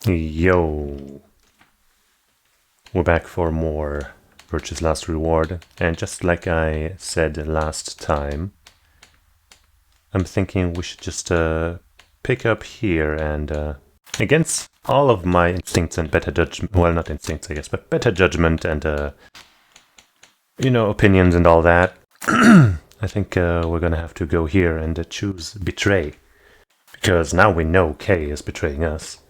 Yo, we're back for more Purchase Last Reward, and just like I said last time, I'm thinking we should just pick up here and against all of my instincts and better judgment, well, not instincts I guess, but better judgment and opinions and all that, I think we're gonna have to go here and choose Betray, because now we know K is betraying us.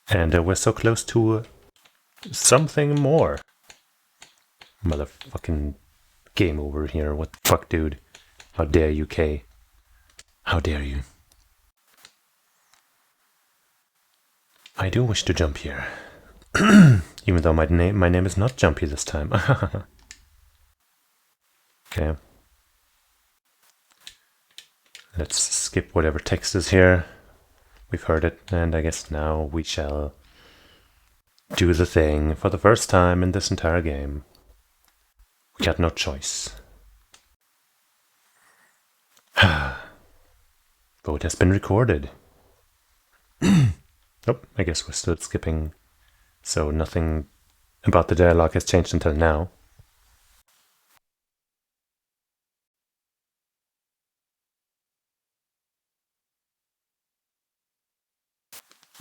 And we're so close to something more. Motherfucking game over here. What the fuck, dude? How dare you, K? How dare you? I do wish to jump here. Even though my name is not Jumpy this time. Okay. Let's skip whatever text is here. We've heard it, and I guess now we shall do the thing for the first time in this entire game. We got no choice. Vote has been recorded. Oh, I guess we're still skipping, so nothing about the dialogue has changed until now.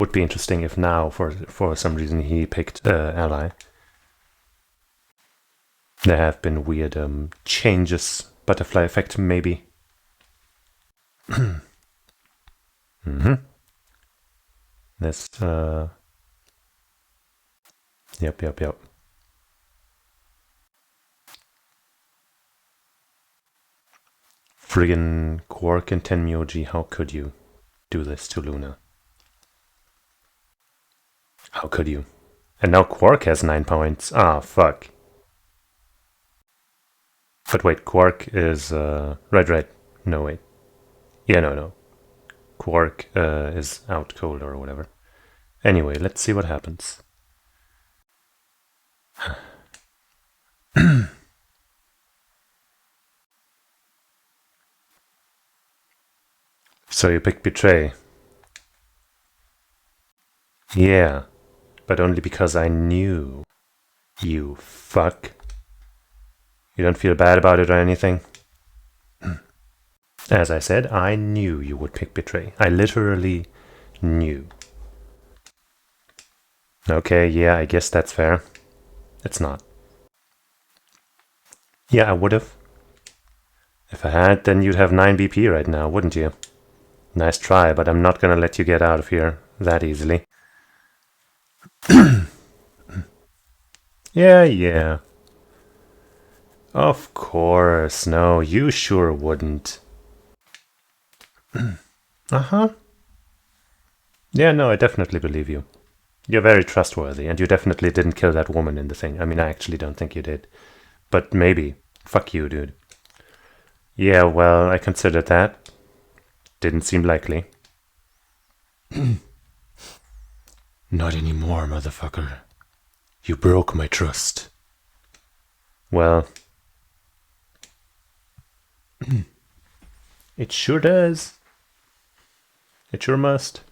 Would be interesting if now, for some reason, he picked ally. There have been weird changes, butterfly effect maybe. Mm-hmm. This, yep. Friggin' Quark and Tenmyoji, how could you do this to Luna? How could you? And now Quark has 9 points. Ah, fuck. But wait, Quark is, right. No, wait. Yeah, no. Quark is out cold or whatever. Anyway, let's see what happens. So you picked Betray. Yeah, but only because I knew. You fuck. You don't feel bad about it or anything? As I said, I knew you would pick Betray. I literally knew. Okay, yeah, I guess that's fair. It's not. Yeah, I would've. If I had, then you'd have 9 BP right now, wouldn't you? Nice try, but I'm not gonna let you get out of here that easily. Yeah. Of course, no, you sure wouldn't. Uh-huh. Yeah, no, I definitely believe you. You're very trustworthy, and you definitely didn't kill that woman in the thing. I mean, I actually don't think you did. But maybe. Fuck you, dude. Yeah, well, I considered that. Didn't seem likely. Not anymore, motherfucker. You broke my trust. Well, it sure does. It sure must.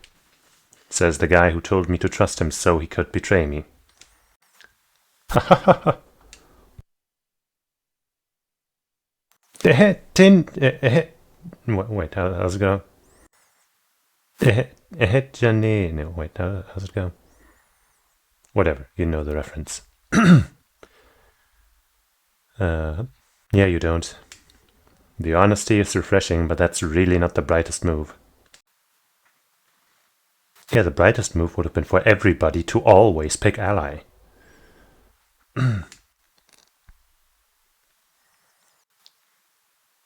Says the guy who told me to trust him so he could betray me. Ha ha ha. Wait, how's it go? No, wait, how's it go? Whatever, you know the reference. Yeah, you don't. The honesty is refreshing, but that's really not the brightest move. Yeah, the brightest move would have been for everybody to always pick ally.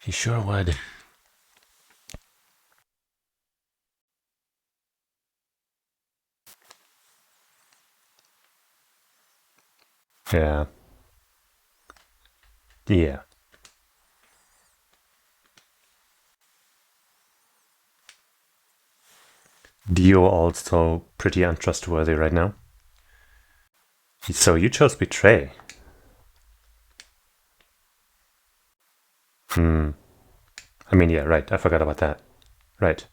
He sure would. Yeah. Yeah. Dio also pretty untrustworthy right now. So you chose Betray. I mean, yeah, right. I forgot about that. Right.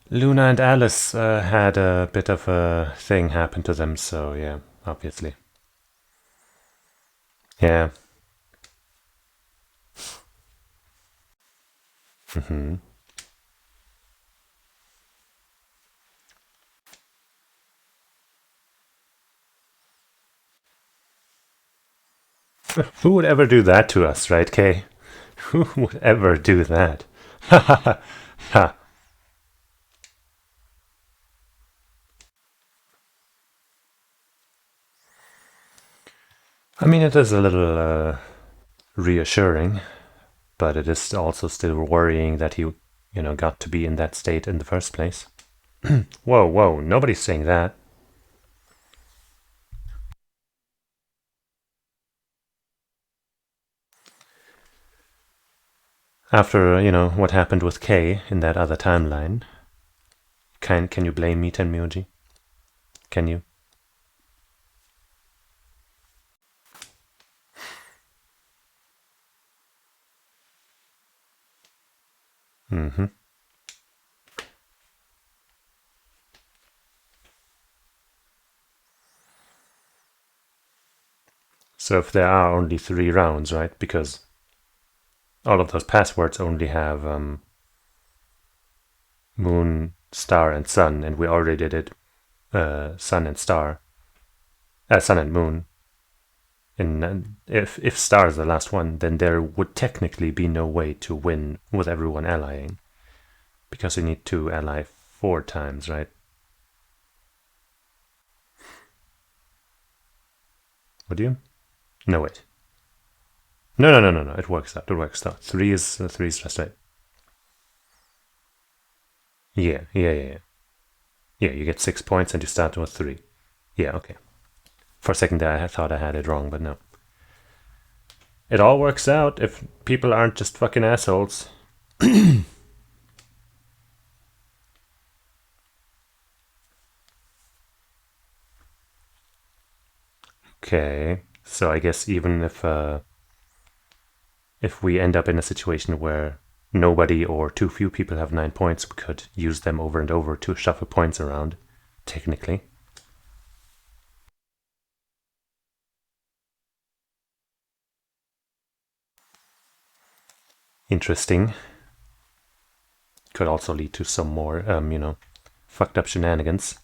Luna and Alice had a bit of a thing happen to them, so yeah, obviously. Yeah. Hmm. Who would ever do that to us, right, Kay? Who would ever do that? Ha ha ha. Ha. I mean, it is a little reassuring, but it is also still worrying that he got to be in that state in the first place. Whoa, whoa, nobody's saying that. After what happened with Kay in that other timeline, can you blame me, Tenmyoji? Can you? Mm-hmm. So if there are only 3 rounds, right? Because all of those passwords only have moon, star, and sun, and we already did it sun and star, sun and moon. And if star is the last one, then there would technically be no way to win with everyone allying, because you need to ally 4 times, right? Would you? No, wait. No, no, no, no, no. It works out. It works out. Three is just right. Yeah, yeah, yeah, yeah. Yeah, you get 6 points and you start with 3. Yeah, okay. For a second there, I thought I had it wrong, but no. It all works out if people aren't just fucking assholes. Okay, so I guess even if we end up in a situation where nobody or too few people have 9 points, we could use them over and over to shuffle points around, technically. Interesting. Could also lead to some more, fucked up shenanigans.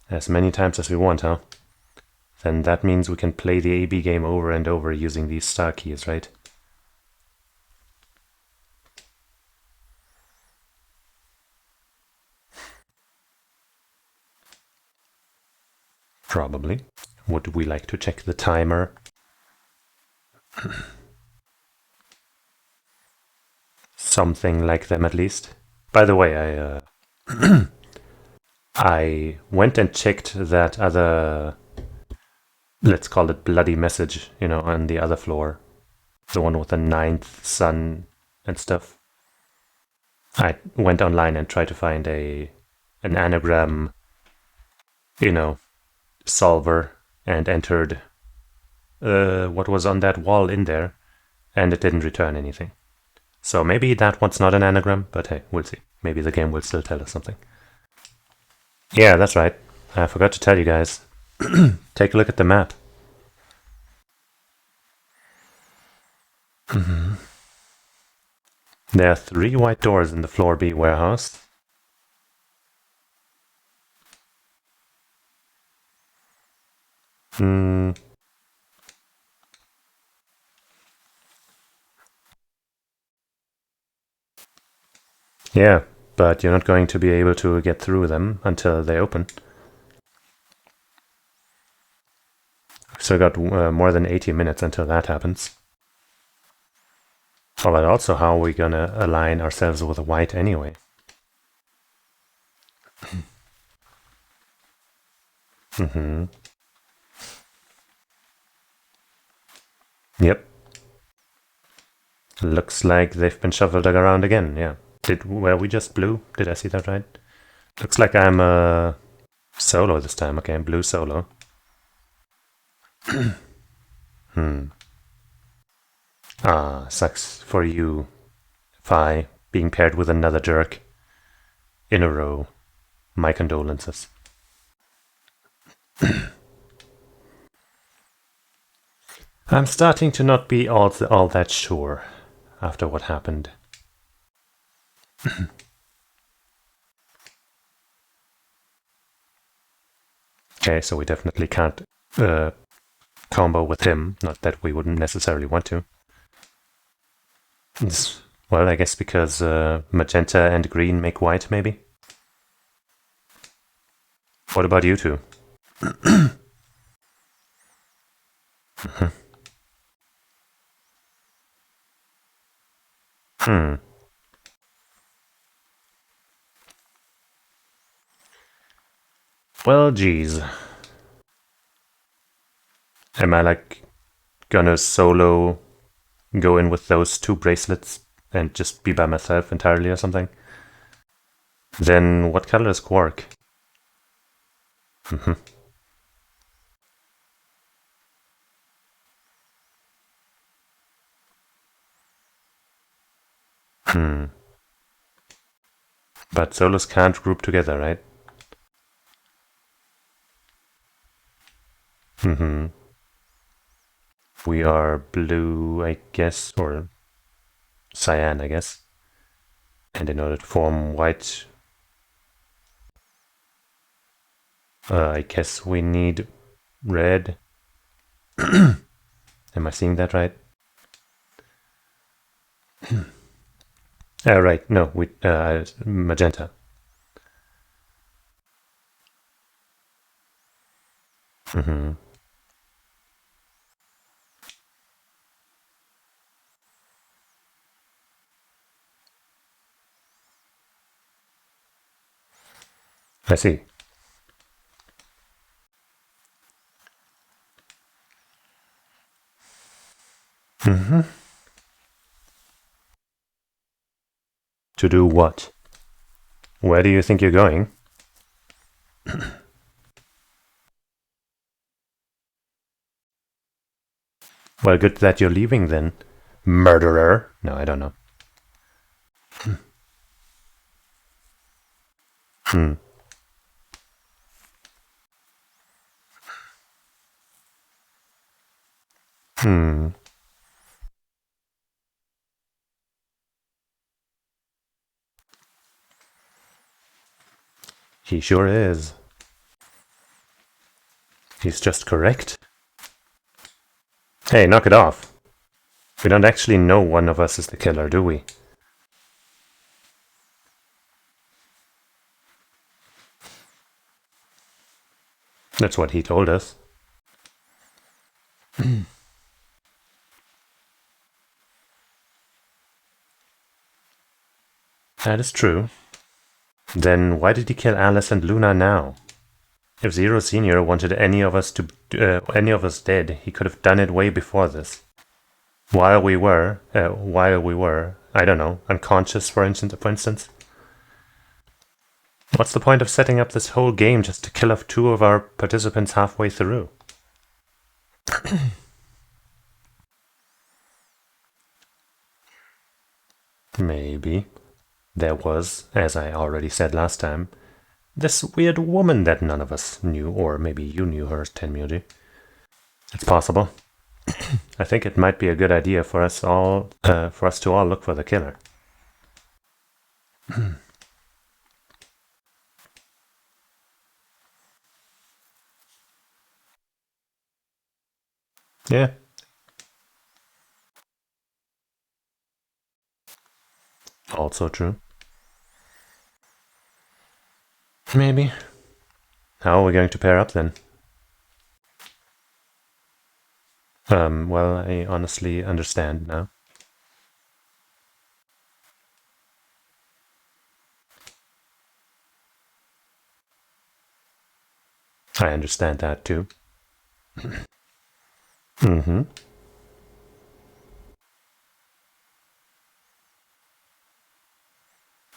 As many times as we want, huh? Then that means we can play the AB game over and over using these star keys, right? Probably. Would we like to check the timer? Something like them, at least. By the way, I went and checked that other, let's call it bloody message, on the other floor, the one with the 9th sun and stuff. I went online and tried to find an anagram, you know, solver, and entered what was on that wall in there, and it didn't return anything. So maybe that one's not an anagram, but hey, we'll see. Maybe the game will still tell us something. Yeah, that's right. I forgot to tell you guys. Take a look at the map. There are 3 white doors in the floor B warehouse. Hmm. Yeah, but you're not going to be able to get through them until they open. So we got more than 80 minutes until that happens. Oh, but also, how are we gonna align ourselves with white anyway? Mm-hmm. Yep. Looks like they've been shuffled around again, yeah. Were we just blue? Did I see that right? Looks like I'm solo this time. Okay, blue solo. Sucks for you, Phi, being paired with another jerk in a row. My condolences. I'm starting to not be all that sure after what happened. Okay, so we definitely can't combo with him. Not that we wouldn't necessarily want to. Well, I guess because magenta and green make white, maybe? What about you two? Hmm. Well, geez. Am I like gonna solo go in with those two bracelets and just be by myself entirely or something? Then what color is Quark? Hmm. Hmm. But solos can't group together, right? Hmm. We are blue, I guess, or cyan, I guess. And in order to form white, I guess we need red. Am I seeing that right? Right. No, we magenta. Hmm. I see. Hmm. To do what? Where do you think you're going? Well, good that you're leaving then. Murderer. No, I don't know. Hmm. Hmm. He sure is. He's just correct. Hey, knock it off. We don't actually know one of us is the killer, do we? That's what he told us. That is true. Then why did he kill Alice and Luna now? If Zero Senior wanted any of us dead, he could have done it way before this. While we were, I don't know, unconscious, for instance. What's the point of setting up this whole game just to kill off two of our participants halfway through? Maybe. There was, as I already said last time, this weird woman that none of us knew, or maybe you knew her, Tenmyuji. It's possible. I think it might be a good idea for us to all look for the killer. Yeah, also true. Maybe. How are we going to pair up then? Well, I honestly understand now. I understand that too. Mm-hmm.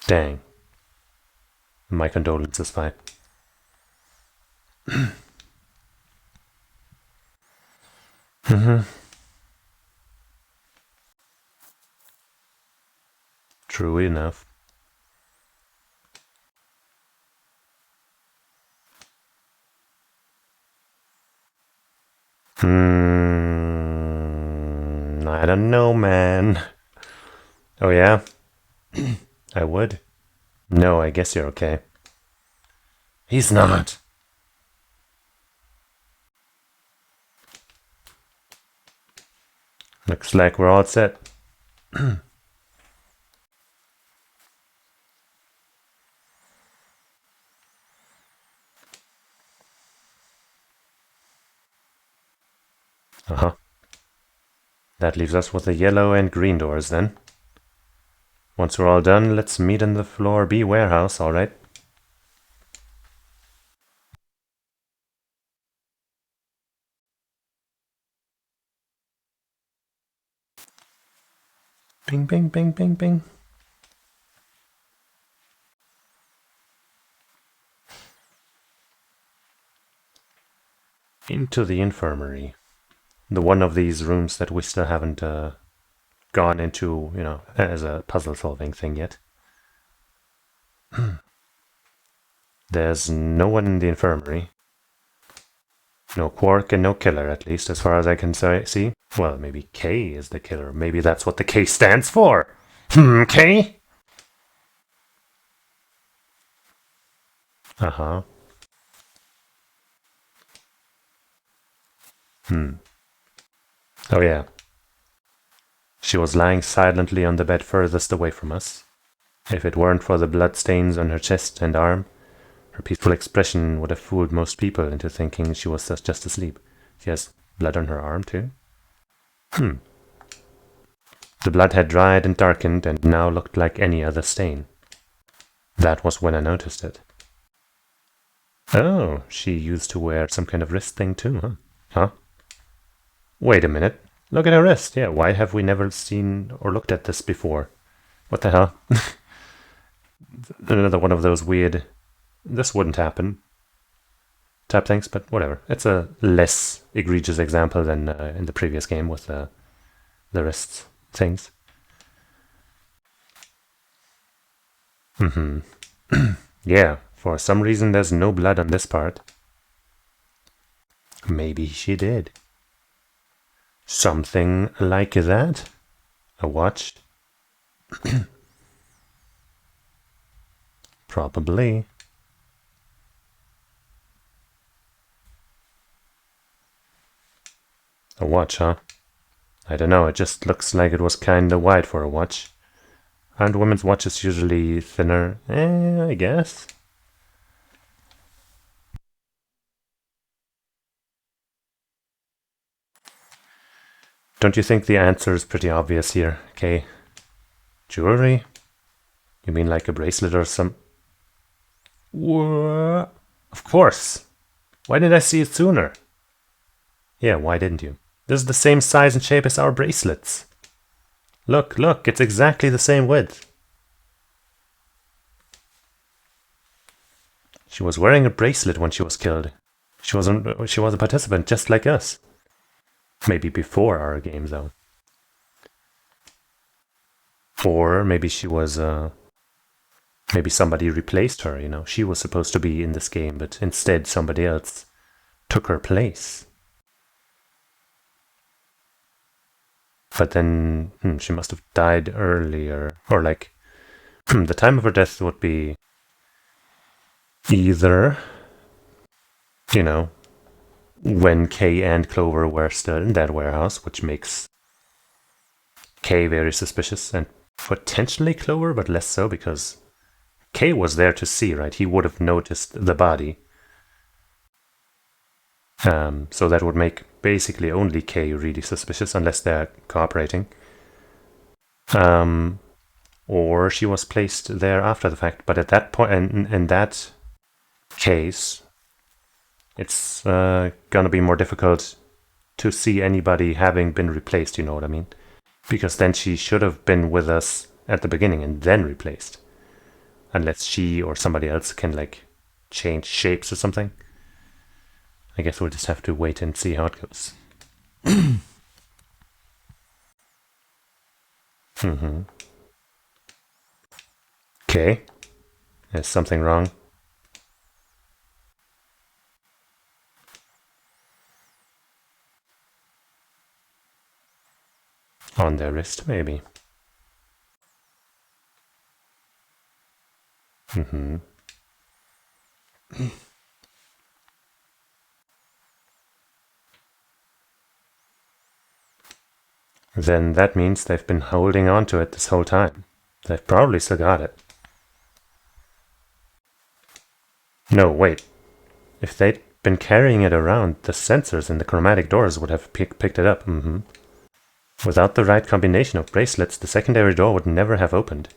Dang. My condolences, Vi. True enough. I don't know, man. Oh yeah? I would. No, I guess you're okay. He's not. Looks like we're all set. Uh-huh. That leaves us with the yellow and green doors then. Once we're all done, let's meet in the floor B warehouse, alright? Bing, bing, bing, bing, bing. Into the infirmary. The one of these rooms that we still haven't gone into, you know, as a puzzle solving thing yet. There's no one in the infirmary. No Quark and no killer, at least, as far as I can see. Well, maybe K is the killer. Maybe that's what the K stands for. K? Uh-huh. Oh, yeah. She was lying silently on the bed furthest away from us. If it weren't for the blood stains on her chest and arm, her peaceful expression would have fooled most people into thinking she was just asleep. She has blood on her arm, too. The blood had dried and darkened and now looked like any other stain. That was when I noticed it. Oh, she used to wear some kind of wrist thing too, huh? Huh? Wait a minute. Look at her wrist. Yeah, why have we never seen or looked at this before? What the hell? Another one of those weird, this wouldn't happen type things, but whatever. It's a less egregious example than in the previous game with the wrist things. Yeah, for some reason there's no blood on this part. Maybe she did. Something like that? A watch? Probably. A watch, huh? I don't know, it just looks like it was kinda wide for a watch. Aren't women's watches usually thinner? I guess. Don't you think the answer is pretty obvious here, okay? Jewelry? You mean like a bracelet or some... What? Of course! Why did I see it sooner? Yeah, why didn't you? This is the same size and shape as our bracelets. Look, it's exactly the same width. She was wearing a bracelet when she was killed. She was a participant just like us. Maybe before our game, though. Or maybe she was, maybe somebody replaced her, you know. She was supposed to be in this game, but instead somebody else took her place. But then she must have died earlier. Or like, the time of her death would be either, you know, when Kay and Clover were still in that warehouse, which makes Kay very suspicious, and potentially Clover, but less so because Kay was there to see, right? He would have noticed the body. So that would make basically only Kay really suspicious, unless they're cooperating. Or she was placed there after the fact, but at that point, in that case, it's gonna be more difficult to see anybody having been replaced, you know what I mean? Because then she should have been with us at the beginning and then replaced. Unless she or somebody else can, like, change shapes or something. I guess we'll just have to wait and see how it goes. Okay. Is something wrong? On their wrist, maybe. Mm-hmm. Then that means they've been holding on to it this whole time. They've probably still got it. No, wait. If they'd been carrying it around, the sensors in the chromatic doors would have picked it up. Mm-hmm. Without the right combination of bracelets, the secondary door would never have opened.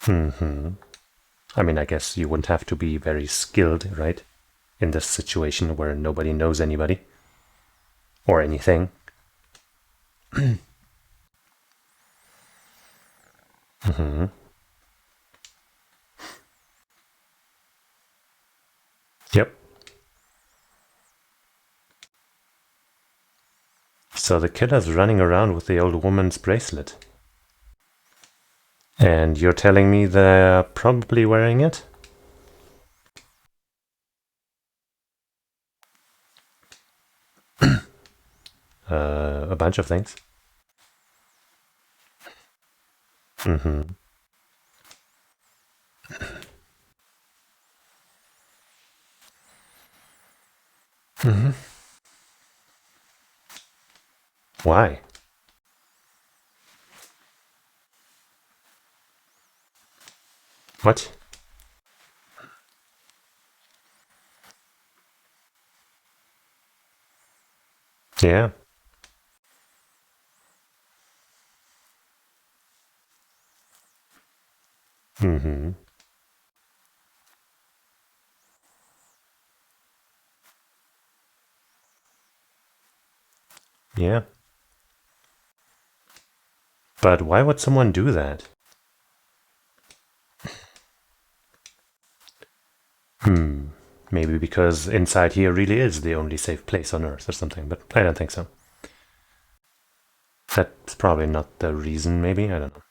Mm-hmm. I mean, I guess you wouldn't have to be very skilled, right? In this situation where nobody knows anybody. Or anything. Mm-hmm. Yep. So the killer's running around with the old woman's bracelet. And you're telling me they're probably wearing it? A bunch of things. Mm-hmm. Mm-hmm. Why? What? Yeah. Mm-hmm. Yeah. But why would someone do that? Maybe because inside here really is the only safe place on Earth or something, but I don't think so. That's probably not the reason, maybe? I don't know.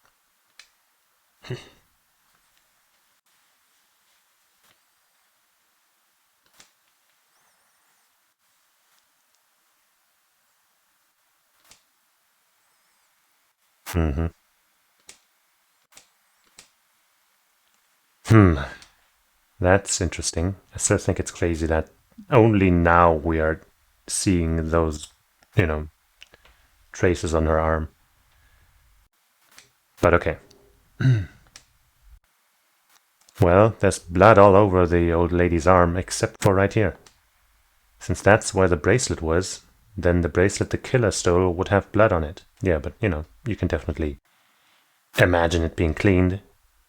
Mm-hmm. Hmm. That's interesting. I still think it's crazy that only now we are seeing those, you know, traces on her arm. But okay. Well, there's blood all over the old lady's arm, except for right here. Since that's where the bracelet was, then the bracelet the killer stole would have blood on it. Yeah, but you can definitely imagine it being cleaned.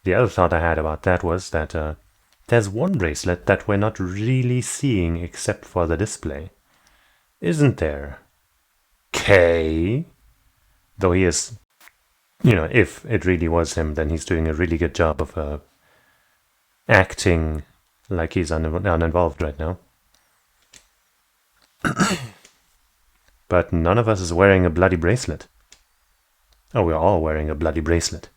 The other thought I had about that was that there's one bracelet that we're not really seeing except for the display. Isn't there? K. Though he is, if it really was him, then he's doing a really good job of acting like he's uninvolved right now. But none of us is wearing a bloody bracelet. Oh, we're all wearing a bloody bracelet.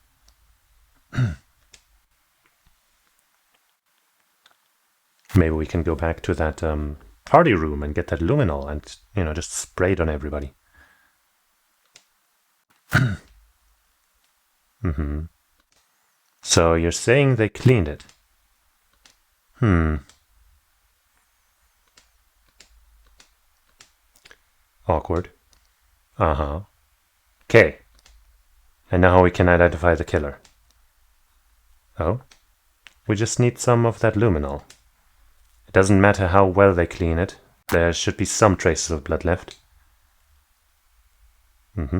Maybe we can go back to that party room and get that luminol and, just spray it on everybody. Mm-hmm. So you're saying they cleaned it? Awkward. Uh-huh. Okay. And now we can identify the killer. Oh? We just need some of that luminol. It doesn't matter how well they clean it. There should be some traces of blood left. Mm-hmm.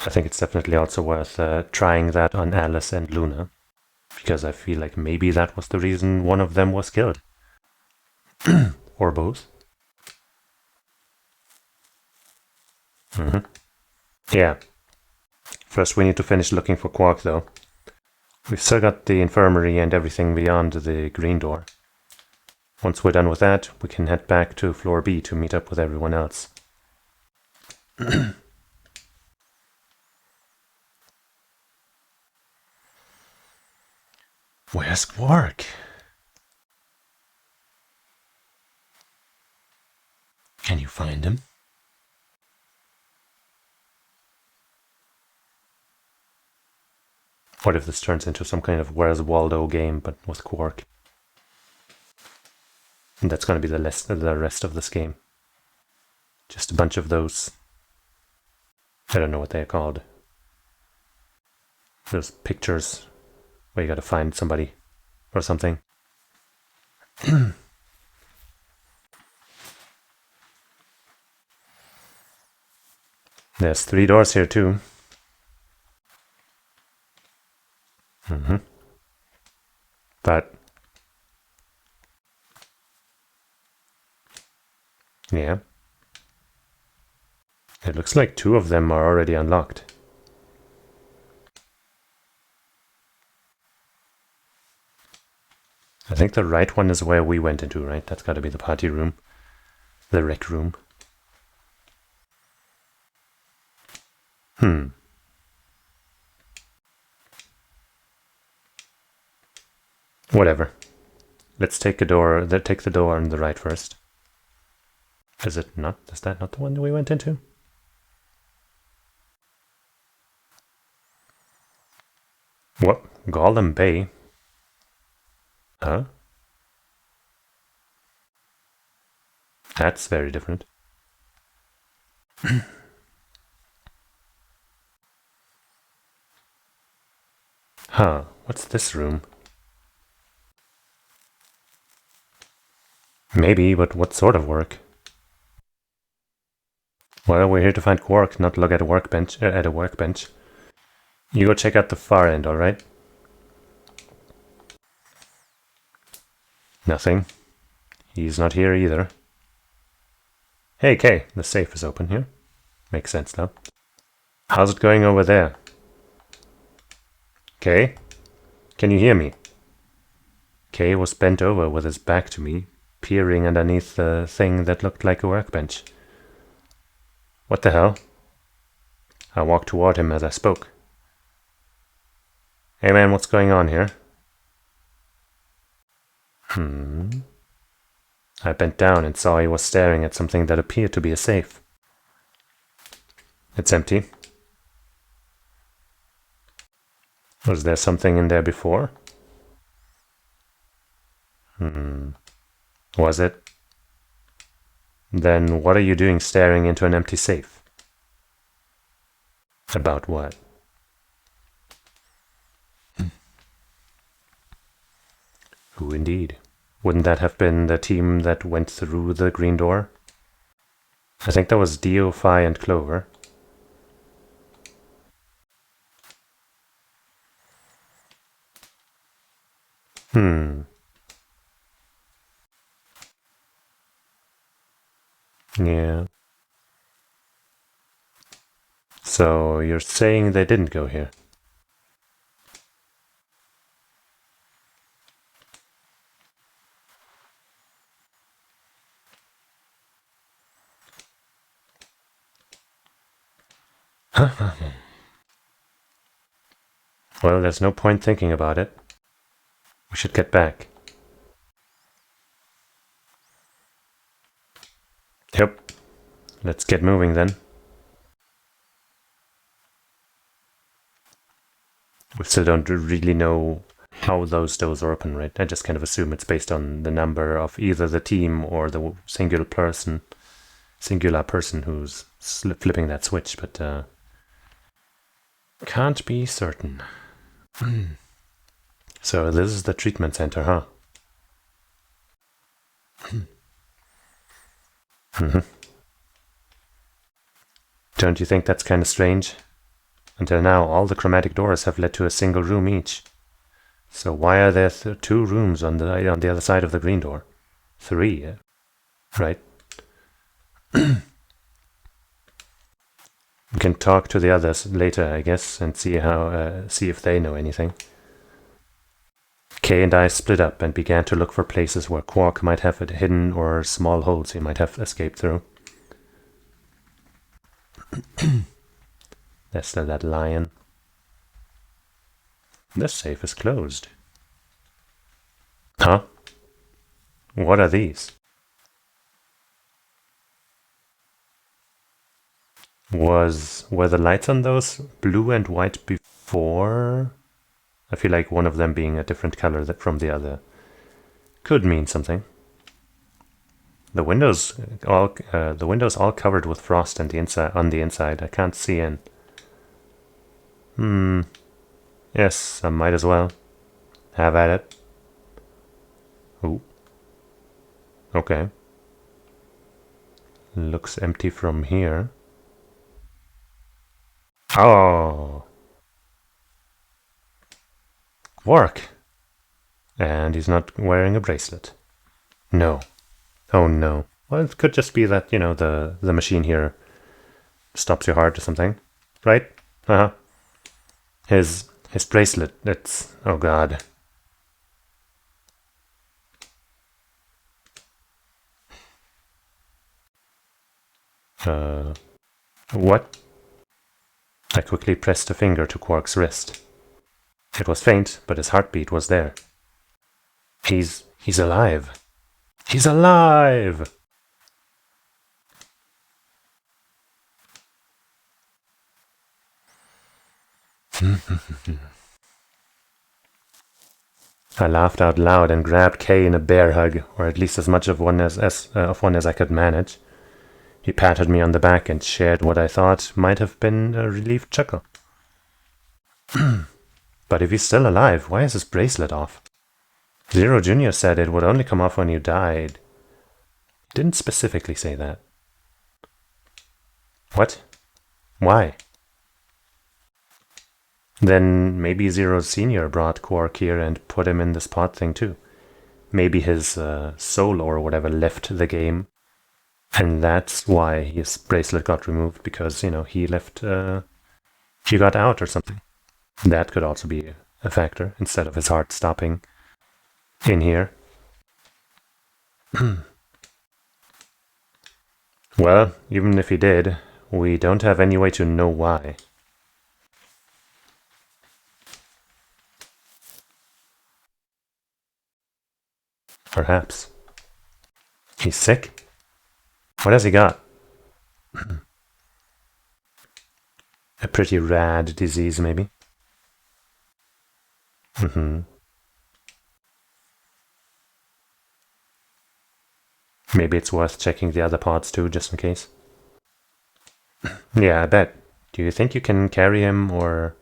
I think it's definitely also worth trying that on Alice and Luna, because I feel like maybe that was the reason one of them was killed. Or both. Mm-hmm. Yeah. First we need to finish looking for Quark, though. We've still got the infirmary and everything beyond the green door. Once we're done with that, we can head back to floor B to meet up with everyone else. Where's Quark? Can you find him? What if this turns into some kind of Where's Waldo game, but with Quark? And that's going to be the rest of this game. Just a bunch of those. I don't know what they're called. Those pictures where you gotta find somebody or something. There's 3 doors here too. But yeah, it looks like 2 of them are already unlocked. I think the right one is where we went into, right? That's gotta be the party room. The rec room. Whatever. Let's take the door on the right first. Is it not? Is that not the one that we went into? What? Golem Bay? Huh? That's very different. Huh, what's this room? Maybe, but what sort of work? Well, we're here to find Quark, not look at a workbench. You go check out the far end, alright? Nothing. He's not here either. Hey, Kay, the safe is open here. Makes sense, though. How's it going over there? Kay? Can you hear me? Kay was bent over with his back to me, peering underneath the thing that looked like a workbench. What the hell? I walked toward him as I spoke. Hey man, what's going on here? I bent down and saw he was staring at something that appeared to be a safe. It's empty. Was there something in there before? Was it? Then what are you doing staring into an empty safe? About what? Who indeed? Wouldn't that have been the team that went through the green door? I think that was Dio, Phi, and Clover. Yeah. So you're saying they didn't go here? Well, there's no point thinking about it. We should get back. Yep. Let's get moving then. We still don't really know how those doors are open, right? I just kind of assume it's based on the number of either the team or the singular person who's flipping that switch, but can't be certain. So this is the treatment center, huh? Don't you think that's kind of strange? Until now, all the chromatic doors have led to a single room each. So why are there 2 rooms on the other side of the green door? 3, right? We can talk to the others later, I guess, and see if they know anything. Kay and I split up and began to look for places where Quark might have it hidden or small holes he might have escaped through. There's still that lion. This safe is closed. Huh? What are these? Were the lights on those blue and white before? I feel like one of them being a different color from the other could mean something. The windows all covered with frost on the inside. I can't see in. Yes, I might as well. Have at it. Ooh. Okay. Looks empty from here. Oh. Quark. And he's not wearing a bracelet. No. Oh no. Well, it could just be that, you know, the machine here stops your heart or something. Right? Uh-huh. His bracelet, it's... oh god. What? I quickly pressed a finger to Quark's wrist. It was faint, but his heartbeat was there. He's alive. He's alive! I laughed out loud and grabbed Kay in a bear hug, or at least as much of one as I could manage. He patted me on the back and shared what I thought might have been a relieved chuckle. But if he's still alive, why is his bracelet off? Zero Jr. said it would only come off when you died. He didn't specifically say that. What? Why? Then maybe Zero Sr. brought Quark here and put him in this pod thing too. Maybe his soul or whatever left the game. And that's why his bracelet got removed, because, you know, he left... he got out or something. That could also be a factor, instead of his heart stopping in here. Well, even if he did, we don't have any way to know why. Perhaps. He's sick? What has he got? A pretty rad disease, maybe? Maybe it's worth checking the other parts too, just in case. Yeah, I bet. Do you think you can carry him, or...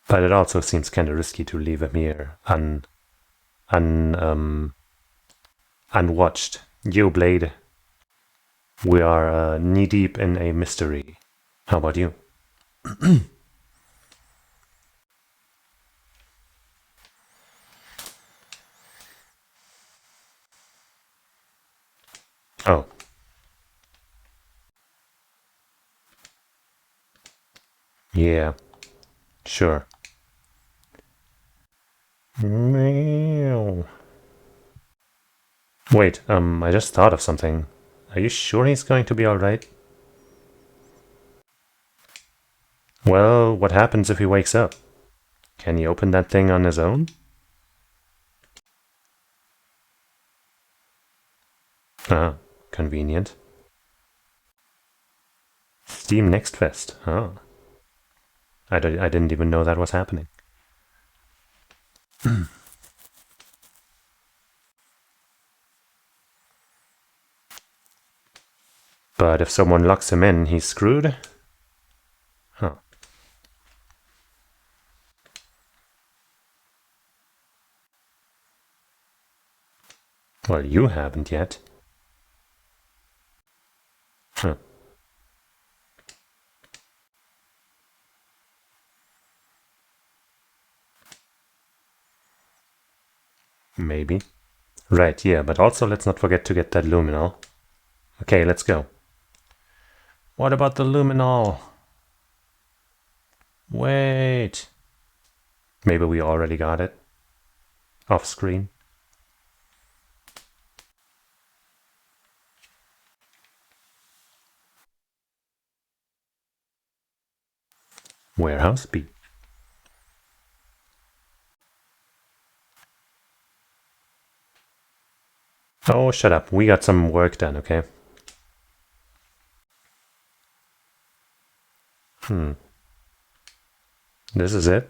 But it also seems kind of risky to leave him here unwatched. You, Blade. We are knee-deep in a mystery. How about you? Oh. Yeah. Sure. Meow. Wait, I just thought of something. Are you sure he's going to be alright? Well, what happens if he wakes up? Can he open that thing on his own? Ah, convenient. Steam Next Fest. Oh. I didn't even know that was happening. But if someone locks him in, he's screwed? Huh. Well, you haven't yet. Huh. Maybe. Right, yeah, but also let's not forget to get that luminol. Okay, let's go. What about the luminol? Wait. Maybe we already got it. Off screen. Warehouse B. Oh, shut up. We got some work done, okay? This is it.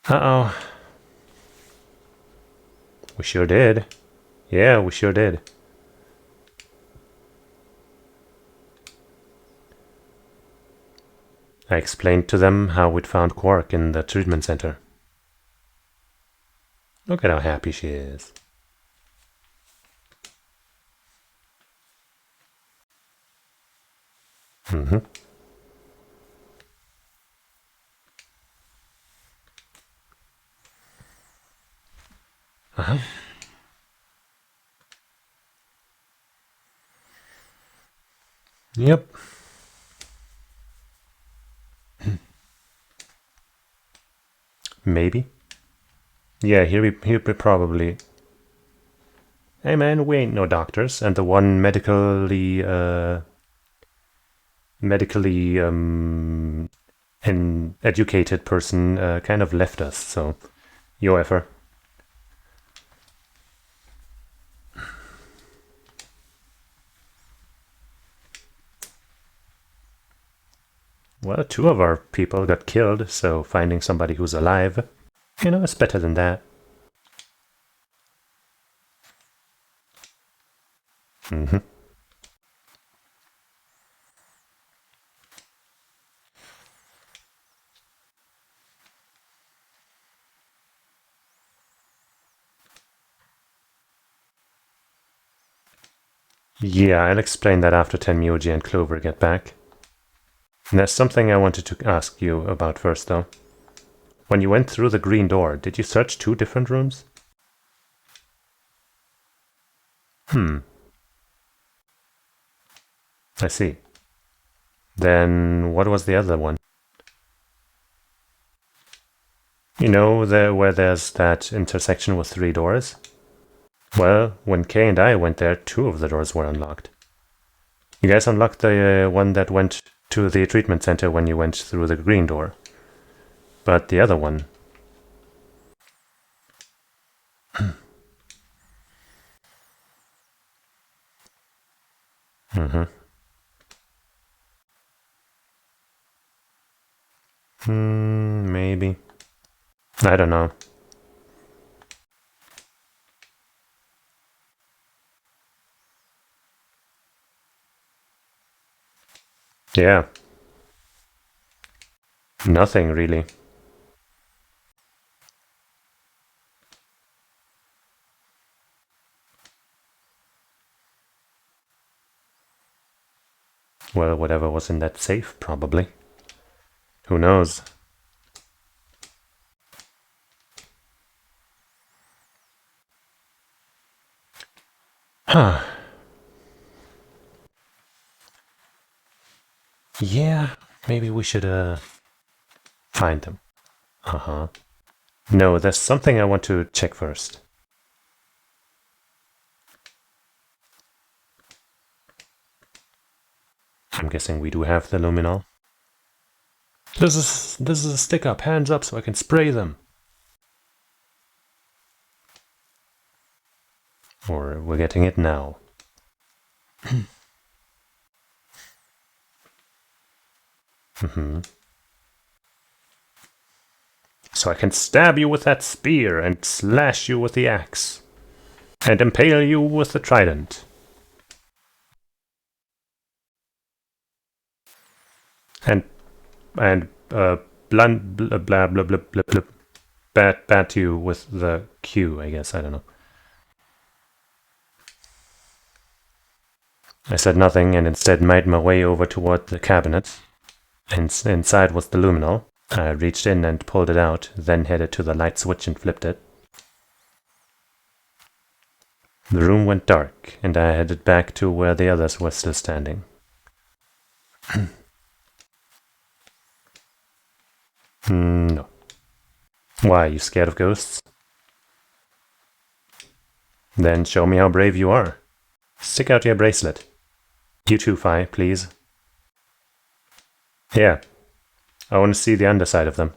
Uh-oh. We sure did. Yeah, we sure did. I explained to them how we'd found Quark in the treatment center. Look at how happy she is. Mm-hmm. Uh-huh. Yep. Maybe. Yeah, he'll be probably... Hey man, we ain't no doctors, and the one medically an educated person kind of left us, so yo effer. Well, 2 of our people got killed, so finding somebody who's alive, you know, is better than that. Mm-hmm. Yeah, I'll explain that after Tenmyoji and Clover get back. And there's something I wanted to ask you about first, though. When you went through the green door, did you search 2 different rooms? I see. Then what was the other one? You know, where there's that intersection with 3 doors? Well, when Kay and I went there, 2 of the doors were unlocked. You guys unlocked the one that went to the treatment center when you went through the green door. But the other one... Mm-hmm. Maybe. I don't know. Yeah. Nothing, really. Well, whatever was in that safe, probably. Who knows? Huh. Yeah, maybe we should, find them. Uh-huh. No, there's something I want to check first. I'm guessing we do have the luminol. This is a stick up, hands up so I can spray them. Or we're getting it now. So I can stab you with that spear and slash you with the axe. And impale you with the trident. And blunt blah blah blah blah blah blah bat you with the Q, I guess, I don't know. I said nothing and instead made my way over toward the cabinet. And inside was the luminol. I reached in and pulled it out, then headed to the light switch and flipped it. The room went dark, and I headed back to where the others were still standing. No. Why, you scared of ghosts? Then show me how brave you are. Stick out your bracelet. You too, Fi, please. Here. I want to see the underside of them.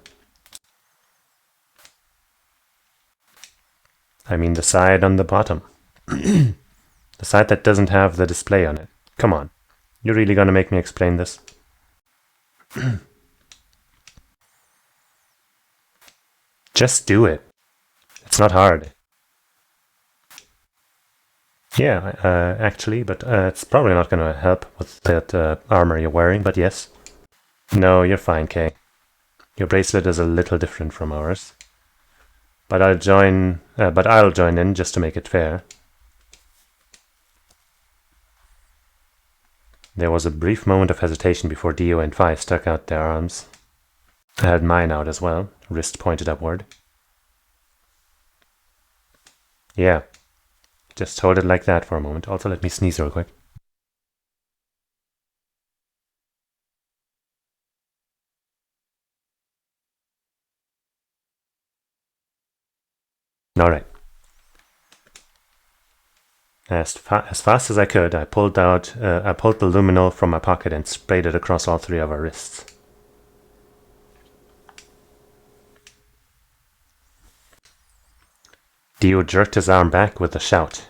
I mean the side on the bottom. The side that doesn't have the display on it. Come on. You're really gonna make me explain this? Just do it. It's not hard. Yeah, actually, but it's probably not gonna help with that armor you're wearing, but yes. No, you're fine, Kay. Your bracelet is a little different from ours. But I'll join in just to make it fair. There was a brief moment of hesitation before Dio and Fi stuck out their arms. I had mine out as well, wrist pointed upward. Yeah, just hold it like that for a moment. Also, let me sneeze real quick. Alright. As fast as I could, I pulled the luminol from my pocket and sprayed it across all three of our wrists. Dio jerked his arm back with a shout.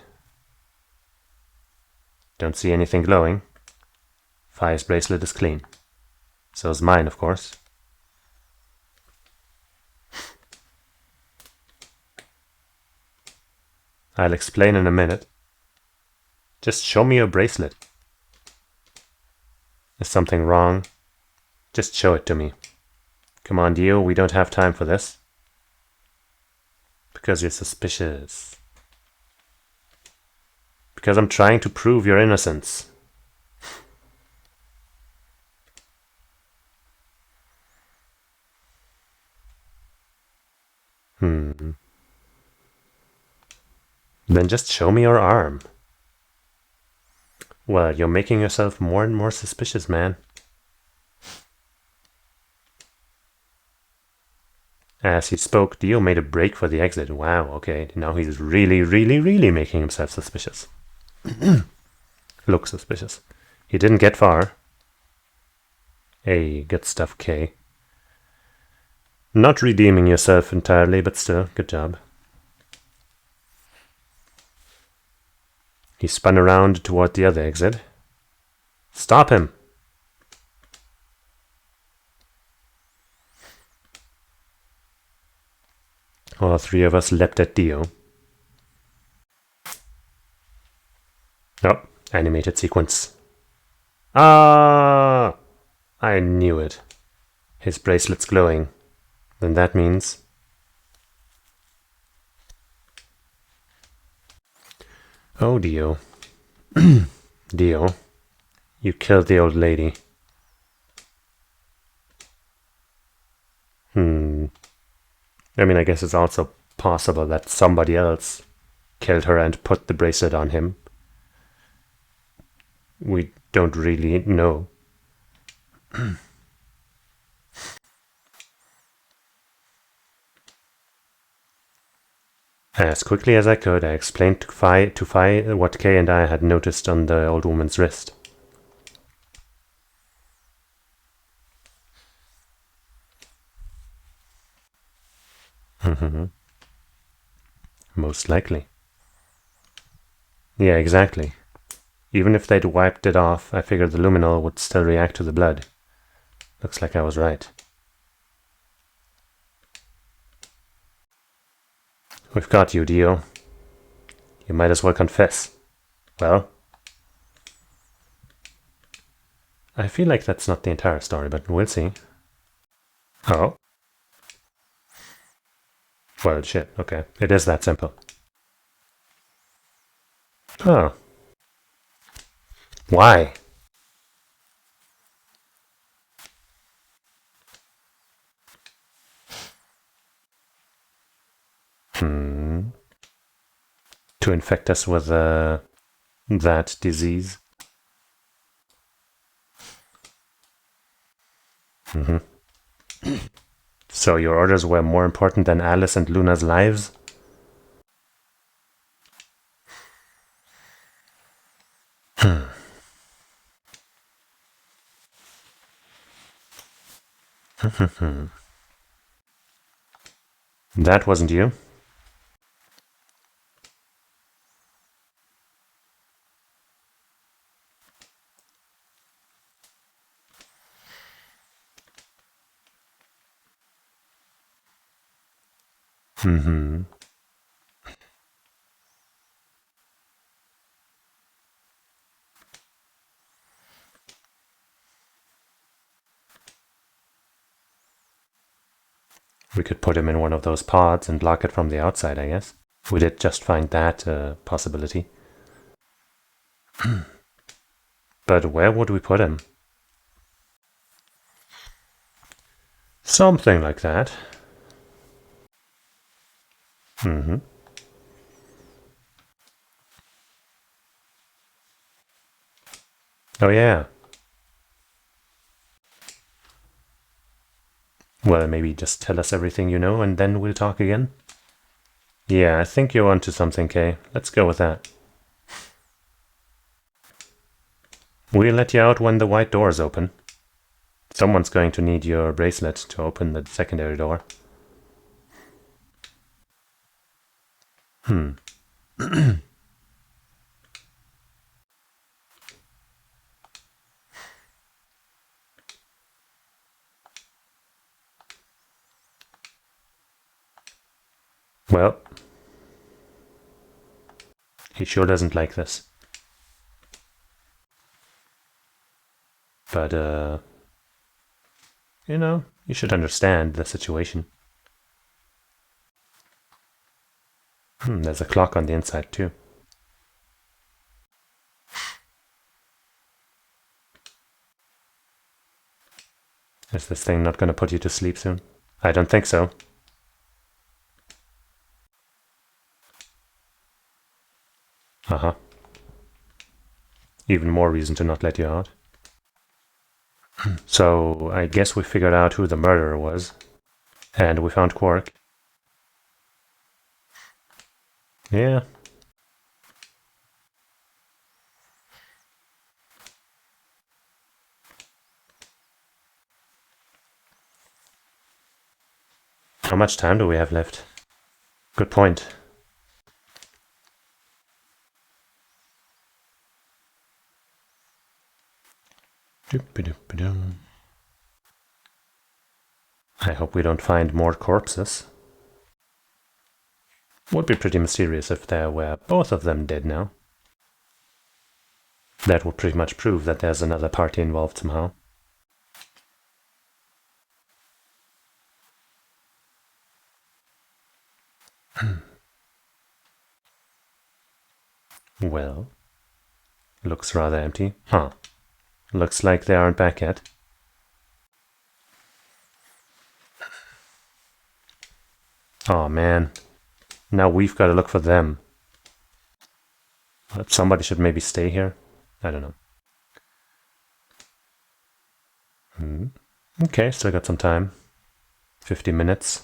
Don't see anything glowing. Fi's bracelet is clean. So is mine, of course. I'll explain in a minute. Just show me your bracelet. Is something wrong? Just show it to me. Come on, Dio, we don't have time for this. Because you're suspicious. Because I'm trying to prove your innocence. Then just show me your arm. Well, you're making yourself more and more suspicious, man. As he spoke, Dio made a break for the exit. Wow, okay, now he's really making himself suspicious. Look suspicious. He didn't get far. Hey, good stuff, Kay. Not redeeming yourself entirely, but still, good job. He spun around toward the other exit. Stop him! All three of us leapt at Dio. Oh, animated sequence. Ah! I knew it. His bracelet's glowing. Then that means... Oh, Dio. Dio, you killed the old lady. I mean, I guess it's also possible that somebody else killed her and put the bracelet on him. We don't really know. As quickly as I could, I explained to Fi what Kay and I had noticed on the old woman's wrist. Most likely. Yeah, exactly. Even if they'd wiped it off, I figured the luminol would still react to the blood. Looks like I was right. We've got you, Dio. You might as well confess. Well, I feel like that's not the entire story, but we'll see. Oh. Well, shit, okay. It is that simple. Oh. Why? to infect us with that disease. So your orders were more important than Alice and Luna's lives? That wasn't you. We could put him in one of those pods and lock it from the outside, I guess. We did just find that possibility. But where would we put him? Something like that. Oh yeah. Well, maybe just tell us everything you know and then we'll talk again. Yeah, I think you're onto something, Kay. Let's go with that. We'll let you out when the white doors open. Someone's going to need your bracelet to open the secondary door. Well, he sure doesn't like this. But, you know, you should understand the situation. There's a clock on the inside, too. Is this thing not going to put you to sleep soon? I don't think so. Uh-huh. Even more reason to not let you out. So, I guess we figured out who the murderer was. And we found Quark. Yeah. How much time do we have left? Good point. I hope we don't find more corpses. Would be pretty mysterious if there were both of them dead now. That would pretty much prove that there's another party involved somehow. Well, looks rather empty. Huh. Looks like they aren't back yet. Oh man. Now we've got to look for them. Somebody should maybe stay here. I don't know. Okay, still got some time. 50 minutes.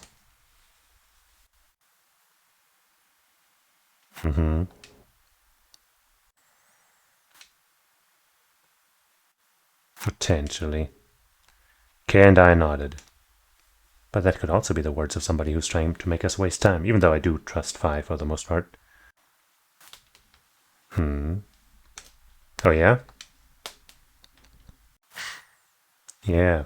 Potentially. Kay and I nodded. But that could also be the words of somebody who's trying to make us waste time, even though I do trust Fi for the most part. Oh yeah? Yeah.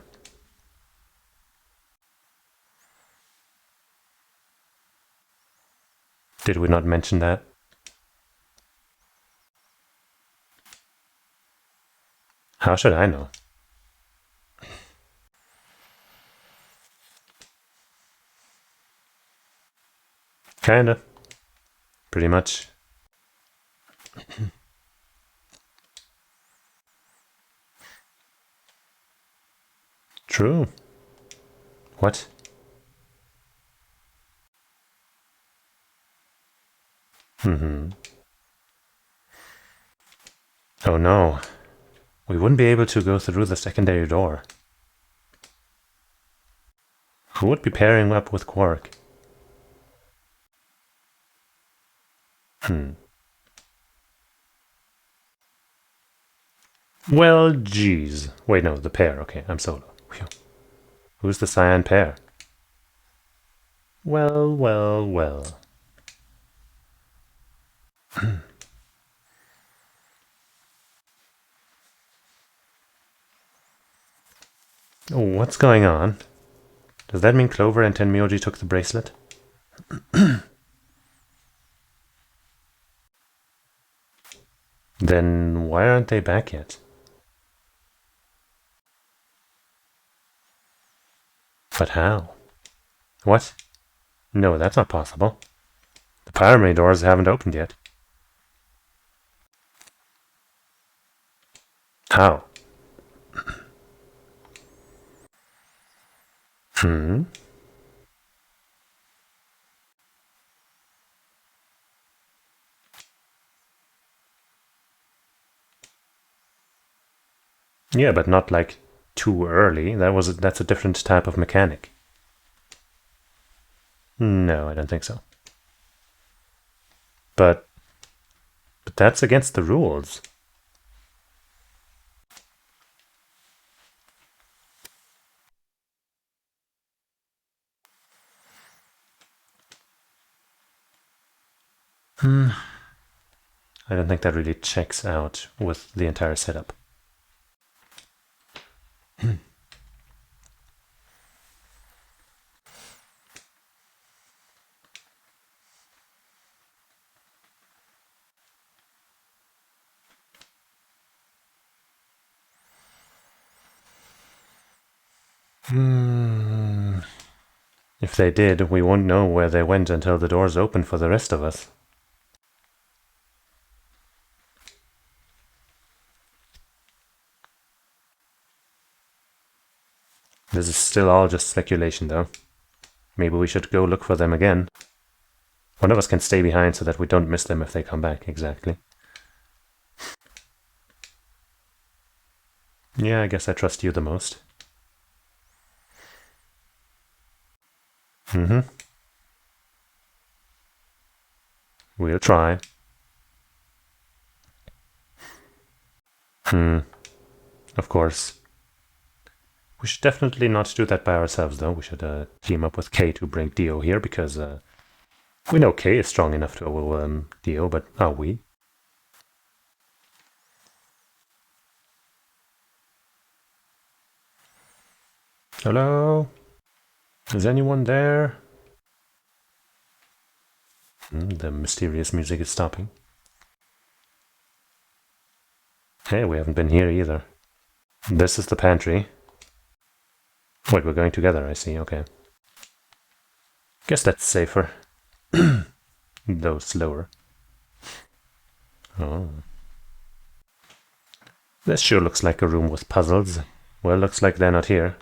Did we not mention that? How should I know? Kinda. Pretty much. True. What? Oh no. We wouldn't be able to go through the secondary door. Who would be pairing up with Quark? Well, geez. Wait, no, the pair. Okay, I'm solo. Whew. Who's the cyan pair? Well, well, well. Oh, what's going on? Does that mean Clover and Tenmyoji took the bracelet? Then why aren't they back yet? But how? What? No, that's not possible. The primary doors haven't opened yet. How? Hmm? Yeah, but not like too early. That's a different type of mechanic. No, I don't think so. But that's against the rules. I don't think that really checks out with the entire setup. If they did, we won't know where they went until the doors open for the rest of us. This is still all just speculation, though. Maybe we should go look for them again. One of us can stay behind so that we don't miss them if they come back, exactly. Yeah, I guess I trust you the most. We'll try. Of course. We should definitely not do that by ourselves, though. We should team up with K to bring Dio here, because we know K is strong enough to overwhelm Dio, but are we? Hello? Is anyone there? The mysterious music is stopping. Hey, we haven't been here either. This is the pantry. Wait, we're going together, I see, okay. Guess that's safer. Though slower. Oh. This sure looks like a room with puzzles. Well, looks like they're not here.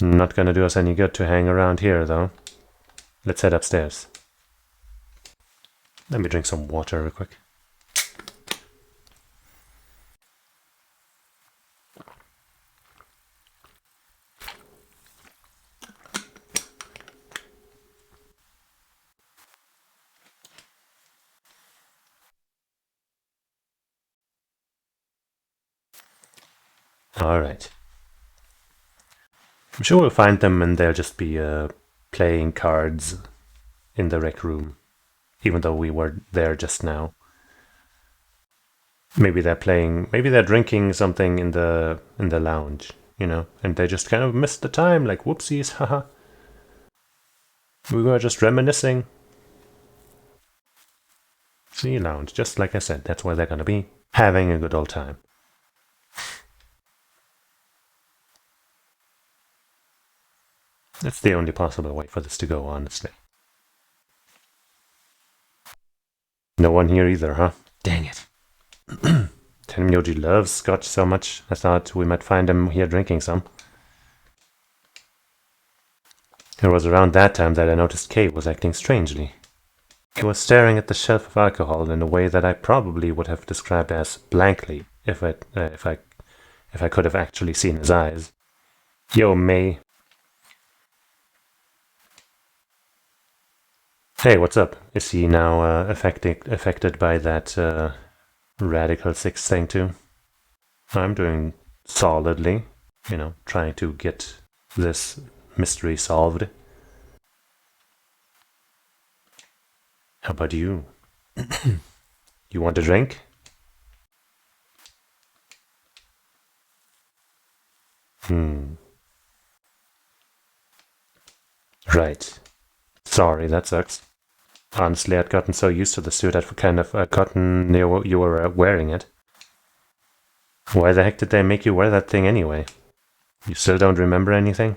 Not gonna do us any good to hang around here, though. Let's head upstairs. Let me drink some water real quick. Alright. I'm sure we'll find them and they'll just be playing cards in the rec room, even though we were there just now. Maybe they're drinking something in the lounge, you know, and they just kind of missed the time, like whoopsies, haha. We were just reminiscing. See, lounge, just like I said, that's where they're gonna be, having a good old time. That's the only possible way for this to go, honestly. No one here either, huh? Dang it. Tenmyoji loves scotch so much, I thought we might find him here drinking some. It was around that time that I noticed Kay was acting strangely. He was staring at the shelf of alcohol in a way that I probably would have described as blankly if I could have actually seen his eyes. Yo, May. Hey, what's up? Is he now affected by that radical six thing too? I'm doing solidly, trying to get this mystery solved. How about you? You want a drink? Right. Sorry, that sucks. Honestly, I'd gotten so used to the suit I'd kind of gotten you were wearing it. Why the heck did they make you wear that thing anyway? You still don't remember anything?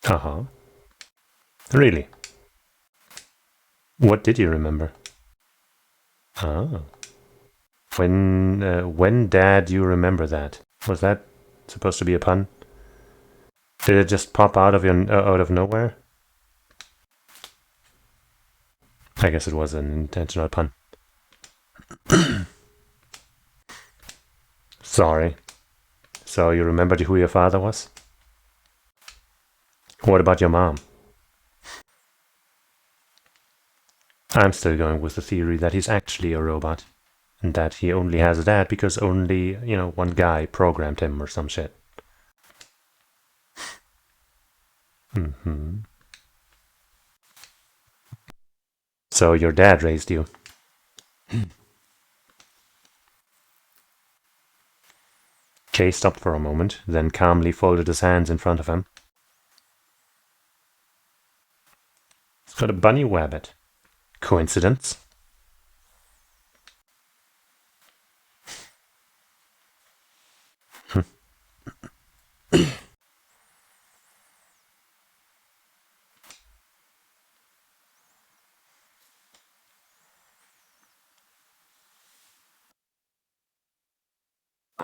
Uh-huh. Really? What did you remember? Ah. When Dad, you remember that? Was that supposed to be a pun? Did it just pop out of nowhere? I guess it was an intentional pun. Sorry. So you remembered who your father was? What about your mom? I'm still going with the theory that he's actually a robot. And that he only has a dad because only, one guy programmed him or some shit. So your dad raised you. Kay stopped for a moment, then calmly folded his hands in front of him. He's got a bunny rabbit. Coincidence?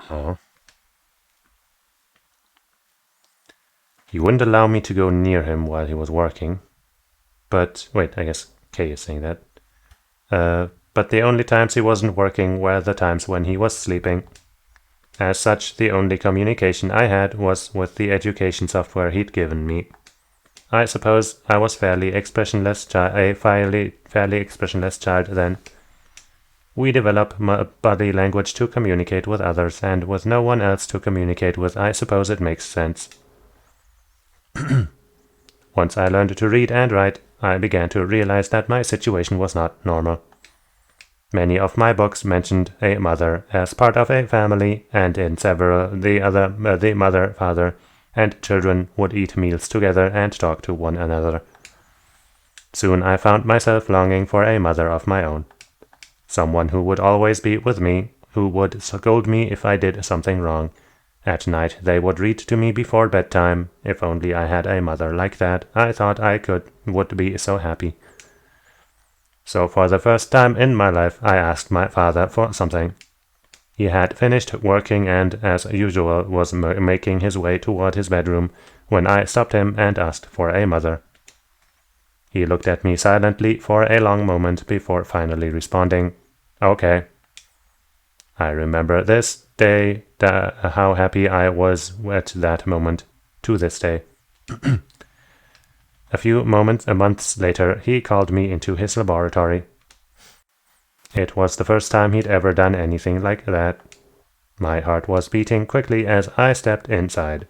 Oh. He wouldn't allow me to go near him while he was working. But, wait, I guess Kay is saying that. But the only times he wasn't working were the times when he was sleeping. As such, the only communication I had was with the education software he'd given me. I suppose I was a fairly expressionless child then. We develop body language to communicate with others, and with no one else to communicate with, I suppose it makes sense. Once I learned to read and write, I began to realize that my situation was not normal. Many of my books mentioned a mother as part of a family, and in several the mother, father, and children would eat meals together and talk to one another. Soon I found myself longing for a mother of my own. Someone who would always be with me, who would scold me if I did something wrong. At night they would read to me before bedtime. If only I had a mother like that, I thought I would be so happy. So for the first time in my life, I asked my father for something. He had finished working and, as usual, was making his way toward his bedroom when I stopped him and asked for a mother. He looked at me silently for a long moment before finally responding, "Okay." I remember this day, how happy I was at that moment, to this day. A few months later, he called me into his laboratory. It was the first time he'd ever done anything like that. My heart was beating quickly as I stepped inside.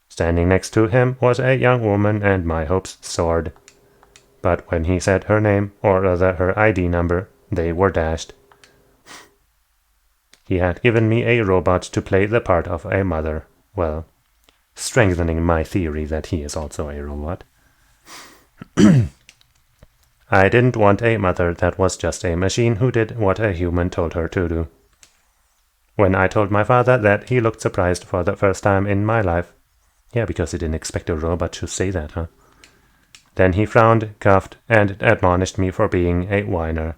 Standing next to him was a young woman, and my hopes soared. But when he said her name, or rather her ID number, they were dashed. He had given me a robot to play the part of a mother, well, strengthening my theory that he is also a robot. I didn't want a mother that was just a machine who did what a human told her to do. When I told my father that, he looked surprised for the first time in my life. Yeah, because he didn't expect a robot to say that, huh? Then he frowned, coughed, and admonished me for being a whiner.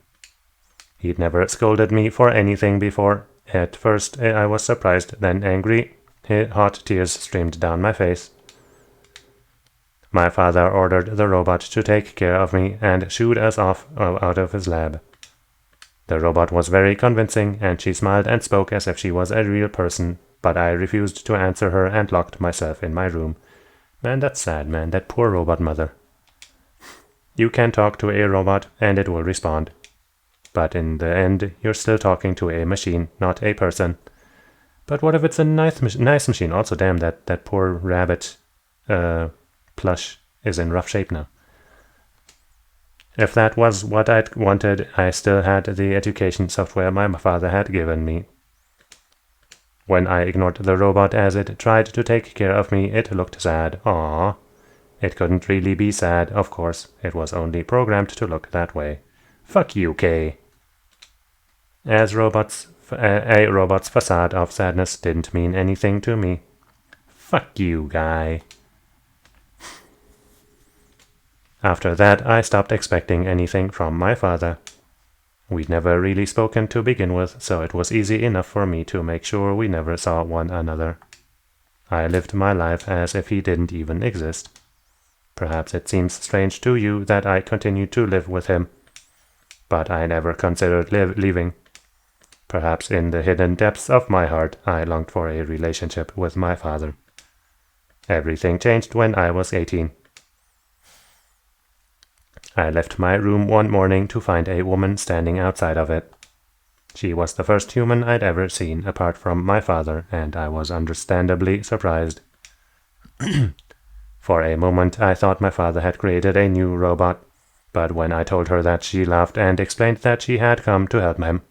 He'd never scolded me for anything before. At first I was surprised, then angry. Hot tears streamed down my face. My father ordered the robot to take care of me and shooed us off out of his lab. The robot was very convincing, and she smiled and spoke as if she was a real person, but I refused to answer her and locked myself in my room. Man, that's sad, man, that poor robot mother. You can talk to a robot, and it will respond. But in the end, you're still talking to a machine, not a person. But what if it's a nice machine? Also, damn, that poor rabbit plush is in rough shape now. If that was what I'd wanted, I still had the education software my father had given me. When I ignored the robot as it tried to take care of me, it looked sad. Aww. It couldn't really be sad, of course. It was only programmed to look that way. Fuck you, Kay. A robot's facade of sadness didn't mean anything to me. Fuck you, guy. After that, I stopped expecting anything from my father. We'd never really spoken to begin with, so it was easy enough for me to make sure we never saw one another. I lived my life as if he didn't even exist. Perhaps it seems strange to you that I continued to live with him, but I never considered leaving. Perhaps in the hidden depths of my heart, I longed for a relationship with my father. Everything changed when I was 18. I left my room one morning to find a woman standing outside of it. She was the first human I'd ever seen apart from my father, and I was understandably surprised. For a moment I thought my father had created a new robot, but when I told her that, she laughed and explained that she had come to help him.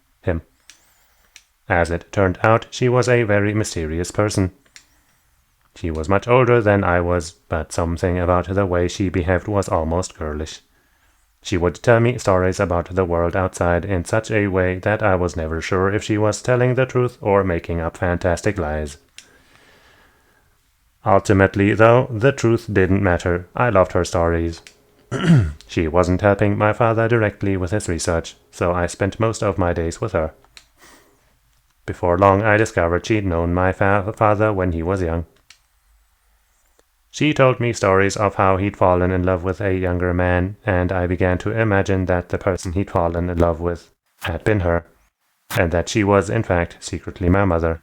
As it turned out, she was a very mysterious person. She was much older than I was, but something about the way she behaved was almost girlish. She would tell me stories about the world outside in such a way that I was never sure if she was telling the truth or making up fantastic lies. Ultimately, though, the truth didn't matter. I loved her stories. She wasn't helping my father directly with his research, so I spent most of my days with her. Before long, I discovered she'd known my father when he was young. She told me stories of how he'd fallen in love with a younger man, and I began to imagine that the person he'd fallen in love with had been her, and that she was, in fact, secretly my mother.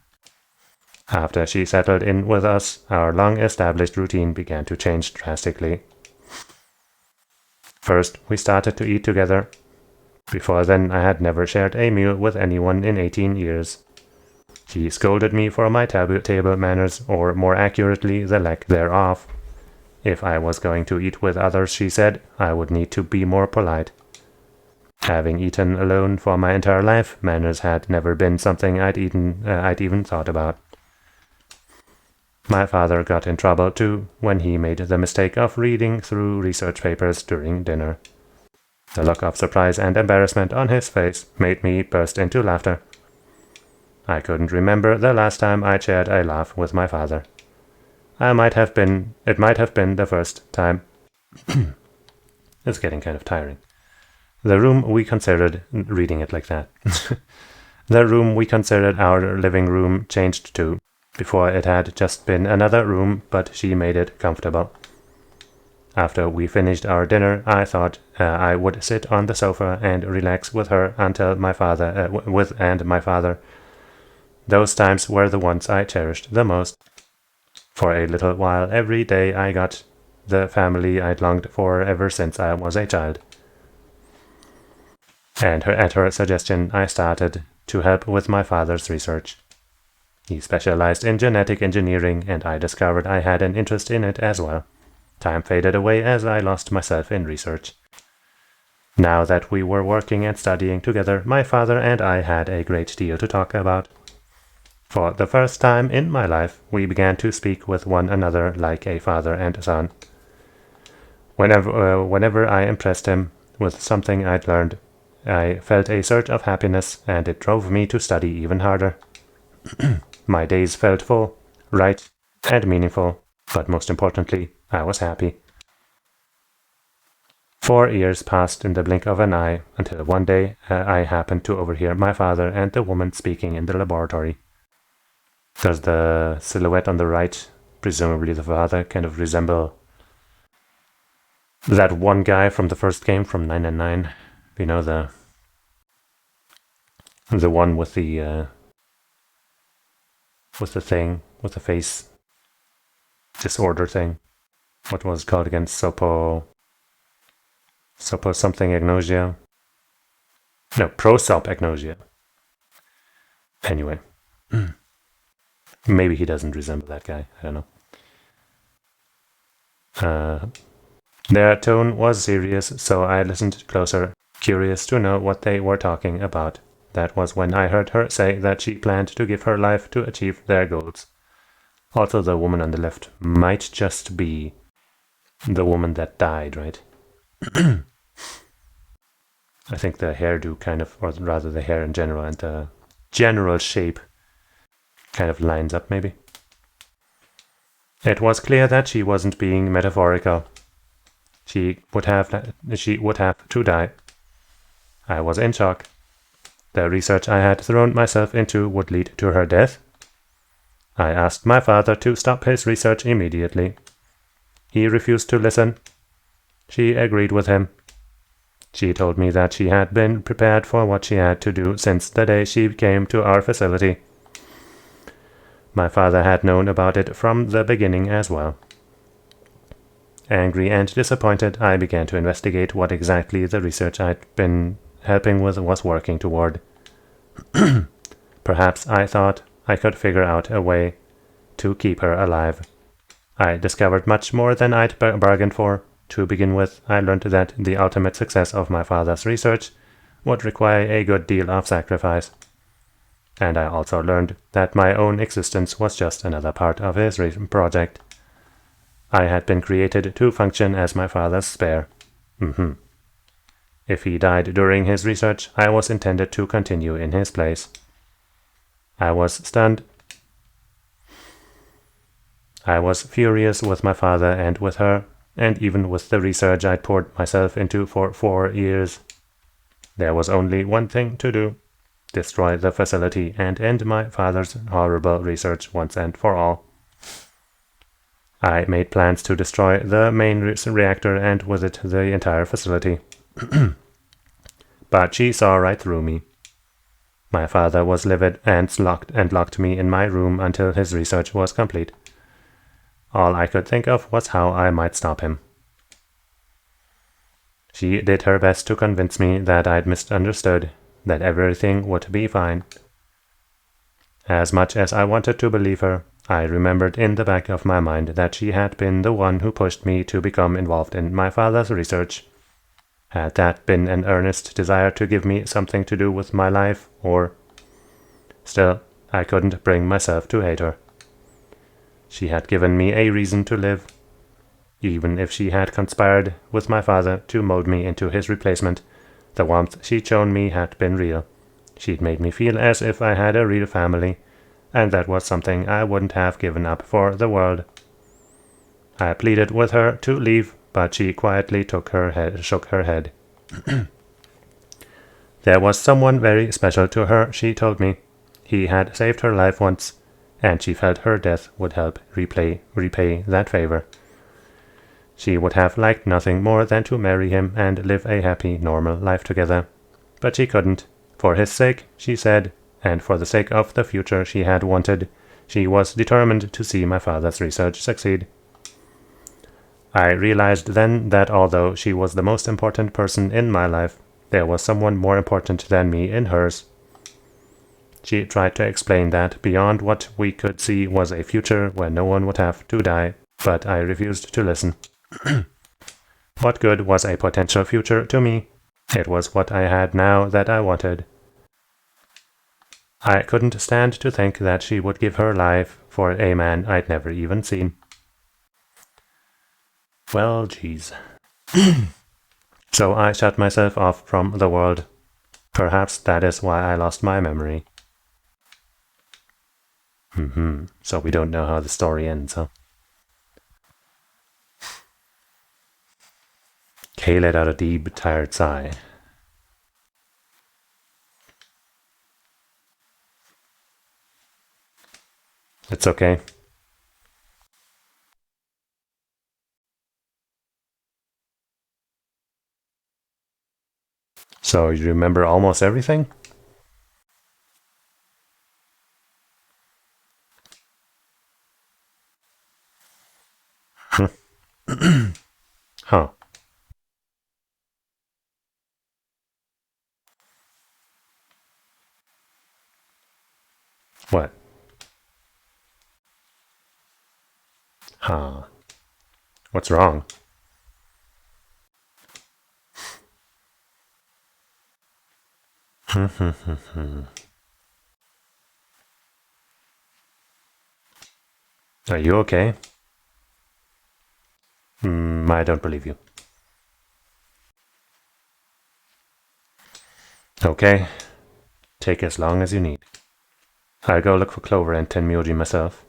After she settled in with us, our long-established routine began to change drastically. First, we started to eat together. Before then, I had never shared a meal with anyone in 18 years. She scolded me for my table manners, or more accurately, the lack thereof. If I was going to eat with others, she said, I would need to be more polite. Having eaten alone for my entire life, manners had never been something I'd even thought about. My father got in trouble too when he made the mistake of reading through research papers during dinner. The look of surprise and embarrassment on his face made me burst into laughter. I couldn't remember the last time I shared a laugh with my father. It might have been the first time. It's getting kind of tiring. The room we considered, reading it like that. The room we considered our living room changed too. Before it had just been another room, but she made it comfortable. After we finished our dinner, I thought I would sit on the sofa and relax with her until my father. Those times were the ones I cherished the most. For a little while every day I got the family I'd longed for ever since I was a child. And at her suggestion, I started to help with my father's research. He specialized in genetic engineering, and I discovered I had an interest in it as well. Time faded away as I lost myself in research. Now that we were working and studying together, my father and I had a great deal to talk about. For the first time in my life, we began to speak with one another like a father and son. Whenever I impressed him with something I'd learned, I felt a surge of happiness, and it drove me to study even harder. My days felt full, right, and meaningful, but most importantly, I was happy. 4 years passed in the blink of an eye until one day I happened to overhear my father and the woman speaking in the laboratory. Does the silhouette on the right, presumably the father, kind of resemble that one guy from the first game from 999? You know, the one with the thing, with the face disorder thing. What was it called again? Sopo something agnosia? No, prosopagnosia. Anyway. Maybe he doesn't resemble that guy. I don't know. Their tone was serious, so I listened closer, curious to know what they were talking about. That was when I heard her say that she planned to give her life to achieve their goals. Also, the woman on the left might just be the woman that died, right? I think the hairdo kind of, or rather the hair in general, and the general shape kind of lines up, maybe. It was clear that she wasn't being metaphorical. She would have to die. I was in shock. The research I had thrown myself into would lead to her death. I asked my father to stop his research immediately. He refused to listen. She agreed with him. She told me that she had been prepared for what she had to do since the day she came to our facility. My father had known about it from the beginning as well. Angry and disappointed, I began to investigate what exactly the research I'd been helping with was working toward. Perhaps I thought I could figure out a way to keep her alive. I discovered much more than I'd bargained for. To begin with, I learned that the ultimate success of my father's research would require a good deal of sacrifice. And I also learned that my own existence was just another part of his project. I had been created to function as my father's spare. If he died during his research, I was intended to continue in his place. I was stunned. I was furious with my father and with her, and even with the research I'd poured myself into for 4 years. There was only one thing to do: destroy the facility and end my father's horrible research once and for all. I made plans to destroy the main reactor and with it the entire facility. But she saw right through me. My father was livid and locked me in my room until his research was complete. All I could think of was how I might stop him. She did her best to convince me that I'd misunderstood, that everything would be fine. As much as I wanted to believe her, I remembered in the back of my mind that she had been the one who pushed me to become involved in my father's research. Had that been an earnest desire to give me something to do with my life, or... Still, I couldn't bring myself to hate her. She had given me a reason to live. Even if she had conspired with my father to mold me into his replacement, the warmth she'd shown me had been real. She'd made me feel as if I had a real family, and that was something I wouldn't have given up for the world. I pleaded with her to leave, but she quietly shook her head. There was someone very special to her, she told me. He had saved her life once, and she felt her death would help repay that favor. She would have liked nothing more than to marry him and live a happy, normal life together. But she couldn't. For his sake, she said, and for the sake of the future she had wanted, she was determined to see my father's research succeed. I realized then that although she was the most important person in my life, there was someone more important than me in hers. She tried to explain that beyond what we could see was a future where no one would have to die, but I refused to listen. What good was a potential future to me? It was what I had now that I wanted. I couldn't stand to think that she would give her life for a man I'd never even seen. Well, geez. So I shut myself off from the world. Perhaps that is why I lost my memory. So we don't know how the story ends, huh? Kay let out a deep, tired sigh. It's okay. So you remember almost everything? Huh. What? Huh. What's wrong? Are you okay? I don't believe you. Okay. Take as long as you need. I'll go look for Clover and Tenmyoji myself.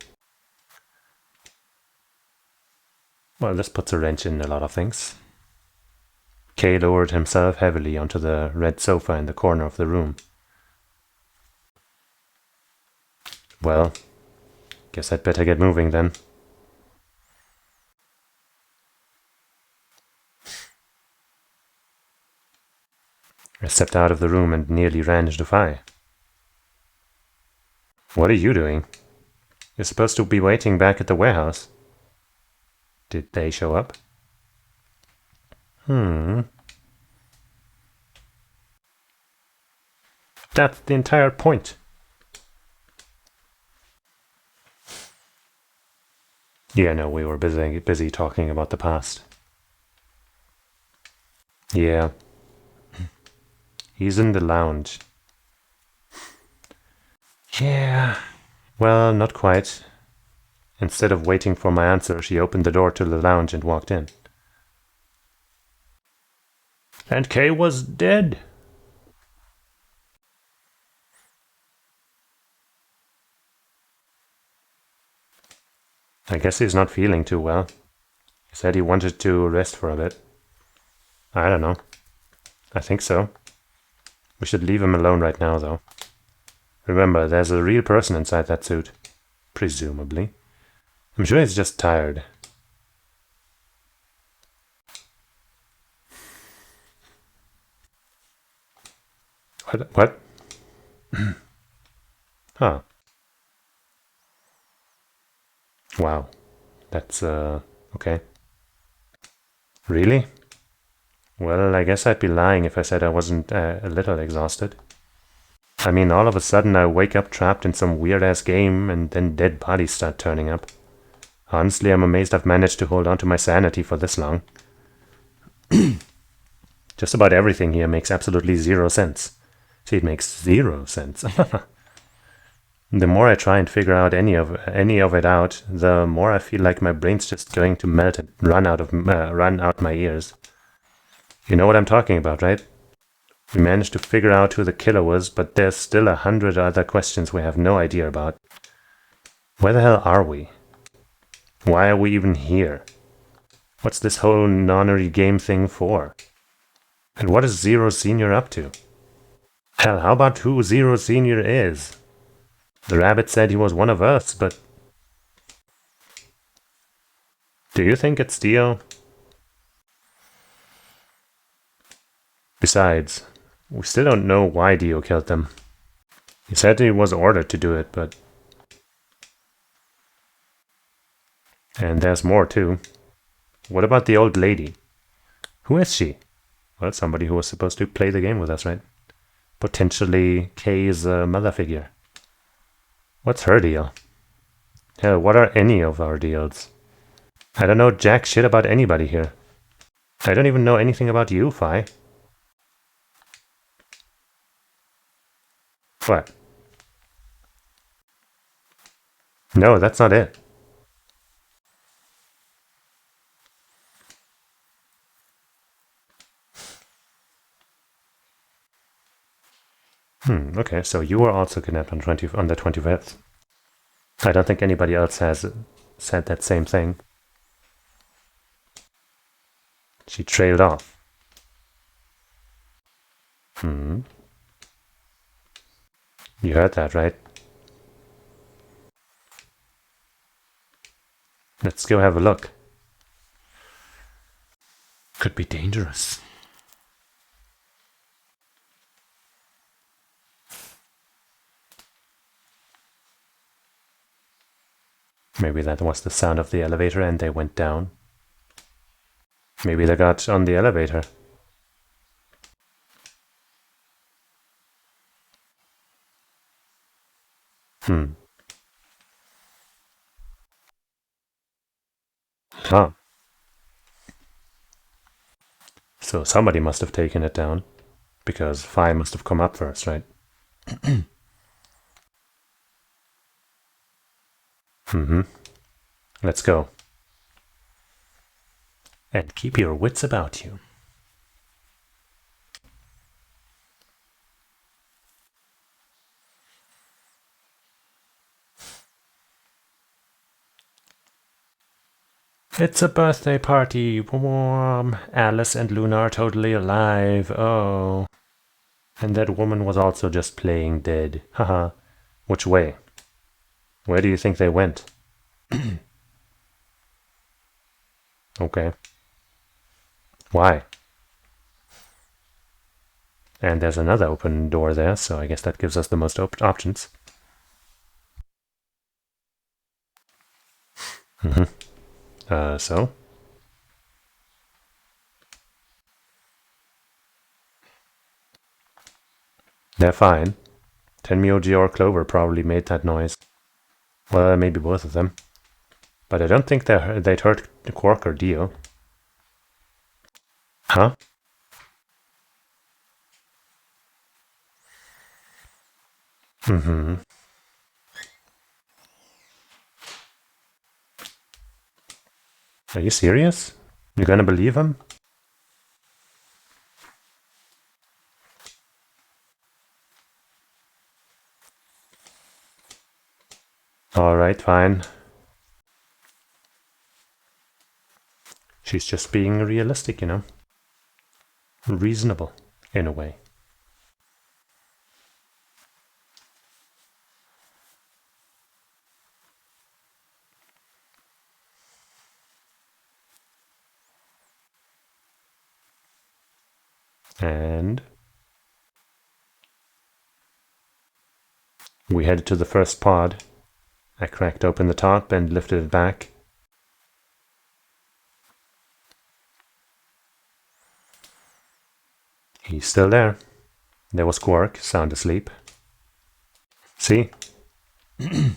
Well, this puts a wrench in a lot of things. Kay lowered himself heavily onto the red sofa in the corner of the room. Well, guess I'd better get moving then. I stepped out of the room and nearly ran into Phi. What are you doing? You're supposed to be waiting back at the warehouse. Did they show up? That's the entire point. Yeah, no, we were busy talking about the past. Yeah. He's in the lounge. Yeah. Well, not quite. Instead of waiting for my answer, she opened the door to the lounge and walked in. And Kay was dead. I guess he's not feeling too well. He said he wanted to rest for a bit. I don't know. I think so. We should leave him alone right now, though. Remember, there's a real person inside that suit. Presumably. I'm sure he's just tired. What? Huh. Wow. That's, okay. Really? Well, I guess I'd be lying if I said I wasn't a little exhausted. I mean, all of a sudden I wake up trapped in some weird-ass game and then dead bodies start turning up. Honestly, I'm amazed I've managed to hold on to my sanity for this long. Just about everything here makes absolutely zero sense. See, it makes 0 sense. The more I try and figure out any of it out, the more I feel like my brain's just going to melt and run out my ears. You know what I'm talking about, right? We managed to figure out who the killer was, but there's still 100 other questions we have no idea about. Where the hell are we? Why are we even here? What's this whole nonary game thing for? And what is Zero Senior up to? Hell, how about who Zero Senior is? The rabbit said he was one of us, but... Do you think it's Dio? Besides, we still don't know why Dio killed them. He said he was ordered to do it, but... And there's more, too. What about the old lady? Who is she? Well, somebody who was supposed to play the game with us, right? Potentially Kay's mother figure. What's her deal? Hell, what are any of our deals? I don't know jack shit about anybody here. I don't even know anything about you, Phi. What? No, that's not it. Okay, so you were also kidnapped on the 25th. I don't think anybody else has said that same thing. She trailed off. Hmm. You heard that, right? Let's go have a look. Could be dangerous. Maybe that was the sound of the elevator and they went down. Maybe they got on the elevator. Hmm. Huh. So somebody must have taken it down. Because fire must have come up first, right? Mm-hmm. Let's go. And keep your wits about you. It's a birthday party. Warm. Alice and Luna are totally alive. Oh. And that woman was also just playing dead. Haha. Which way? Where do you think they went? Okay. Why? And there's another open door there, so I guess that gives us the most options. So? They're fine. Tenmyoji or Clover probably made that noise. Well, maybe both of them. But I don't think they'd hurt Quark or Dio. Huh? Mm-hmm. Are you serious? You gonna believe him? Alright, fine. She's just being realistic, you know? Reasonable, in a way. And we headed to the first pod. I cracked open the top and lifted it back. He's still there. There was Quark, sound asleep. See? I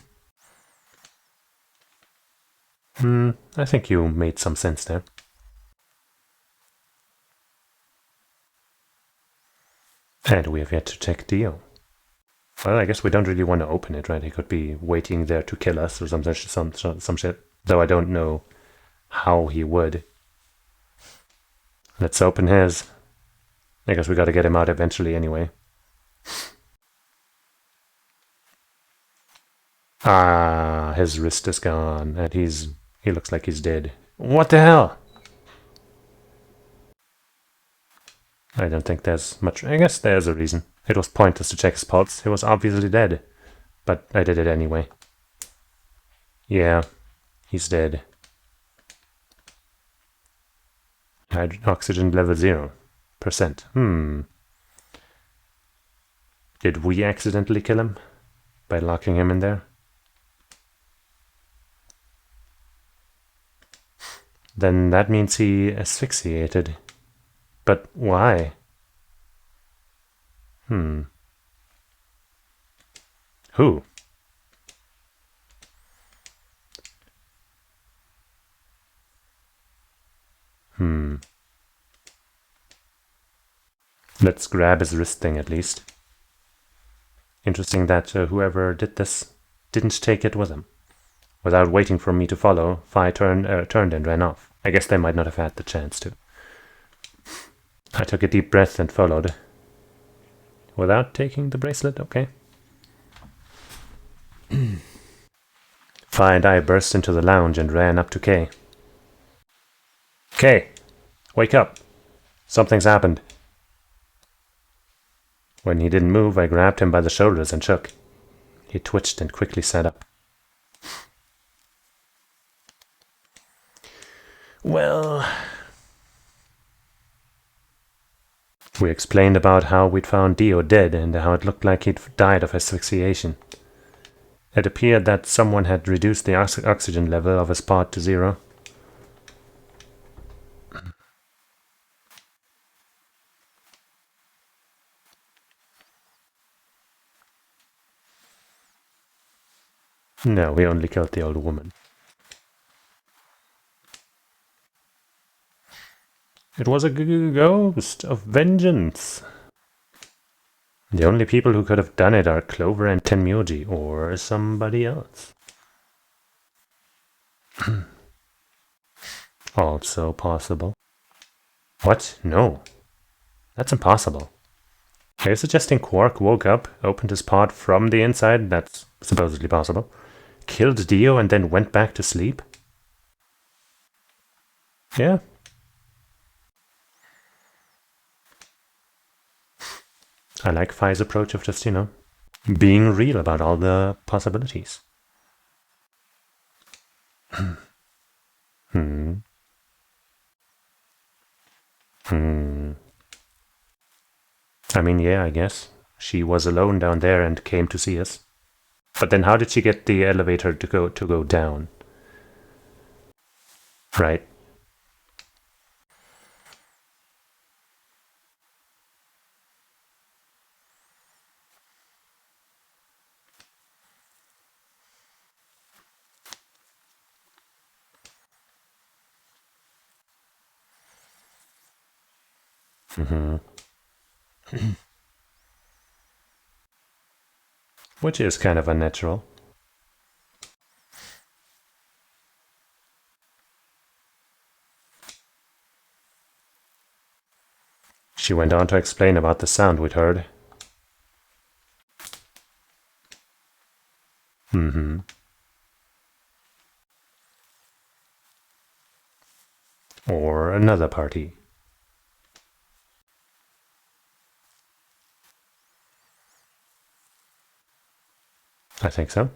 think you made some sense there. And we have yet to check Dio. Well, I guess we don't really want to open it, right? He could be waiting there to kill us or some shit. Though I don't know how he would. Let's open his. I guess we gotta get him out eventually anyway. Ah, his wrist is gone, and he looks like he's dead. What the hell? I don't think there's much. I guess there's a reason. It was pointless to check his pulse. He was obviously dead. But I did it anyway. Yeah, he's dead. Oxygen level 0%. Did we accidentally kill him? By locking him in there? Then that means he asphyxiated. But why? Who? Let's grab his wrist thing at least. Interesting that whoever did this didn't take it with him. Without waiting for me to follow, Phi turned and ran off. I guess they might not have had the chance to. I took a deep breath and followed. Without taking the bracelet, okay. Phi and I burst into the lounge and ran up to Kay. Kay, wake up. Something's happened. When he didn't move, I grabbed him by the shoulders and shook. He twitched and quickly sat up. Well, we explained about how we'd found Dio dead and how it looked like he'd died of asphyxiation. It appeared that someone had reduced the oxygen level of his pod to 0. No, we only killed the old woman. It was a ghost of vengeance. The only people who could have done it are Clover and Tenmyoji, or somebody else. Also possible. What? No. That's impossible. Are you suggesting Quark woke up, opened his pod from the inside, that's supposedly possible, killed Dio and then went back to sleep? Yeah. I like Phi's approach of just, being real about all the possibilities. I mean, yeah, I guess. She was alone down there and came to see us. But then how did she get the elevator to go down? Right. Which is kind of unnatural. She went on to explain about the sound we'd heard. Or another party. I think so.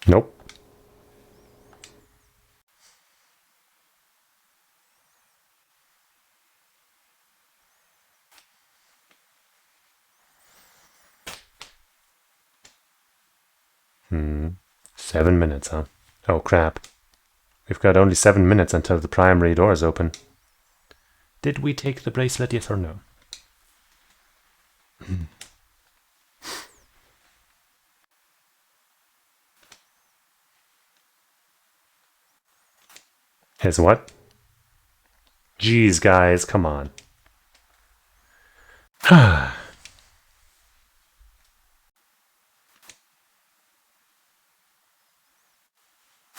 Nope. Hmm. 7 minutes, huh? Oh crap. We've got only 7 minutes until the primary doors open. Did we take the bracelet, yes or no? His what? Jeez, guys, come on.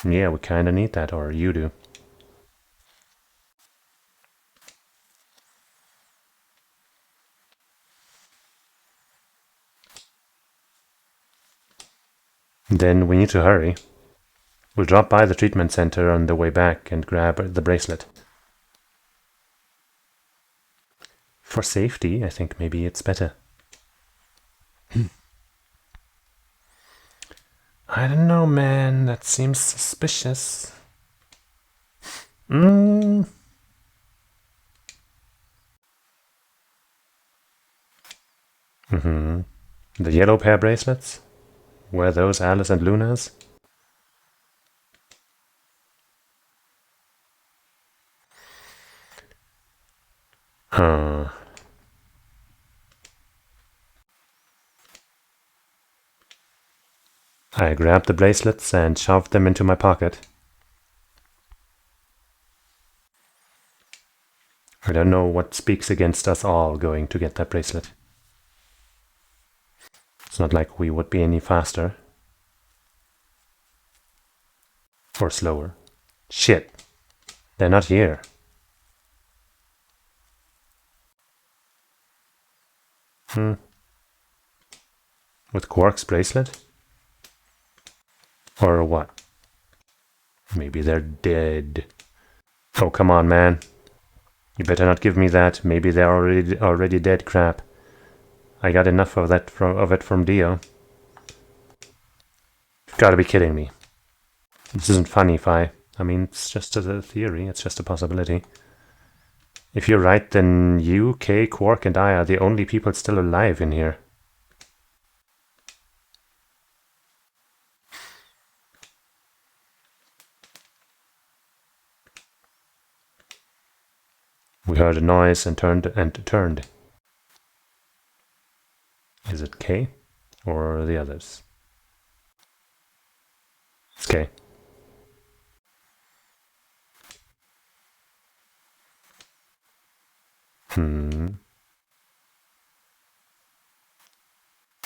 Yeah, we kinda need that, or you do. Then we need to hurry. We'll drop by the treatment center on the way back and grab the bracelet. For safety, I think maybe it's better. I don't know, man. That seems suspicious. The yellow pair bracelets? Were those Alice and Luna's? Huh. I grabbed the bracelets and shoved them into my pocket. I don't know what speaks against us all going to get that bracelet. It's not like we would be any faster. Or slower. Shit. They're not here. With Quark's bracelet? Or what? Maybe they're dead. Oh, come on, man. You better not give me that. Maybe they're already dead crap. I got enough of that of it from Dio. You've got to be kidding me. This isn't funny, Fi. I mean, it's just a theory. It's just a possibility. If you're right, then you, Kay, Quark, and I are the only people still alive in here. We heard a noise and turned. Is it K or the others? It's K.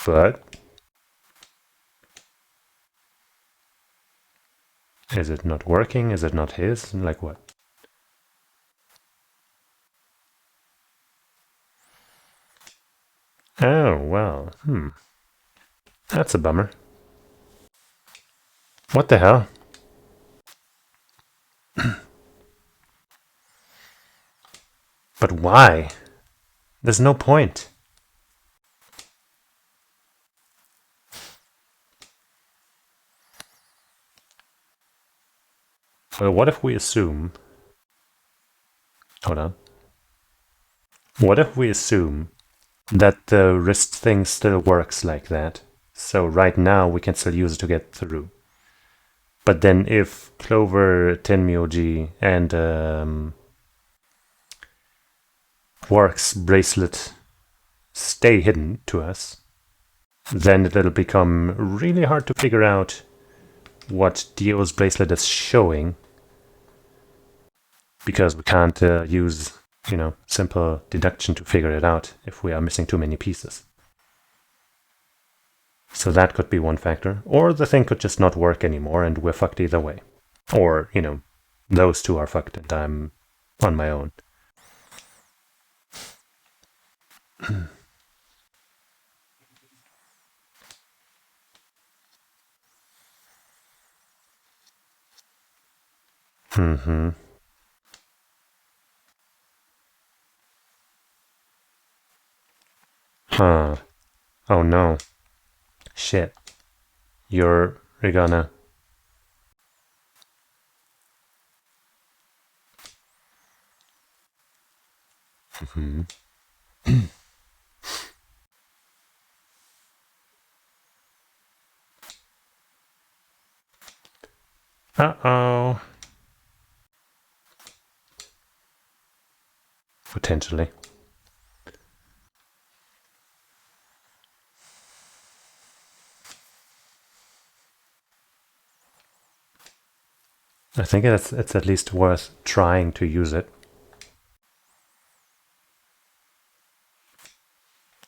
But is it not working? Is it not his? Like what? Oh, well, That's a bummer. What the hell? But why? There's no point. Well, what if we assume... Hold on. What if we assume that the wrist thing still works like that? So right now we can still use it to get through. But then if Clover, Tenmyoji, and Quark's bracelet stay hidden to us, then it'll become really hard to figure out what Dio's bracelet is showing, because we can't use, simple deduction to figure it out if we are missing too many pieces. So that could be one factor. Or the thing could just not work anymore and we're fucked either way. Or, those two are fucked and I'm on my own. Huh. Oh no. Shit. You're gonna... Uh-oh. Potentially. I think it's at least worth trying to use it.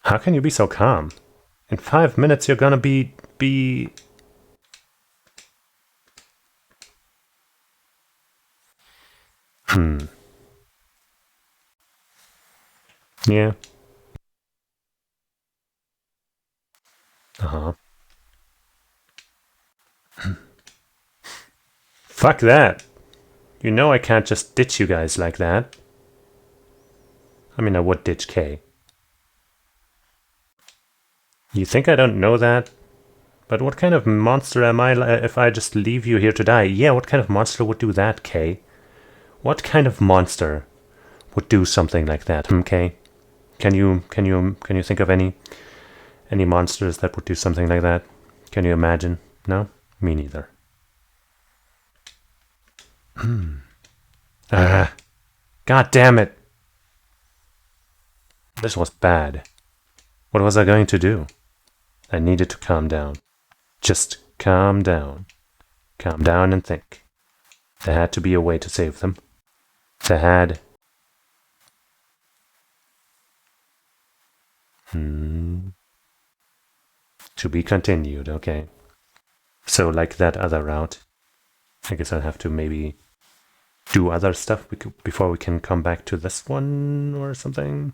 How can you be so calm? In 5 minutes you're gonna be... Yeah. Uh-huh. Fuck that. You know I can't just ditch you guys like that. I mean, I would ditch K. You think I don't know that? But what kind of monster am I if I just leave you here to die? Yeah, what kind of monster would do that, K? What kind of monster would do something like that, K? Can you think of any monsters that would do something like that? Can you imagine? No? Me neither. God damn it. This was bad. What was I going to do? I needed to calm down. Just calm down. Calm down and think. There had to be a way to save them. There had... To be continued, okay. So like that other route, I guess I'll have to maybe do other stuff before we can come back to this one or something.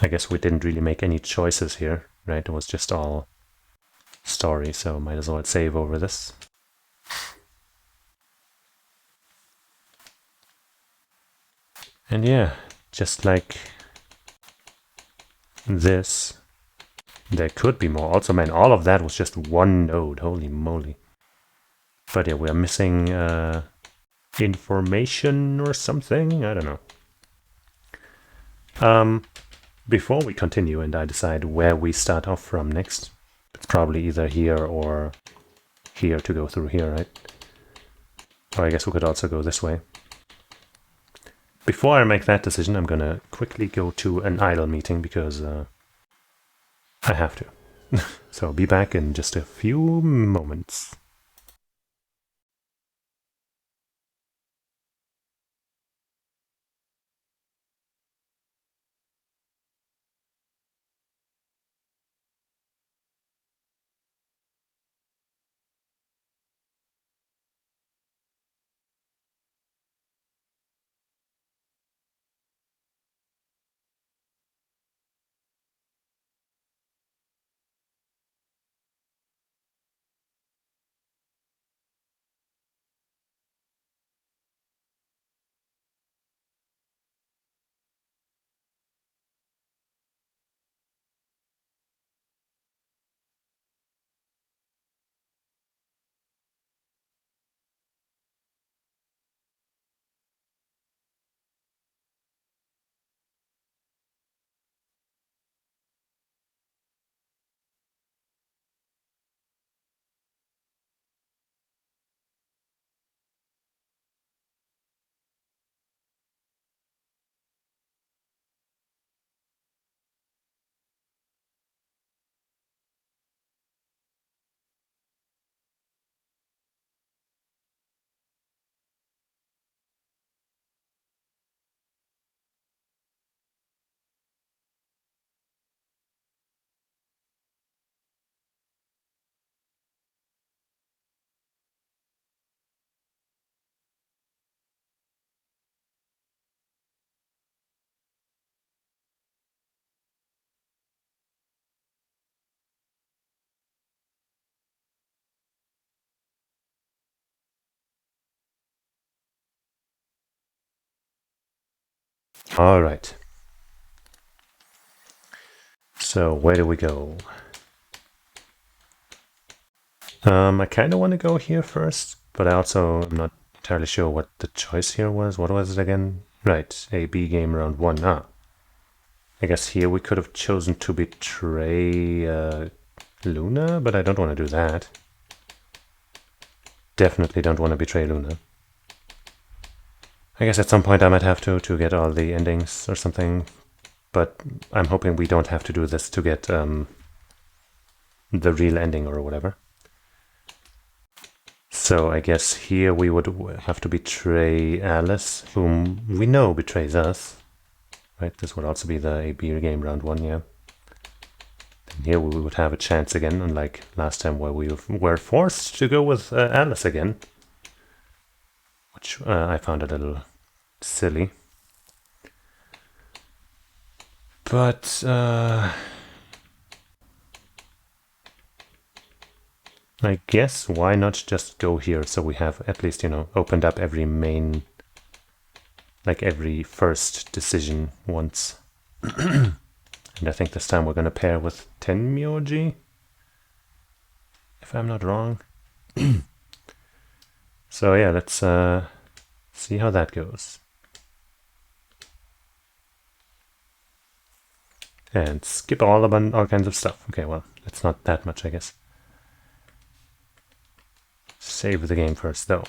I guess we didn't really make any choices here, right? It was just all story, so might as well save over this. And yeah, just like this, there could be more. Also, man, all of that was just one node. Holy moly. But yeah, we're missing information or something. I don't know. Before we continue and I decide where we start off from next, it's probably either here or here to go through here, right? Or I guess we could also go this way. Before I make that decision, I'm gonna quickly go to an idle meeting because I have to. So I'll be back in just a few moments. All right. So where do we go? I kind of want to go here first, but I also am not entirely sure what the choice here was. What was it again? Right, a B game round 1. Ah, I guess here we could have chosen to betray Luna, but I don't want to do that. Definitely don't want to betray Luna. I guess at some point I might have to get all the endings or something, but I'm hoping we don't have to do this to get the real ending or whatever. So I guess here we would have to betray Alice, whom we know betrays us. Right, this would also be the AB game round 1, yeah. And here we would have a chance again, unlike last time where we were forced to go with Alice again. Which I found a little silly. But I guess why not just go here so we have at least, you know, opened up every main, like every first decision once. And I think this time we're going to pair with Tenmyoji, if I'm not wrong. So yeah, let's see how that goes. And skip all kinds of stuff. Okay, well, it's not that much, I guess. Save the game first, though.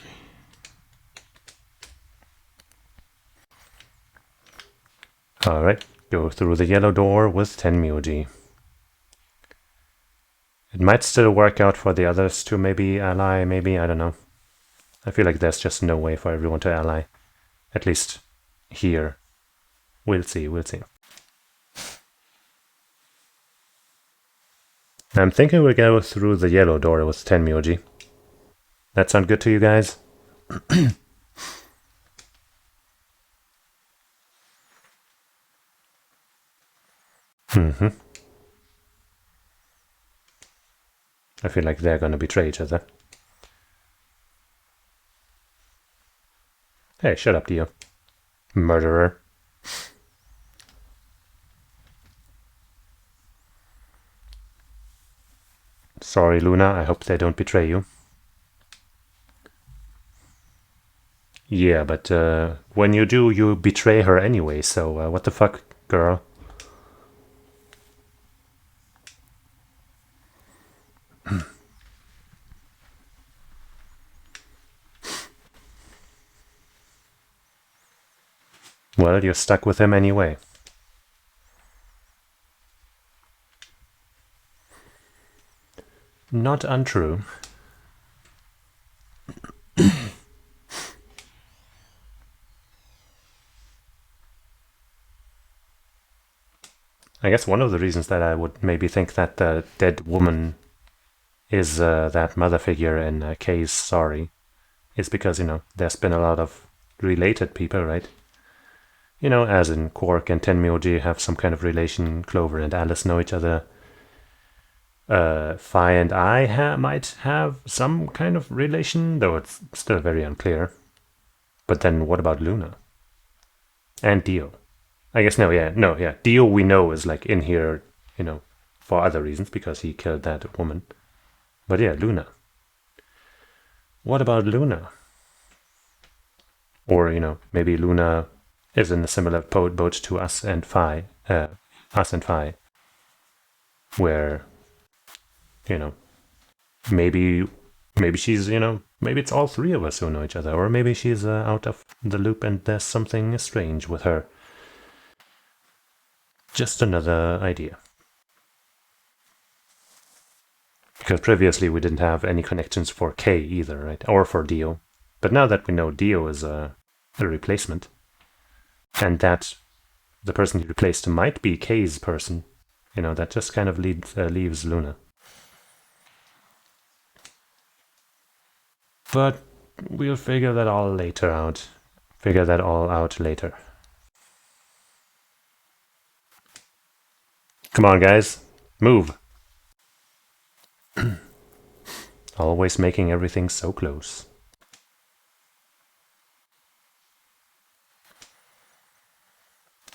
Alright, go through the yellow door with Tenmyoji. It might still work out for the others to maybe ally, maybe, I don't know. I feel like there's just no way for everyone to ally. At least here. We'll see, we'll see. I'm thinking we'll go through the yellow door with Tenmyoji. That sound good to you guys? Mm-hmm. I feel like they're gonna betray each other. Hey, shut up, Dio. Murderer. Sorry, Luna, I hope they don't betray you. Yeah, but when you do, you betray her anyway, so what the fuck, girl? Well, you're stuck with him anyway. Not untrue. I guess one of the reasons that I would maybe think that the dead woman is that mother figure in Kay's Sorry is because, there's been a lot of related people, right? As in Quark and Tenmyoji have some kind of relation, Clover and Alice know each other. Phi and I might have some kind of relation, though it's still very unclear. But then what about Luna? And Dio? I guess no. Dio we know is like in here, for other reasons because he killed that woman. But yeah, Luna. What about Luna? Or, maybe Luna is in a similar boat to us and Phi, where, maybe she's, maybe it's all three of us who know each other, or maybe she's out of the loop and there's something strange with her. Just another idea. Because previously we didn't have any connections for K either, right? Or for Dio. But now that we know Dio is a replacement, and that the person he replaced might be K's person, that just kind of leaves Luna. But we'll figure that all out. Figure that all out later. Come on, guys. Move. Always making everything so close.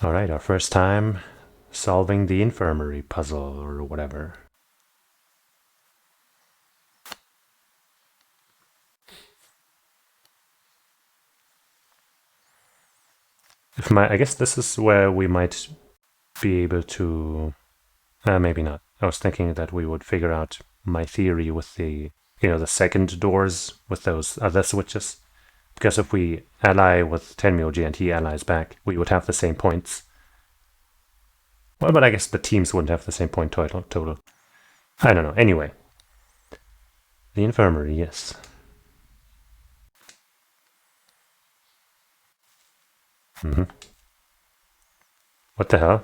Alright, our first time solving the infirmary puzzle or whatever. I guess this is where we might be able to... maybe not. I was thinking that we would figure out my theory with the, the second doors with those other switches. Because if we ally with Tenmyoji and he allies back, we would have the same points. Well, but I guess the teams wouldn't have the same point total. I don't know. Anyway. The infirmary, yes. What the hell?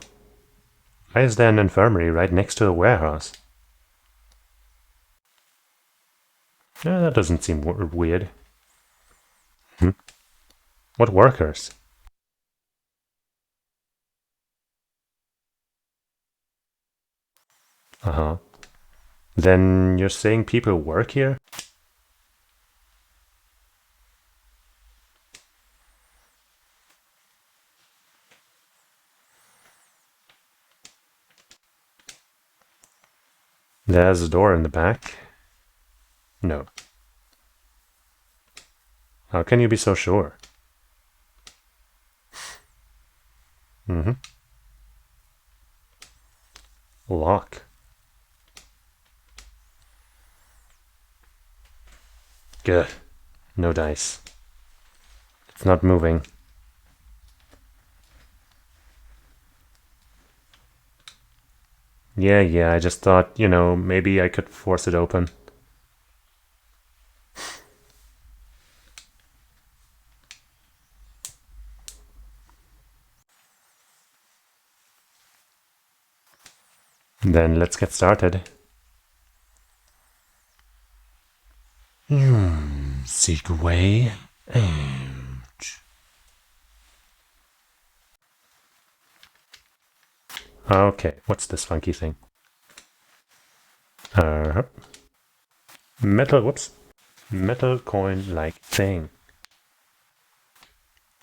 Why is there an infirmary right next to a warehouse? Yeah, that doesn't seem weird. What workers? Uh-huh. Then you're saying people work here? There's a door in the back. No. How can you be so sure? Lock. Good. No dice. It's not moving. Yeah, I just thought, maybe I could force it open. Then let's get started. Seek way out. Okay, what's this funky thing? Metal coin-like thing.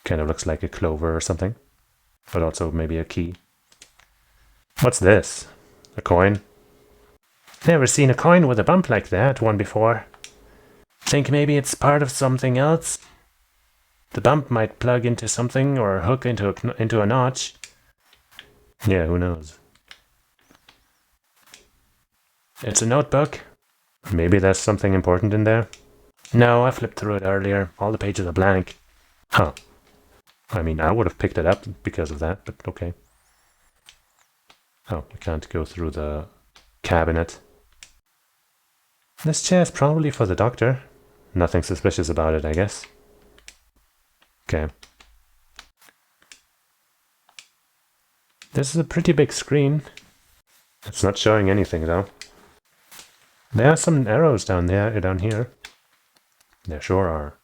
Kind of looks like a clover or something. but also maybe a key. What's this? A coin? Never seen a coin with a bump like that one before. Think maybe it's part of something else? The bump might plug into something or hook into a notch. Yeah, who knows? It's a notebook. Maybe there's something important in there? No, I flipped through it earlier. All the pages are blank. Huh. I mean, I would have picked it up because of that, but okay. Oh, we can't go through the cabinet. This chair is probably for the doctor. Nothing suspicious about it, I guess. Okay. This is a pretty big screen. It's not showing anything, though. There are some arrows down here. There sure are.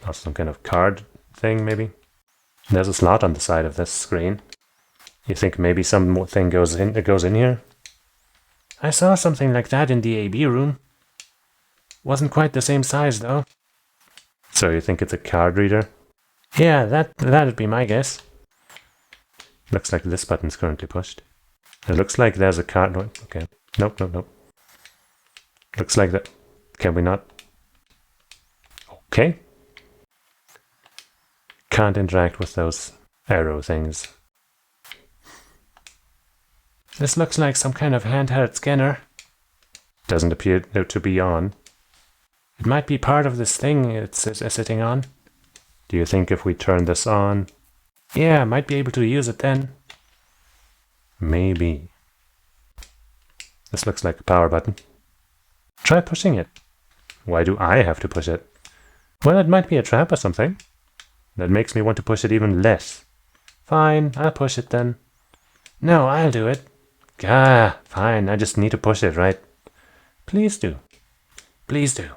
Or some kind of card thing, maybe. There's a slot on the side of this screen. You think maybe something goes in here? I saw something like that in the AB room. Wasn't quite the same size, though. So you think it's a card reader? Yeah, that'd be my guess. Looks like this button's currently pushed. It looks like there's a card... Okay. Nope. Looks like that... Can we not... Okay. Can't interact with those arrow things. This looks like some kind of handheld scanner. Doesn't appear to be on. It might be part of this thing it's sitting on. Do you think if we turn this on... Yeah, might be able to use it then. Maybe. This looks like a power button. Try pushing it. Why do I have to push it? Well, it might be a trap or something. That makes me want to push it even less. Fine, I'll push it then. No, I'll do it. Ah, fine, I just need to push it, right? Please do. Please do.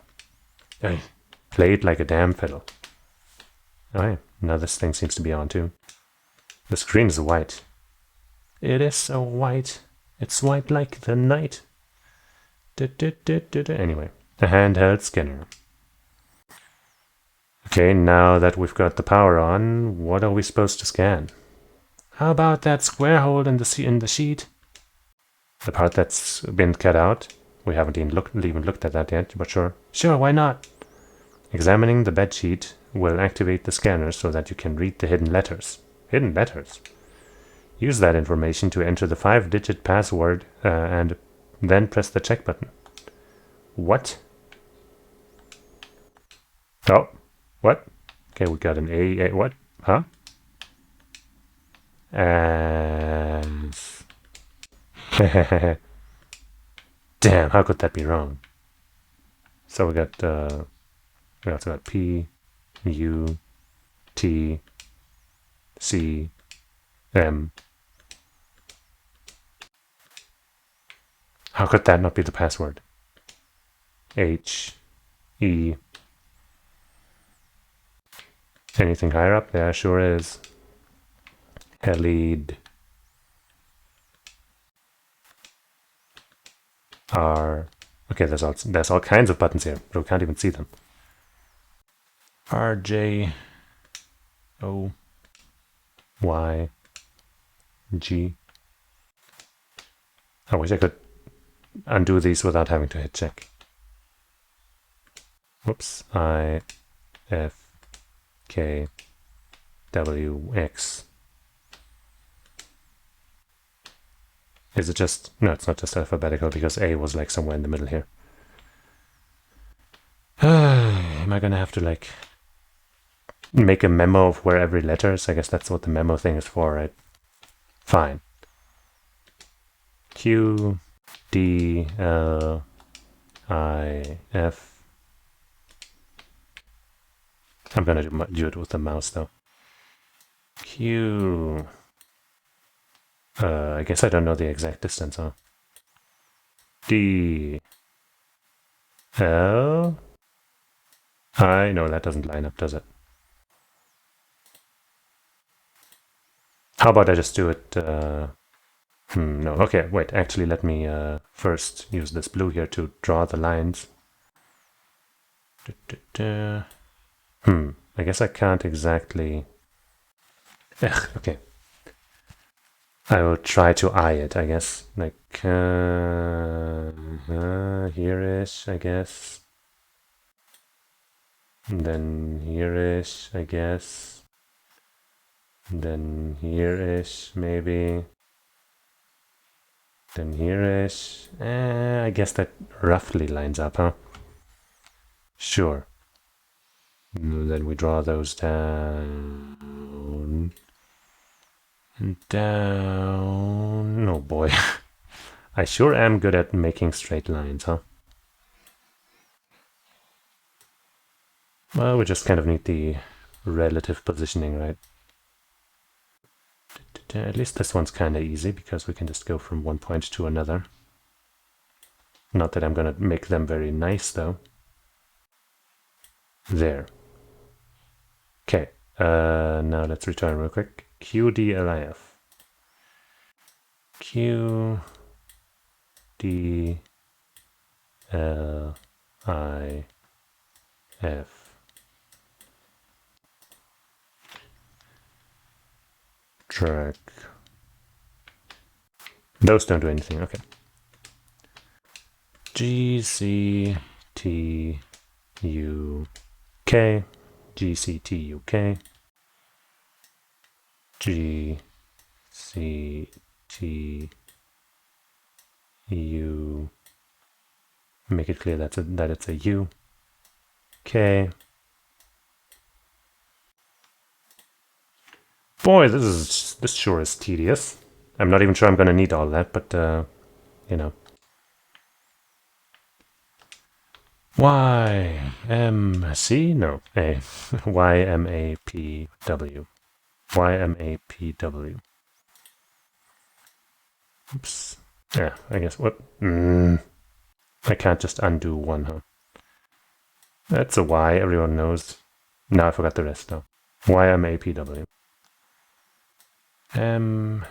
Play it like a damn fiddle. Alright, now this thing seems to be on too. The screen is white. It is so white. It's white like the night. Anyway, a handheld scanner. Okay, now that we've got the power on, what are we supposed to scan? How about that square hole in the sheet? The part that's been cut out? We haven't even looked at that yet, but sure. Sure, why not? Examining the bed sheet will activate the scanner so that you can read the hidden letters. Hidden letters? Use that information to enter the 5-digit password and then press the check button. What? Oh, what? Okay, we got an A, what? Huh? And... Damn, how could that be wrong? So we also got P, U, T, C, M. How could that not be the password? H, E. Anything higher up? There sure is. Lead. R. Okay, there's all kinds of buttons here, but we can't even see them. R, J, O, Y, G. I wish I could undo these without having to hit check. Whoops. I, F, K, W, X. Is it just... No, it's not just alphabetical because A was like somewhere in the middle here. Am I gonna have to like make a memo of where every letter is? I guess that's what the memo thing is for, right? Fine. Q, D, L, I, F. I'm gonna do it with the mouse though. Q. I guess I don't know the exact distance, huh? D. L. I. No, that doesn't line up, does it? How about I just do it... no, okay, wait, actually let me first use this blue here to draw the lines. I guess I can't exactly... Ugh, okay, I will try to eye it, I guess. Like, here-ish, I guess. And then here-ish, I guess. And then here-ish, maybe. Then here-ish. I guess that roughly lines up, huh? Sure. And then we draw those down. And down. Oh boy. I sure am good at making straight lines, huh? Well, we just kind of need the relative positioning, right? At least this one's kind of easy because we can just go from one point to another. Not that I'm gonna make them very nice, though. There. Okay, now let's return real quick. QDLIF. QDLIF. Track. Those don't do anything, okay. GCTUK. GCTUK. GCTU. Make it clear that it's a U. K. Boy, this sure is tedious. I'm not even sure I'm gonna need all that, but you know. YMC? No, A. YMAPW. YMAPW. Oops. Yeah, I guess what? I can't just undo one, huh? That's a Y, everyone knows. Now I forgot the rest, though. YMAPW. MAPW.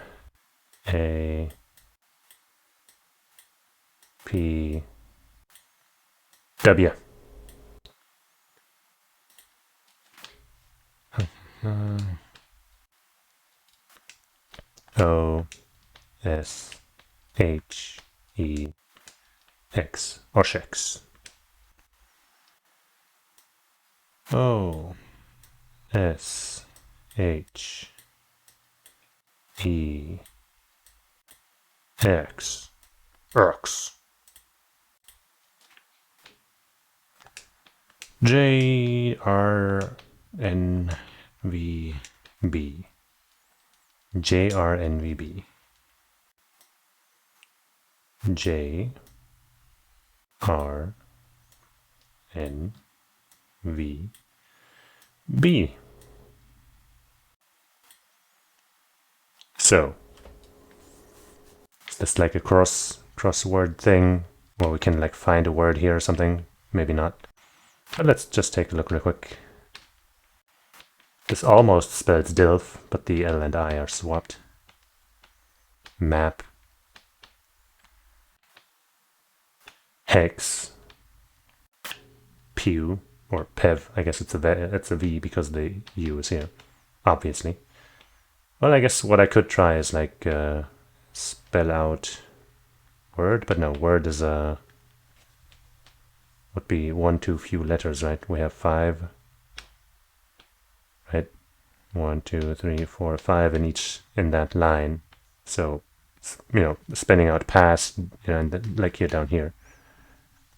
OSHEX. OSHEX. OSHEX. X. JRNVB. JRNVB. J R N V B. So is this like a crossword thing? Well, we can like find a word here or something. Maybe not. But let's just take a look real quick. This almost spells DILF, but the L and I are swapped. Map. Hex. Pew. Or PEV. I guess it's a V because the U is here. Obviously. Well, I guess what I could try is like spell out word, but no, word is would be one too few letters, right? We have 5, right? 1, 2, 3, 4, 5 in that line. So, you know, spelling out pass, you know, and then, like here down here,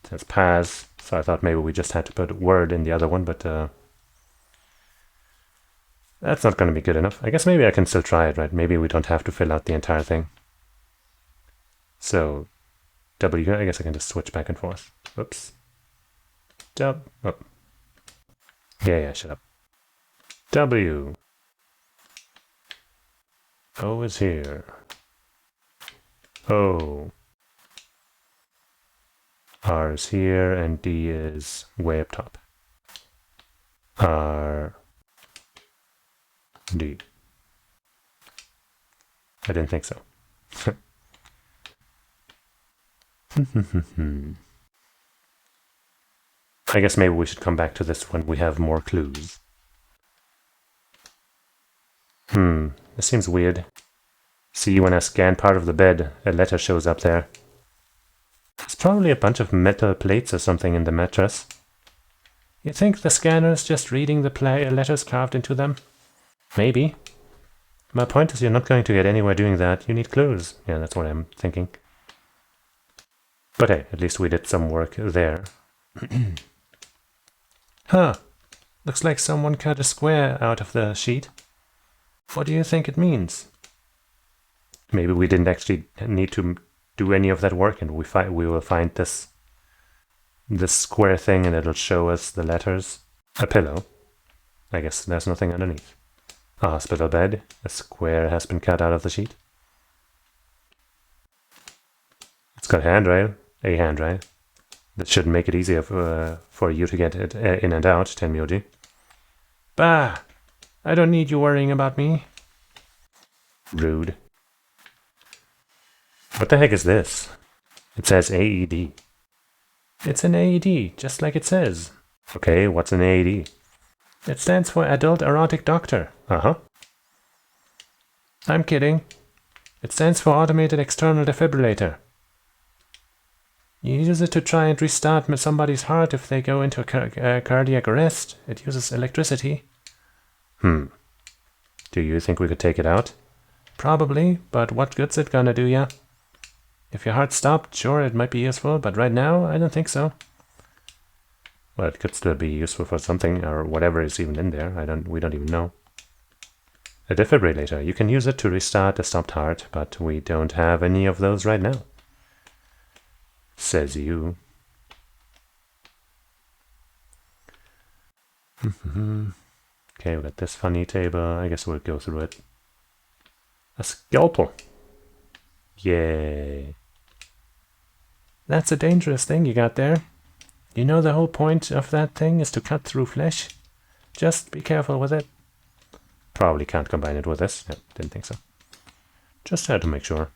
it says pass. So I thought maybe we just had to put word in the other one, but that's not going to be good enough. I guess maybe I can still try it, right? Maybe we don't have to fill out the entire thing. So W, I guess I can just switch back and forth. Oops. Oh. Yeah, shut up. W. O is here. O. R is here, and D is way up top. R. D. I didn't think so. I guess maybe we should come back to this when we have more clues. This seems weird. See, when I scan part of the bed, a letter shows up there. There's probably a bunch of metal plates or something in the mattress. You think the scanner is just reading the letters carved into them? Maybe. My point is you're not going to get anywhere doing that. You need clues. Yeah, that's what I'm thinking. But hey, at least we did some work there. Huh. Looks like someone cut a square out of the sheet. What do you think it means? Maybe we didn't actually need to do any of that work, and we will find this square thing, and it'll show us the letters. A pillow. I guess there's nothing underneath. A hospital bed. A square has been cut out of the sheet. It's got a handrail. That should make it easier for you to get it in and out, Tenmyoji. Bah! I don't need you worrying about me. Rude. What the heck is this? It says AED. It's an AED, just like it says. Okay, what's an AED? It stands for Adult Erotic Doctor. Uh-huh. I'm kidding. It stands for Automated External Defibrillator. You use it to try and restart somebody's heart if they go into a cardiac arrest. It uses electricity. Do you think we could take it out? Probably, but what good's it gonna do ya? If your heart stopped, sure, it might be useful, but right now, I don't think so. Well, it could still be useful for something, or whatever is even in there. We don't even know. A defibrillator. You can use it to restart a stopped heart, but we don't have any of those right now. Says you. Okay, we got this funny table. I guess we'll go through it. A scalpel. Yay. That's a dangerous thing you got there. You know the whole point of that thing is to cut through flesh? Just be careful with it. Probably can't combine it with this. No, didn't think so. Just had to make sure.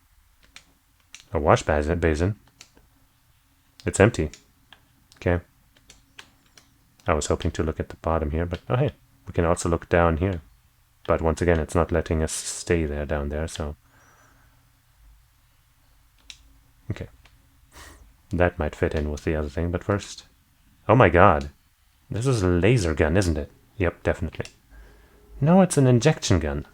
A wash basin. It's empty. Okay. I was hoping to look at the bottom here, but oh hey, we can also look down here. But once again, it's not letting us stay there down there, so... Okay. That might fit in with the other thing, but first... Oh my god! This is a laser gun, isn't it? Yep, definitely. No, it's an injection gun.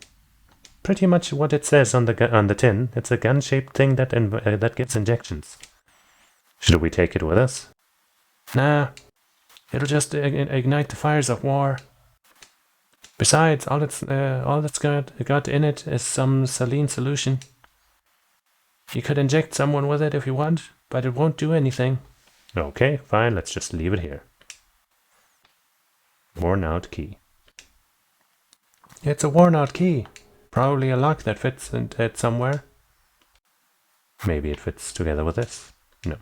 Pretty much what it says on the tin. It's a gun-shaped thing that gets injections. Should we take it with us? Nah. It'll just ignite the fires of war. Besides, all it's got in it is some saline solution. You could inject someone with it if you want, but it won't do anything. Okay, fine, let's just leave it here. Worn out key. It's a worn out key. Probably a lock that fits in it somewhere. Maybe it fits together with this. No.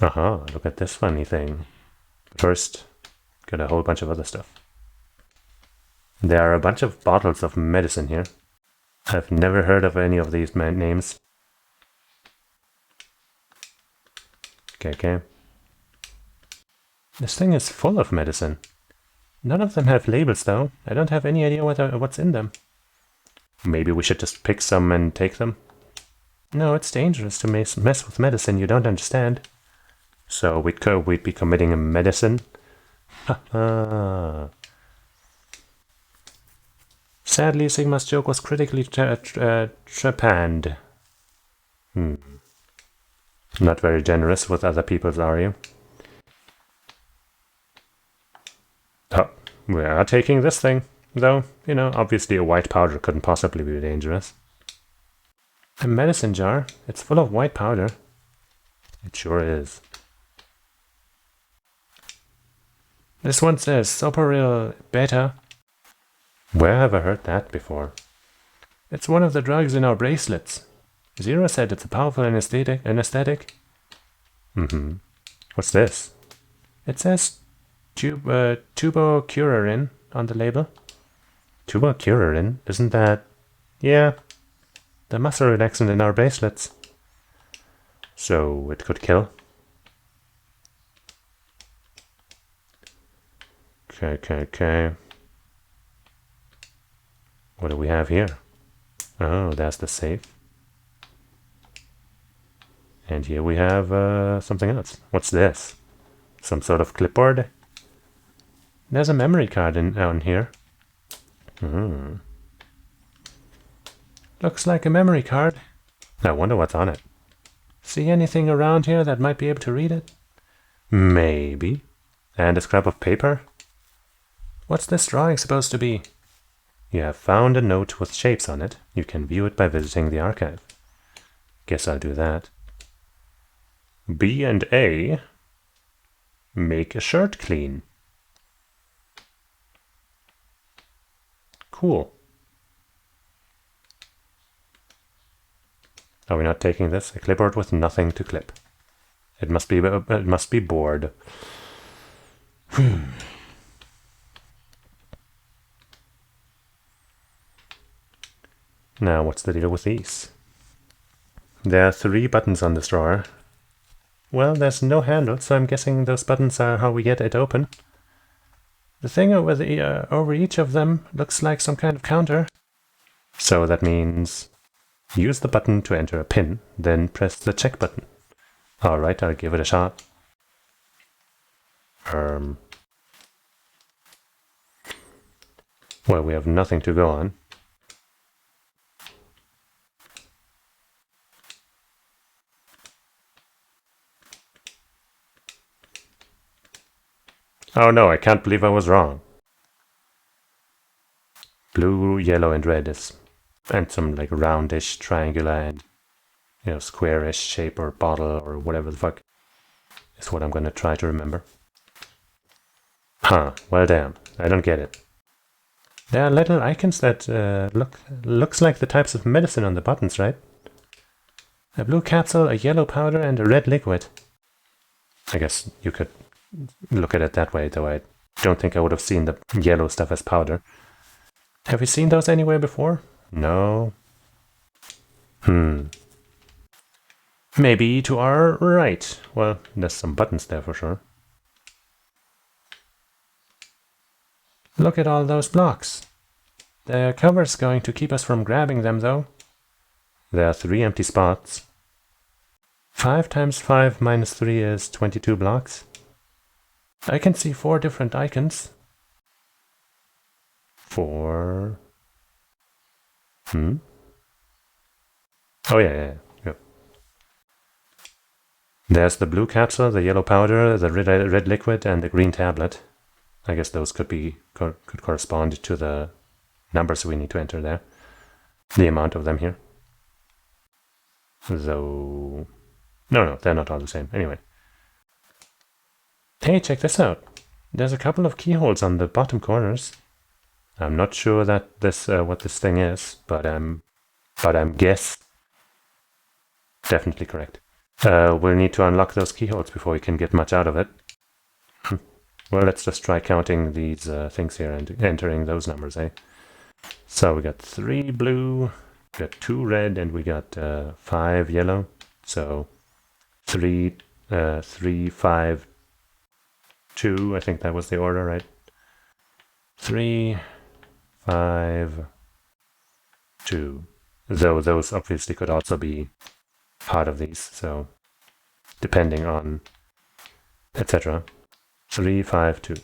Aha, look at this funny thing. But first, got a whole bunch of other stuff. There are a bunch of bottles of medicine here. I've never heard of any of these names. Okay. This thing is full of medicine. None of them have labels though. I don't have any idea what's in them. Maybe we should just pick some and take them? No, it's dangerous to mess with medicine you don't understand. So we'd be committing a medicine? Sadly, Sigma's joke was critically trepanned. Not very generous with other people's, are you? Oh, we are taking this thing. Though, you know, obviously a white powder couldn't possibly be dangerous. A medicine jar? It's full of white powder. It sure is. This one says Soporil Beta. Where have I heard that before? It's one of the drugs in our bracelets. Zero said it's a powerful anesthetic. What's this? It says tubocurarin on the label. Tubocurarin? Isn't that... Yeah. The muscle relaxant in our bracelets. So it could kill? Okay. What do we have here? Oh, that's the safe. And here we have something else. What's this? Some sort of clipboard? There's a memory card down here. Looks like a memory card. I wonder what's on it. See anything around here that might be able to read it? Maybe. And a scrap of paper? What's this drawing supposed to be? You have found a note with shapes on it. You can view it by visiting the archive. Guess I'll do that. B and A make a shirt clean. Cool. Are we not taking this? A clipboard with nothing to clip. It must be bored. Now, what's the deal with these? There are 3 buttons on this drawer. Well, there's no handle, so I'm guessing those buttons are how we get it open. The thing over each of them looks like some kind of counter. So that means use the button to enter a pin, then press the check button. Alright, I'll give it a shot. Well, we have nothing to go on. Oh no, I can't believe I was wrong. Blue, yellow, and red is, and some like roundish, triangular, and squarish shape or bottle or whatever the fuck is what I'm gonna try to remember. Huh, well damn, I don't get it. There are little icons that looks like the types of medicine on the buttons, right? A blue capsule, a yellow powder, and a red liquid. I guess you could look at it that way, though I don't think I would have seen the yellow stuff as powder. Have you seen those anywhere before? No. Maybe to our right. Well, there's some buttons there for sure. Look at all those blocks. The cover's going to keep us from grabbing them, though. There are 3 empty spots. 5 times 5 minus 3 is 22 blocks. I can see 4 different icons. 4... Oh yeah. There's the blue capsule, the yellow powder, the red liquid, and the green tablet. I guess those could correspond to the numbers we need to enter there. The amount of them here. So... No, they're not all the same. Anyway. Hey, check this out. There's a couple of keyholes on the bottom corners. I'm not sure that this what this thing is, but I'm guess definitely correct. We'll need to unlock those keyholes before we can get much out of it. Well, let's just try counting these things here and entering those numbers, eh? So we got 3 blue, we got 2 red, and we got 5 yellow. So 3, 5, 2. I think that was the order, right? 3, 5, 2. Though those obviously could also be part of these, so depending on etc. 3, 5, 2.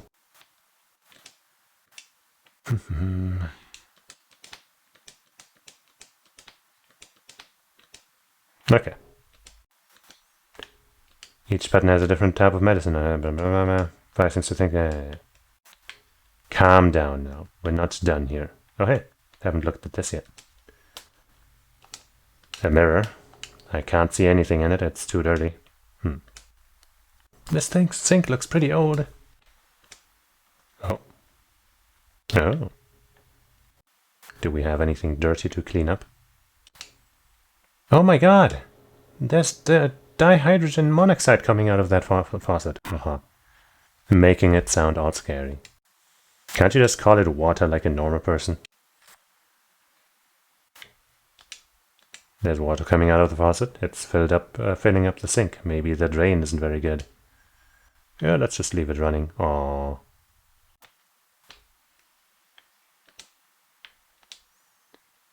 Okay. Each button has a different type of medicine. 5 seems to think. Calm down now. We're not done here. Oh hey, haven't looked at this yet. A mirror. I can't see anything in it. It's too dirty. This sink looks pretty old. Oh. Do we have anything dirty to clean up? Oh my god! There's the dihydrogen monoxide coming out of that faucet. Making it sound all scary. Can't you just call it water like a normal person? There's water coming out of the faucet. It's filling up the sink. Maybe the drain isn't very good. Yeah, let's just leave it running. Aww.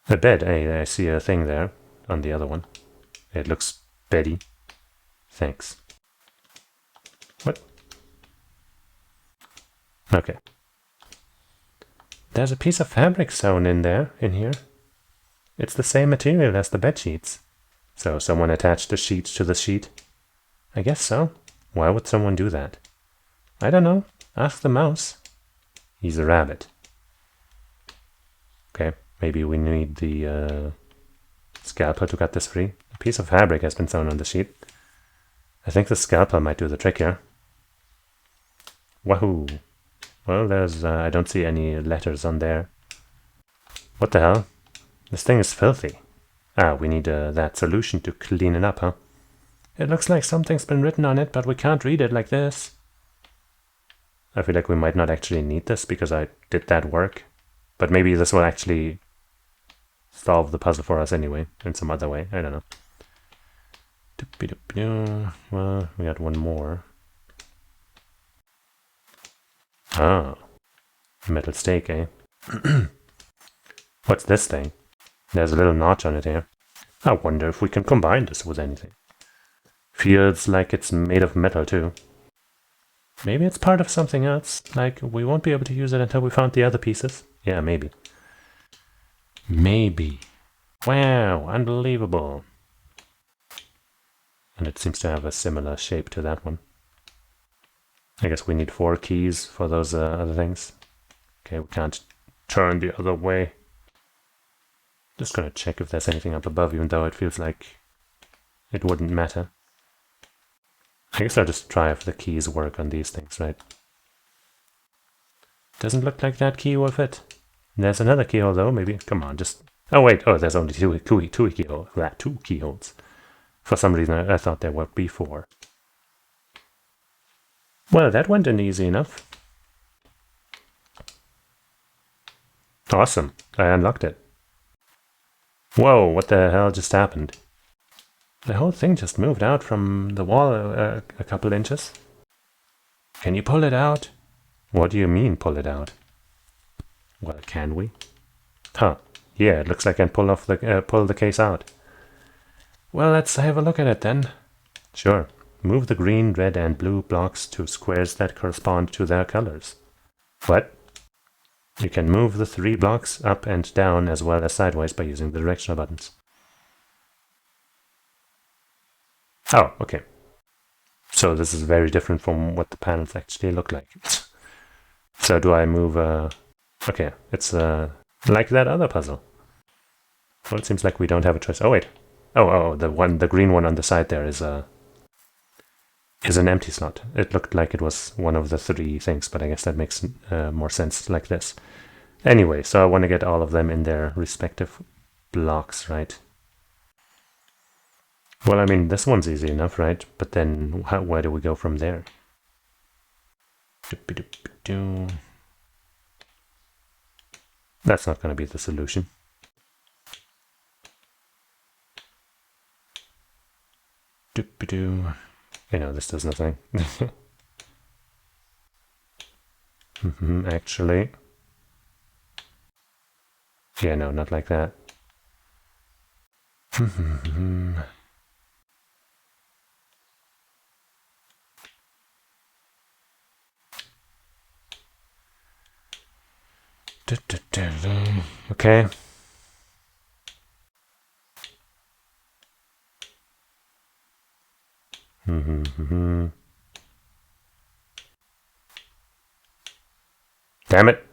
A bed. Hey, I see a thing there on the other one. It looks beddy. Thanks. What? Okay. There's a piece of fabric sewn in here. It's the same material as the bed sheets. So someone attached the sheet to the sheet? I guess so. Why would someone do that? I don't know. Ask the mouse. He's a rabbit. Okay, maybe we need the scalpel to cut this free. A piece of fabric has been sewn on the sheet. I think the scalpel might do the trick here. Wahoo! Well, there's... I don't see any letters on there. What the hell? This thing is filthy. Ah, we need that solution to clean it up, huh? It looks like something's been written on it, but we can't read it like this. I feel like we might not actually need this because I did that work. But maybe this will actually solve the puzzle for us anyway, in some other way. I don't know. Well, we got one more. Oh. Metal stake, eh? What's this thing? There's a little notch on it here. I wonder if we can combine this with anything. Feels like it's made of metal too. Maybe it's part of something else, like we won't be able to use it until we found the other pieces. Yeah, maybe. Maybe. Wow, unbelievable. And it seems to have a similar shape to that one. I guess we need 4 keys for those other things. Okay, we can't turn the other way. Just gonna check if there's anything up above, even though it feels like it wouldn't matter. I guess I'll just try if the keys work on these things, right? Doesn't look like that key will fit. There's another keyhole though, maybe. Come on, just... Oh wait, oh, there's only two keyholes. For some reason I thought there would be 4. Well, that went in easy enough. Awesome, I unlocked it. Whoa, what the hell just happened? The whole thing just moved out from the wall a couple inches. Can you pull it out? What do you mean, pull it out? Well, can we? Huh, yeah, it looks like I can pull the case out. Well, let's have a look at it then. Sure. Move the green, red, and blue blocks to squares that correspond to their colors. What? You can move the 3 blocks up and down as well as sideways by using the directional buttons. Oh, okay. So this is very different from what the panels actually look like. So do I move... Okay, it's like that other puzzle. Well, it seems like we don't have a choice. Oh, wait. Oh, the green one on the side there is an empty slot. It looked like it was one of the 3 things, but I guess that makes more sense like this. Anyway, so I want to get all of them in their respective blocks, right? Well, I mean, this one's easy enough, right? But then where do we go from there? That's not going to be the solution. You know, this does nothing. Actually. Yeah, no, not like that. Okay. Damn it.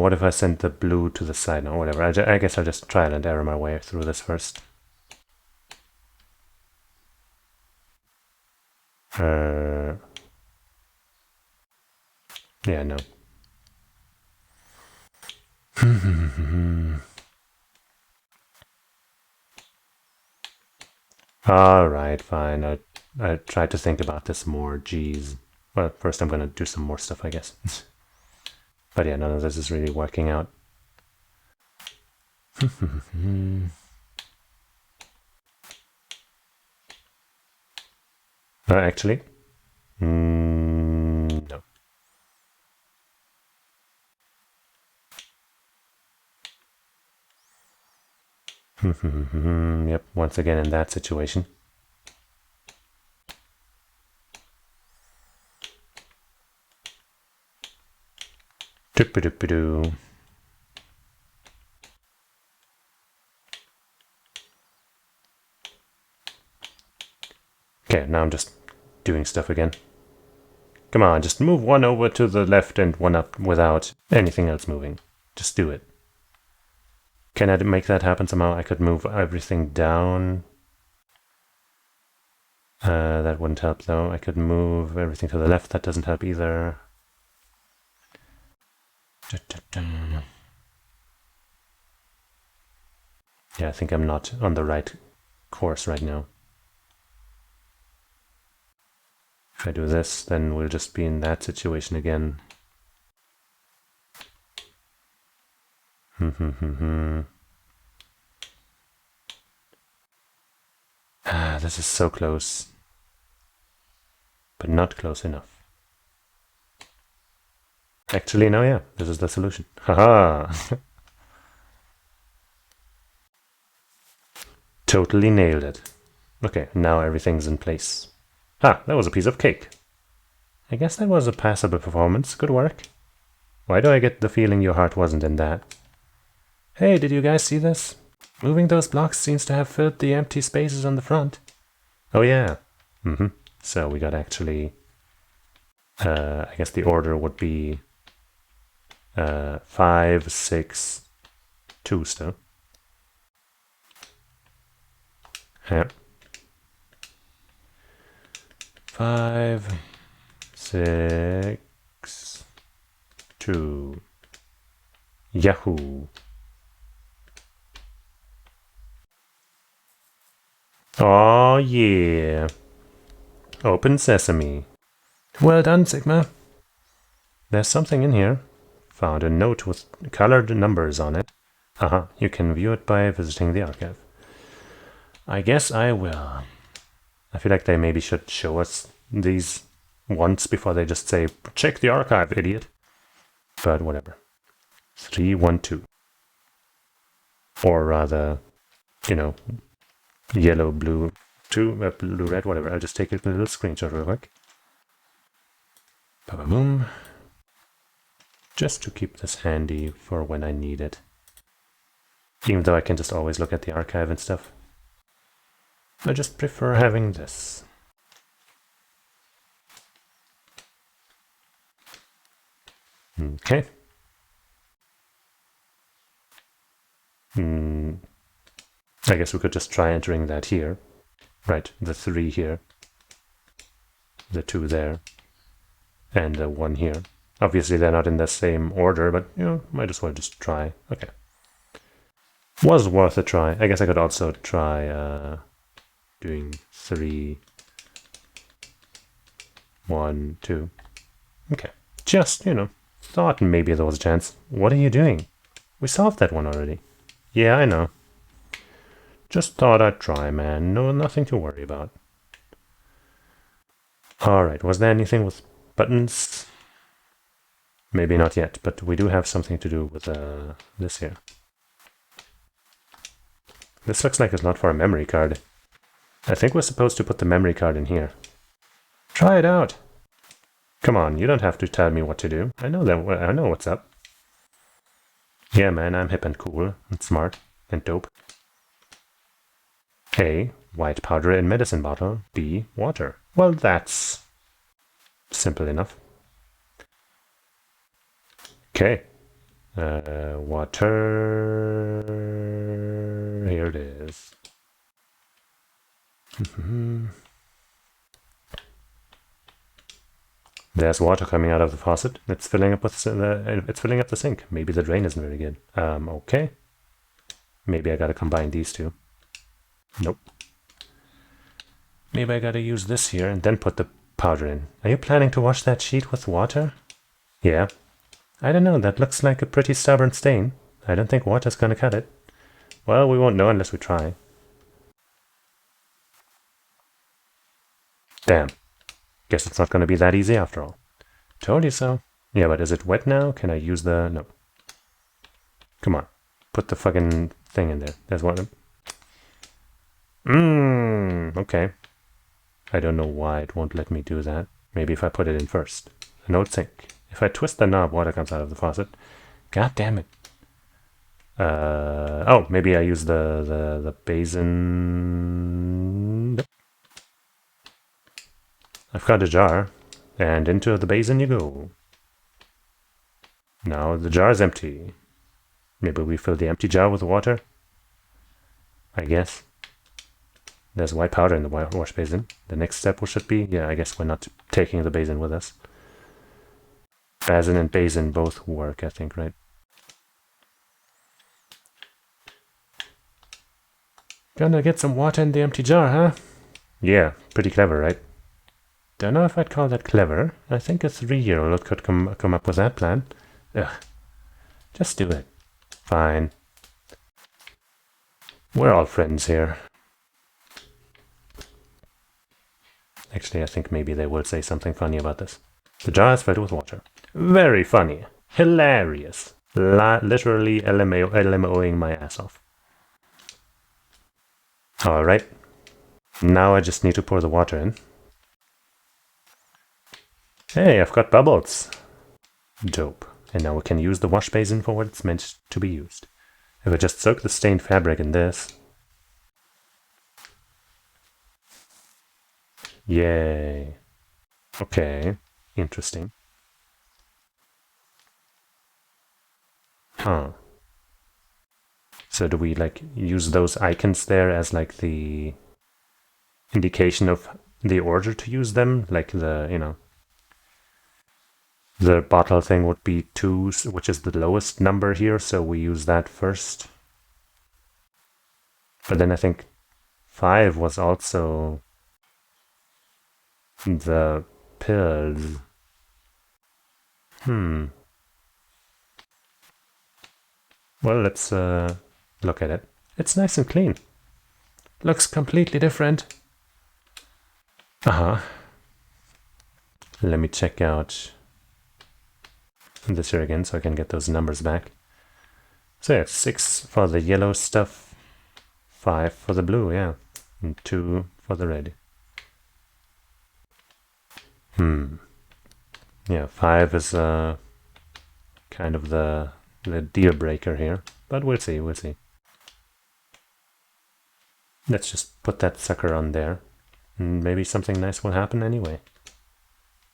What if I send the blue to the side? No, whatever. I guess I'll just try and error my way through this first. Yeah, no. Alright, fine. I tried to think about this more. Geez. Well, first I'm gonna do some more stuff, I guess. But yeah, none of this is really working out. Actually, no. Yep, once again in that situation. Doop-a-doop-a-doo. Okay, now I'm just doing stuff again. Come on, just move one over to the left and one up without anything else moving. Just do it. Can I make that happen somehow? I could move everything down. That wouldn't help though. I could move everything to the left. That doesn't help either. Yeah, I think I'm not on the right course right now. If I do this, then we'll just be in that situation again. This is so close. But not close enough. Actually, no, yeah, this is the solution. Haha! Totally nailed it. Okay, now everything's in place. Ah, that was a piece of cake. I guess that was a passable performance. Good work. Why do I get the feeling your heart wasn't in that? Hey, did you guys see this? Moving those blocks seems to have filled the empty spaces on the front. Oh yeah. So we got actually... I guess the order would be 5, 6, 2 still. Yeah. 5, 6, 2. Yahoo! Oh yeah! Open sesame. Well done, Sigma. There's something in here. Found a note with colored numbers on it. You can view it by visiting the archive. I guess I will. I feel like they maybe should show us these once before they just say, check the archive, idiot. But whatever. 312. Or rather, you know, yellow, blue, blue, red, whatever. I'll just take a little screenshot real quick. Ba-ba-boom. Just to keep this handy for when I need it. Even though I can just always look at the archive and stuff. I just prefer having this. Okay. I guess we could just try entering that here. Right, the 3 here. The 2 there. And the 1 here. Obviously they're not in the same order, but, you know, might as well just try. Okay. Was worth a try. I guess I could also try doing 3, 1, 2. Okay. Just, you know, thought maybe there was a chance. What are you doing? We solved that one already. Yeah, I know. Just thought I'd try, man. No, nothing to worry about. Alright, was there anything with buttons? Maybe not yet, but we do have something to do with this here. This looks like it's not for a memory card. I think we're supposed to put the memory card in here. Try it out! Come on, you don't have to tell me what to do. I know that. I know what's up. Yeah, man, I'm hip and cool and smart and dope. A. White powder in medicine bottle. B. Water. Well, that's simple enough. Okay. Water. Here it is. There's water coming out of the faucet. It's filling up with it's filling up the sink. Maybe the drain isn't very good. Okay. Maybe I gotta combine these two. Nope. Maybe I gotta use this here and then put the powder in. Are you planning to wash that sheet with water? Yeah. I don't know, that looks like a pretty stubborn stain. I don't think water's gonna cut it. Well, we won't know unless we try. Damn. Guess it's not going to be that easy after all. Told you so. Yeah, but is it wet now? Can I use the... No. Come on. Put the fucking thing in there. There's one. Okay. I don't know why it won't let me do that. Maybe if I put it in first. An old sink. If I twist the knob, water comes out of the faucet. God damn it. Oh, maybe I use the basin. Nope. I've got a jar, and into the basin you go. Now the jar is empty. Maybe we fill the empty jar with water? I guess. There's white powder in the wash basin. The next step should be... Yeah, I guess we're not taking the basin with us. Basin and basin both work, I think, right? Gonna get some water in the empty jar, huh? Yeah, pretty clever, right? Don't know if I'd call that clever. I think a 3-year-old could come up with that plan. Ugh. Just do it. Fine. We're all friends here. Actually, I think maybe they will say something funny about this. The jar is filled with water. Very funny. Hilarious. Literally LMOing my ass off. Alright. Now I just need to pour the water in. Hey, I've got bubbles. Dope. And now we can use the wash basin for what it's meant to be used. If I just soak the stained fabric in this... Yay. Okay. Interesting. Huh. So do we, like, use those icons there as, like, the indication of the order to use them? Like the, you know... The bottle thing would be 2, which is the lowest number here, so we use that first. But then I think 5 was also the pills. Well, let's look at it. It's nice and clean. Looks completely different. Uh-huh. Let me check out this here again so I can get those numbers back. So yeah, 6 for the yellow stuff, 5 for the blue, yeah, and 2 for the red. Yeah, 5 is kind of the deal breaker here, but we'll see, we'll see. Let's just put that sucker on there, and maybe something nice will happen anyway.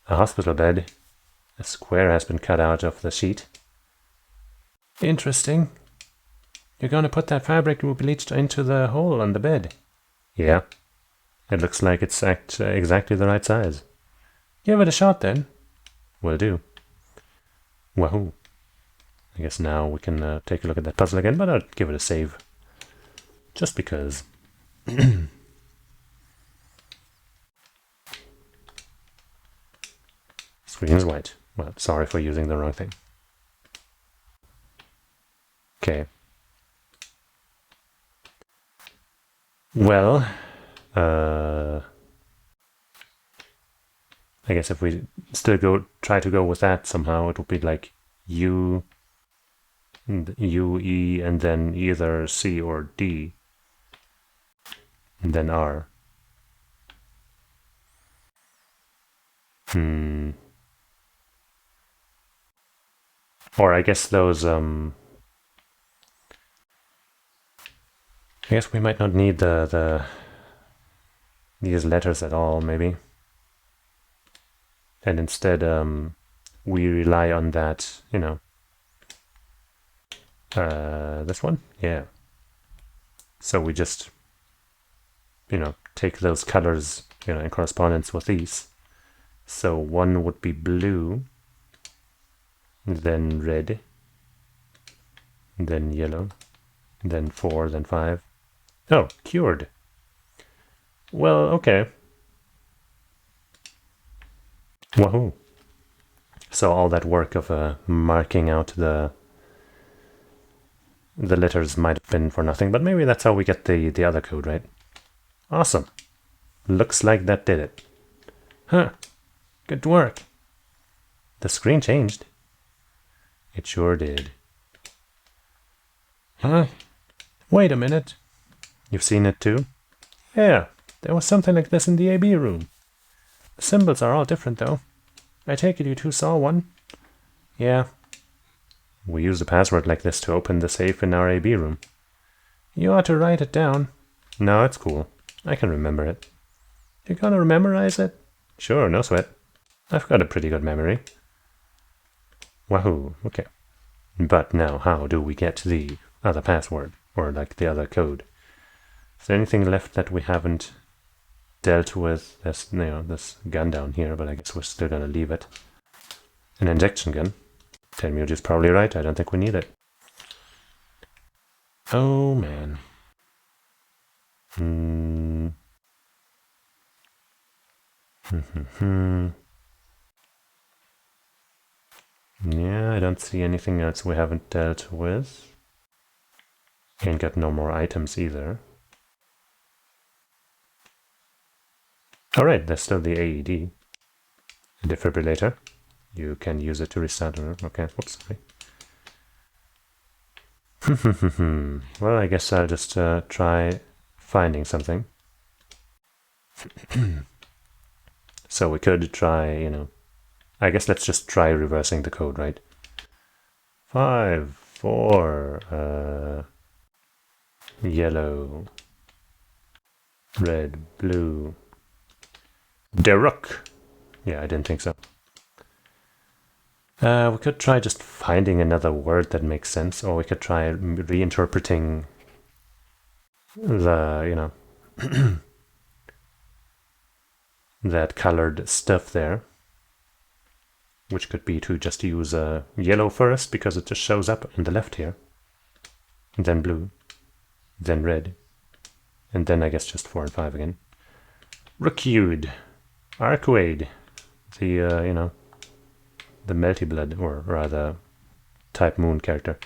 A hospital bed. A square has been cut out of the sheet. Interesting. You're gonna put that fabric bleached into the hole on the bed. Yeah. It looks like it's exactly the right size. Give it a shot then. Will do. Wahoo. I guess now we can take a look at that puzzle again, but I'll give it a save. Just because. Screen is white. Well, sorry for using the wrong thing. Okay. Well, I guess if we still try to go with that somehow, it would be like U, E, and then either C or D, and then R. Or I guess those, I guess we might not need these letters at all, maybe. And instead, we rely on that, you know, this one? Yeah. So we just, you know, take those colors, you know, in correspondence with these. So 1 would be blue, then red, then yellow, then 4, then 5. Oh, cured. Well, okay. Wahoo. So all that work of marking out the letters might have been for nothing, but maybe that's how we get the other code, right? Awesome. Looks like that did it. Huh. Good work. The screen changed. It sure did. Huh? Wait a minute. You've seen it too? Yeah, there was something like this in the AB room. The symbols are all different though. I take it you two saw one? Yeah. We used a password like this to open the safe in our AB room. You ought to write it down. No, it's cool. I can remember it. You're gonna memorize it? Sure, no sweat. I've got a pretty good memory. Wahoo, okay. But now, how do we get the other password? Or like the other code? Is there anything left that we haven't dealt with? There's, this gun down here, but I guess we're still gonna leave it. An injection gun. Tenmuji's probably right, I don't think we need it. Oh man. Yeah, I don't see anything else we haven't dealt with. Ain't got no more items either. Alright, there's still the AED. A defibrillator. You can use it to restart. Okay, whoops, sorry. Well, I guess I'll just try finding something. So we could try, I guess let's just try reversing the code, right? 5, 4, yellow, red, blue, Deruk. Yeah, I didn't think so. We could try just finding another word that makes sense, or we could try reinterpreting the, that colored stuff there. Which could be to just use yellow first, because it just shows up on the left here. And then blue. Then red. And then I guess just 4 and 5 again. Rookyud. Arcuade. The, the Melty Blood, or rather, Type Moon character.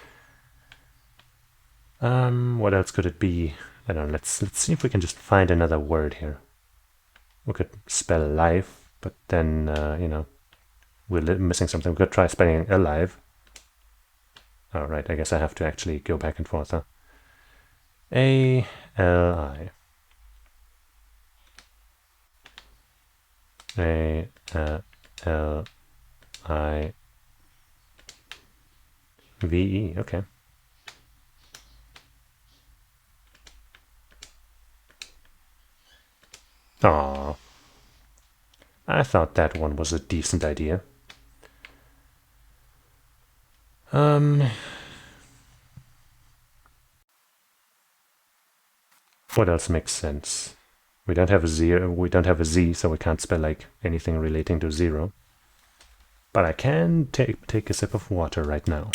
What else could it be? I don't know, let's see if we can just find another word here. We could spell life, but then, we're missing something. We could try spelling alive. Oh, right, I guess I have to actually go back and forth, huh? A-L-I. A-L-I-V-E, okay. Aww. I thought that one was a decent idea. What else makes sense? We don't have a Z, so we can't spell like anything relating to 0. But I can take a sip of water right now.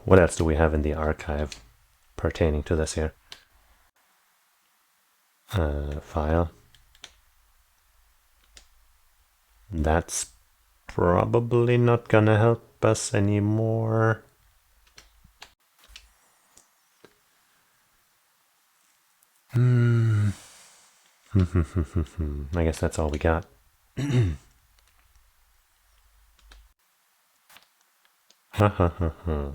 What else do we have in the archive pertaining to this here? File. That's probably not gonna help us anymore. I guess that's all we got. Ha ha ha ha.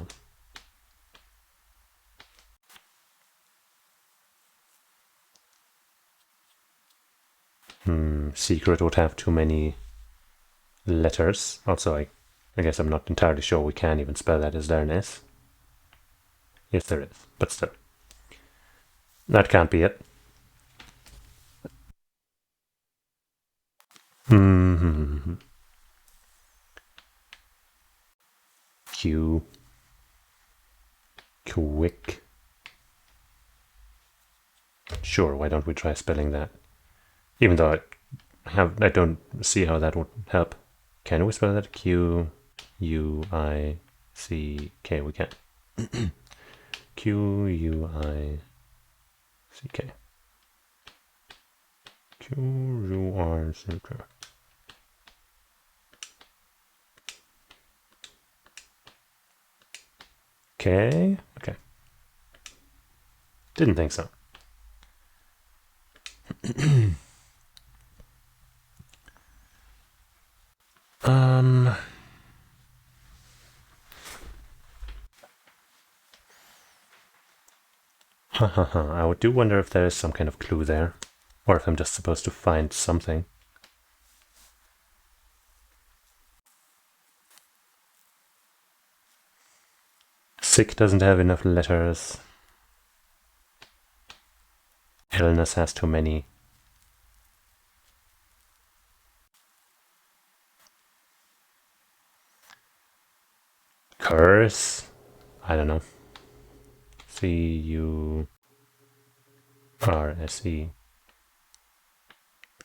Secret would have too many letters. Also, I guess I'm not entirely sure we can even spell that. Is there an S? Yes, there is, but still. That can't be it. Q. Quick. Sure, why don't we try spelling that? Even though I don't see how that would help. Can we spell that? Q-U-I-C-K. We can. Q-U-I-C-K. Q-U-R, circle. Okay. Didn't think so. I do wonder if there is some kind of clue there, or if I'm just supposed to find something. Sick doesn't have enough letters. Illness has too many. Curse? I don't know. C-U-R-S-E.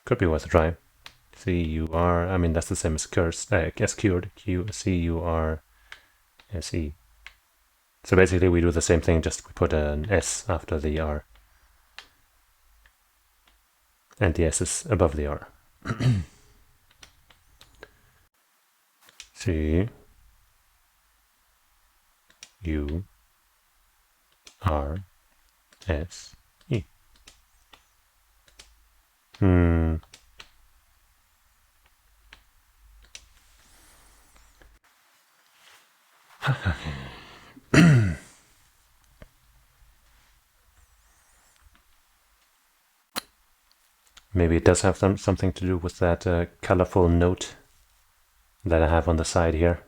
Could be worth a try. C-U-R, I mean, that's the same as curse, as cured. C-U-R-S-E. So basically we do the same thing, just we put an S after the R. And the S is above the R. C U R S E. Maybe it does have something to do with that colorful note that I have on the side here.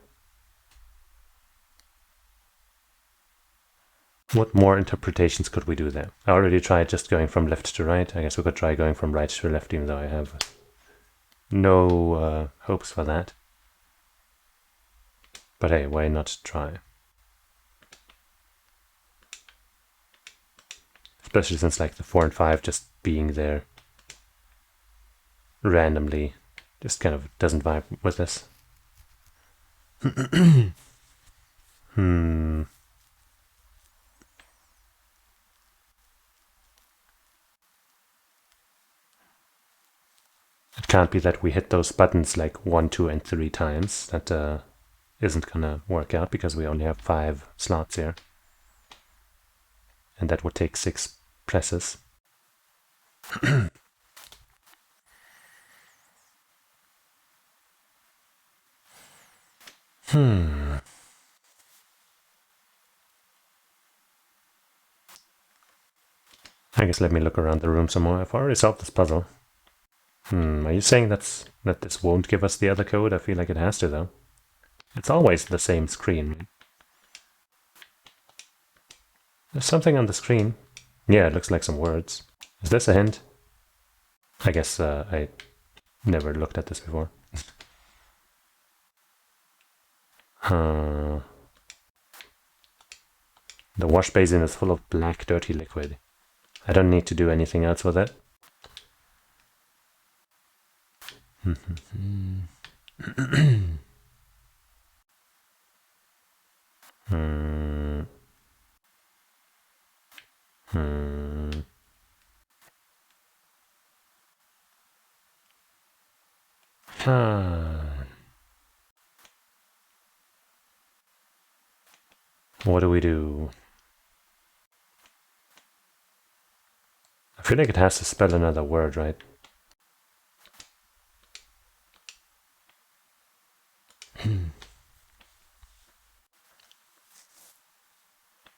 What more interpretations could we do there? I already tried just going from left to right. I guess we could try going from right to left, even though I have no hopes for that. But hey, why not try? Especially since like the 4 and 5 just being there randomly just kind of doesn't vibe with this. It can't be that we hit those buttons like 1, 2, and 3 times. That isn't gonna work out because we only have 5 slots here. And that would take 6 presses. I guess let me look around the room some more. I've already solved this puzzle. Are you saying that this won't give us the other code? I feel like it has to, though. It's always the same screen, right? There's something on the screen. Yeah, it looks like some words. Is this a hint? I guess I never looked at this before. The wash basin is full of black, dirty liquid. I don't need to do anything else with it. What do we do? I feel like it has to spell another word, right? We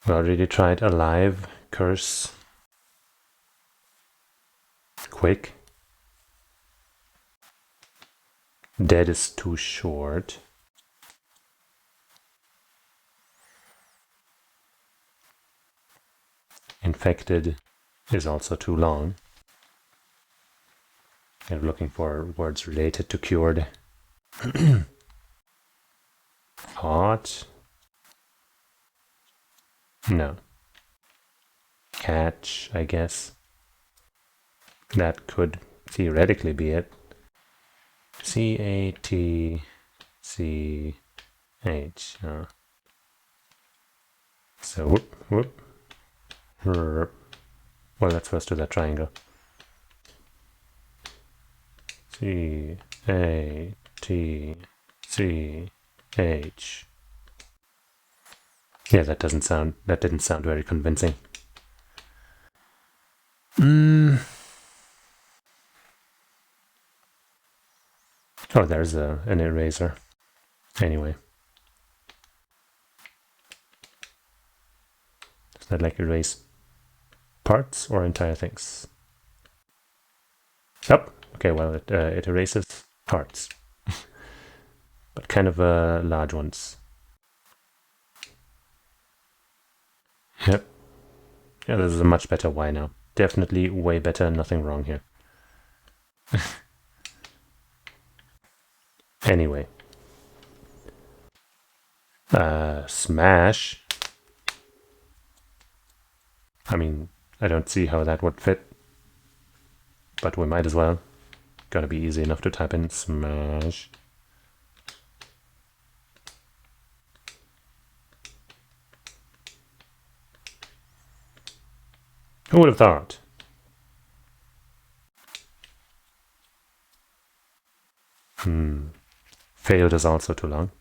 already tried alive, curse, quick. Dead is too short. Infected is also too long. I'm looking for words related to cured. Hot. No. Catch, I guess. That could theoretically be it. C-A-T-C-H. So, whoop. Well, let's first do that triangle. C A T C H. Yeah, that didn't sound very convincing. Oh, there's an eraser. Anyway. Does that like erase parts or entire things? Oh, okay, well, it erases parts. But kind of large ones. Yep. Yeah, this is a much better Y now. Definitely way better, nothing wrong here. Anyway. Smash. I mean, I don't see how that would fit. But we might as well. Gotta be easy enough to type in smash. Who would have thought? Failed is also too long.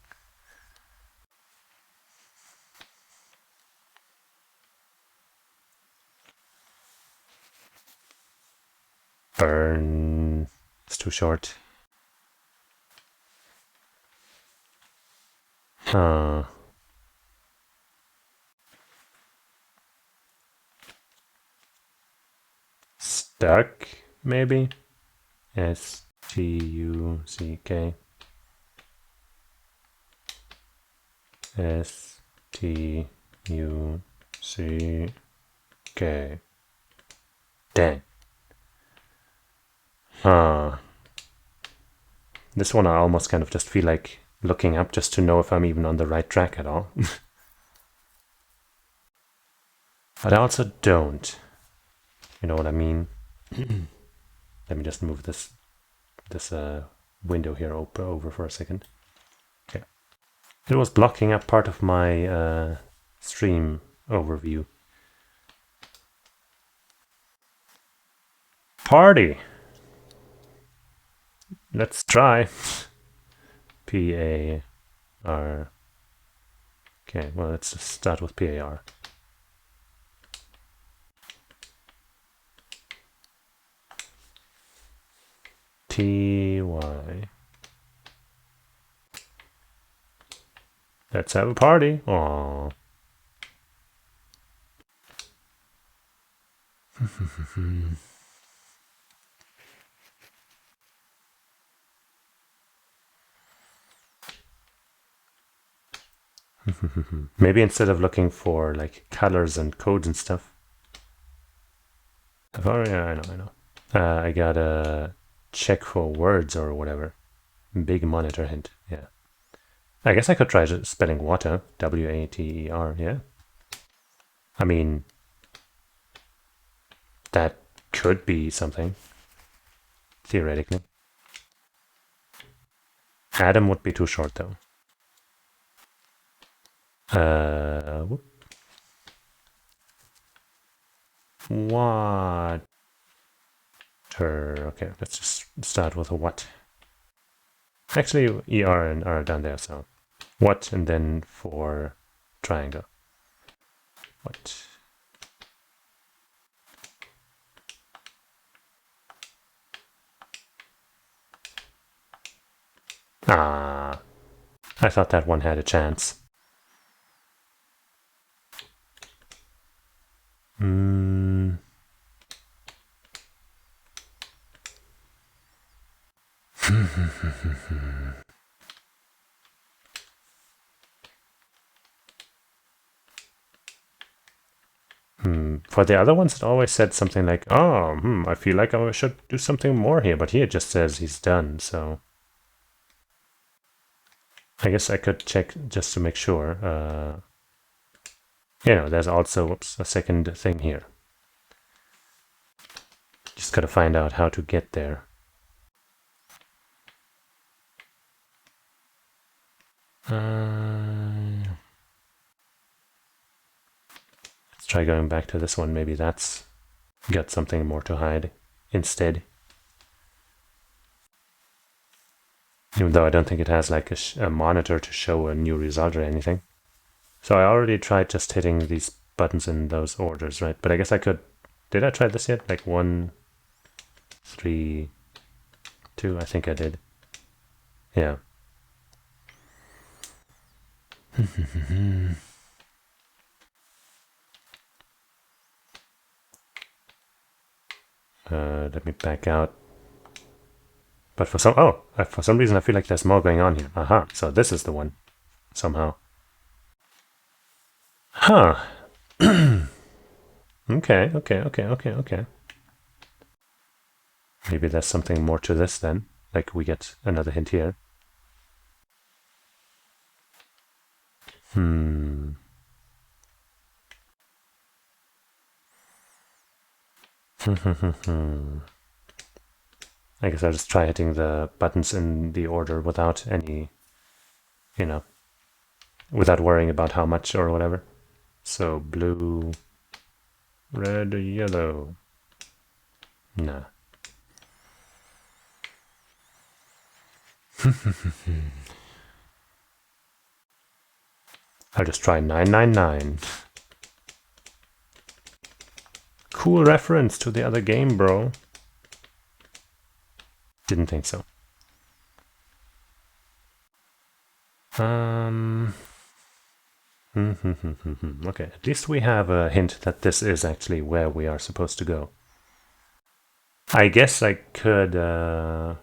Burn. It's too short. Stuck, maybe? S-T-U-C-K. S-T-U-C-K. Dang. This one I almost kind of just feel like looking up just to know if I'm even on the right track at all. But I also don't. You know what I mean? Let me just move this window here over for a second. Okay. It was blocking up part of my stream overview. Party! Let's try. P-A-R. Okay, well, let's just start with P-A-R. T-Y. Let's have a party. Aww. Maybe instead of looking for like colors and codes and stuff. Oh yeah, I know. I gotta check for words or whatever. Big monitor hint. Yeah. I guess I could try spelling water. W-A-T-E-R. Yeah. I mean, that could be something. Theoretically. Adam would be too short though. Whoop. Water. Okay, let's just start with a what. Actually, ER and R down there, so what, and then for triangle. What? Ah, I thought that one had a chance. For the other ones, it always said something like, oh, I feel like I should do something more here, but here it just says he's done, so I guess I could check just to make sure. There's also a second thing here. Just gotta find out how to get there. Let's try going back to this one. Maybe that's got something more to hide instead. even though I don't think it has like a monitor to show a new result or anything. So I already tried just hitting these buttons in those orders, right? But I guess I could. Did I try this yet? Like 1, 3, 2. I think I did. Yeah. Let me back out. But for some reason I feel like there's more going on here. Aha, so this is the one, somehow. Huh. Okay. Maybe there's something more to this then. Like we get another hint here. I guess I'll just try hitting the buttons in the order without any, without worrying about how much or whatever. So blue, red, yellow. Nah. I'll just try 999. Cool reference to the other game, bro. Didn't think so. Okay, at least we have a hint that this is actually where we are supposed to go. I guess I could... No,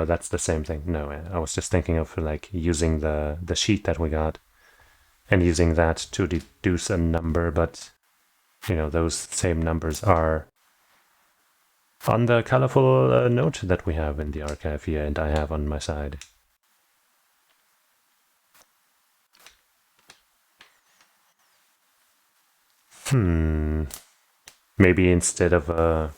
that's the same thing. No, I was just thinking of like using the sheet that we got and using that to deduce a number, but those same numbers are on the colorful note that we have in the archive here and I have on my side. Maybe instead of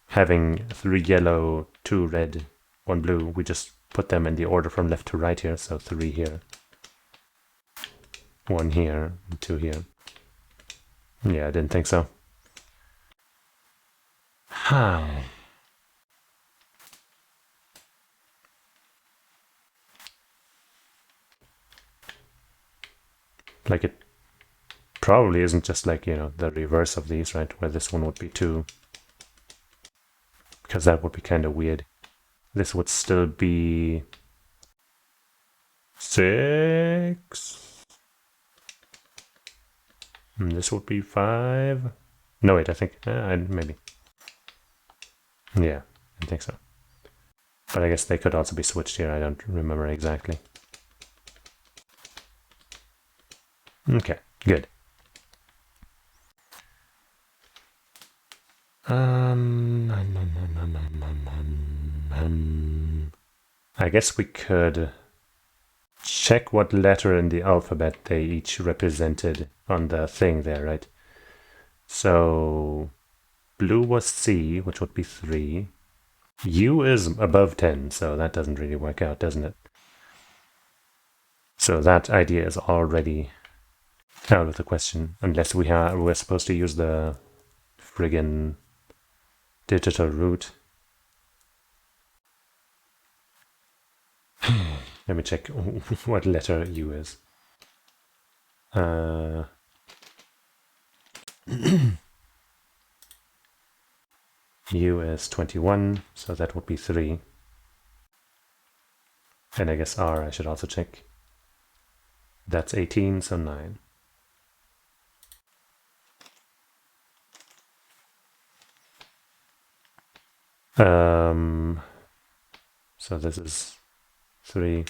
having 3 yellow, 2 red, 1 blue, we just put them in the order from left to right here. So 3 here, 1 here, and 2 here. Yeah, I didn't think so. Like it probably isn't just like, the reverse of these, right? Where this one would be 2. Because that would be kind of weird. This would still be 6. And this would be 5. No, wait, I think, maybe. Yeah, I think so. But I guess they could also be switched here. I don't remember exactly. Okay, good. I guess we could check what letter in the alphabet they each represented on the thing there, right? So blue was C, which would be 3. U is above 10, so that doesn't really work out, doesn't it? So that idea is already out of the question, unless we're supposed to use the friggin' digital root. Let me check what letter U is. U is 21, so that would be 3. And I guess R I should also check. That's 18, so 9. So this is 3.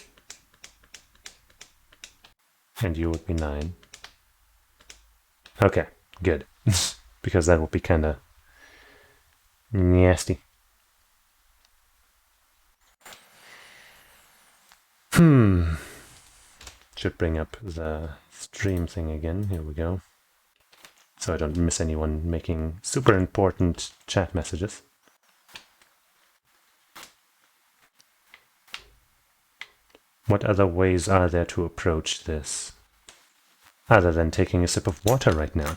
And U would be 9. Okay, good. Because that would be kind of nasty. Should bring up the stream thing again. Here we go. So I don't miss anyone making super important chat messages. What other ways are there to approach this? Other than taking a sip of water right now.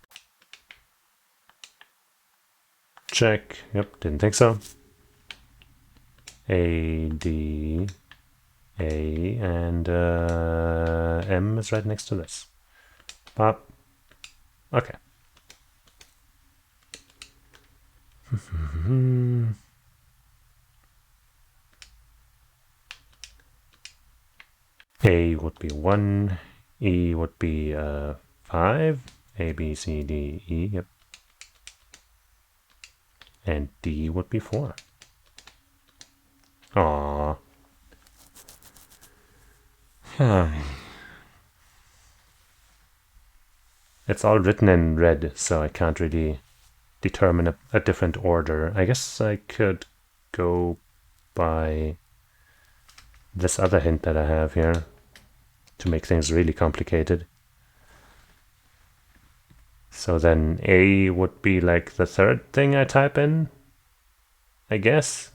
check. Yep, didn't think so. A, D, A, and M is right next to this. Pop. Okay. A would be 1, E would be 5, A, B, C, D, E, yep. And D would be 4. Aww. It's all written in red, so I can't really determine a different order. I guess I could go by this other hint that I have here to make things really complicated. So then A would be like the third thing I type in, I guess.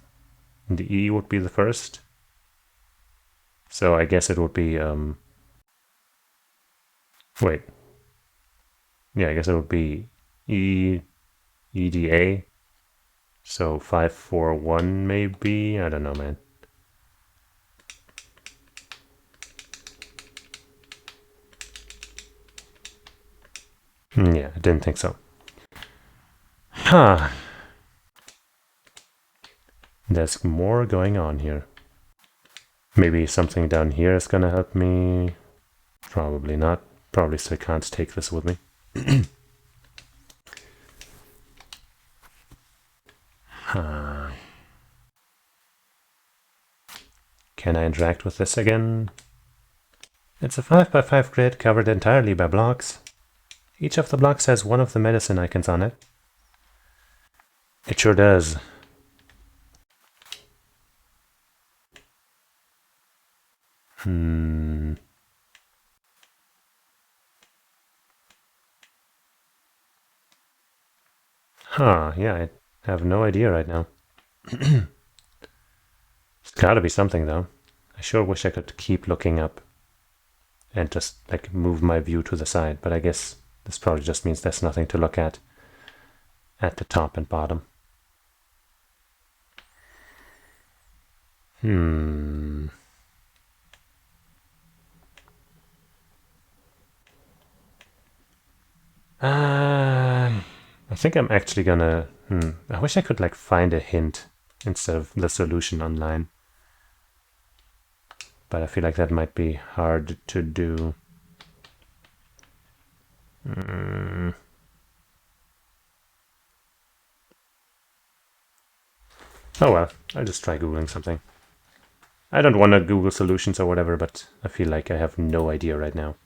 And the E would be the first. So I guess it would be, wait. Yeah, I guess it would be E, EDA. So 541 maybe? I don't know, man. Yeah, I didn't think so. Huh. There's more going on here. Maybe something down here is gonna help me. Probably not. Probably still can't take this with me. Huh. Can I interact with this again? It's a 5x5 grid covered entirely by blocks. Each of the blocks has one of the medicine icons on it. It sure does. Huh, yeah, I have no idea right now. It's gotta be something, though. I sure wish I could keep looking up and just, like, move my view to the side, but I guess this probably just means there's nothing to look at the top and bottom. I think I'm actually gonna... I wish I could, like, find a hint instead of the solution online. But I feel like that might be hard to do. Oh well, I'll just try Googling something. I don't want to Google solutions or whatever, but I feel like I have no idea right now.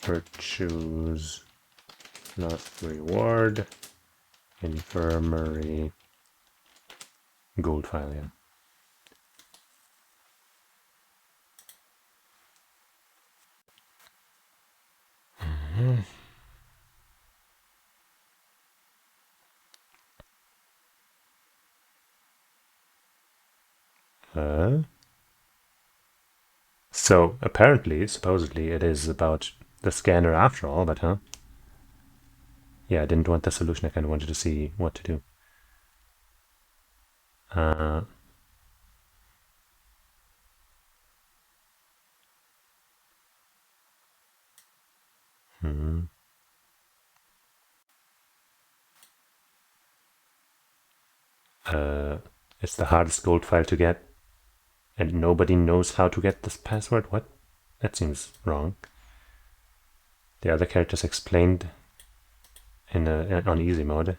Virtues, not reward, infirmary, gold file, yeah. So apparently, supposedly, it is about the scanner after all, but huh? Yeah, I didn't want the solution, I kind of wanted to see what to do. It's the hardest gold file to get, and nobody knows how to get this password? What? That seems wrong. The other characters explained on easy mode.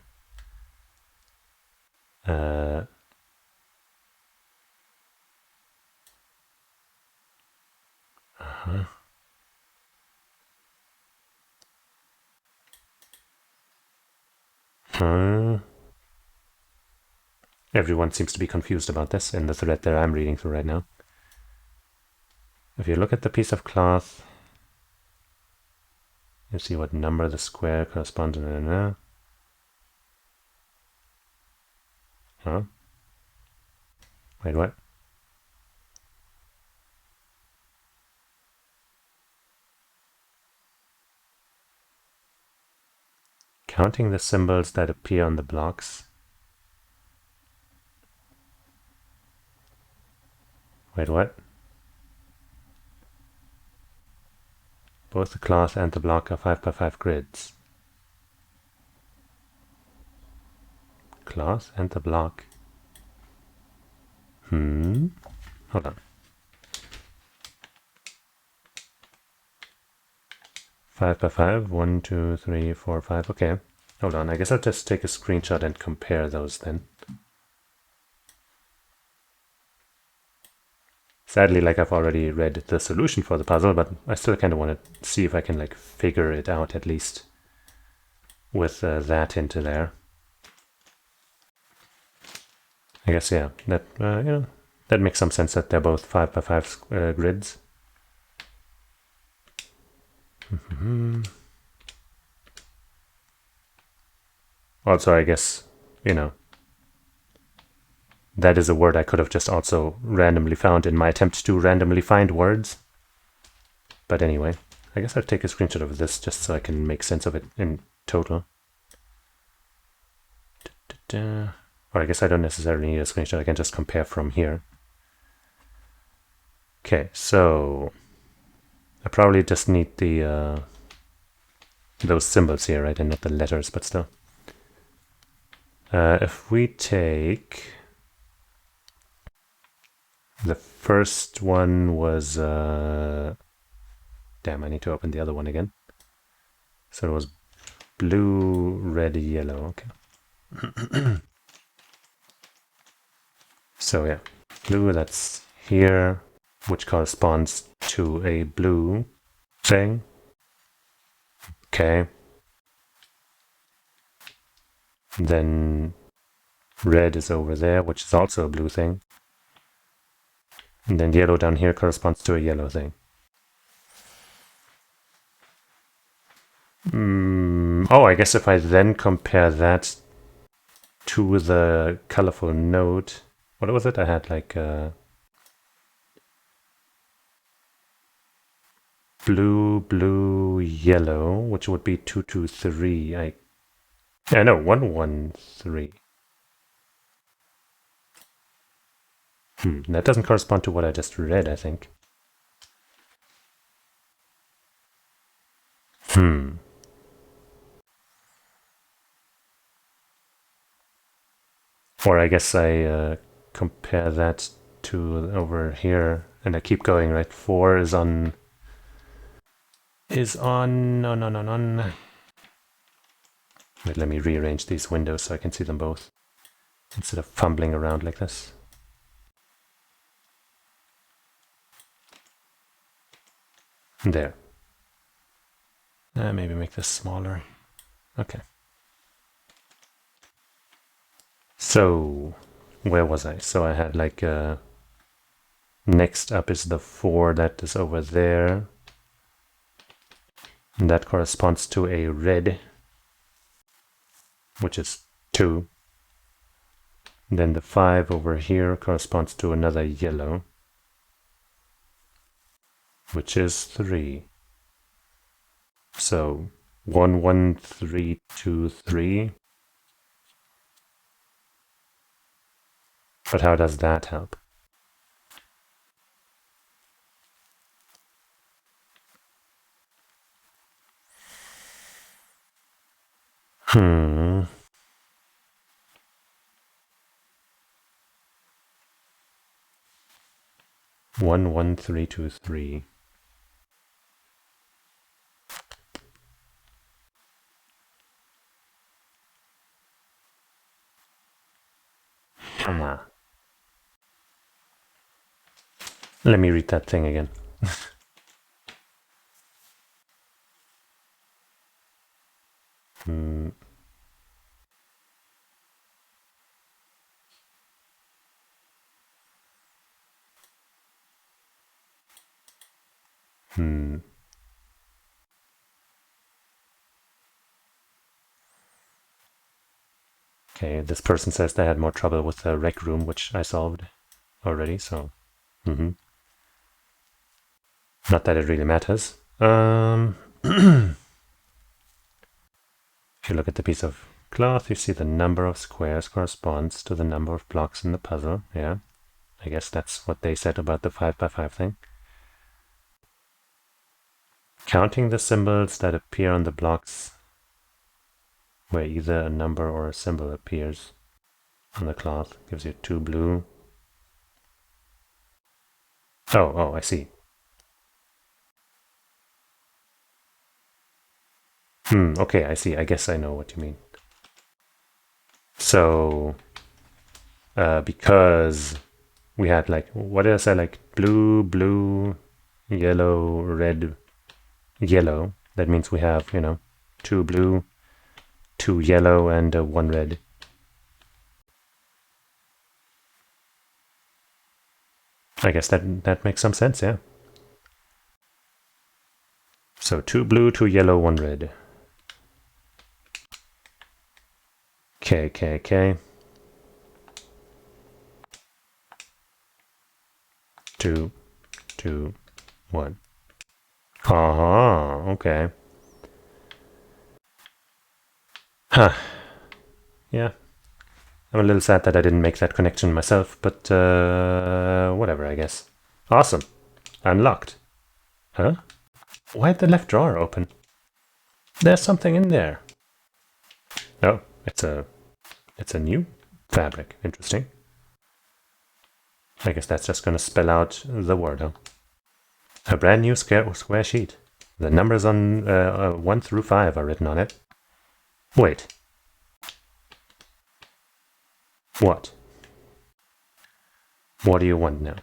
Everyone seems to be confused about this in the thread that I'm reading through right now. If you look at the piece of cloth, you see what number the square corresponds to. Huh? Wait, what? counting the symbols that appear on the blocks. Wait, what? Both the cloth and the block are 5x5 grids. Cloth and the block. Hold on. 5x5, 1, 2, 3, 4, 5. Okay, hold on. I guess I'll just take a screenshot and compare those then. Sadly, like I've already read the solution for the puzzle, but I still kind of want to see if I can like figure it out at least with that into there. I guess, yeah, that that makes some sense that they're both 5x5 grids. Also, I guess, that is a word I could have just also randomly found in my attempt to randomly find words. But anyway, I guess I'll take a screenshot of this just so I can make sense of it in total. Or I guess I don't necessarily need a screenshot, I can just compare from here. Okay, so I probably just need the those symbols here, right, and not the letters, but still. If we take the first one was damn, I need to open the other one again. So it was blue, red, yellow. Okay. So yeah, blue, that's here, which corresponds to a blue thing. Okay. Then red is over there, which is also a blue thing. And then yellow down here corresponds to a yellow thing. Oh, I guess if I then compare that to the colorful node, what was it? I had like blue, blue, yellow, which would be 2, 2, 3. Yeah, no, 1, 1, 3. That doesn't correspond to what I just read, I think. Or I guess I compare that to over here, and I keep going, right? 4 is on... on. Wait, let me rearrange these windows so I can see them both, instead of fumbling around like this. There. Maybe make this smaller. Okay. So, where was I? So I had like next up is the 4 that is over there. And that corresponds to a red, which is 2. And then the 5 over here corresponds to another yellow, which is 3. So 1, 1, 3, 2, 3. But how does that help? Hmm. 1, 1, 3, 2, 3. Come on. Let me read that thing again. Okay, this person says they had more trouble with the rec room, which I solved already, so... Not that it really matters. If you look at the piece of cloth, you see the number of squares corresponds to the number of blocks in the puzzle. Yeah, I guess that's what they said about the 5x5 thing. Counting the symbols that appear on the blocks where either a number or a symbol appears on the cloth gives you 2 blue. Oh, I see. Okay, I see. I guess I know what you mean. So, because we had like, what did I say? Like blue, blue, yellow, red, yellow. That means we have, 2 blue, 2 yellow, and 1 red. I guess that makes some sense, yeah. So 2 blue, 2 yellow, 1 red. K. 2, 2, 1. Okay. Huh. Yeah. I'm a little sad that I didn't make that connection myself, but whatever, I guess. Awesome. Unlocked. Huh? Why'd the left drawer open? There's something in there. Oh, it's a new fabric. Interesting. I guess that's just going to spell out the word, huh? A brand new square sheet. The numbers on 1 through 5 are written on it. Wait. What? What do you want now?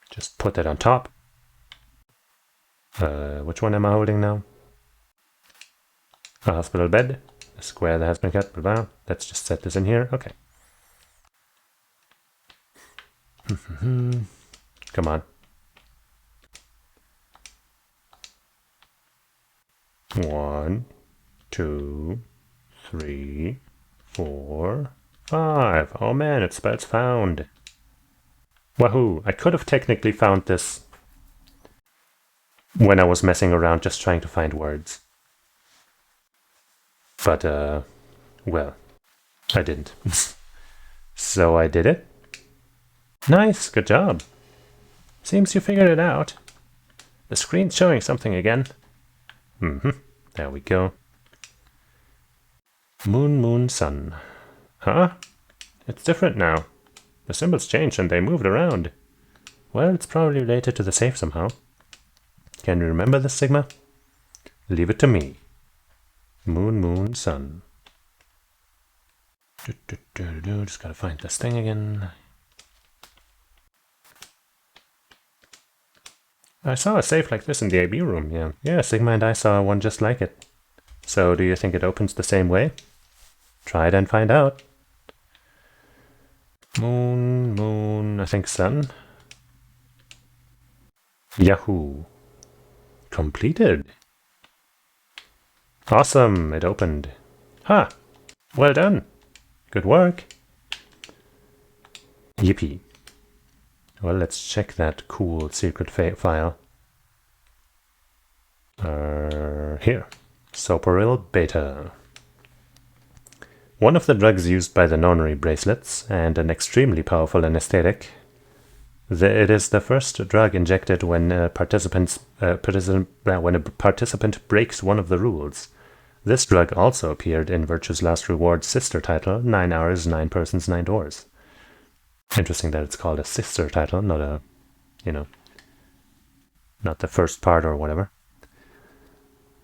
Just put that on top. Which one am I holding now? A hospital bed. A square that has been cut. Blah, blah. Let's just set this in here. Okay. Come on. 1, 2, 3, 4, 5. Oh man, it spells found. Wahoo! I could have technically found this when I was messing around just trying to find words. But, well, I didn't. So I did it. Nice, good job. Seems you figured it out. The screen's showing something again. There we go. Moon, moon, sun. Huh? It's different now. The symbols changed and they moved around. Well, it's probably related to the safe somehow. Can you remember this, Sigma? Leave it to me. Moon, moon, sun. Just gotta find this thing again. I saw a safe like this in the AB room, yeah. Yeah, Sigma and I saw one just like it. So, do you think it opens the same way? Try it and find out. Moon, moon, I think sun. Yahoo! Completed! Awesome, it opened. Ha! Well done! Good work! Yippee! Well, let's check that cool secret file. Here. Soporil beta. One of the drugs used by the nonary bracelets, and an extremely powerful anesthetic. It is the first drug injected when a participant breaks one of the rules. This drug also appeared in Virtue's Last Reward's sister title, 9 Hours, 9 Persons, 9 Doors. Interesting that it's called a sister title, not a, not the first part or whatever.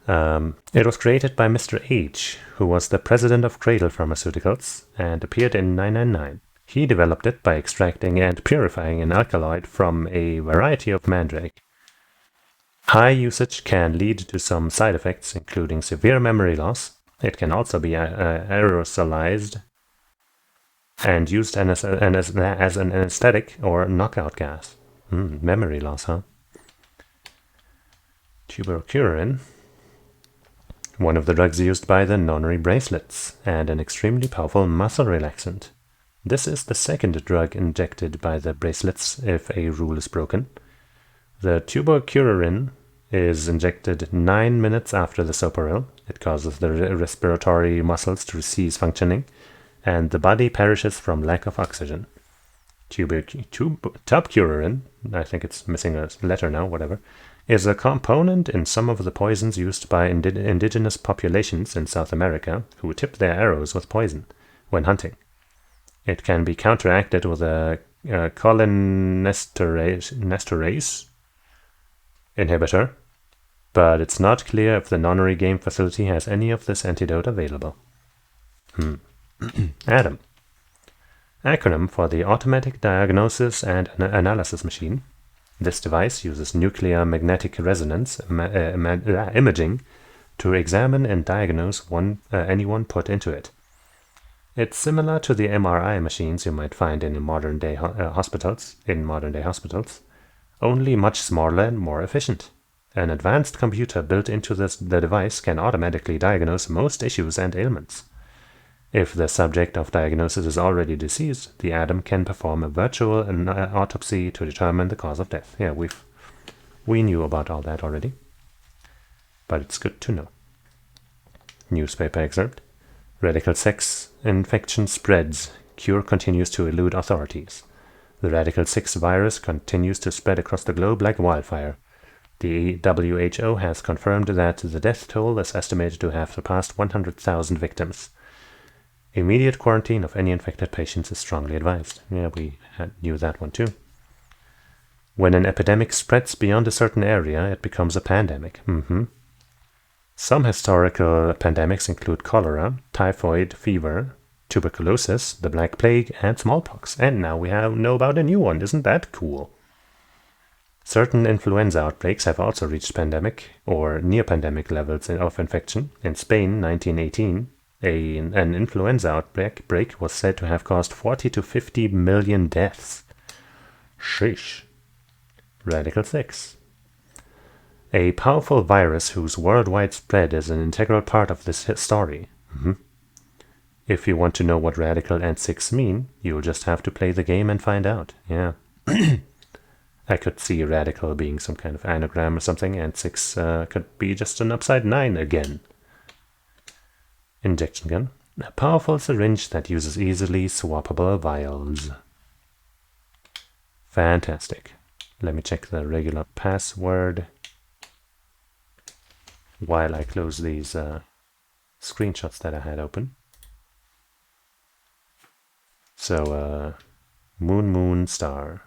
It was created by Mr. H, who was the president of Cradle Pharmaceuticals, and appeared in 999. He developed it by extracting and purifying an alkaloid from a variety of mandrake. High usage can lead to some side effects, including severe memory loss. It can also be aerosolized and used as an anesthetic or knockout gas. Memory loss, huh? Tubercurin, one of the drugs used by the nonary bracelets, and an extremely powerful muscle relaxant. This is the second drug injected by the bracelets if a rule is broken. The tubercurin is injected 9 minutes after the soporil. It causes the respiratory muscles to cease functioning, and the body perishes from lack of oxygen. Tubcurin, I think it's missing a letter now, whatever, is a component in some of the poisons used by indigenous populations in South America who tip their arrows with poison when hunting. It can be counteracted with a cholinesterase inhibitor, but it's not clear if the Nonnery Game Facility has any of this antidote available. ADAM. Acronym for the Automatic Diagnosis and Analysis Machine. This device uses nuclear magnetic resonance imaging to examine and diagnose anyone put into it. It's similar to the MRI machines you might find in modern-day hospitals, only much smaller and more efficient. An advanced computer built into the device can automatically diagnose most issues and ailments. If the subject of diagnosis is already deceased, the ADAM can perform a virtual autopsy to determine the cause of death. Yeah, we knew about all that already, but it's good to know. Newspaper excerpt. Radical 6 infection spreads. Cure continues to elude authorities. The Radical 6 virus continues to spread across the globe like wildfire. The WHO has confirmed that the death toll is estimated to have surpassed 100,000 victims. Immediate quarantine of any infected patients is strongly advised. Yeah, we knew that one too. When an epidemic spreads beyond a certain area, it becomes a pandemic. Some historical pandemics include cholera, typhoid fever, tuberculosis, the Black Plague, and smallpox. And now we know about a new one. Isn't that cool? Certain influenza outbreaks have also reached pandemic or near-pandemic levels of infection. In Spain, 1918, an influenza outbreak was said to have caused 40 to 50 million deaths. Sheesh. Radical 6. A powerful virus whose worldwide spread is an integral part of this story. If you want to know what Radical and 6 mean, you'll just have to play the game and find out. Yeah. I could see Radical being some kind of anagram or something, and 6 could be just an upside 9 again. Injection gun. A powerful syringe that uses easily swappable vials. Fantastic. Let me check the regular password while I close these screenshots that I had open. So, moon, star.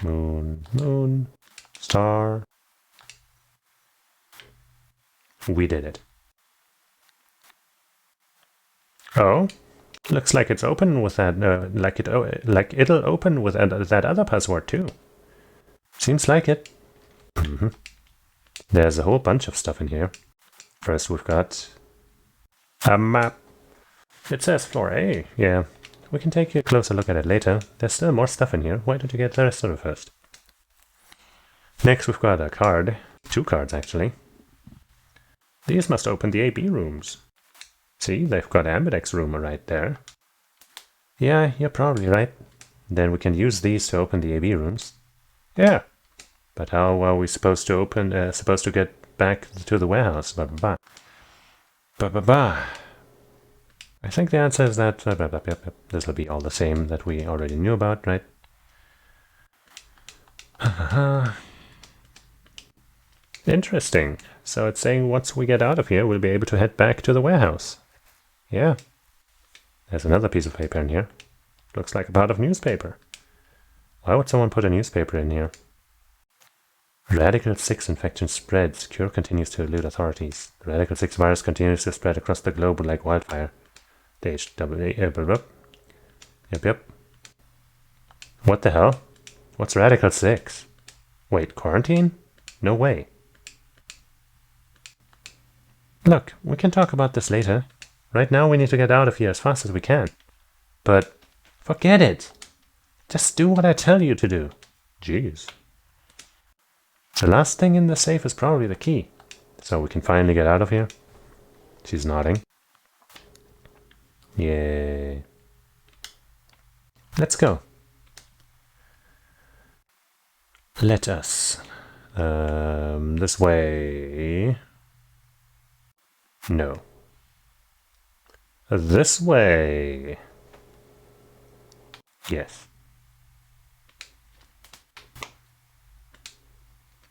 Moon, star. We did it. Oh, looks like it's open with that. Like it'll open with that other password too. Seems like it. There's a whole bunch of stuff in here. First, we've got a map. It says floor A. Yeah, we can take a closer look at it later. There's still more stuff in here. Why don't you get the rest of it first? Next, we've got a card. 2 cards, actually. These must open the AB rooms. See, they've got Ambidex room right there. Yeah, you're probably right. Then we can use these to open the AB rooms. Yeah, but how are we supposed to get back to the warehouse? I think the answer is that this will be all the same that we already knew about, right? Interesting. So it's saying once we get out of here, we'll be able to head back to the warehouse. Yeah. There's another piece of paper in here. Looks like a part of newspaper. Why would someone put a newspaper in here? Radical 6 infection spreads. Cure continues to elude authorities. The Radical 6 virus continues to spread across the globe like wildfire. Yep. What the hell? What's Radical 6? Wait, quarantine? No way. Look, we can talk about this later. Right now we need to get out of here as fast as we can. But forget it. Just do what I tell you to do. Jeez. The last thing in the safe is probably the key. So we can finally get out of here. She's nodding. Yay. Let's go. Let us. This way. No. This way. Yes.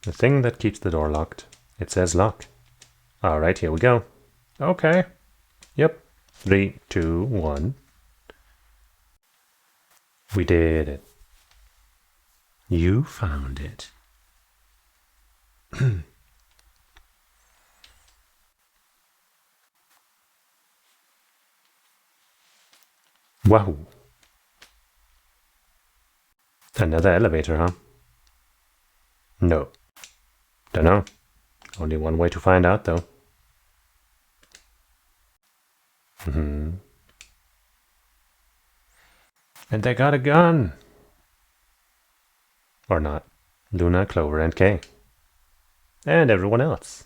The thing that keeps the door locked. It says lock. Alright, here we go. Okay. Yep. 3, 2, 1. We did it. You found it. Wow. Another elevator, huh? No. Dunno. Only one way to find out, though. And they got a gun. Or not. Luna, Clover, and Kay. And everyone else.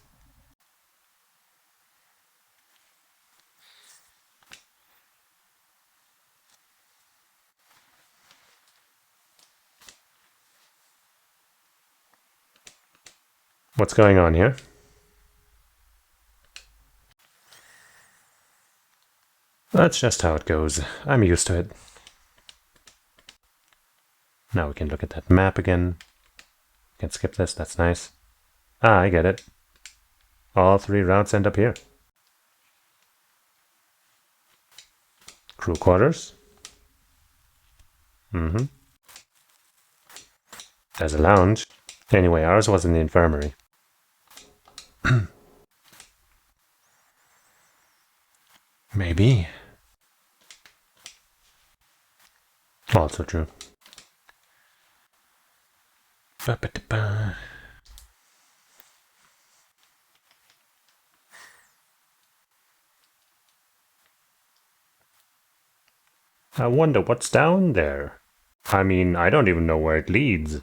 What's going on here? That's just how it goes. I'm used to it. Now we can look at that map again. We can skip this, that's nice. Ah, I get it. All 3 routes end up here. Crew quarters. There's a lounge. Anyway, ours was in the infirmary. Maybe. Also true. Ba-ba-da-ba. I wonder what's down there. I mean, I don't even know where it leads.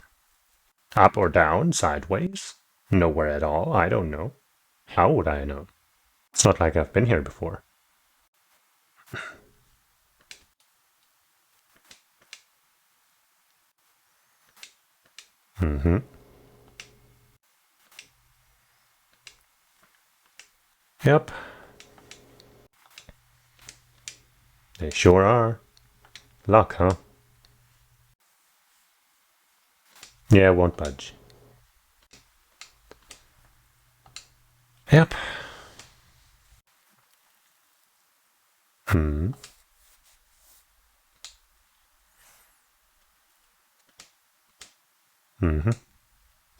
Up or down, sideways? Nowhere at all, I don't know. How would I know? It's not like I've been here before. Yep. They sure are. Luck, huh? Yeah, won't budge. Yep.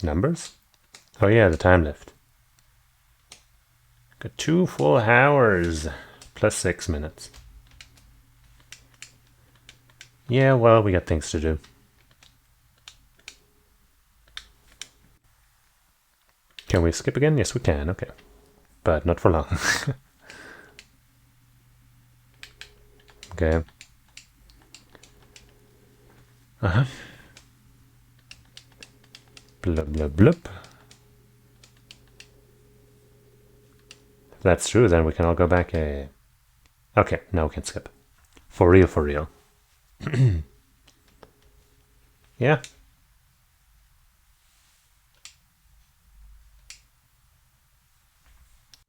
Numbers? Oh yeah, the time lift. Got 2 full hours, plus 6 minutes. Yeah, well, we got things to do. Can we skip again? Yes, we can, okay. But not for long. Okay. Blub, blub, blub. If that's true, then we can all go back. Okay, now we can skip. For real, for real. Yeah.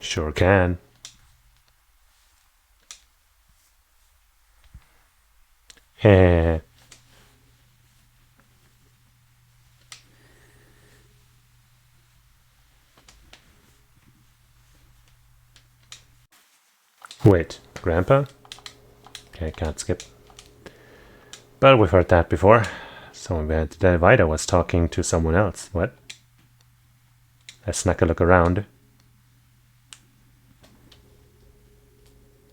Sure can. Heh. Wait, Grandpa? Okay, can't skip. But we've heard that before. Someone behind the divider was talking to someone else. What? I snuck a look around.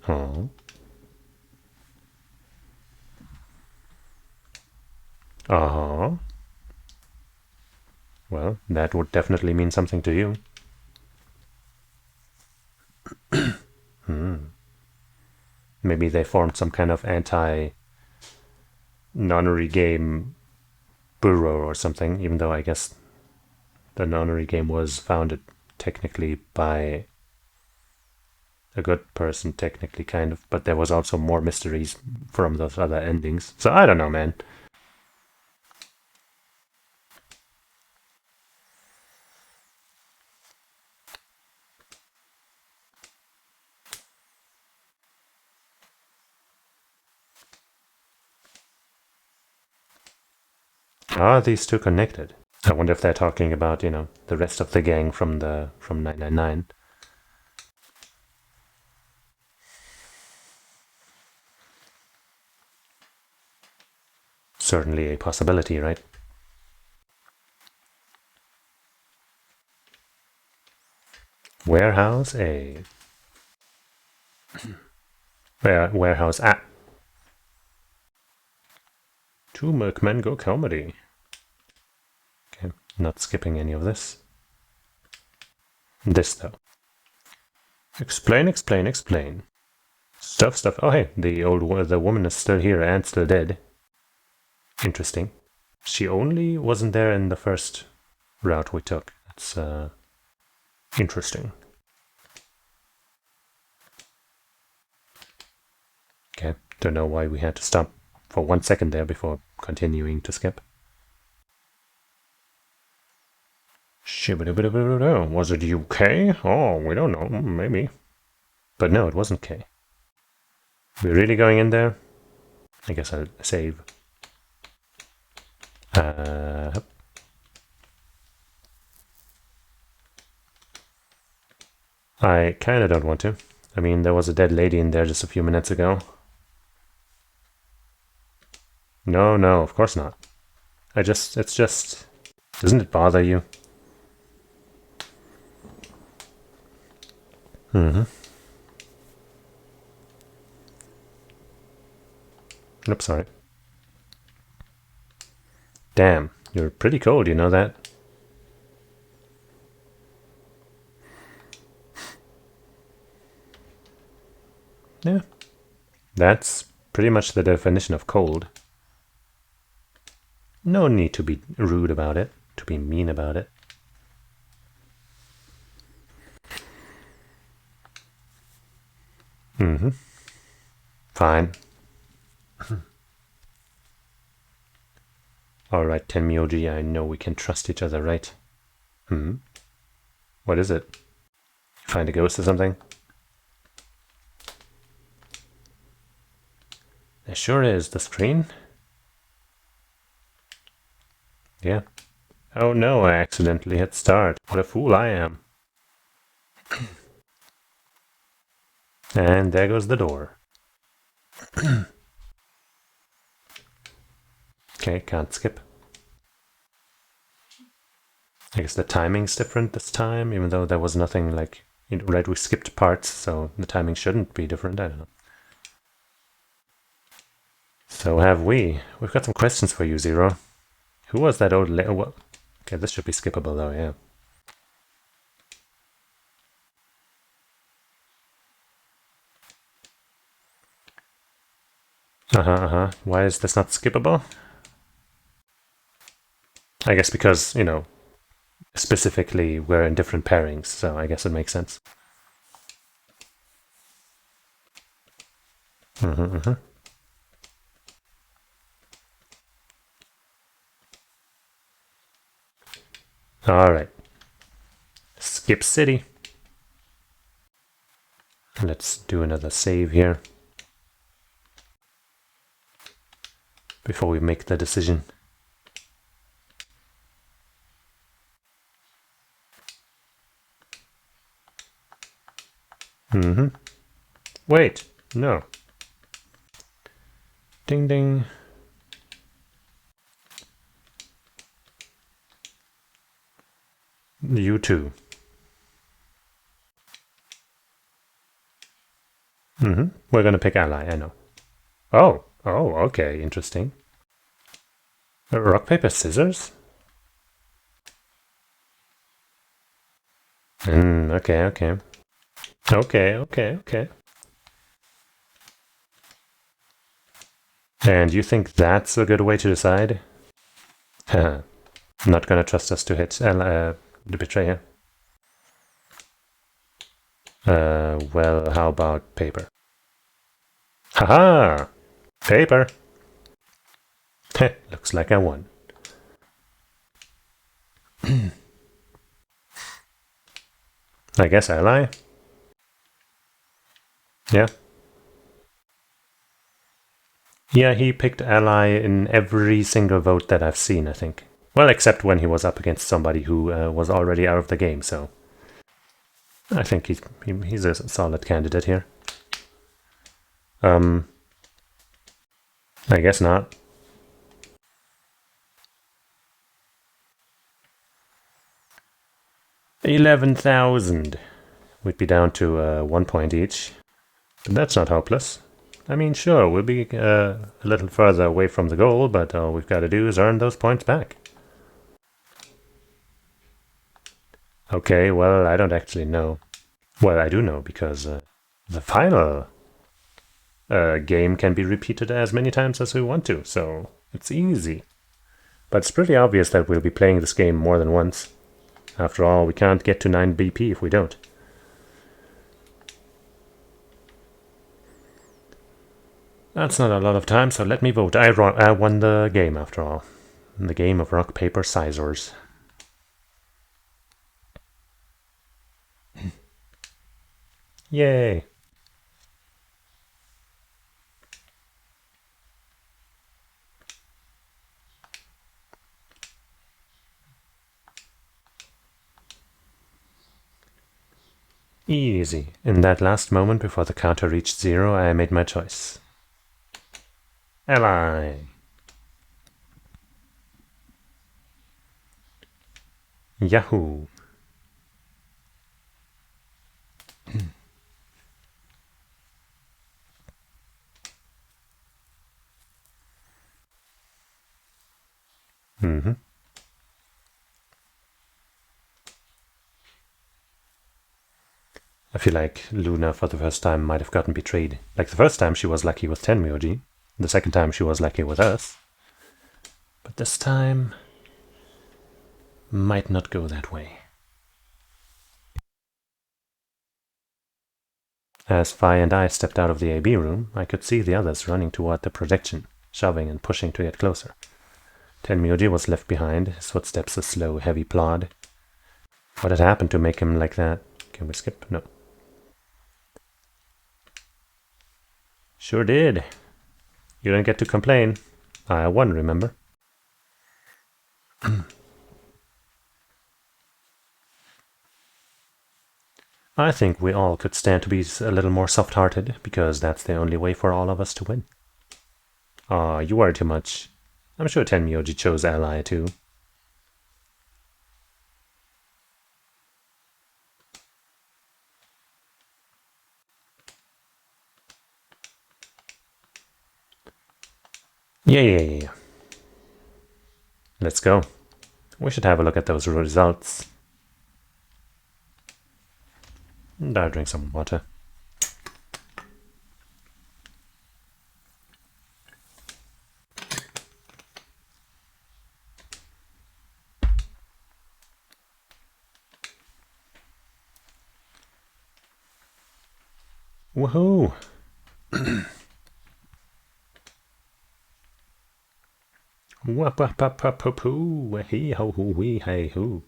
Oh. Uh-huh. Well, that would definitely mean something to you. Maybe they formed some kind of anti-nonary game bureau or something, even though I guess the nonary game was founded technically by a good person, technically, kind of, but there was also more mysteries from those other endings. So I don't know, man. Are these two connected? I wonder if they're talking about, the rest of the gang from 999. Certainly a possibility, right? Warehouse A. Warehouse A. Two Milkmen Go Comedy. Okay, not skipping any of this. This, though. Explain, explain, explain. Stuff, stuff. Oh, hey, the woman is still here and still dead. Interesting. She only wasn't there in the first route we took. That's interesting. Okay, don't know why we had to stop for 1 second there before continuing to skip. Was it UK? Oh, we don't know. Maybe. But no, it wasn't K. We're really going in there? I guess I'll save. I kinda don't want to. I mean, there was a dead lady in there just a few minutes ago. No, no, of course not. It's just... Doesn't it bother you? Mm-hmm. Oops, sorry. Damn, you're pretty cold, you know that? Yeah. That's pretty much the definition of cold. No need to be rude about it, to be mean about it. Mm-hmm. Fine. Alright, Tenmyoji, I know we can trust each other, right? Hmm? What is it? Find a ghost or something? There sure is. The screen? Yeah. Oh no, I accidentally hit start. What a fool I am. And there goes the door. Okay, can't skip. I guess the timing's different this time, even though there was nothing like... right, we skipped parts, so the timing shouldn't be different, I don't know. So have we. We've got some questions for you, Zero. Who was that old lady? Well, okay, this should be skippable though, yeah. Why is this not skippable? I guess because, specifically we're in different pairings, so I guess it makes sense. Alright. Skip city. Let's do another save here before we make the decision. Wait, no. Ding ding. You too. We're gonna pick ally, I know. Oh, okay, interesting. Rock, paper, scissors? Okay. Okay. And you think that's a good way to decide? Not gonna trust us to hit the betrayer. Well, how about paper? Haha! Paper! Looks like I won. I guess ally? Yeah, he picked ally in every single vote that I've seen, I think. Well, except when he was up against somebody who was already out of the game, so I think he's a solid candidate here. I guess not. 11,000. We'd be down to 1 point each. But that's not hopeless. I mean, sure, we'll be a little further away from the goal, but all we've got to do is earn those points back. Okay, well, I don't actually know. Well, I do know, because the final game can be repeated as many times as we want to, so it's easy. But it's pretty obvious that we'll be playing this game more than once. After all, we can't get to 9 BP if we don't. That's not a lot of time, so let me vote. I won the game, after all. The game of rock, paper, scissors. Yay! Easy. In that last moment before the counter reached 0, I made my choice. Ally! Yahoo! Mm-hmm. I feel like Luna for the first time might have gotten betrayed. Like the first time she was lucky with Tenmyoji, the second time she was lucky with us. But this time might not go that way. As Fi and I stepped out of the AB room, I could see the others running toward the projection, shoving and pushing to get closer. Tenmyoji was left behind, his footsteps a slow, heavy plod. What had happened to make him like that? Can we skip? No. Sure did. You don't get to complain. I won, remember? I think we all could stand to be a little more soft-hearted, because that's the only way for all of us to win. Aw, you worry too much. I'm sure Tenmyoji chose ally too. Yeah. Let's go. We should have a look at those results. And I'll drink some water. Woohoo! Wap wap wap wap wap hoo, hee ho hoo wee hey hoo.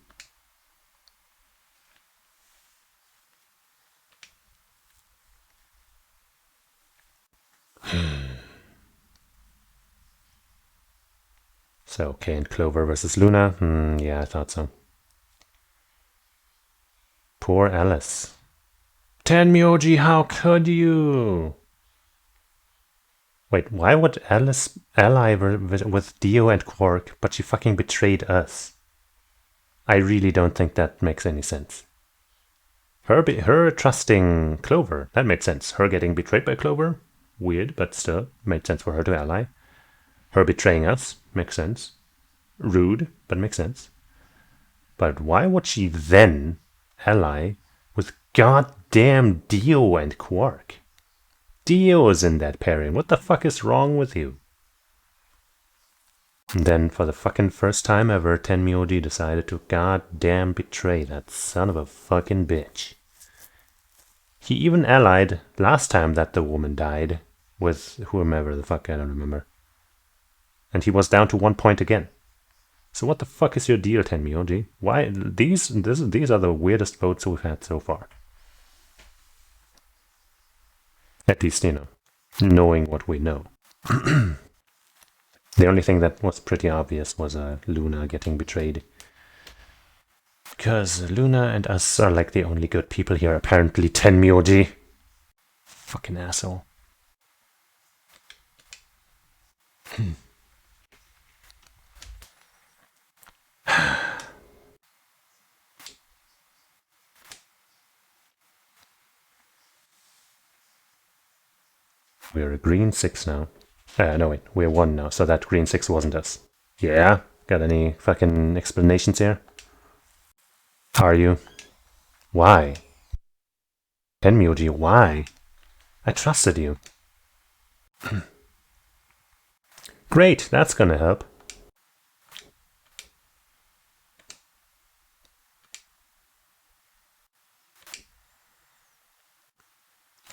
So, Kay and Clover versus Luna? Yeah, I thought so. Poor Alice. Tenmyoji, how could you? Wait, why would Alice ally with Dio and Quark, but she fucking betrayed us? I really don't think that makes any sense. Her trusting Clover, that made sense. Her getting betrayed by Clover, weird, but still made sense for her to ally. Her betraying us, makes sense. Rude, but makes sense. But why would she then ally with goddamn Dio and Quark? Dio is in that pairing. What the fuck is wrong with you? And then for the fucking first time ever, Tenmyoji decided to goddamn betray that son of a fucking bitch. He even allied last time that the woman died with whomever the fuck, I don't remember. And he was down to 1 point again. So what the fuck is your deal, Tenmyoji? Why these are the weirdest votes we've had so far. At least, you know, knowing what we know. The only thing that was pretty obvious was Luna getting betrayed. Because Luna and us are like the only good people here, apparently. Tenmyoji. Fucking asshole. We're a green 6 now. No wait, we're 1 now, so that green 6 wasn't us. Yeah? Got any fucking explanations here? Are you? Why? Tenmyoji, why? I trusted you. Great, that's gonna help.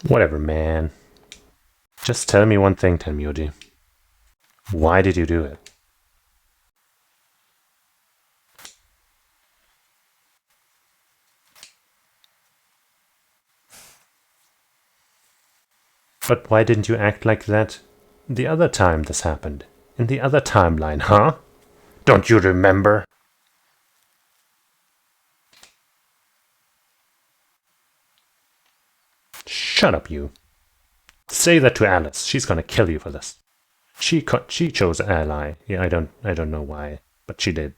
Whatever, man. Just tell me one thing, Tenmyoji. Why did you do it? But why didn't you act like that the other time this happened? In the other timeline, huh? Don't you remember? Shut up, you. Say that to Alice. She's gonna kill you for this. She chose ally. Yeah, I don't know why, but she did.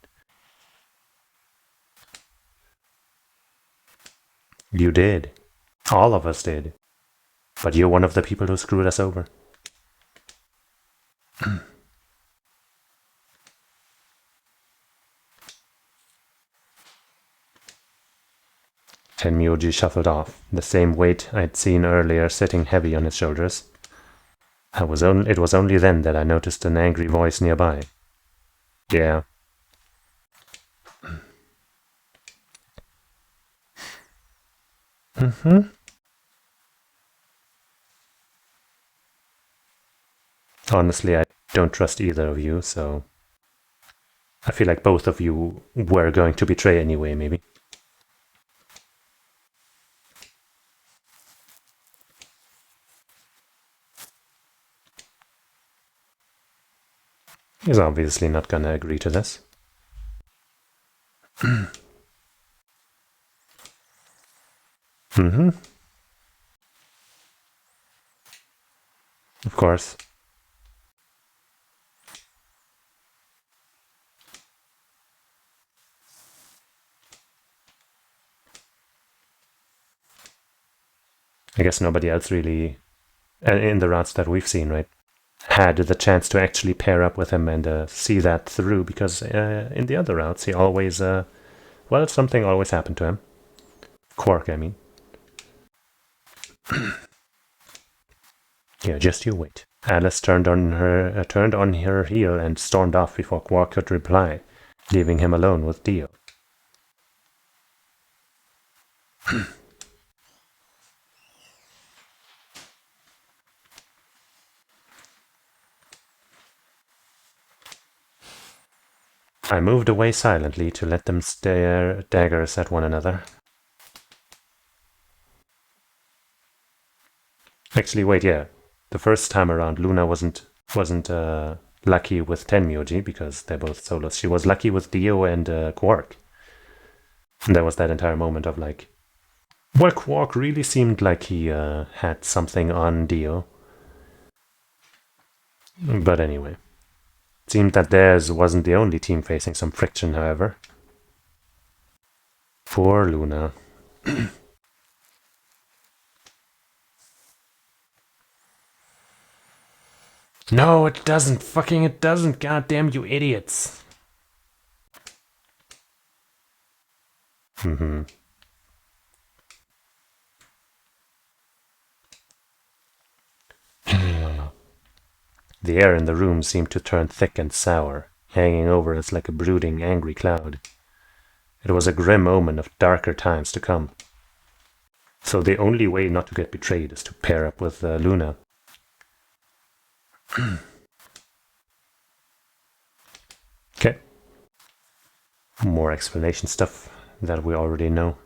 You did. All of us did. But you're one of the people who screwed us over. Tenmyoji shuffled off, the same weight I'd seen earlier sitting heavy on his shoulders. It was only then that I noticed an angry voice nearby. Yeah. Honestly, I don't trust either of you, so I feel like both of you were going to betray anyway, maybe. He's obviously not gonna agree to this. Of course. I guess nobody else really, in the routes that we've seen, right, had the chance to actually pair up with him and see that through, because in the other routes he always, well, something always happened to him. Quark, I mean. Yeah, just you wait. Alice turned on her heel and stormed off before Quark could reply, leaving him alone with Dio. I moved away silently to let them stare daggers at one another. Actually, wait, yeah. The first time around, Luna wasn't lucky with Tenmyoji because they're both solos. She was lucky with Dio and Quark. And there was that entire moment of like, well, Quark really seemed like he had something on Dio. But anyway. It seemed that theirs wasn't the only team facing some friction, however. Poor Luna. No, it doesn't. Fucking it doesn't. Goddamn you idiots. The air in the room seemed to turn thick and sour, hanging over us like a brooding, angry cloud. It was a grim omen of darker times to come. So the only way not to get betrayed is to pair up with Luna. Okay. More explanation stuff that we already know.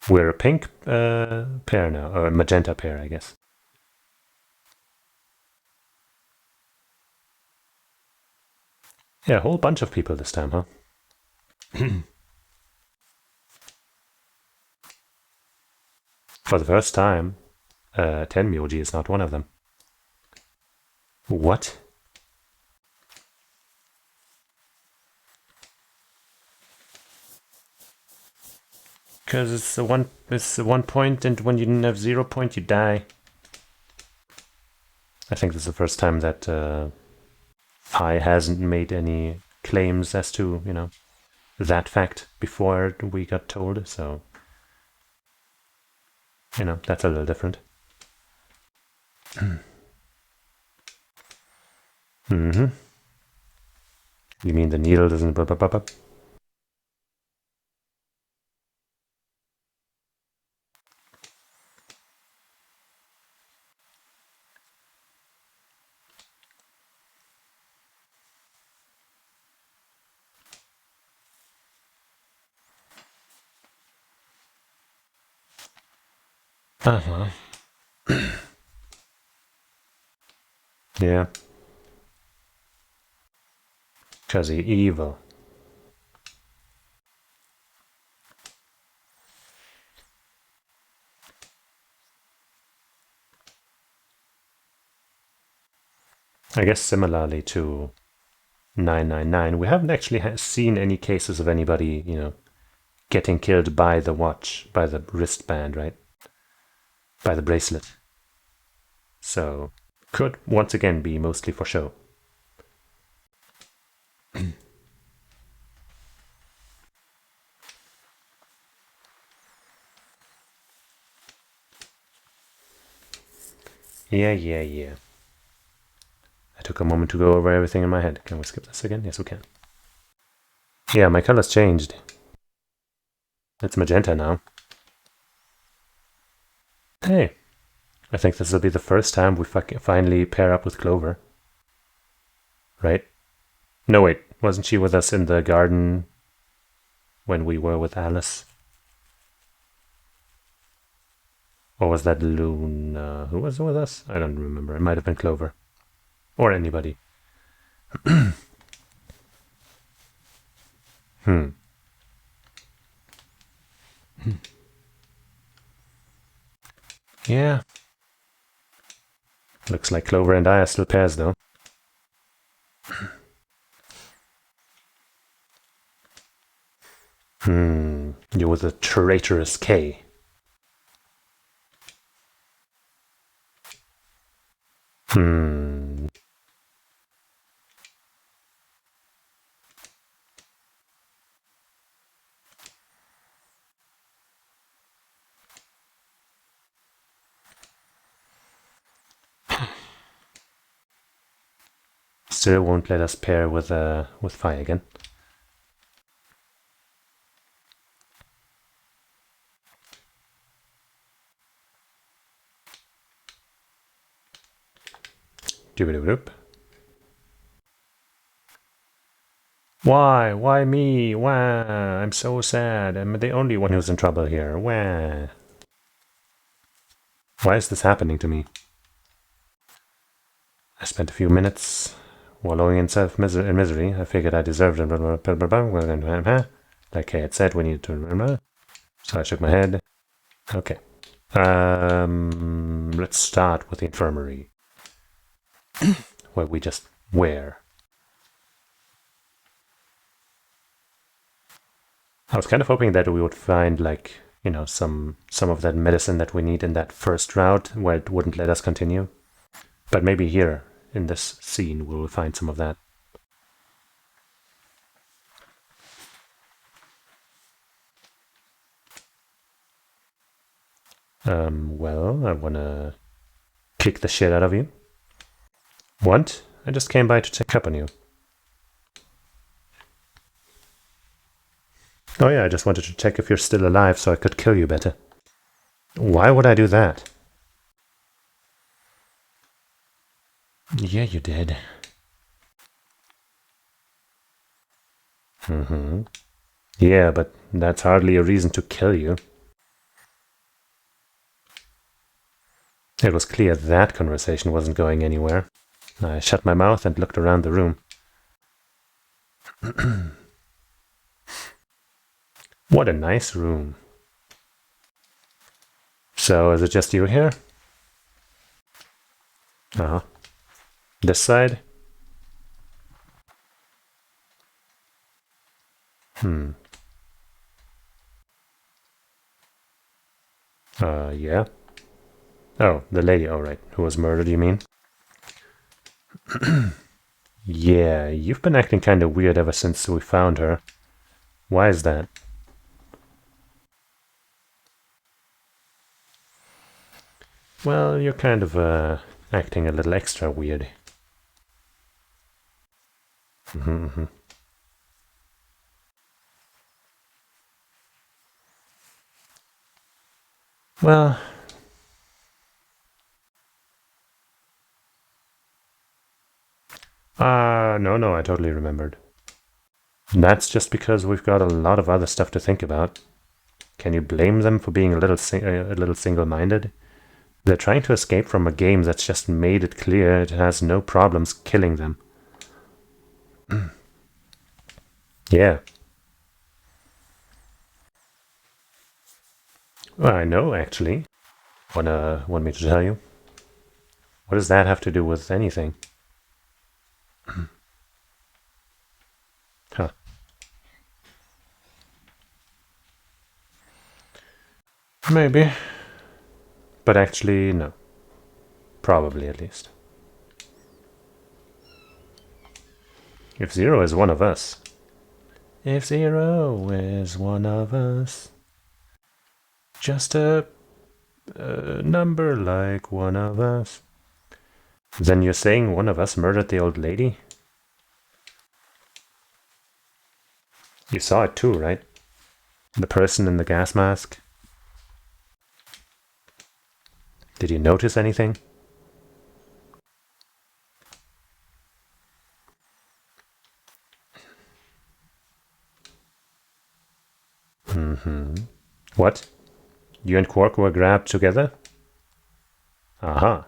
We're a pink pair now, or a magenta pair, I guess. Yeah, a whole bunch of people this time, huh? For the first time, Tenmyoji is not one of them. What? Because it's a 1 point, and when you have 0 point, you die. I think this is the first time that I hasn't made any claims as to, that fact before we got told, so, that's a little different. Mm-hmm. You mean the needle doesn't... Uh-huh. Yeah. Because he's evil. I guess similarly to 999, we haven't actually seen any cases of anybody, getting killed by the watch, by the wristband, right? By the bracelet. So, could once again be mostly for show. Yeah. I took a moment to go over everything in my head. Can we skip this again? Yes, we can. Yeah, my color's changed. It's magenta now. Hey, I think this will be the first time we finally pair up with Clover. Right? No, wait. Wasn't she with us in the garden when we were with Alice? Or was that Luna? Who was with us? I don't remember. It might have been Clover. Or anybody. Yeah. Looks like Clover and I are still pairs, though. You're with a traitorous K. Still won't let us pair with Fi again. Doop. Why? Why me? Wah! I'm so sad. I'm the only one who's in trouble here. Wah! Why is this happening to me? I spent a few minutes wallowing in misery. I figured I deserved it. Like I had said, we needed to remember. So I shook my head. Okay. Let's start with the infirmary. Where we just wear. I was kind of hoping that we would find, like, some of that medicine that we need in that first route where it wouldn't let us continue. But maybe here, in this scene, we will find some of that. Well, I wanna kick the shit out of you. What? I just came by to check up on you. Oh yeah, I just wanted to check if you're still alive so I could kill you better. Why would I do that? Yeah, you did. Yeah, but that's hardly a reason to kill you. It was clear that conversation wasn't going anywhere. I shut my mouth and looked around the room. What a nice room. So, is it just you here? Uh-huh. This side? Yeah. Oh, the lady, alright. Who was murdered, you mean? Yeah, you've been acting kinda weird ever since we found her. Why is that? Well, you're kind of, acting a little extra weird. Well, no, I totally remembered. That's just because we've got a lot of other stuff to think about. Can you blame them for being a little single-minded? They're trying to escape from a game that's just made it clear it has no problems killing them. Yeah. Well, I know, actually. Want me to tell you? What does that have to do with anything? Huh. Maybe. But actually, no. Probably, at least. If Zero is one of us. If Zero is one of us. Just a number like one of us. Then you're saying one of us murdered the old lady? You saw it too, right? The person in the gas mask? Did you notice anything? What? You and Quark were grabbed together? Aha.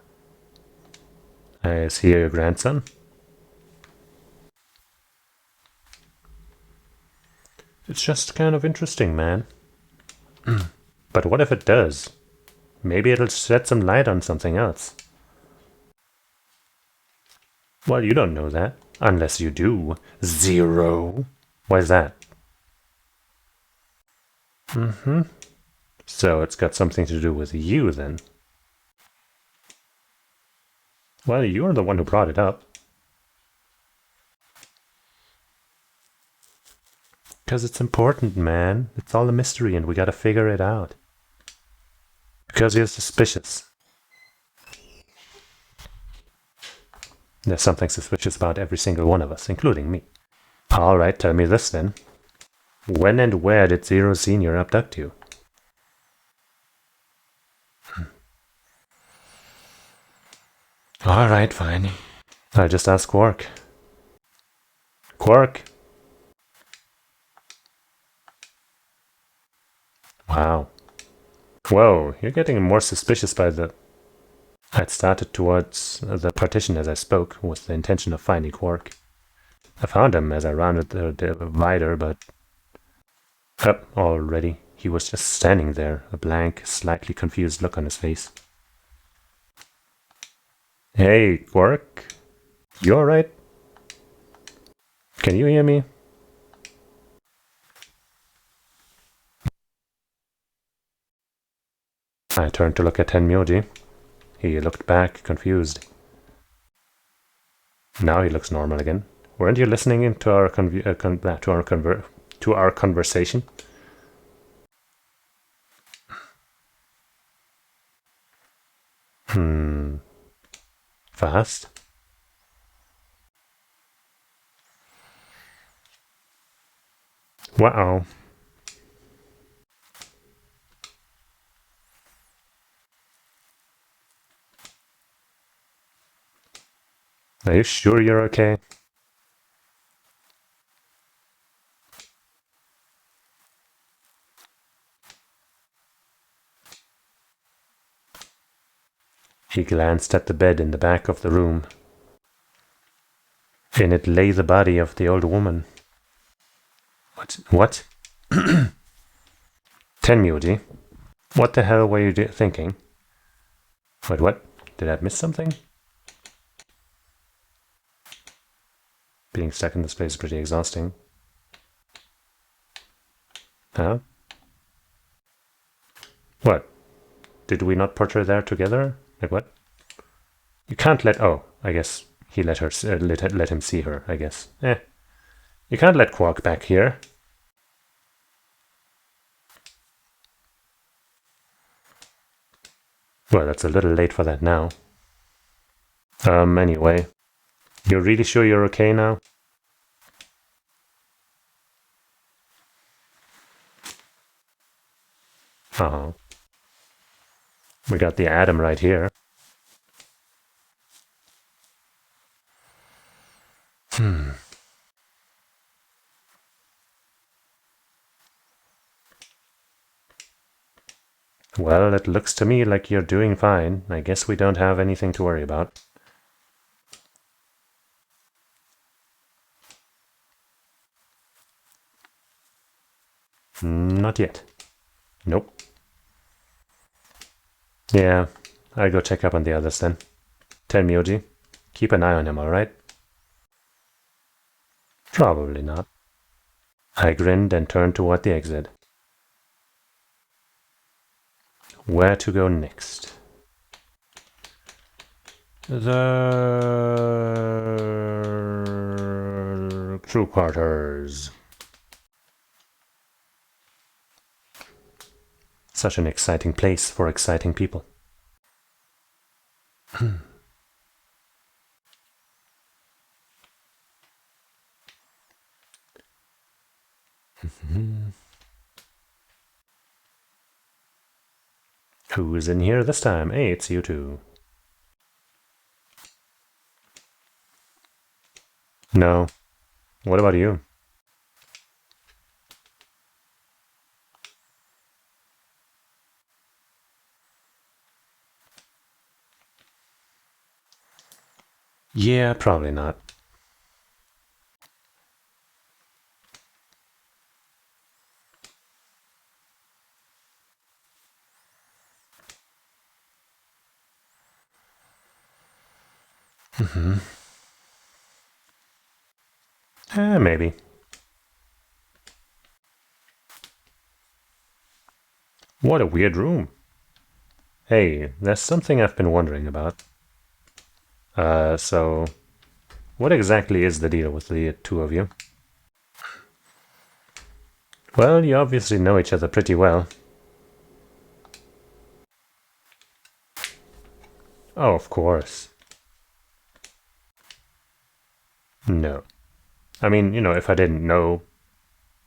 Is he your grandson? It's just kind of interesting, man. But what if it does? Maybe it'll shed some light on something else. Well, you don't know that. Unless you do. Zero. Why's that? So it's got something to do with you, then. Well, you're the one who brought it up. Because it's important, man. It's all a mystery and we gotta figure it out. Because you're suspicious. There's something suspicious about every single one of us, including me. Alright, tell me this then. When and where did Zero Senior abduct you? Alright, fine. I'll just ask Quark. Quark! Wow. Whoa, you're getting more suspicious by the... I'd started towards the partition as I spoke, with the intention of finding Quark. I found him as I rounded the divider, but... Up already. He was just standing there, a blank, slightly confused look on his face. Hey, Quark? You alright? Can you hear me? I turned to look at Tenmyoji. He looked back, confused. Now he looks normal again. Weren't you listening in to our conversation? Fast? Wow. Are you sure you're okay? He glanced at the bed in the back of the room. In it lay the body of the old woman. What? 10 Muji? What the hell were you thinking? Wait, what? Did I miss something? Being stuck in this place is pretty exhausting. Huh? What? Did we not put her there together? Like what? You can't let... Oh, I guess he let her let him see her, I guess. You can't let Quark back here. Well, that's a little late for that now. Anyway. You're really sure you're okay now? Uh-huh. We got the atom right here. Well, it looks to me like you're doing fine. I guess we don't have anything to worry about. Not yet. Nope. Yeah, I'll go check up on the others then. Tell Myoji. Keep an eye on him, alright? Probably not. I grinned and turned toward the exit. Where to go next? The crew quarters. Such an exciting place for exciting people. Who's in here this time? Hey, it's you two. No. What about you? Yeah, probably not. Maybe. What a weird room. Hey, there's something I've been wondering about. So... What exactly is the deal with the two of you? Well, you obviously know each other pretty well. Oh, of course. No. I mean, you know, if I didn't know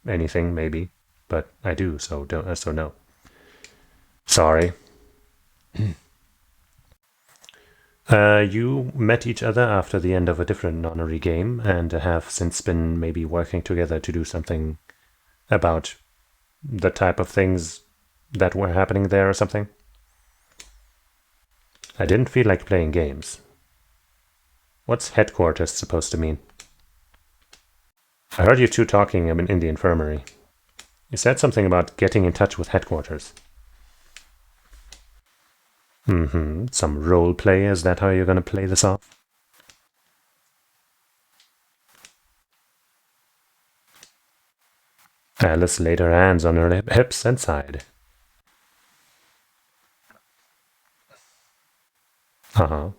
anything, maybe. But I do, so no. Sorry. You met each other after the end of a different nonary game and have since been maybe working together to do something about the type of things that were happening there or something? I didn't feel like playing games. What's headquarters supposed to mean? I heard you two talking in the infirmary. You said something about getting in touch with headquarters. Some role play, is that how you're gonna play this off? Alice laid her hands on her hips and sighed. Uh-huh.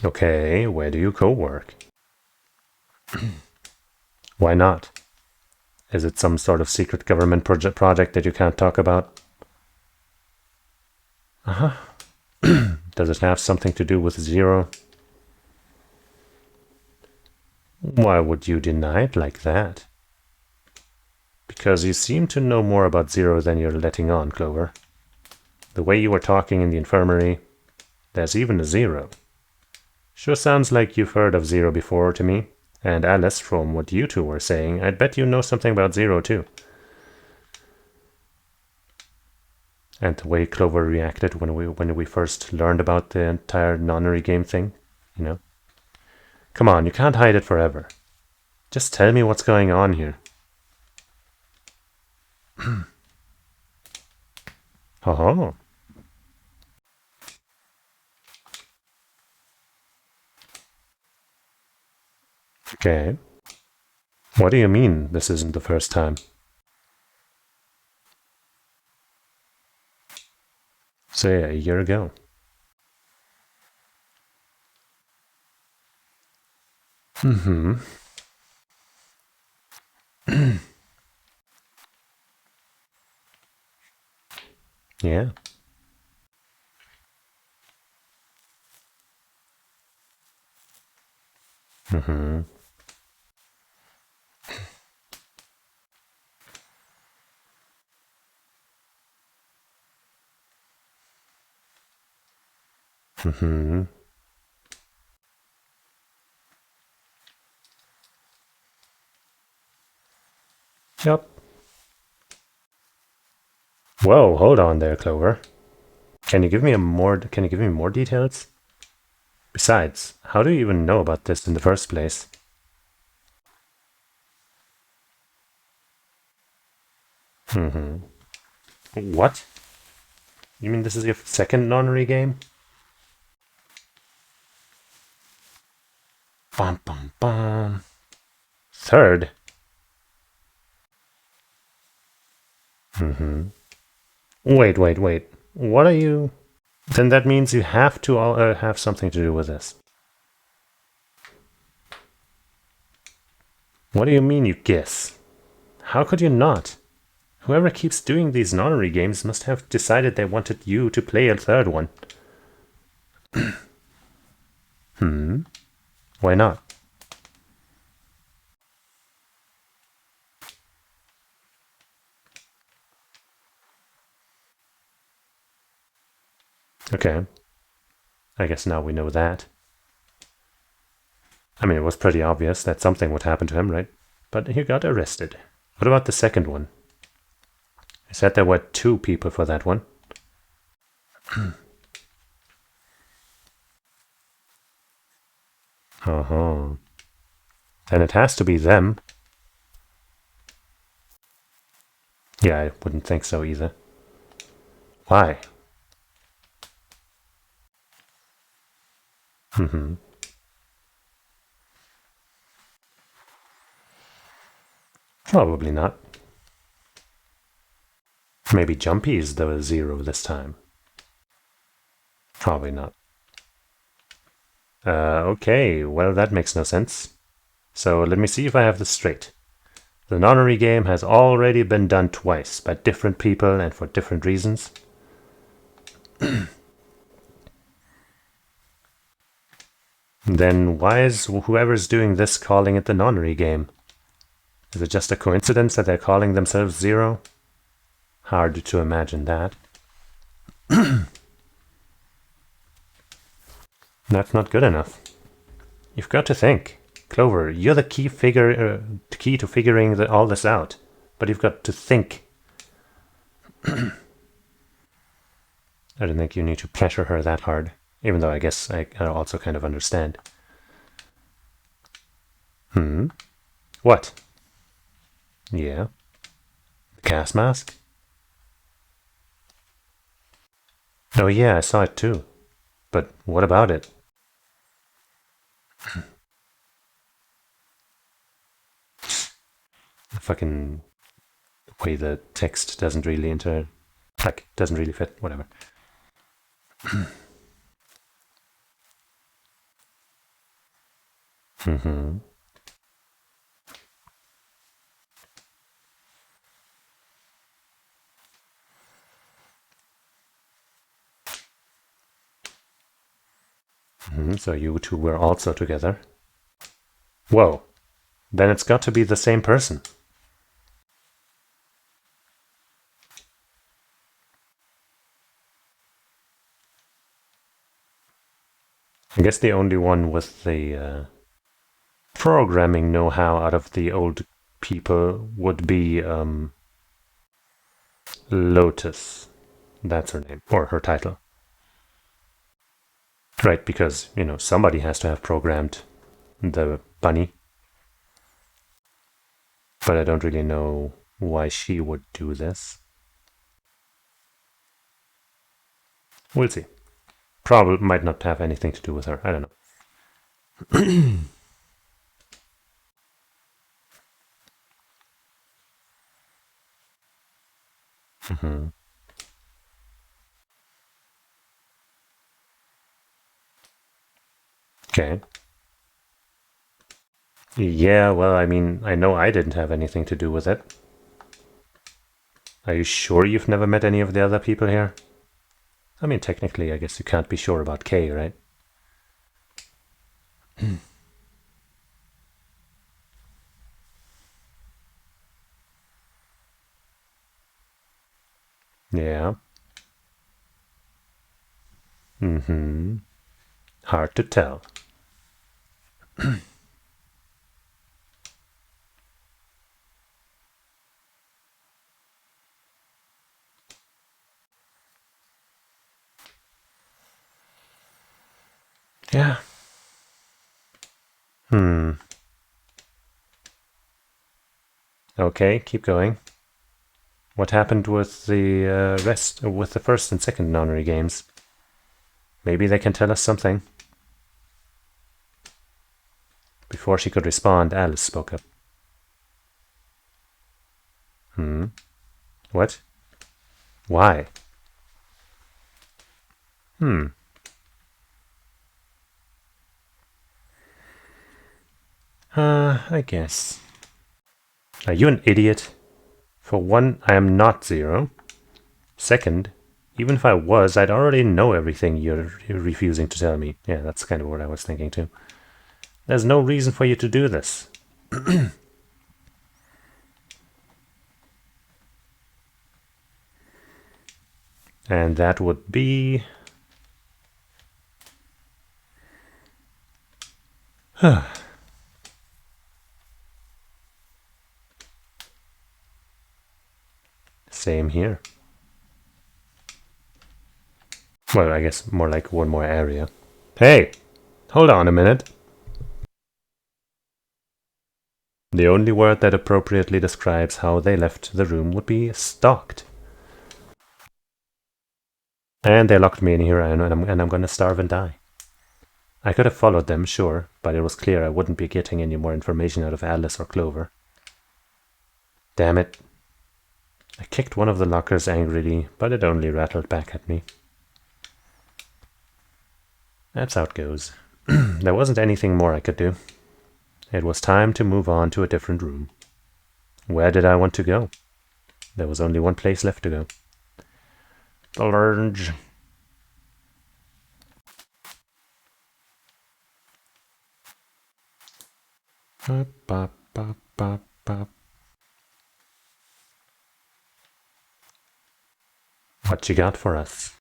Okay, where do you co-work? Why not? Is it some sort of secret government project that you can't talk about? Uh-huh. Does it have something to do with Zero? Why would you deny it like that? Because you seem to know more about Zero than you're letting on, Clover. The way you were talking in the infirmary, there's even a Zero. Sure sounds like you've heard of Zero before to me. And Alice, from what you two were saying, I'd bet you know something about Zero too. And the way Clover reacted when we first learned about the entire nonary game thing, you know. Come on, you can't hide it forever. Just tell me what's going on here. Oh. Okay. What do you mean this isn't the first time? Say a year ago. Mm-hmm. Yeah. Mm-hmm. Mm-hmm. Yep. Whoa, hold on there, Clover. Can you give me more details? Besides, how do you even know about this in the first place? Mm-hmm. What? You mean this is your second nonary game? Bum bum bum. Third? Mm-hmm. Wait. What are you? Then that means you have to have something to do with this. What do you mean you guess? How could you not? Whoever keeps doing these nonary games must have decided they wanted you to play a third one. Hmm? Why not? Okay. I guess now we know that. I mean, it was pretty obvious that something would happen to him, right? But he got arrested. What about the second one? I said there were two people for that one. Uh-huh. Then it has to be them. Yeah, I wouldn't think so either. Why? Mm-hmm. Probably not. Maybe Jumpy is the zero this time. Probably not. Okay, well, that makes no sense. So let me see if I have this straight. The nonary game has already been done twice by different people and for different reasons. Then why is whoever's doing this calling it the nonary game? Is it just a coincidence that they're calling themselves Zero? Hard to imagine that. That's not good enough. You've got to think. Clover, you're the key to figuring all this out. But you've got to think. I don't think you need to pressure her that hard. Even though I guess I also kind of understand. Hmm? What? Yeah. The gas mask? Oh yeah, I saw it too. But what about it? The fucking way the text doesn't really doesn't really fit, whatever. Mm-hmm. Mm-hmm. So you two were also together. Whoa. Then it's got to be the same person. I guess the only one with the programming know-how out of the old people would be Lotus. That's her name, or her title. Right, because, somebody has to have programmed the bunny. But I don't really know why she would do this. We'll see. Probably might not have anything to do with her. I don't know. Mm-hmm. Okay. Yeah, well, I mean, I know I didn't have anything to do with it. Are you sure you've never met any of the other people here? I mean, technically, I guess you can't be sure about Kay, right? Yeah. Mm-hmm. Hard to tell. Yeah. Hmm. Okay, keep going. What happened with the rest, with the first and second nonary games? Maybe they can tell us something. Before she could respond, Alice spoke up. Hmm. What? Why? Hmm. I guess. Are you an idiot? For one, I am not Zero. Second, even if I was, I'd already know everything you're refusing to tell me. Yeah, that's kind of what I was thinking too. There's no reason for you to do this. And that would be... Same here. Well, I guess more like one more area. Hey! Hold on a minute. The only word that appropriately describes how they left the room would be stalked. And they locked me in here, and I'm gonna starve and die. I could have followed them, sure, but it was clear I wouldn't be getting any more information out of Alice or Clover. Damn it. I kicked one of the lockers angrily, but it only rattled back at me. That's how it goes. There wasn't anything more I could do. It was time to move on to a different room. Where did I want to go? There was only one place left to go. The lounge. What you got for us?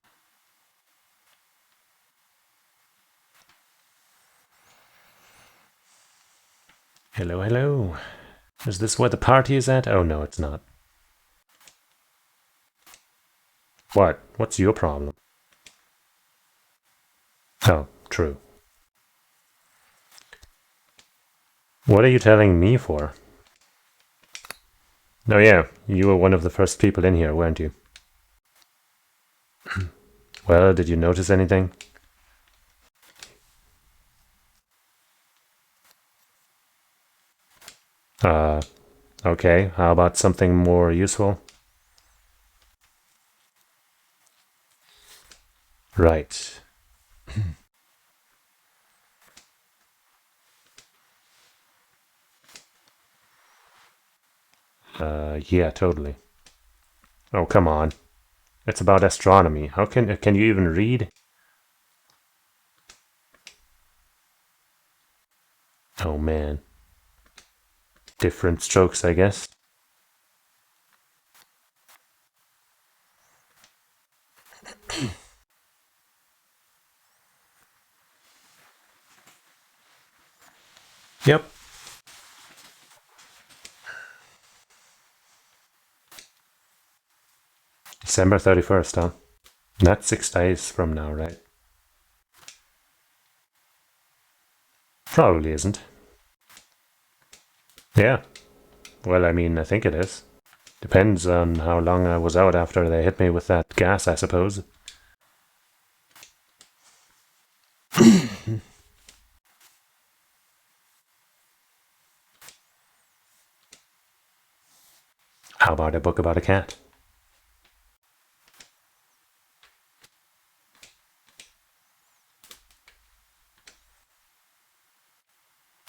Hello, hello. Is this where the party is at? Oh, no, it's not. What? What's your problem? Oh, true. What are you telling me for? Oh, yeah, you were one of the first people in here, weren't you? Well, did you notice anything? Okay, how about something more useful? Right. Yeah, totally. Oh, come on. It's about astronomy. How can you even read? Oh, man. Different strokes, I guess. Yep. December 31st, huh? That's 6 days from now, right? Probably isn't. Yeah. Well, I mean, I think it is. Depends on how long I was out after they hit me with that gas, I suppose. How about a book about a cat?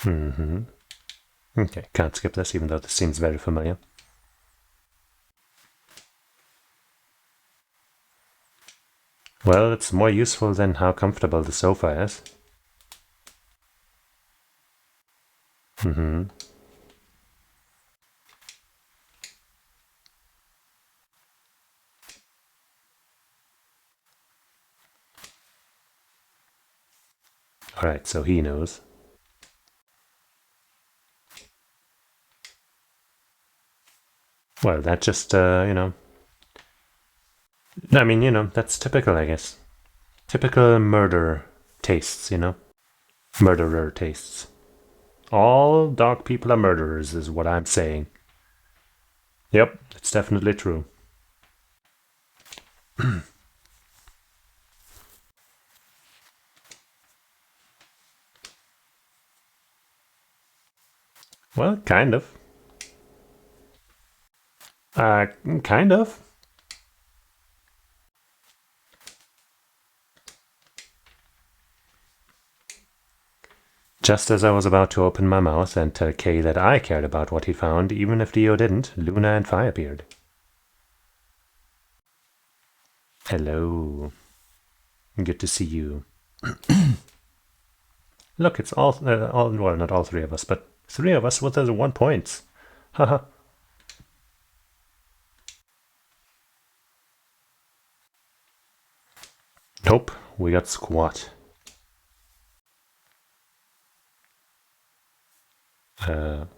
Okay, can't skip this, even though this seems very familiar. Well, it's more useful than how comfortable the sofa is. Alright, so he knows. Well, that just, I mean, that's typical, I guess. Typical murder tastes, Murderer tastes. All dog people are murderers, is what I'm saying. Yep, it's definitely true. Well, kind of. Kind of. Just as I was about to open my mouth and tell Kay that I cared about what he found, even if Dio didn't, Luna and Fi appeared. Hello. Good to see you. Look, it's well, not all three of us, but three of us with the 1 point. Haha. Nope, we got squat.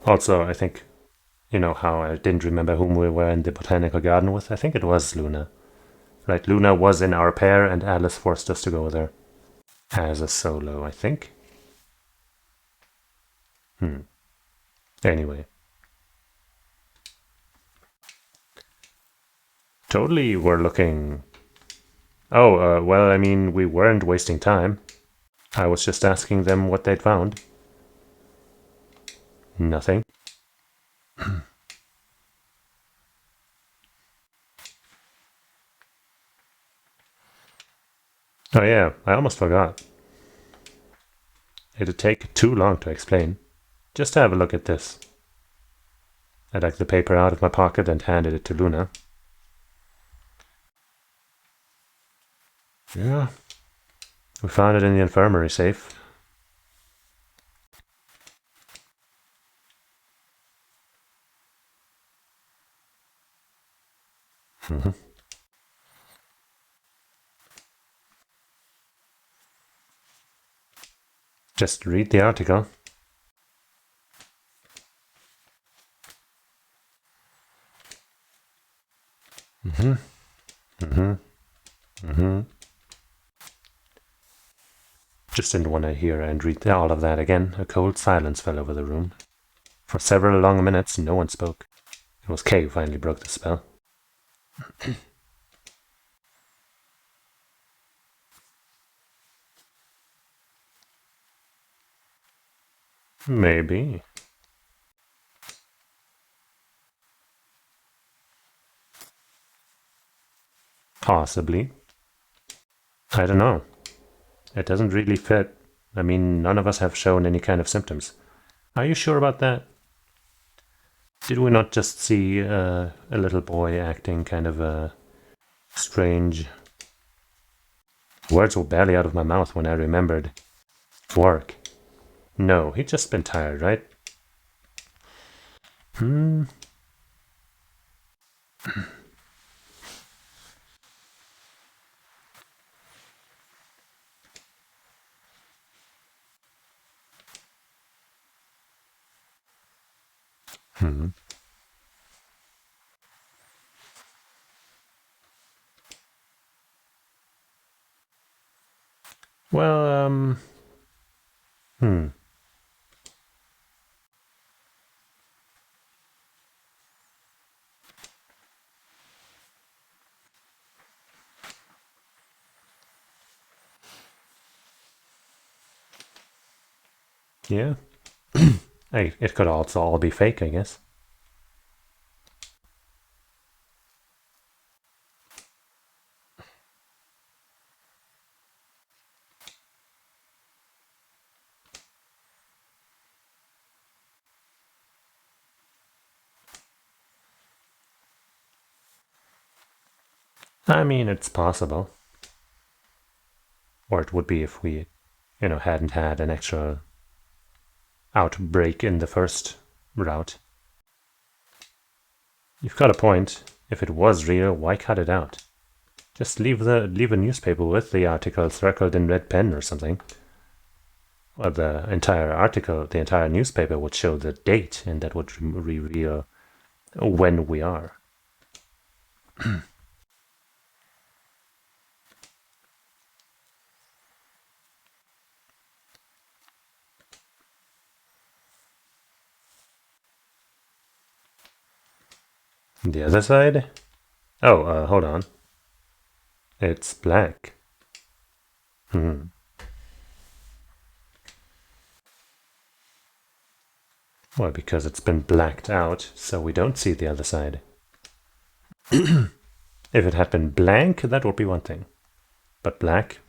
Also, I think, how I didn't remember whom we were in the botanical garden with? I think it was Luna. Right, Luna was in our pair and Alice forced us to go there. As a solo, I think. Anyway. Totally we're looking... Oh, well, I mean, we weren't wasting time. I was just asking them what they'd found. Nothing. Oh yeah, I almost forgot. It'd take too long to explain. Just have a look at this. I took the paper out of my pocket and handed it to Luna. Yeah. We found it in the infirmary safe. Just read the article. Just didn't want to hear and read all of that again. A cold silence fell over the room. For several long minutes, no one spoke. It was Kay who finally broke the spell. Maybe. Possibly. I don't know. It doesn't really fit. I mean, none of us have shown any kind of symptoms. Are you sure about that? Did we not just see a little boy acting kind of strange? Words were barely out of my mouth when I remembered. Work. No, he'd just been tired, right? Well, Yeah. It could also all be fake, I guess. I mean, it's possible. Or it would be if we, hadn't had an actual outbreak in the first route. You've got a point. If it was real, why cut it out? Just leave a newspaper with the article circled in red pen or something. Well, the entire article, the entire newspaper would show the date, and that would reveal when we are. The other side? Oh, hold on. It's black. Hmm. Well, because it's been blacked out, so we don't see the other side. If it had been blank, that would be one thing. But black,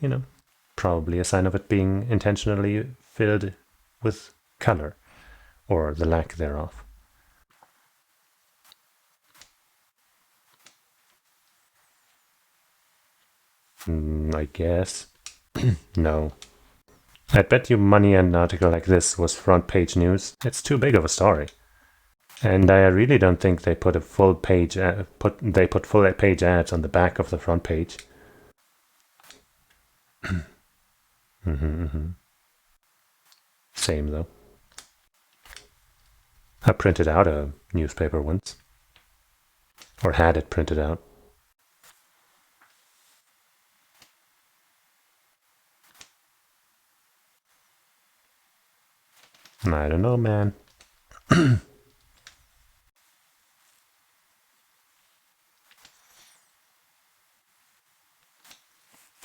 probably a sign of it being intentionally filled with color, or the lack thereof. I guess. No. I'd bet you money an article like this was front page news. It's too big of a story. And I really don't think they put a full page put full page ads on the back of the front page. Same though. I printed out a newspaper once, or had it printed out. I don't know, man.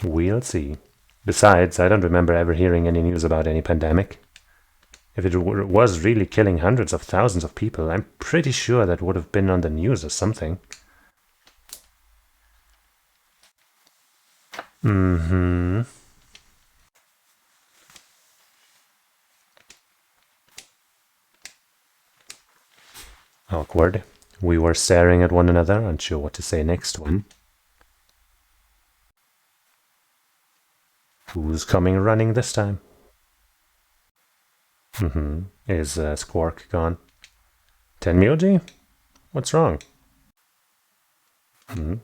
We'll see. Besides, I don't remember ever hearing any news about any pandemic. If it was really killing hundreds of thousands of people, I'm pretty sure that would have been on the news or something. Mm-hmm. Awkward. We were staring at one another, unsure what to say next one. Who's coming running this time? Is Squark gone? Tenmyoji? What's wrong? I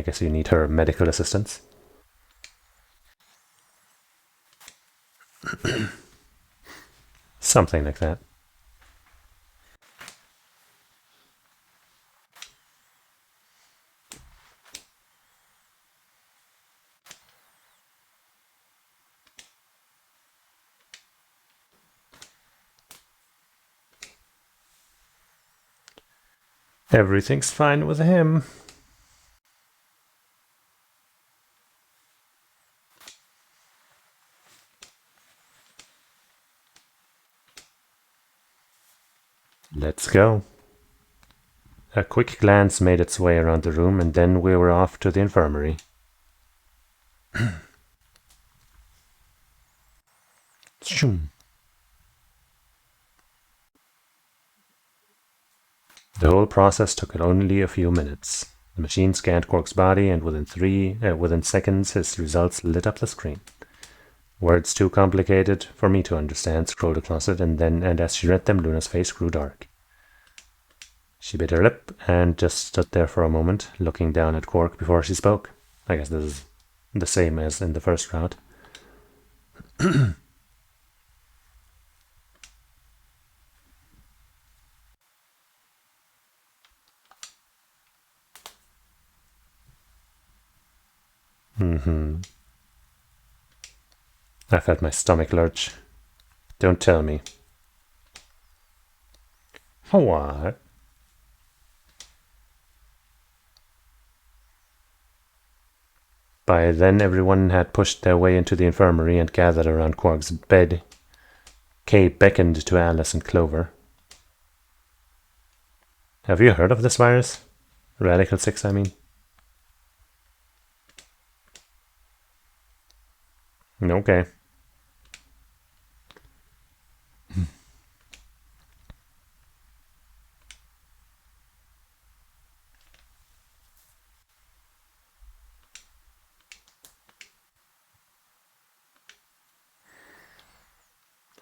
guess you need her medical assistance. Something like that. Everything's fine with him. Let's go. A quick glance made its way around the room, and then we were off to the infirmary. The whole process took only a few minutes. The machine scanned Quark's body, and within seconds, his results lit up the screen. Words too complicated for me to understand scrolled across it, and as she read them, Luna's face grew dark. She bit her lip and just stood there for a moment, looking down at Quark before she spoke. I guess this is the same as in the first route. I felt my stomach lurch. Don't tell me. What? By then, everyone had pushed their way into the infirmary and gathered around Quark's bed. Kay beckoned to Alice and Clover. Have you heard of this virus? Radical 6, I mean. Okay.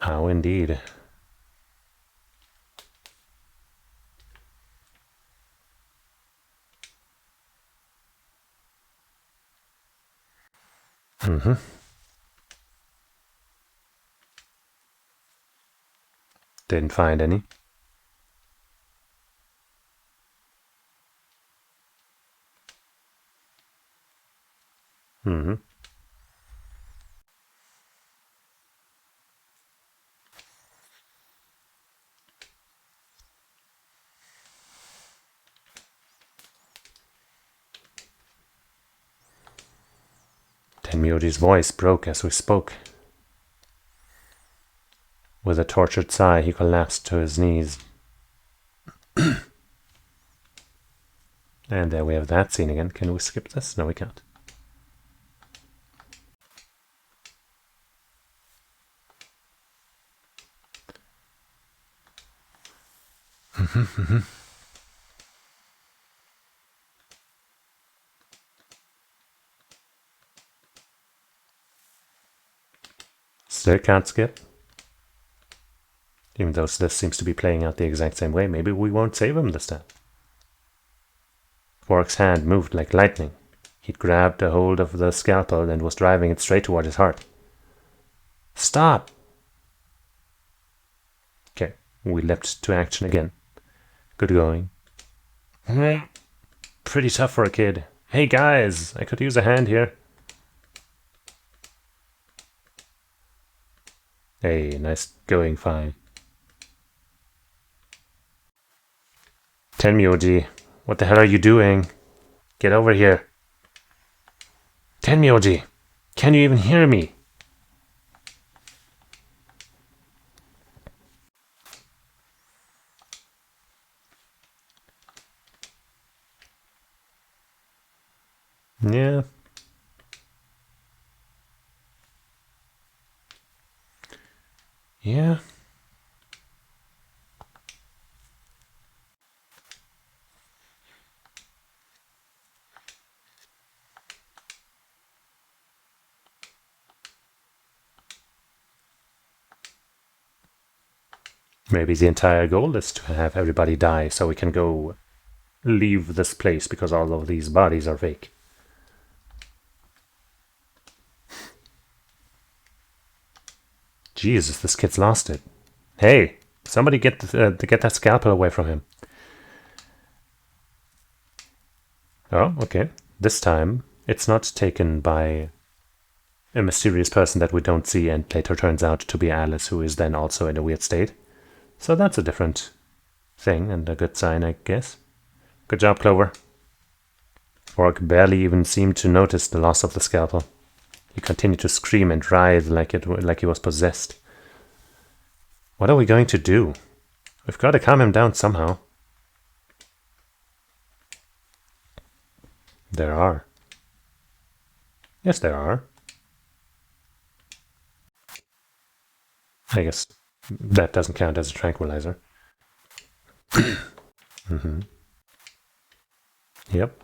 How indeed. Didn't find any. Mm-hmm. Tenmyoji's voice broke as we spoke. With a tortured sigh, he collapsed to his knees. And there we have that scene again. Can we skip this? No, we can't. Still can't skip. Even though this seems to be playing out the exact same way, maybe we won't save him this time. Quark's hand moved like lightning. He'd grabbed a hold of the scalpel and was driving it straight toward his heart. Stop! Okay, we leapt to action again. Good going. Pretty tough for a kid. Hey guys, I could use a hand here. Hey, nice going, fine. Tenmyoji, what the hell are you doing? Get over here. Tenmyoji, can you even hear me? Yeah. Yeah. Maybe the entire goal is to have everybody die so we can go leave this place because all of these bodies are fake. Jesus, this kid's lost it. Hey, somebody get that scalpel away from him. Oh, okay. This time, it's not taken by a mysterious person that we don't see and later turns out to be Alice, who is then also in a weird state. So that's a different thing and a good sign, I guess. Good job, Clover. Quark barely even seemed to notice the loss of the scalpel. He continued to scream and writhe like he was possessed. What are we going to do? We've got to calm him down somehow. There are. Yes, there are. I guess that doesn't count as a tranquilizer. Mm-hmm. Yep.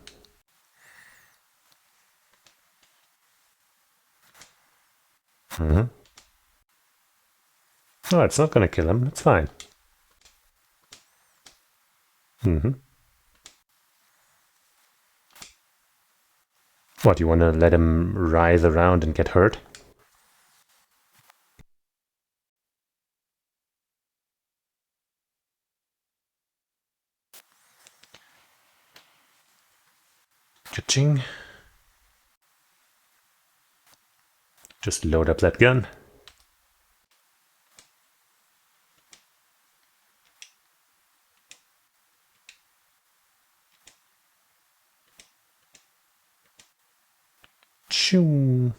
Mm-hmm. No, it's not going to kill him. It's fine. Mm-hmm. What, you want to let him writhe around and get hurt? Ka-ching. Just load up that gun. Shoo.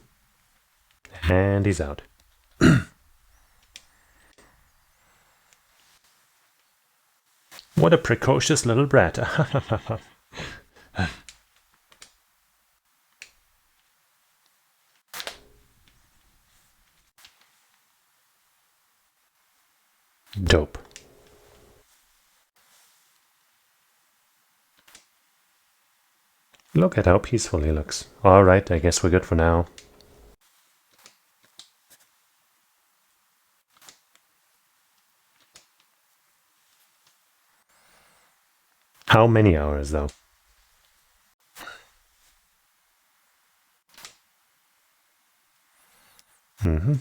And he's out. What a precocious little brat. Dope. Look at how peaceful he looks. Alright, I guess we're good for now. How many hours, though? Mm-hmm.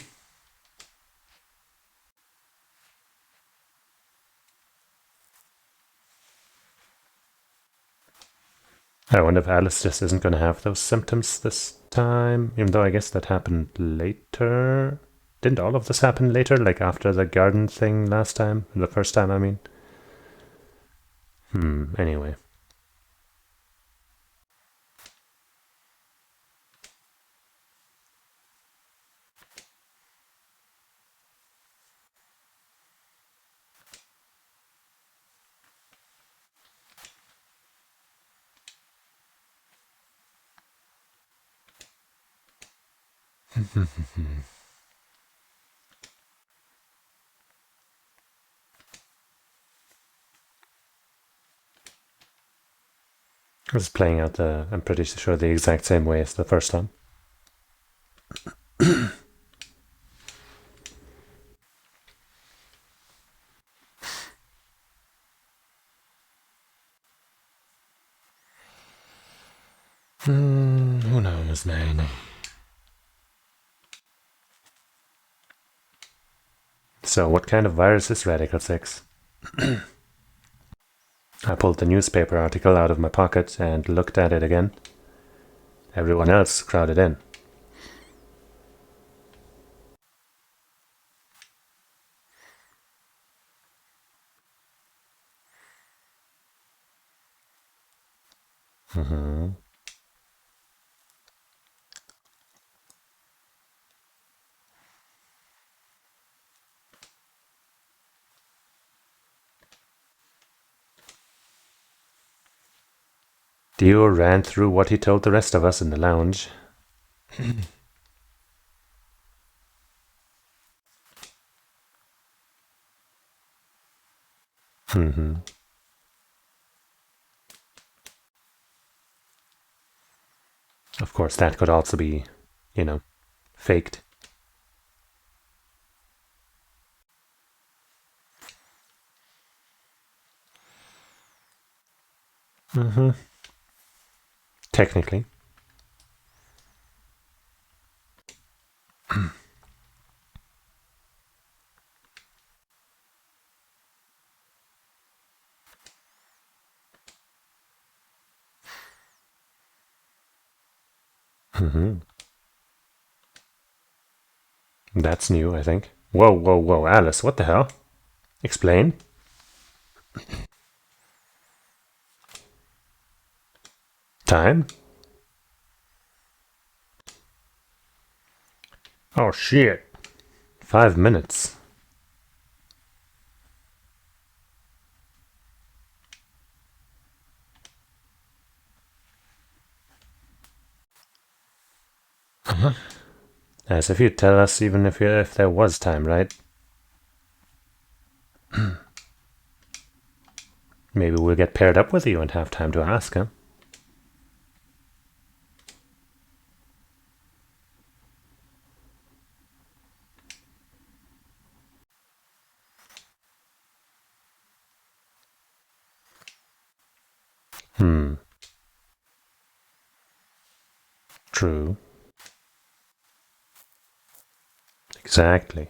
I wonder if Alice just isn't going to have those symptoms this time, even though I guess that happened later. Didn't all of this happen later, like after the garden thing last time? The first time, I mean? Anyway. I was playing out I'm pretty sure, the exact same way as the first time. Who knows, man? So, what kind of virus is Radical 6? I pulled the newspaper article out of my pocket and looked at it again. Everyone else crowded in. Dio ran through what he told the rest of us in the lounge. Of course, that could also be, faked. Technically. That's new, I think. Whoa, whoa, whoa, Alice, what the hell? Explain. Time? Oh, shit. 5 minutes. As if you'd tell us even if there was time, right? Maybe we'll get paired up with you and have time to ask, huh? True. Exactly.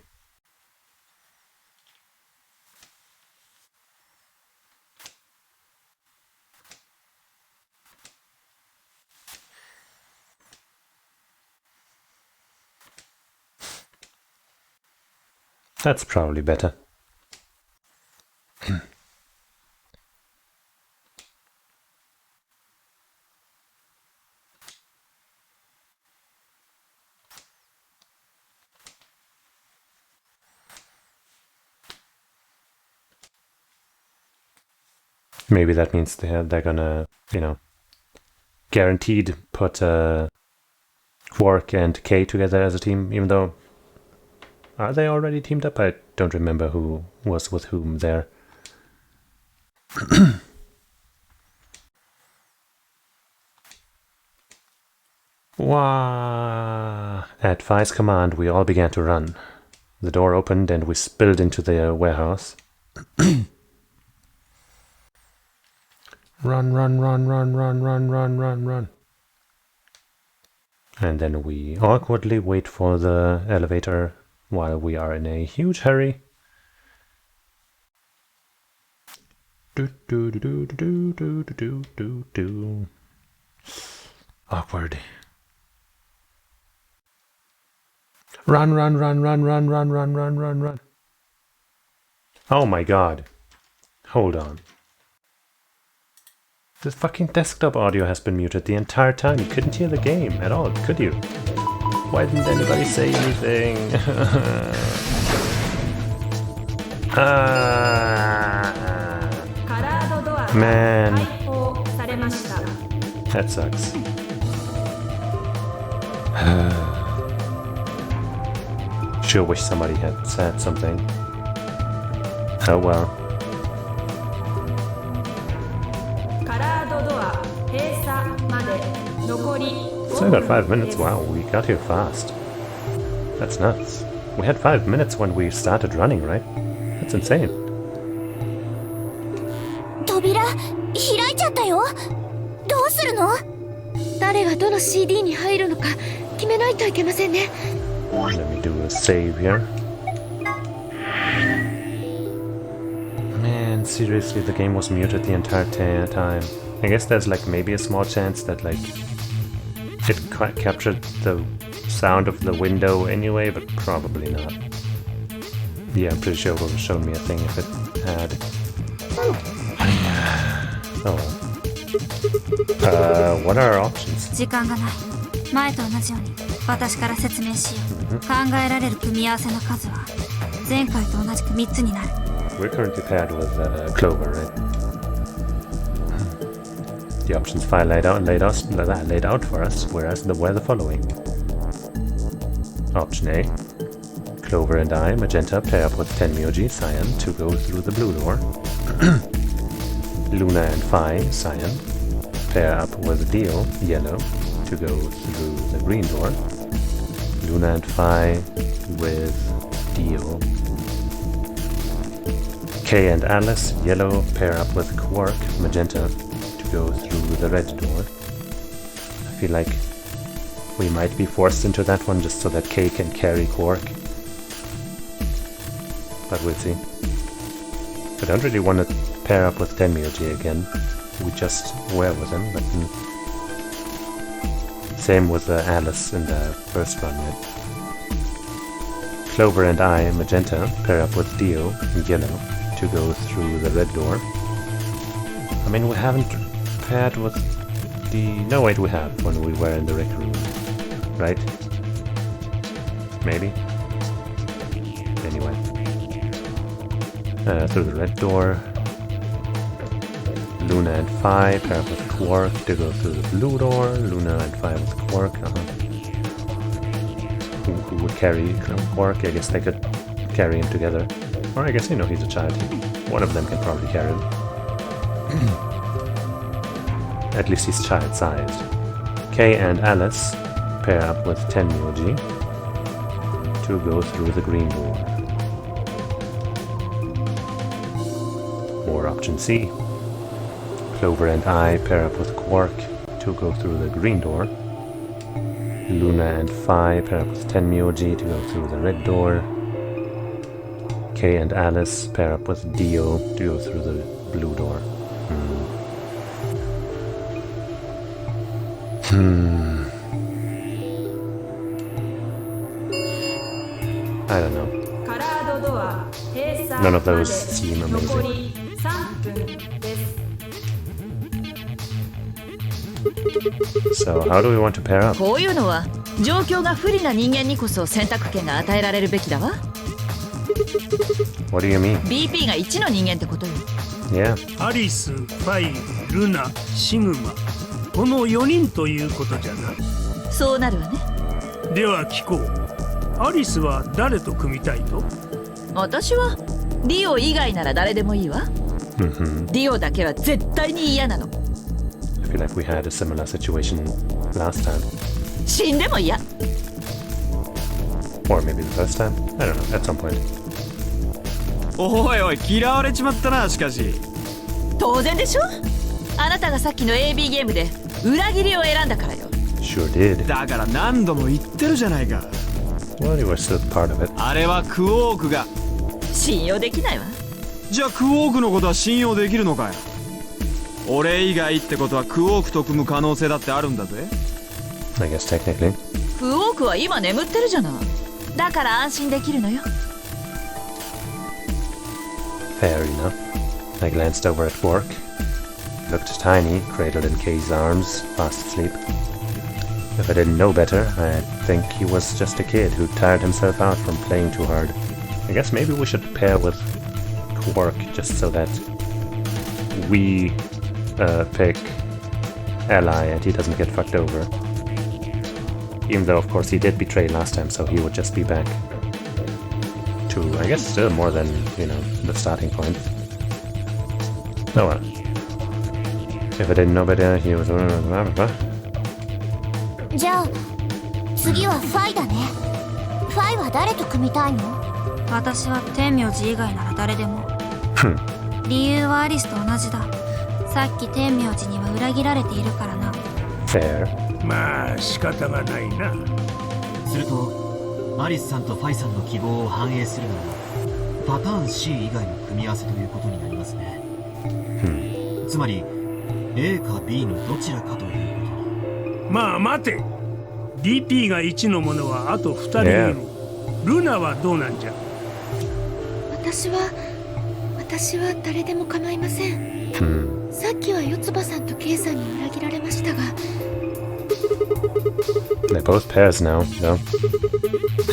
That's probably better. Maybe that means they're gonna, guaranteed put Quark and K together as a team, even though... Are they already teamed up? I don't remember who was with whom there. Wow! At Phi's command, we all began to run. The door opened and we spilled into the warehouse. Run, run, run, run, run, run, run, run, run. And then we awkwardly wait for the elevator while we are in a huge hurry. Do do do do do do do do do. Awkward. Run, run, run, run, run, run, run, run, run, run. Oh my god. Hold on. The fucking desktop audio has been muted the entire time. You couldn't hear the game at all, could you? Why didn't anybody say anything? Man. That sucks. Sure wish somebody had said something. Oh well. So I got 5 minutes. Wow, we got here fast. That's nuts. We had 5 minutes when we started running, right? That's insane. 扉開いちゃったよ。どうするの？誰がどの CD に入るのか決めないといけませんね。Let me do a save here. Man, seriously, the game was muted the entire time. I guess there's like maybe a small chance that like it captured the sound of the window anyway, but probably not. Yeah, I'm pretty sure it would have shown me a thing if it had. Oh well. What are our options? 時間がない。前と同じように私から説明しよう。考えられる組み合わせの数は前回と同じく3つになる。We're currently paired with Clover, right? The options file laid out for us, whereas were the following. Option A. Clover and I, Magenta, pair up with Tenmyoji, Cyan, to go through the blue door. Luna and Phi, Cyan, pair up with Dio, Yellow, to go through the green door. Luna and Phi with Dio. K and Alice, Yellow, pair up with Quark, Magenta, to go through the red door. I feel like we might be forced into that one just so that K can carry Quark. But we'll see. I don't really want to pair up with Tenmyoji again. We just were with him, but same with Alice in the first run, right? Clover and I, Magenta, pair up with Dio and Yellow to go through the red door. I mean, we haven't paired with the... No, wait, we have when we were in the rec room, right? Maybe? Anyway. Through the red door. Luna and Phi pair up with Quark to go through the blue door. Luna and Phi with Quark, Who would carry Quark? I guess they could carry him together. Or I guess, he's a child. One of them can probably carry him. At least he's child-sized. Kay and Alice pair up with Tenmyoji to go through the green door. Or option C. Clover and I pair up with Quark to go through the green door. Luna and Phi pair up with Tenmyoji to go through the red door. Kay and Alice pair up with Dio to go through the blue door. I don't know. None of those seem amazing. So, how do we want to pair up? こういうのは状況が不利な人間にこそ選択権が与えられるべきだわ。What do you mean? BP が1の人間ってことよ。 Yeah. アリス、ファイ、ルナ、シグマ、この4人ということじゃな。そうなるわね。では聞こう。アリスは誰と組みたいと？私はリオ以外なら誰でもいいわ。リオだけは絶対に嫌なの。 I feel like we had a similar situation last time. 死んでも嫌。 Or maybe the first time? I don't know, at some point. おいおい、嫌われちまったな、しかし。当然でしょ。あなたがさっきの AB ゲームで裏切りを選んだからよ。 Sure did. だから何度も言ってるじゃないか。 Well, you were still part of it. あれはクオークが。信用できないわ。じゃあクオークのことは信用できるのかよ。俺以外ってことはクオークと組む可能性だってあるんだぜ。 I guess technically. クオークは今眠ってるじゃない。だから安心できるのよ。 Fair enough. I glanced over at Quark. Looked tiny, cradled in Kay's arms, fast asleep. If I didn't know better, I'd think he was just a kid who tired himself out from playing too hard. I guess maybe we should pair with Quark just so that we pick ally and he doesn't get fucked over. Even though, of course, he did betray last time, so he would just be back to, I guess, still more than, you know, the starting point. Oh well. If I didn't know better, he was... じゃあ次はファイだね。ファイは誰と組みたいの？私は天明寺以外なら誰でも。理由はアリスと同じだ。さっき天明寺には裏切られているからな。 Fair. まあ仕方がないな。するとアリスさんとファイさんの希望を反映するならパターン C 以外の組み合わせということになりますね。つまり A か B のどちらかということ。まあ待て。 DP が1のものはあと2人いる。ルナはどうなんじゃ？私は誰でも構いません。さっきは四つ葉さんと K さんに裏切られましたが。 They're both pairs now, though.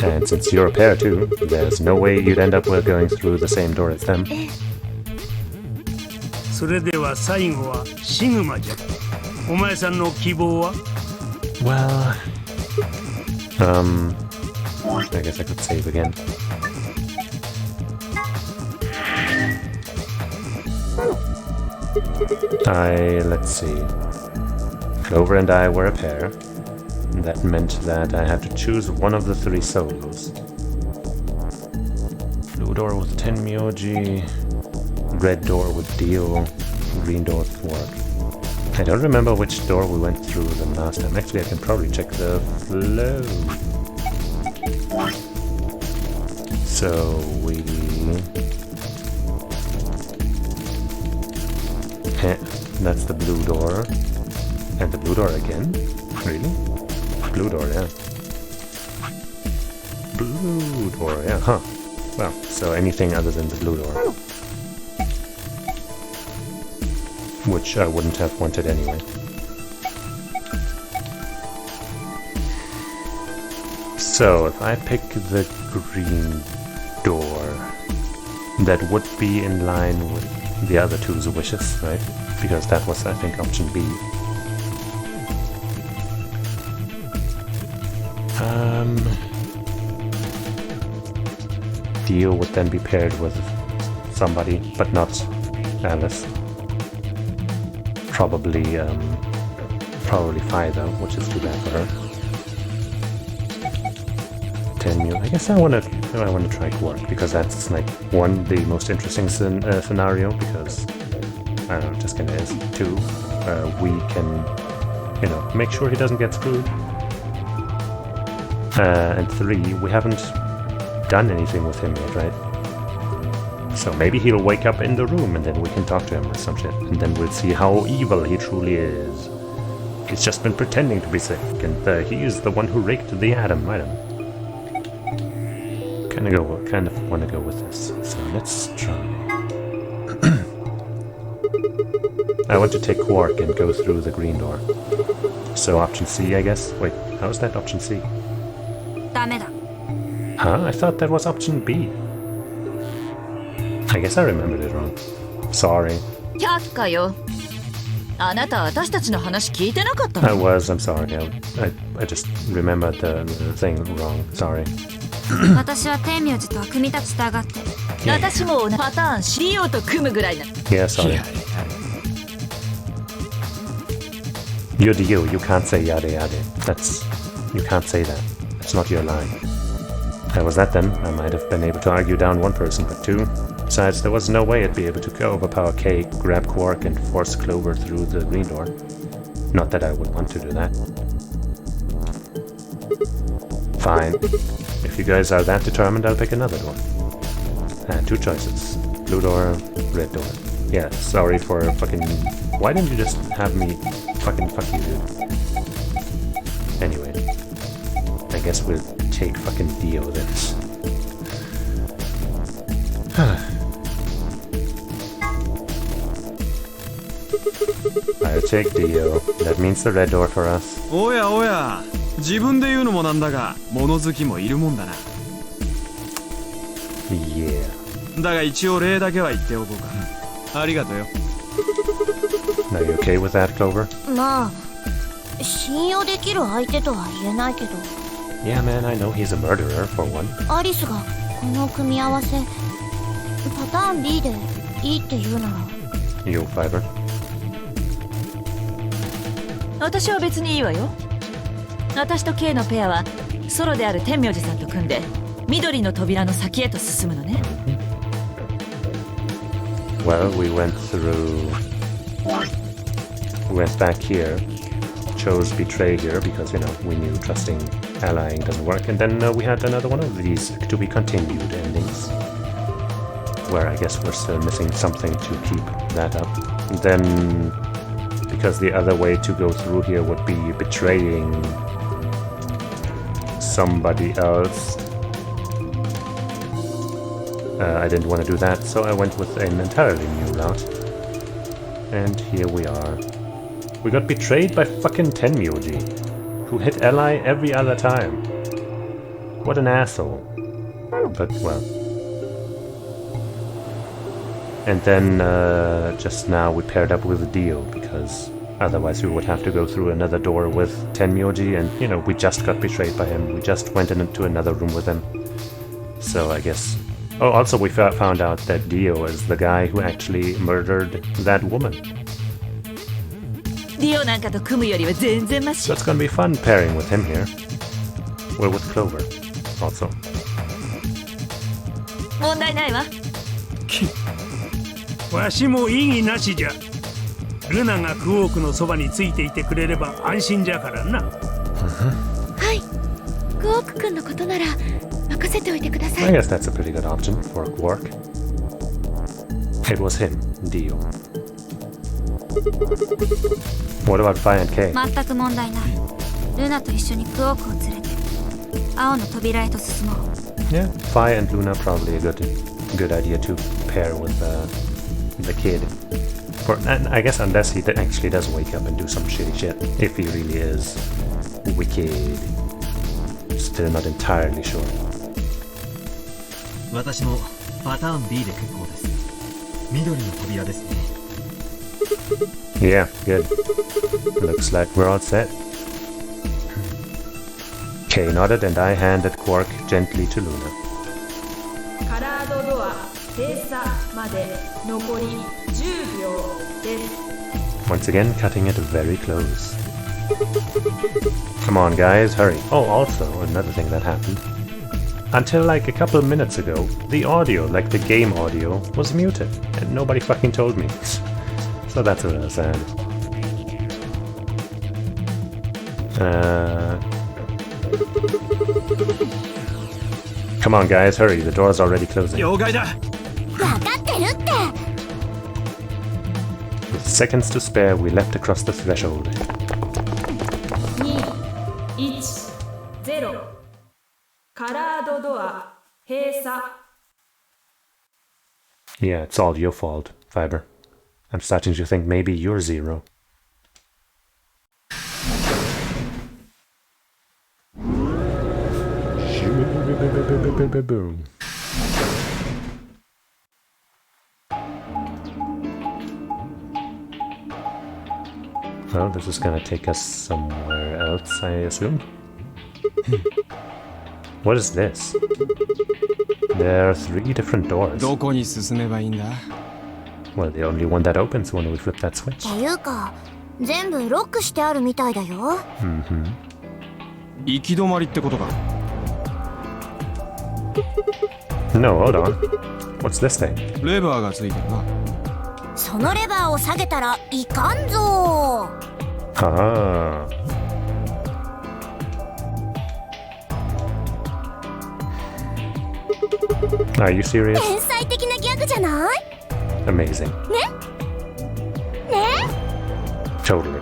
And since you're a pair too, there's no way you'd end up with going through the same door as them. それでは最後はシグマじゃ。お前さんの希望は？ Well... I guess I could save again. Let's see. Clover and I were a pair. That meant that I had to choose one of the three solos. Blue door with Tenmyoji, red door with Dio, green door with Quark. I don't remember which door we went through them last time. Actually, I can probably check the flow. So we... That's the blue door. And the blue door again? Really? Blue door, yeah. Blue door, yeah, huh. Well, so anything other than the blue door. Which I wouldn't have wanted anyway. So, if I pick the green door, that would be in line with the other two's wishes, right? Because that was, I think, option B. Dio would then be paired with somebody, but not Alice. Probably Phi though, which is too bad for her. Tenmu. I guess I wanna try Quark because that's like one, the most interesting scenario because I don't know, just kinda is. Two, we can, you know, make sure he doesn't get screwed. And three, we haven't done anything with him yet, right? So maybe he'll wake up in the room and then we can talk to him or some shit. And then we'll see how evil he truly is. He's just been pretending to be sick, and he is the one who raked the atom, right? Kind of want to go with this. So let's try. I want to take Quark and go through the green door. So option C, I guess. Wait, how's that option C? ダメだ。 Huh? I thought that was option B. I guess I remembered it wrong. Sorry. 却下よ。あなた私たちの話聞いてなかった I の？ was, I'm sorry. I just remembered the thing wrong. Sorry. 私は天名寺とは組み立ちたがって。私も同じパターンしようと組むぐらいな。 Yeah, sorry. You're the you can't say yada yada. You can't say that. It's not your line. If I was that then, I might have been able to argue down one person, but two. Besides, there was no way I'd be able to overpower K, grab Quark, and force Clover through the green door. Not that I would want to do that. Fine. If you guys are that determined, I'll pick another door. Two choices. Blue door, red door. Yeah, sorry for fucking... Why didn't you just have me fucking fuck you, dude? Anyway. I guess we'll take fucking Dio then. I'll take Dio. That means the red door for us. おやおや、自分で言うのもなんだが、物好きもいるもんだな。Yeah. だが一応例だけは言っておこうか。ありがとよ。Are you okay with that, Clover? まあ信用できる相手とは言えないけど Yeah, man, I know he's a murderer, for one. アリスがこの組み合わせパターン B でいいって言うなら You, Fiber. 私は別にいいわよ。私と K のペアはソロである天明寺さんと組んで緑の扉の先へと進むのね。Well, we went back here, chose betray here because, you know, we knew trusting allying doesn't work, and then we had another one of these to be continued endings, where I guess we're still missing something to keep that up. And then, because the other way to go through here would be betraying somebody else. I didn't want to do that, so I went with an entirely new route. And here we are. We got betrayed by fucking Tenmyoji, who hit Ally every other time. What an asshole. But, well. And then, just now we paired up with Dio, because otherwise we would have to go through another door with Tenmyoji, and, you know, we just got betrayed by him. We just went into another room with him. So I guess... Oh, also we found out that Dio is the guy who actually murdered that woman. ディオなんかと組むよりは全然マシ So。it's gonna be fun pairing with him here. Well, with Clover, also. 問題ないわ。わしも異議なしじゃ。ルナがクオークのそばについていてくれれば安心じゃからな。はい、クオーク君のことなら任せておいてくださ I い。 guess that's a pretty good option for Quark. It was him, Dio. What about Phi and K? 全く問題ない。ルナと一緒にクオークを連れて青の扉へと進もう。 Yeah, Phi and Luna probably a good idea to pair with the kid. And I guess unless he actually does wake up and do some shitty shit, if he really is wicked. Still not entirely sure. 私もパターン B で結構です。緑の扉ですね。Yeah, good. Looks like we're all set. Kay nodded and I handed Quark gently to Luna. カラードドア閉鎖まで残り10秒です。 Once again, cutting it very close. Come on, guys, hurry. Oh, also, another thing that happened. Until like a couple minutes ago, the audio, like the game audio, was muted, and nobody fucking told me. So that's a little sad. Come on, guys, hurry. The door's already closing. 了解だ。分かってるって。 With seconds to spare, we leapt across the threshold. 2、1、0。カラードドア閉鎖。 Yeah, it's all your fault, Fiber. I'm starting to think maybe you're Zero. Boom. Well, this is gonna take us somewhere else, I assume. What is this? There are 3 different doors. どこに進めばいいんだ？ Well, the only one that opens when we flip that switch. ていうか全部ロックしてあるみたいだよ。行き止まりってことか。 No, hold on. What's this thing? レバーがついてるな。そのレバーを下げたらいかんぞ。 Ah. Are you serious? 天才的なギャグじゃない？ Amazing. ね？ Totally.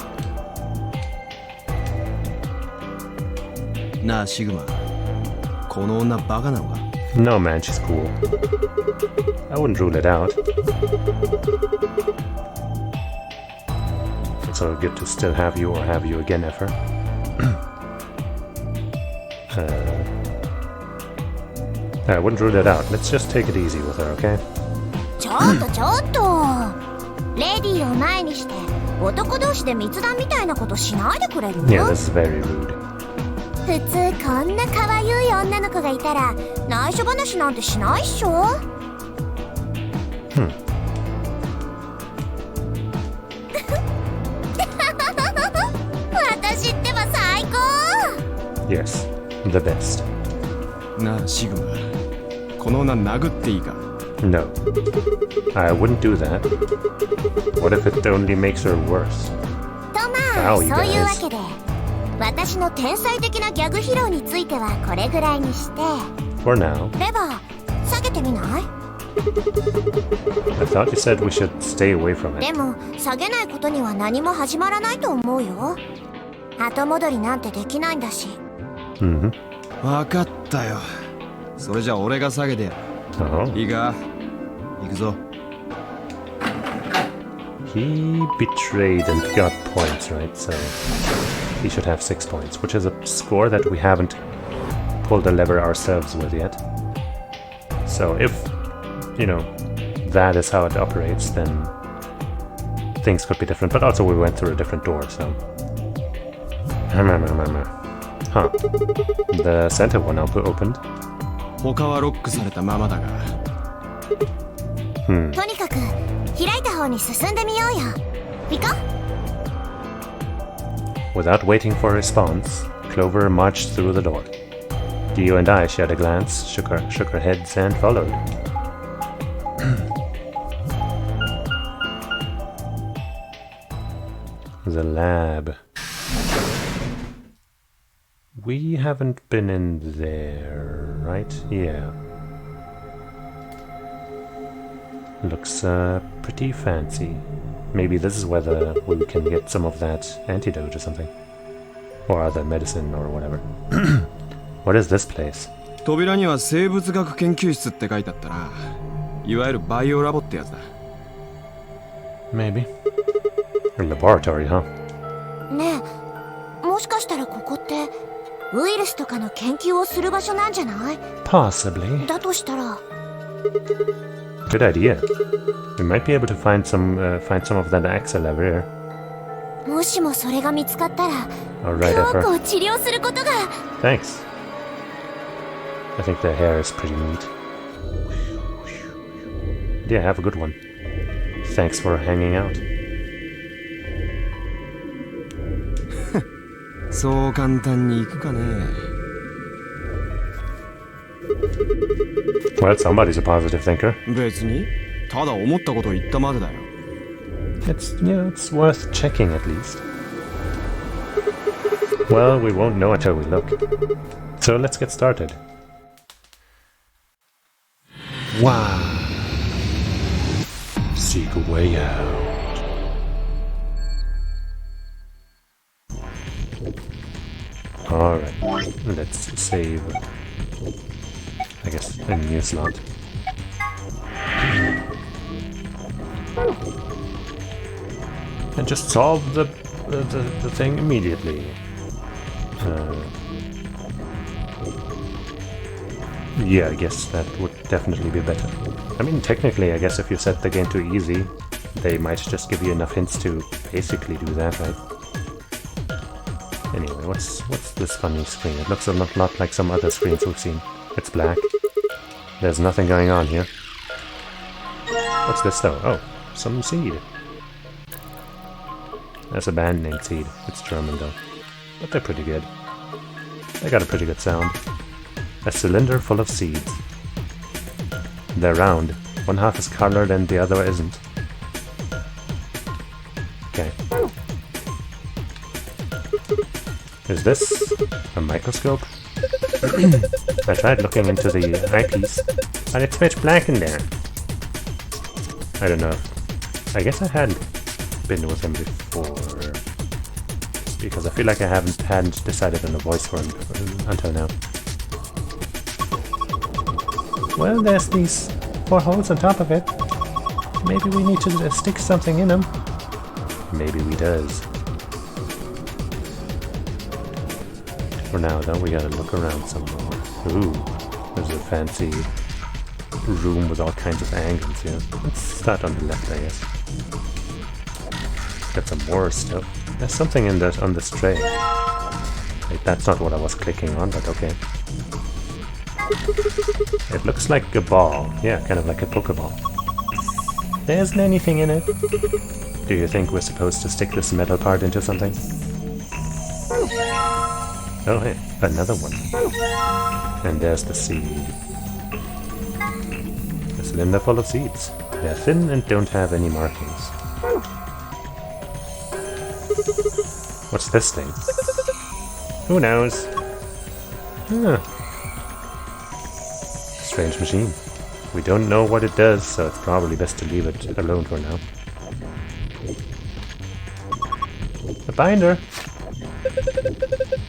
なあシグマ、この女バカなのか？ No, man, she's cool. I wouldn't rule it out. It's all good to still have you or have you again ever. I wouldn't rule it out. Let's just take it easy with her, okay? ちょっとちょっと。レディーを前にして男同士で密談みたいなことしないでくれる？ Yeah, this is very rude. 普通こんな可愛い女の子がいたら内緒話なんてしないっしょ？私ってば最高。 Yes, the best. なあシグマ、この女殴っていいか？ No, I wouldn't do that. What if it only makes her worse? とまあ、 Wow, you そういうわ guys. けで私の天才的なギャグ披露についてはこれぐらいにして For now, レバー下げてみない？ I thought you said we should stay away from で it. も下げないことには何も始まらないと思うよ。後戻りなんてできないんだし。 Mm-hmm. わかったよ。それじゃ俺が下げてやる。 Oh. いいか？行くぞ。 He betrayed and got points, right? So he should have 6 points, which is a score that we haven't pulled the lever ourselves with yet. So if, you know, that is how it operates, then things could be different. But also we went through a different door, so... Huh. The center one opened. 他はロックされたままだが。とにかく開いた方に進んでみようよ。行こう。 Without waiting for a response, Clover marched through the door. Dio and I shared a glance, shook our heads, and followed. The lab. We haven't been in there, right? Yeah. Looks pretty fancy. Maybe this is where we can get some of that antidote or something. Or other medicine or whatever. What is this place? 扉には生物学研究室って書いてあったな。いわゆるバイオラボってやつだ。Maybe. A laboratory, huh? ねえ、もしかしたらここってウイルスとかの研究をする場所なんじゃない？ Possibly. だとしたら Good idea. We might be able to find some of that axle over here. もしもそれが見つかったら Alright, クオーク Effer. を治療することが。 Thanks. I think the hair is pretty neat. Yeah, have a good one. Thanks for hanging out. そう簡単に行くかね。 Well, somebody's a positive thinker. 別にただ思ったことを言ったまでだよ。 It's worth checking at least. Well, we won't know until we look. So let's get started. Wow. Seek a way out. Alright, let's save, I guess, a new slot. And just solve the thing immediately. Yeah, I guess that would definitely be better. I mean, technically, I guess if you set the game to easy, they might just give you enough hints to basically do that, right? Anyway, what's this funny screen? It looks a lot like some other screens we've seen. It's black. There's nothing going on here. What's this though? Oh, some seed. That's a band named Seed. It's German though. But they're pretty good. They got a pretty good sound. A cylinder full of seeds. They're round. One half is colored and the other isn't. Okay. Is this a microscope? I tried looking into the eyepiece, but it's pitch black in there. I don't know. I guess I hadn't been with him before, because I feel like I hadn't decided on a voice for him until now. Well, there's these 4 holes on top of it. Maybe we need to stick something in them. Maybe we does. For now, though, we gotta look around some more. Ooh, there's a fancy room with all kinds of angles here. Let's start on the left, I guess. Got some more stuff. There's something in that on this tray. Wait, that's not what I was clicking on, but okay. It looks like a ball. Yeah, kind of like a Pokeball. There isn't anything in it. Do you think we're supposed to stick this metal part into something? Oh hey, another one. And there's the seed. A cylinder full of seeds. They're thin and don't have any markings. What's this thing? Who knows? Huh. Strange machine. We don't know what it does, so it's probably best to leave it alone for now. A binder!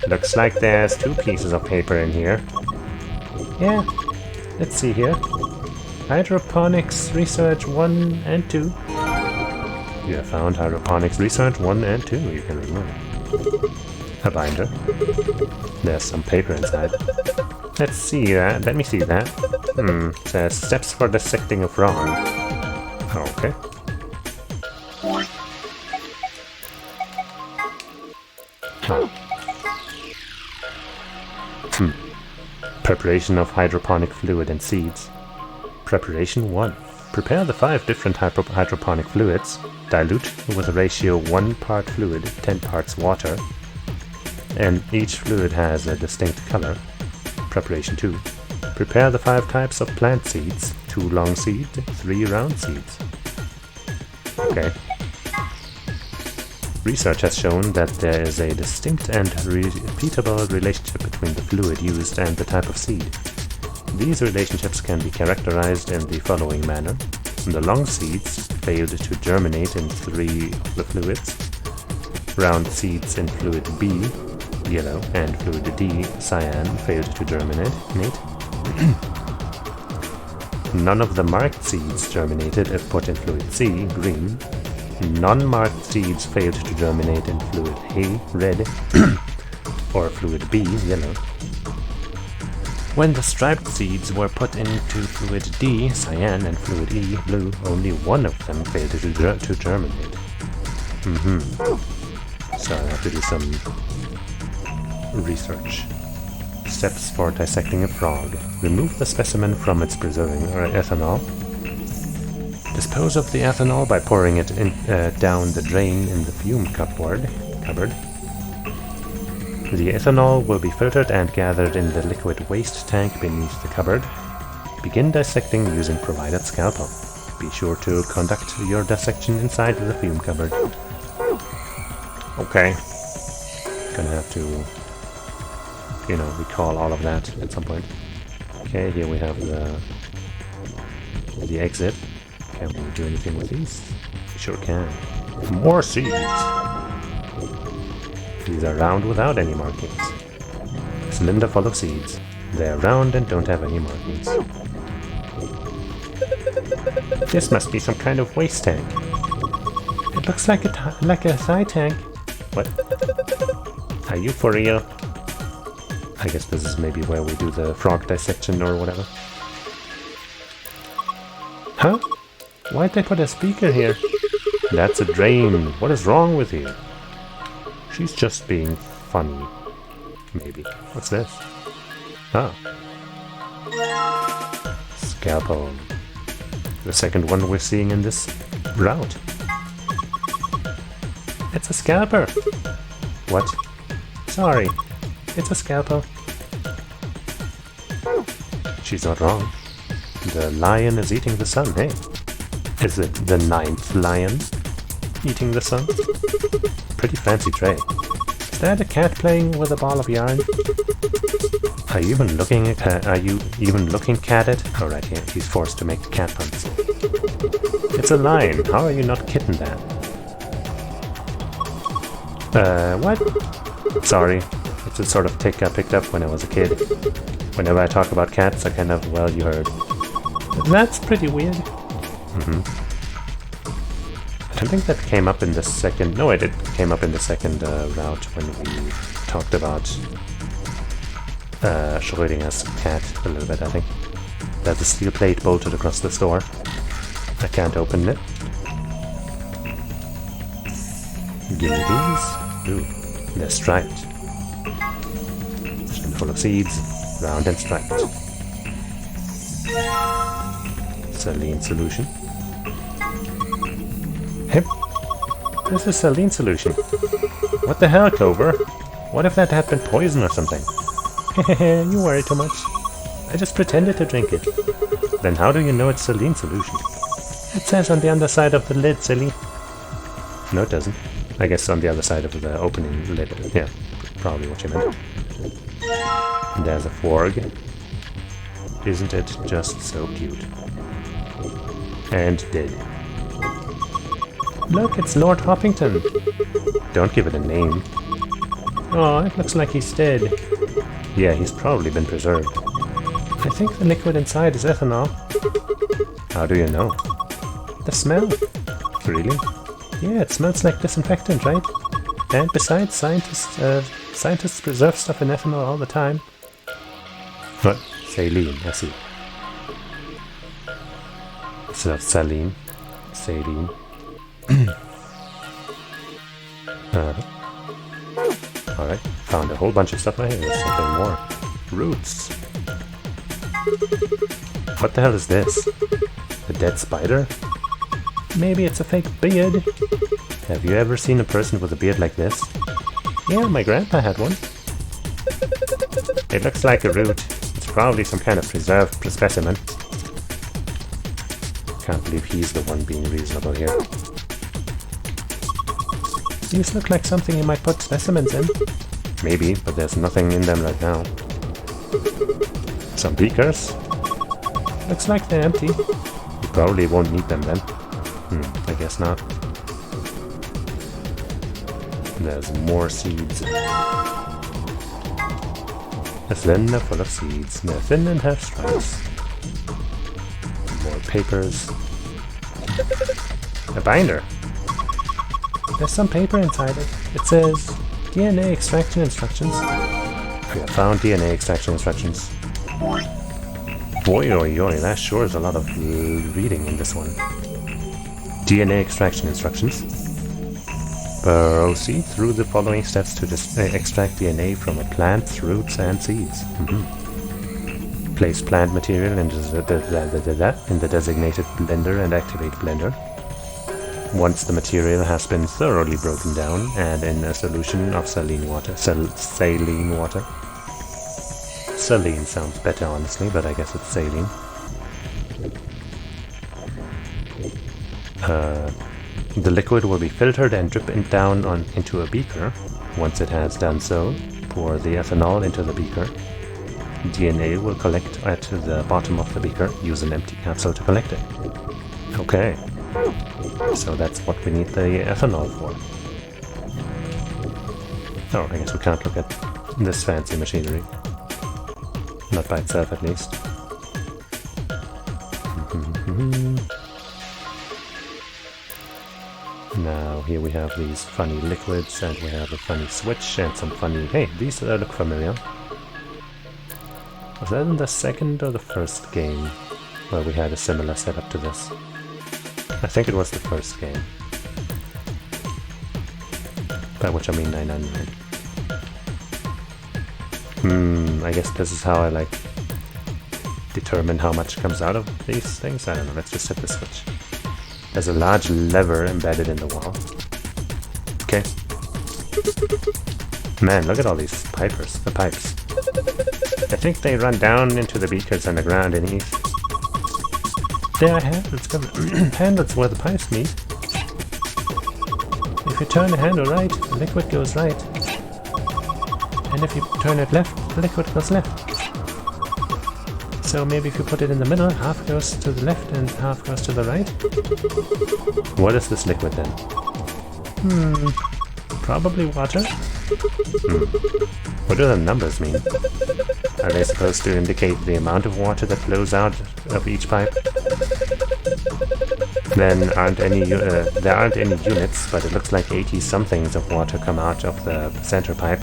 Looks like there's 2 pieces of paper in here. Yeah, let's see here. Hydroponics Research 1 and 2. You have found Hydroponics Research 1 and 2, you can remove. A binder. There's some paper inside. Let's see that. Let me see that. Says steps for dissecting a frog. Okay. Preparation of hydroponic fluid and seeds. Preparation 1. Prepare the 5 different hydroponic fluids. Dilute with a ratio 1 part fluid, 10 parts water. And each fluid has a distinct color. Preparation 2. Prepare the 5 types of plant seeds. 2 long seeds, 3 round seeds. Okay. Research has shown that there is a distinct and repeatable relationship between the fluid used and the type of seed. These relationships can be characterized in the following manner. The long seeds failed to germinate in 3 of the fluids. Round seeds in fluid B, yellow, and fluid D, cyan, failed to germinate. None of the marked seeds germinated if put in fluid C, green. Non-marked seeds failed to germinate in fluid A, red, or fluid B, yellow. When the striped seeds were put into fluid D, cyan, and fluid E, blue, only one of them failed to germinate. So I have to do some research. Steps for dissecting a frog. Remove the specimen from its preserving ethanol. Dispose of the ethanol by pouring it down the drain in the fume cupboard. The ethanol will be filtered and gathered in the liquid waste tank beneath the cupboard. Begin dissecting using provided scalpel. Be sure to conduct your dissection inside the fume cupboard. Okay. Gonna have to, recall all of that at some point. Okay, here we have the exit. Can we do anything with these? We sure can. More seeds! These are round without any markings. Cylinder full of seeds. They are round and don't have any markings. This must be some kind of waste tank. It looks like a side tank. What? Are you for real? I guess this is maybe where we do the frog dissection or whatever. Huh? Why'd they put a speaker here? That's a drain. What is wrong with you? She's just being funny. Maybe. What's this? Ah. Scalpel. The second one we're seeing in this route. It's a scalper! What? Sorry. It's a scalpel. She's not wrong. The lion is eating the sun, hey? Is it the 9th lion eating the sun? Pretty fancy tray. Is that a cat playing with a ball of yarn? Are you even looking at it? Alright, yeah, he's forced to make cat puns. It's a lion. How are you not kitten that? What? Sorry. It's a sort of tick I picked up when I was a kid. Whenever I talk about cats, I kind of, well, you heard. That's pretty weird. I don't think that came up in the second... No, it came up in the second route when we talked about Schrödinger's cat a little bit, I think. There's a steel plate bolted across the store. I can't open it. Give me these. Ooh, they're striped. Full of seeds, round and striped. Saline solution. Hey, this is saline solution. What the hell, Clover? What if that had been poison or something? Hehehe, you worry too much. I just pretended to drink it. Then how do you know it's saline solution? It says on the underside of the lid, silly. No, it doesn't. I guess on the other side of the opening lid. Yeah, probably what you meant. And there's a fork. Isn't it just so cute? And dead. Look, it's Lord Hoppington. Don't give it a name. Oh, it looks like he's dead. Yeah, he's probably been preserved. I think the liquid inside is ethanol. How do you know? The smell. Really? Yeah, it smells like disinfectant, right? And besides, scientists preserve stuff in ethanol all the time. What? Saline, I see. Instead of saline. Saline. Alright, found a whole bunch of stuff. Hey, there's something more. Roots. What the hell is this? A dead spider? Maybe it's a fake beard. Have you ever seen a person with a beard like this? Yeah, my grandpa had one. It looks like a root. It's probably some kind of preserved specimen. Can't believe he's the one being reasonable here. These look like something you might put specimens in. Maybe, but there's nothing in them right now. Some beakers. Looks like they're empty. You probably won't need them then. I guess not. There's more seeds. A thin full of seeds. They're thin and have stripes. More papers. A binder. There's some paper inside it. It says DNA extraction instructions. We have found DNA extraction instructions. Boy, oi, oi, that sure is a lot of reading in this one. DNA extraction instructions. Proceed through the following steps to extract DNA from a plant's roots and seeds. Place plant material in the designated blender and activate blender. Once the material has been thoroughly broken down, add in a solution of saline water. Saline water. Saline sounds better, honestly, but I guess it's saline. The liquid will be filtered and dripped down into a beaker. Once it has done so, pour the ethanol into the beaker. DNA will collect at the bottom of the beaker. Use an empty capsule to collect it. Okay. So that's what we need the ethanol for. Oh, I guess we can't look at this fancy machinery. Not by itself, at least. Now, here we have these funny liquids, and we have a funny switch, and some funny... Hey, these look familiar. Was that in the second or the first game where we had a similar setup to this? I think it was the first game. By which I mean 999. I guess this is how I like determine how much comes out of these things. I don't know, let's just hit the switch. There's a large lever embedded in the wall. Okay. Man, look at all these pipes. I think they run down into the beakers underground underneath. There are handles, handles where the pipes meet. If you turn the handle right, the liquid goes right. And if you turn it left, the liquid goes left. So maybe if you put it in the middle, half goes to the left and half goes to the right. What is this liquid then? Probably water? What do the numbers mean? Are they supposed to indicate the amount of water that flows out of each pipe? Then there aren't any units, but it looks like 80 somethings of water come out of the center pipe.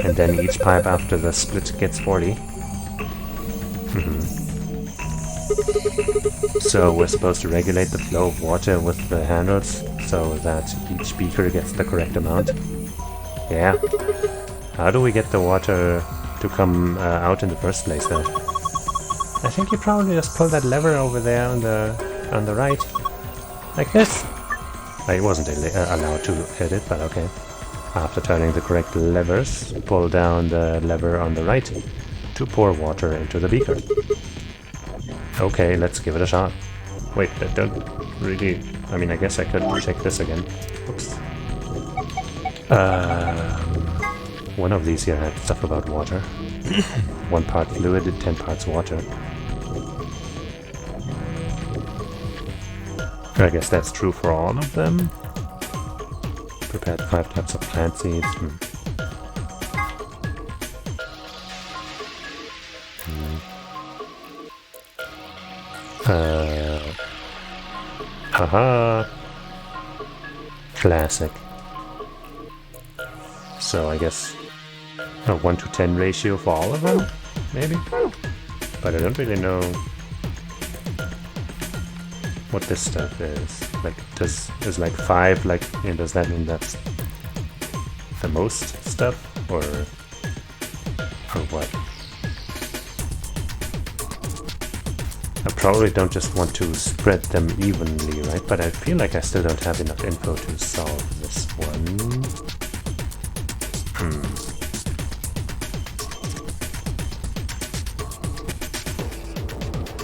And then each pipe after the split gets 40. So we're supposed to regulate the flow of water with the handles so that each beaker gets the correct amount. Yeah. How do we get the water to come out in the first place though? I think you probably just pull that lever over there on the right. Like this. I wasn't allowed to hit it, but okay. After turning the correct levers, pull down the lever on the right to pour water into the beaker. Okay, let's give it a shot. Wait, that don't really... I mean, I guess I could check this again. Oops. One of these here had stuff about water. 1 part fluid, 10 parts water. I guess that's true for all of them. Prepared 5 types of plant seeds. Haha. Classic. So I guess a 1 to 10 ratio for all of them, maybe? But I don't really know what this stuff is. Like, is like 5, like, and does that mean that's the most stuff, or what? I probably don't just want to spread them evenly, right? But I feel like I still don't have enough info to solve this one.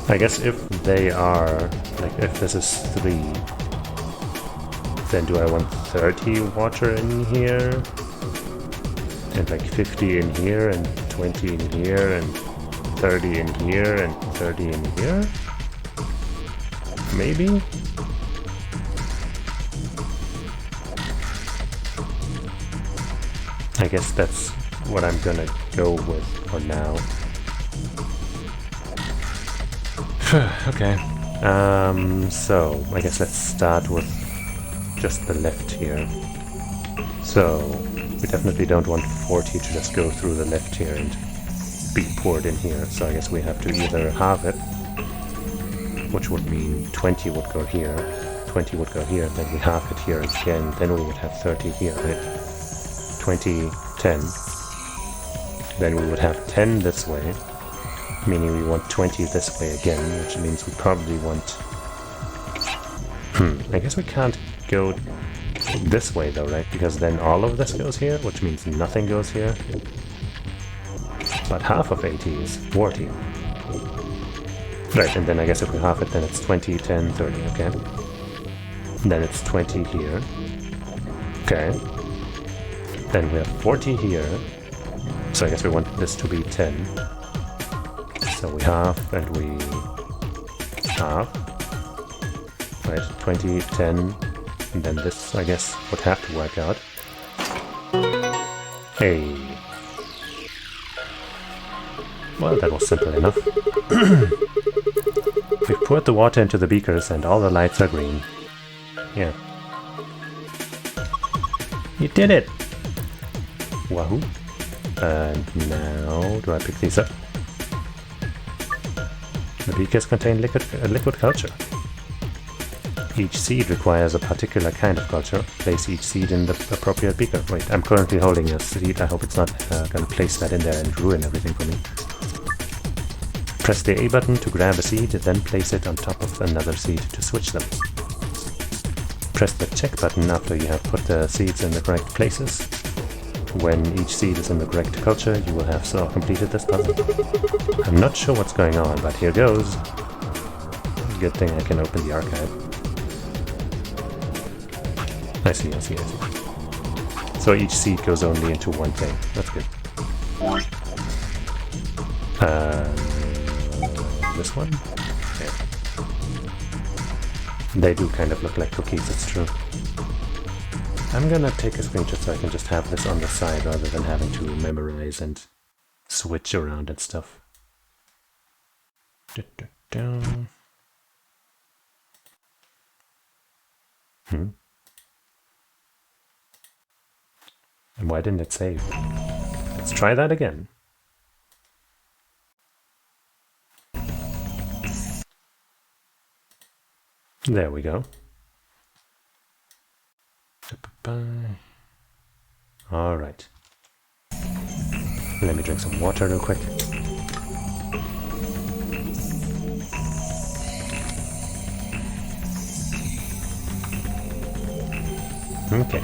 I guess if they are, like, if this is 3, then do I want 30 water in here? And like 50 in here, and 20 in here, and 30 in here, and 30 in here? Maybe? I guess that's what I'm gonna go with for now. Okay. So I guess let's start with just the left here. So we definitely don't want 40 to just go through the left here and be poured in here. So I guess we have to either halve it, which would mean 20 would go here, 20 would go here, then we halve it here again, then we would have 30 here, right? 20, 10. Then we would have 10 this way, meaning we want 20 this way again, which means we probably want... I guess we can't go this way though, right? Because then all of this goes here, which means nothing goes here. But half of 80 is 40. Right, and then I guess if we half it, then it's 20, 10, 30, okay? Then it's 20 here. Okay. Then we have 40 here. So I guess we want this to be 10. So we half and we half. Right, 20, 10, and then this, I guess, would have to work out. Hey. Well, that was simple enough. We've poured the water into the beakers and all the lights are green. Yeah. You did it! Wahoo! And now, do I pick these up? The beakers contain liquid culture. Each seed requires a particular kind of culture. Place each seed in the appropriate beaker. Wait, I'm currently holding a seed. I hope it's not gonna place that in there and ruin everything for me. Press the A button to grab a seed, then place it on top of another seed to switch them. Press the check button after you have put the seeds in the correct places. When each seed is in the correct culture, you will have completed this puzzle. I'm not sure what's going on, but here goes. Good thing I can open the archive. I see. So each seed goes only into one thing. That's good. This one? Yeah. They do kind of look like cookies, it's true. I'm gonna take a screenshot so I can just have this on the side rather than having to memorize and switch around and stuff. And why didn't it save? Let's try that again. There we go. All right. Let me drink some water real quick. Okay.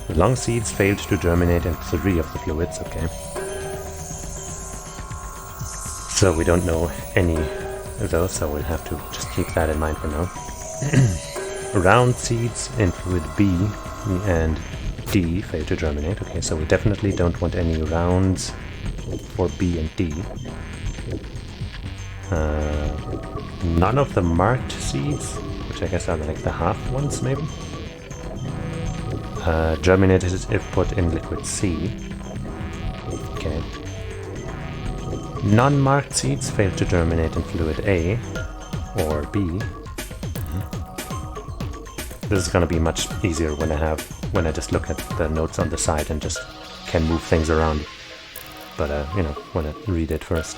The long seeds failed to germinate in 3 of the fluids, okay. So we don't know any of those, so we'll have to just keep that in mind for now. Round seeds in fluid B and D failed to germinate, okay, so we definitely don't want any rounds for B and D. None of the marked seeds, which I guess are like the half ones maybe, germinated if put in liquid C. Okay. Non-marked seeds failed to germinate in fluid A or B. This is going to be much easier when I just look at the notes on the side and just can move things around. But you know, want to read it first.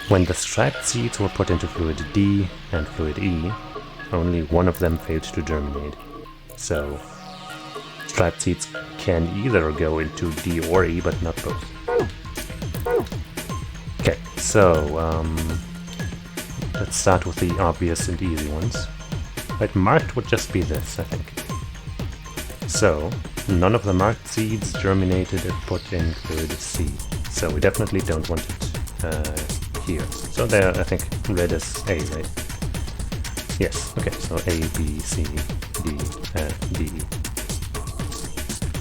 When the striped seeds were put into fluid D and fluid E, only one of them failed to germinate. So striped seeds can either go into D or E, but not both. Okay, so let's start with the obvious and easy ones. Right, marked would just be this, I think. So, none of the marked seeds germinated if put in fluid C. So we definitely don't want it here. So there, I think red is A, right? Yes, okay, so A, B, C, D, D.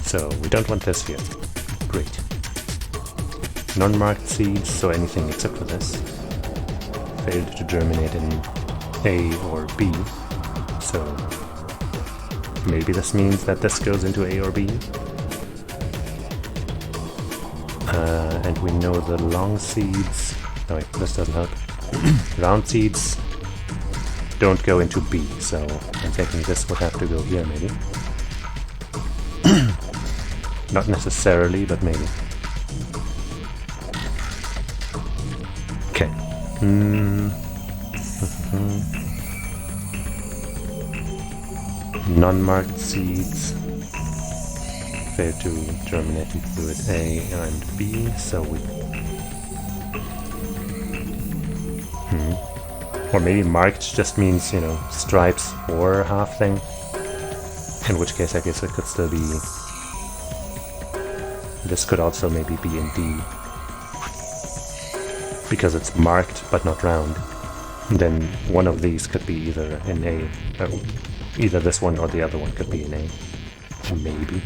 So we don't want this here. Great. Non-marked seeds, so anything except for this, failed to germinate in A or B. So maybe this means that this goes into A or B. And we know the long seeds... Oh wait, this doesn't help. Round seeds don't go into B, so I'm thinking this would have to go here maybe. Not necessarily, but maybe. Okay. Non-marked seeds fail to germinate in fluid A and B, so we... Or maybe marked just means, you know, stripes or half thing. In which case I guess it could still be... This could also maybe be in D. Because it's marked but not round. Then one of these could be either in A... either this one or the other one could be in A. Maybe.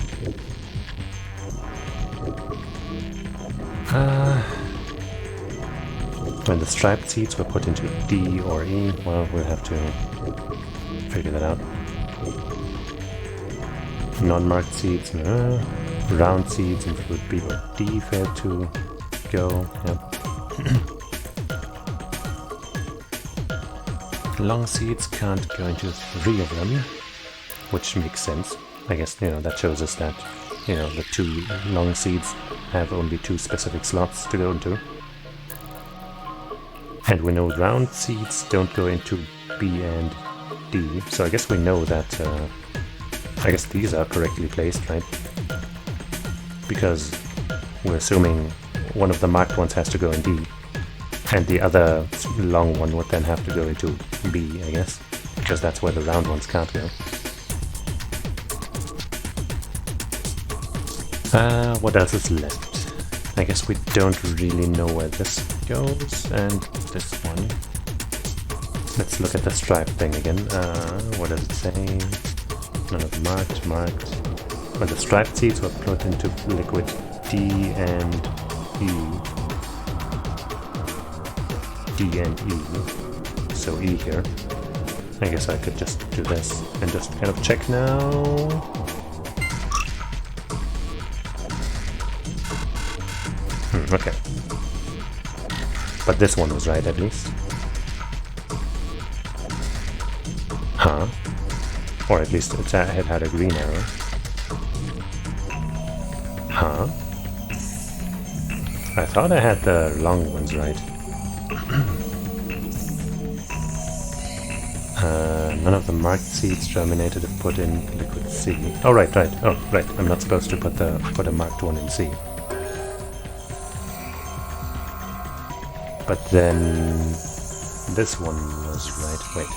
When the striped seeds were put into D or E, well, we'll have to figure that out. Non-marked seeds, round seeds in fluid B or D failed to go. Yep. Long seeds can't go into 3 of them, which makes sense. I guess, you know, that shows us that, you know, the 2 long seeds have only 2 specific slots to go into. And we know round seats don't go into B and D, so I guess we know that, I guess these are correctly placed, right? Because we're assuming one of the marked ones has to go in D, and the other long one would then have to go into B, I guess, because that's where the round ones can't go. What else is left? I guess we don't really know where this goes, and this one. Let's look at the stripe thing again. What does it say? None of marked. When the striped seeds were put into liquid D and E. D and E. So E here. I guess I could just do this and just kind of check now. Okay. But this one was right, at least. Huh? Or at least it had a green arrow. Huh? I thought I had the long ones right. None of the marked seeds germinated if put in liquid C. Oh, right. Oh, right. I'm not supposed to put a marked one in C. But then this one was right. Wait.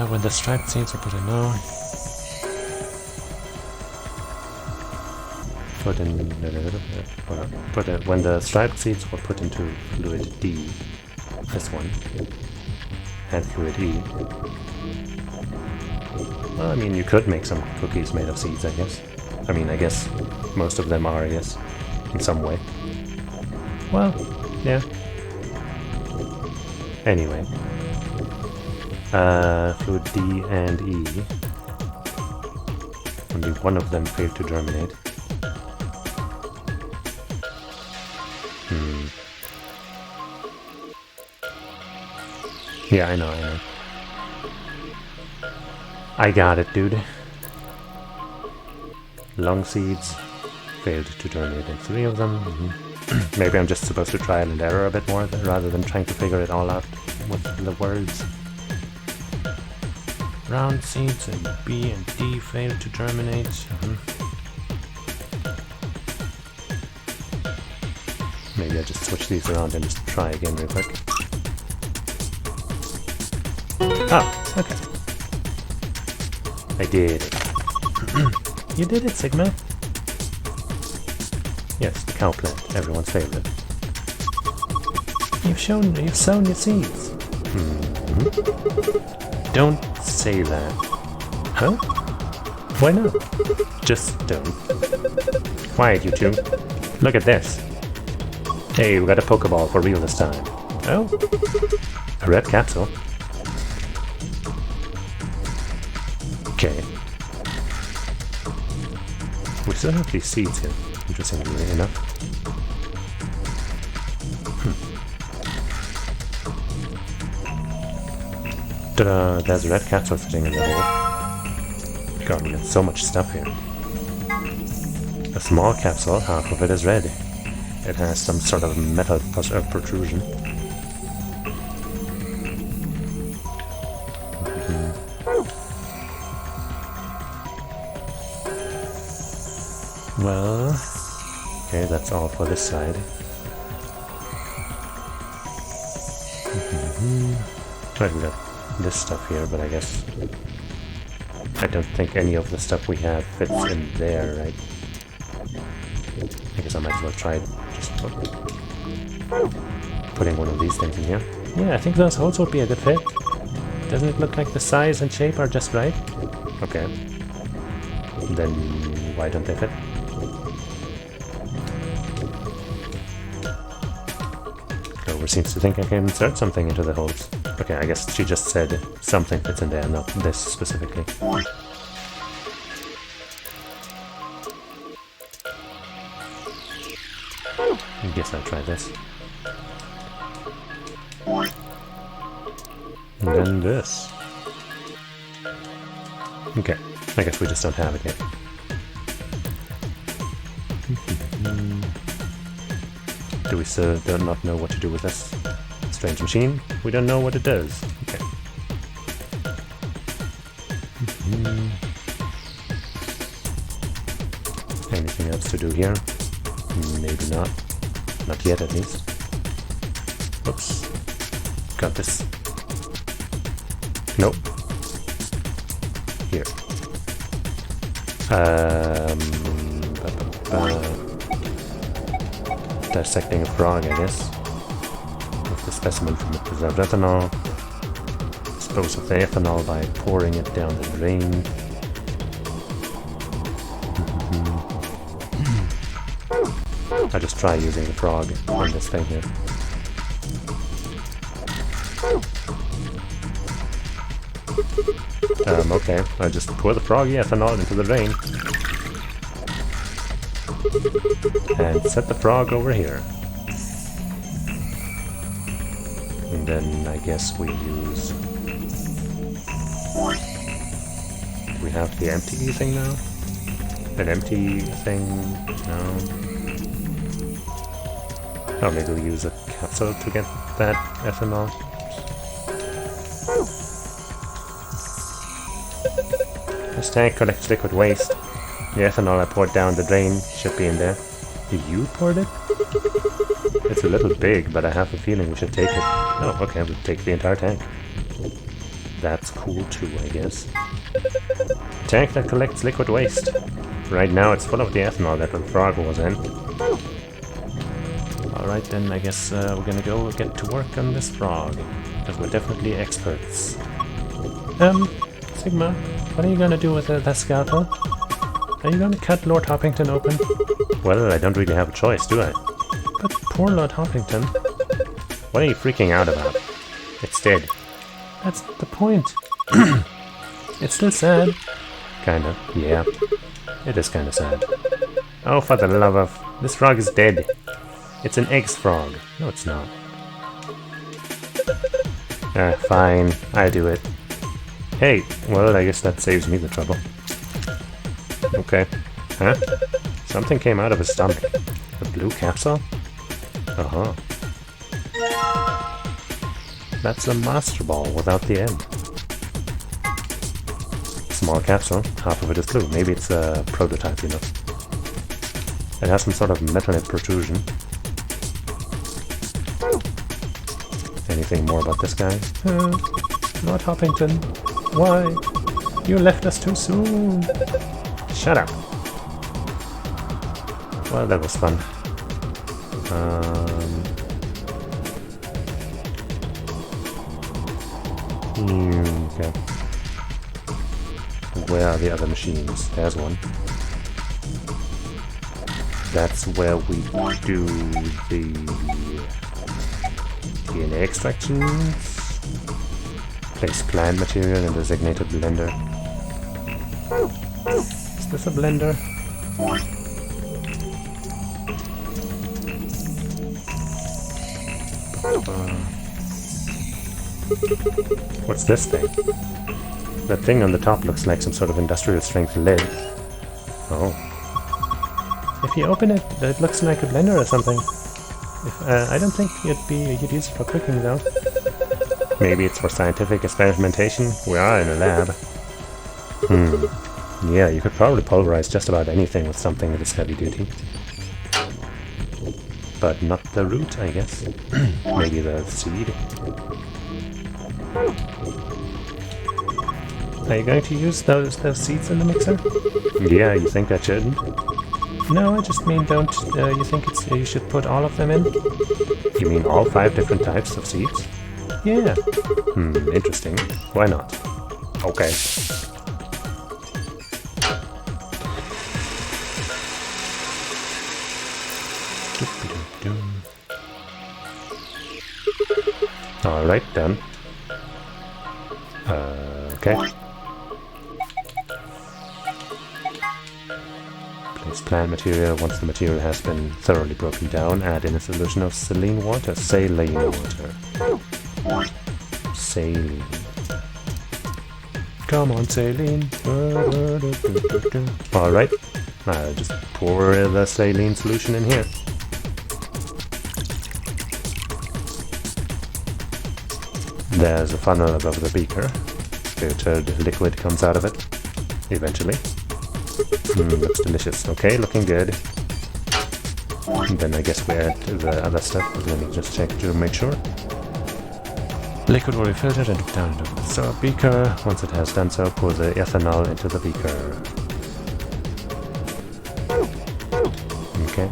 When the striped seeds are put in, no. When the striped seeds were put into fluid D, this one, and fluid E. Well, I mean, you could make some cookies made of seeds, I guess. I mean, I guess most of them are, yes, in some way. Well, yeah. Anyway. Fluid D and E. Only one of them failed to germinate. Yeah, I know. I got it, dude. Long seeds failed to germinate in 3 of them. Maybe I'm just supposed to trial and error a bit more rather than trying to figure it all out with the words. Round seeds in B and D failed to germinate. Maybe I just switch these around and just try again real quick. Ah, okay. I did it. You did it, Sigma. Yes, the cow plant, everyone's favorite. You've sown your seeds. Don't say that. Huh? Why not? Just don't. Quiet, you two. Look at this. Hey, we got a Pokeball for real this time. Oh? A red capsule. Okay. We still have these seeds here, interestingly enough. Ta-da! There's a red capsule sitting in the hole. God, we got so much stuff here. A small capsule, half of it is red. It has some sort of metal protrusion. Well, okay, that's all for this side. Right, we got this stuff here, but I guess I don't think any of the stuff we have fits in there, right? I guess I might as well try just putting one of these things in here. Yeah, I think those holes would be a good fit. Doesn't it look like the size and shape are just right? Okay. Then why don't they fit? Clover seems to think I can insert something into the holes. Okay, I guess she just said something fits in there, not this specifically. I guess I'll try this. And then this. Okay, I guess we just don't have it yet. Do we still do not know what to do with this strange machine? We don't know what it does. Okay. Anything else to do here? Maybe not. Not yet, at least. Oops. Got this. Nope. Here. Dissecting a frog, I guess. With the specimen from the preserved ethanol. Dispose of the ethanol by pouring it down the drain. I'll just try using the frog on this thing here. Okay, I'll just pour the froggy ethanol into the drain. And set the frog over here. And then I guess we use... Do we have the empty thing now? An empty thing? No. Oh, maybe we'll use a capsule to get that ethanol. This tank collects liquid waste. The ethanol I poured down the drain should be in there. You poured it? It's a little big, but I have a feeling we should take it. Oh, okay, we'll take the entire tank. That's cool too, I guess. Tank that collects liquid waste. Right now it's full of the ethanol that the frog was in. Alright then, I guess we're gonna go get to work on this frog. Because we're definitely experts. Sigma, what are you gonna do with that scalpel? Are you gonna cut Lord Hoppington open? Well, I don't really have a choice, do I? But poor Lord Hoppington. What are you freaking out about? It's dead. That's the point. It's still sad. Kinda, yeah. It is kinda sad. Oh, for the love of... This frog is dead. It's an eggs frog. No, it's not. Fine. I'll do it. Hey, well, I guess that saves me the trouble. Okay. Huh? Something came out of his stomach. A blue capsule? Uh-huh. That's a Master Ball without the end. Small capsule, half of it is blue. Maybe it's a prototype, you know. It has some sort of metallic protrusion. Anything more about this guy? Lord Hoppington, why? You left us too soon. Shut up. Well, that was fun. Okay. Where are the other machines? There's one. That's where we do the DNA extractions. Place plant material in designated blender. Is this a blender? What's this thing? That thing on the top looks like some sort of industrial strength lid. Oh. If you open it, it looks like a blender or something. I don't think you'd use it for cooking though. Maybe it's for scientific experimentation. We are in a lab. Yeah, you could probably pulverize just about anything with something that is heavy duty. But not the root, I guess. Maybe the seed. Are you going to use those seeds in the mixer? Yeah, you think I shouldn't? No, I just mean don't you think you should put all of them in? You mean all 5 different types of seeds? Yeah. Interesting. Why not? Okay. Alright, done. Okay. Place plant material. Once the material has been thoroughly broken down, add in a solution of saline water. Saline water. Saline. Come on, saline. Alright. I'll just pour the saline solution in here. There's a funnel above the beaker. Filtered liquid comes out of it. Eventually. Looks delicious. Okay, looking good. And then I guess we add the other stuff. Let me just check to make sure. Liquid will be filtered and down into the beaker. Once it has done so, pour the ethanol into the beaker. Okay.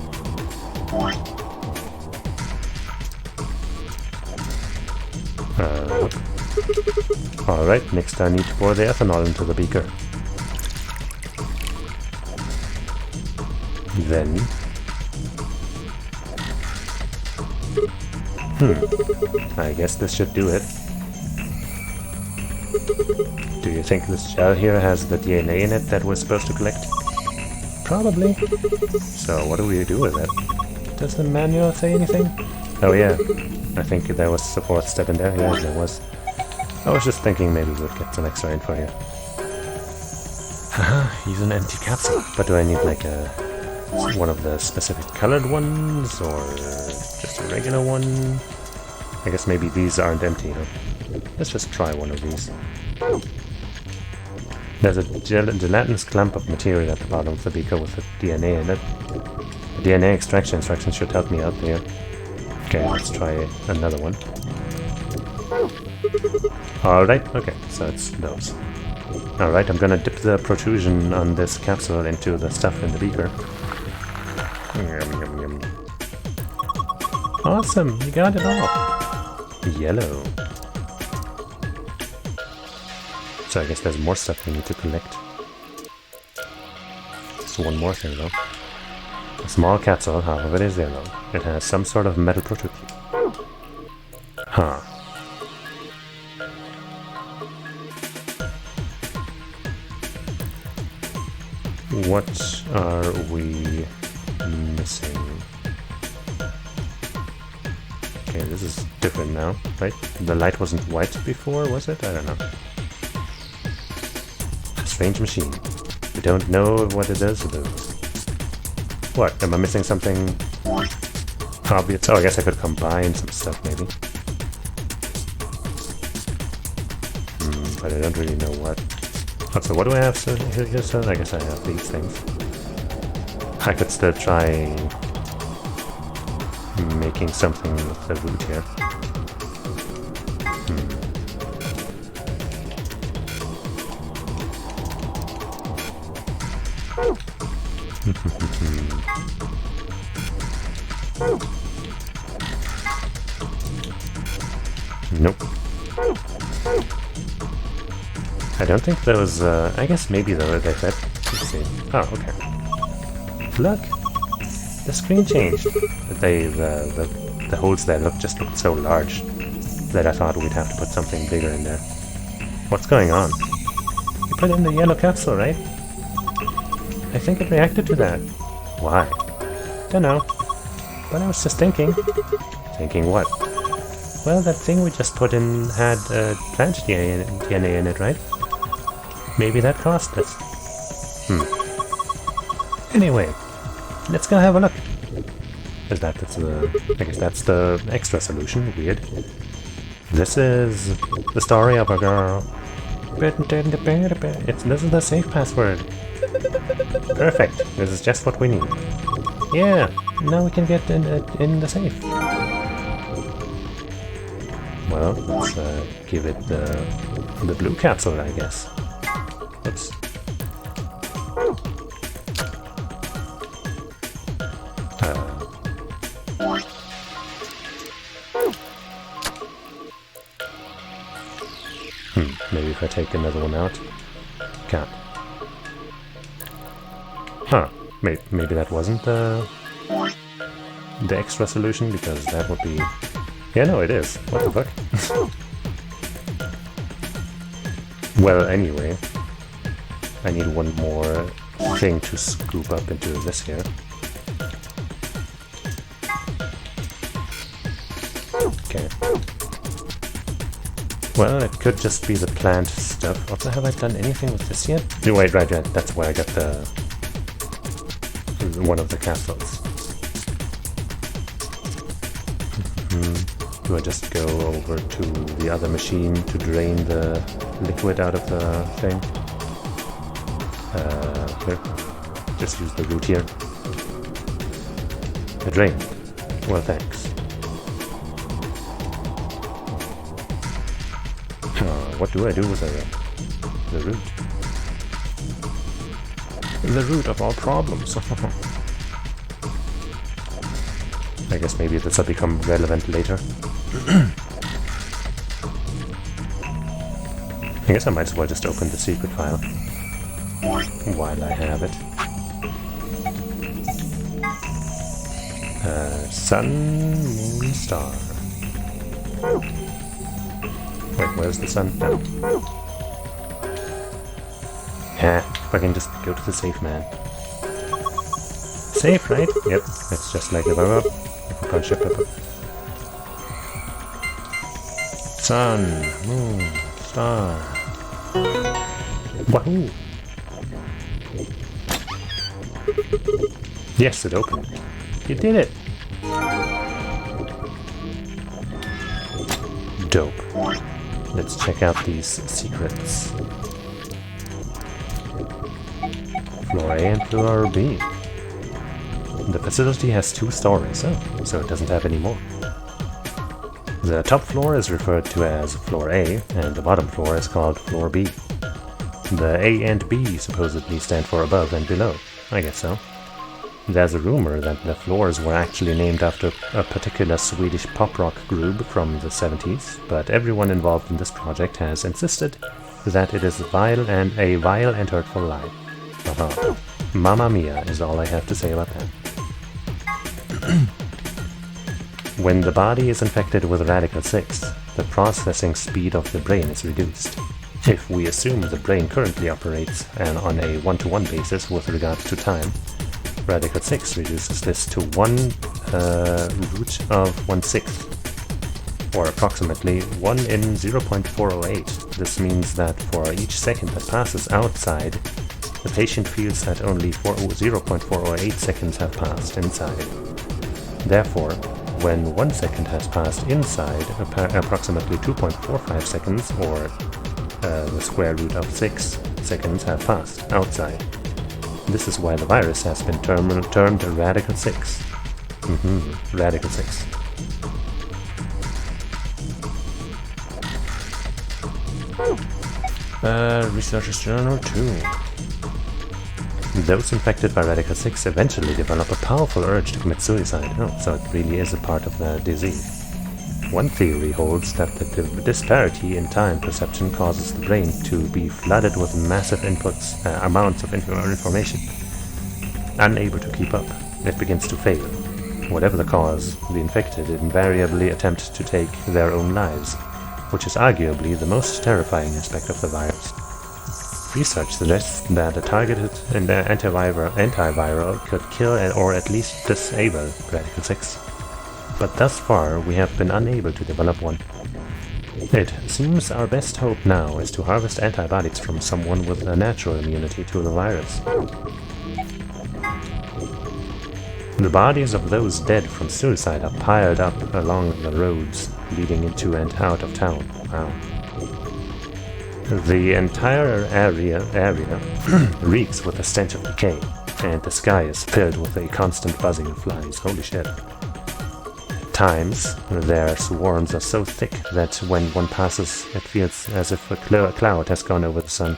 Alright, next I need to pour the ethanol into the beaker. Then... I guess this should do it. Do you think this gel here has the DNA in it that we're supposed to collect? Probably. So what do we do with it? Does the manual say anything? Oh yeah, I think there was a fourth step in there. Yeah, there was. I was just thinking maybe we'd get some extra info here. Haha, use an empty capsule. But do I need like one of the specific colored ones, or just a regular one? I guess maybe these aren't empty, huh? Let's just try one of these. There's a gelatinous clump of material at the bottom of the beaker with the DNA in it. The DNA extraction instructions should help me out there. Okay, let's try another one. Alright, okay, so it's those. Alright, I'm gonna dip the protrusion on this capsule into the stuff in the beaker. Yum, yum, yum. Awesome, you got it all. Yellow. So I guess there's more stuff we need to collect. Just one more thing though. A small capsule, half of it is yellow. It has some sort of metal protrusion. Huh. What are we missing? Okay, this is different now, right? The light wasn't white before, was it? I don't know. Strange machine. We don't know what it does to those. What? Am I missing something obvious? Oh, I guess I could combine some stuff, maybe. But I don't really know what. Oh, so what do I have here? So I guess I have these things. I could still try making something with the root here. Nope. I don't think there was, I guess maybe though they fit. Let's see. Oh, okay. Look! The screen changed. The holes there just looked so large that I thought we'd have to put something bigger in there. What's going on? You put in the yellow capsule, right? I think it reacted to that. Why? Don't know. But I was just thinking. Thinking what? Well, that thing we just put in had plant DNA in it, right? Maybe that caused this. Anyway, let's go have a look. I guess that's the extra solution. Weird. This is the story of a girl. This is the safe password. Perfect. This is just what we need. Yeah. Now we can get in the safe. Well, let's give it the blue capsule, I guess. Oops. Maybe if I take another one out. Can't. Huh. Maybe that wasn't the extra solution, because that would be... Yeah, no, it is. What the fuck? Well, anyway. I need one more thing to scoop up into this here. Okay. Well, it could just be the plant stuff. Also, have I done anything with this yet? Oh, wait, right. That's where I got one of the capsules. Do I just go over to the other machine to drain the liquid out of the thing? Here. Just use the root here. A drain. Well, thanks. What do I do with the root? The root of all problems. I guess maybe this will become relevant later. I guess I might as well just open the secret file while I have it. Sun, moon, star. Wait, where's the sun? No. Yeah, if I can just go to the safe, man. Safe, right? Yep, it's just like the power-up. Punch up. Sun, moon, star. Wahoo! Yes, it opened. You did it! Dope. Let's check out these secrets. Floor A and Floor B. The facility has 2 stories, so it doesn't have any more. The top floor is referred to as Floor A, and the bottom floor is called Floor B. The A and B supposedly stand for above and below. I guess so. There's a rumor that the floors were actually named after a particular Swedish pop rock group from the 70s, but everyone involved in this project has insisted that it is a vile and hurtful lie. Mamma mia is all I have to say about that. When the body is infected with Radical 6, the processing speed of the brain is reduced. If we assume the brain currently operates on a 1-to-1 basis with regard to time, Radical 6 reduces this to 1 root of 1/6, or approximately 1 in 0.408. This means that for each second that passes outside, the patient feels that only 0.408 seconds have passed inside. Therefore, when 1 second has passed inside, approximately 2.45 seconds, or the square root of 6 seconds, have passed outside. This is why the virus has been termed Radical 6. Radical 6. Researcher's Journal 2. Those infected by Radical 6 eventually develop a powerful urge to commit suicide. So it really is a part of the disease. One theory holds that the disparity in time perception causes the brain to be flooded with massive amounts of information. Unable to keep up, it begins to fail. Whatever the cause, the infected invariably attempt to take their own lives, which is arguably the most terrifying aspect of the virus. Research suggests that a targeted antiviral could kill or at least disable Radical 6. But thus far, we have been unable to develop one. It seems our best hope now is to harvest antibodies from someone with a natural immunity to the virus. The bodies of those dead from suicide are piled up along the roads leading into and out of town. Wow. The entire area reeks with the stench of decay, and the sky is filled with a constant buzzing of flies. Holy shit. At times, their swarms are so thick that when one passes, it feels as if a cloud has gone over the sun.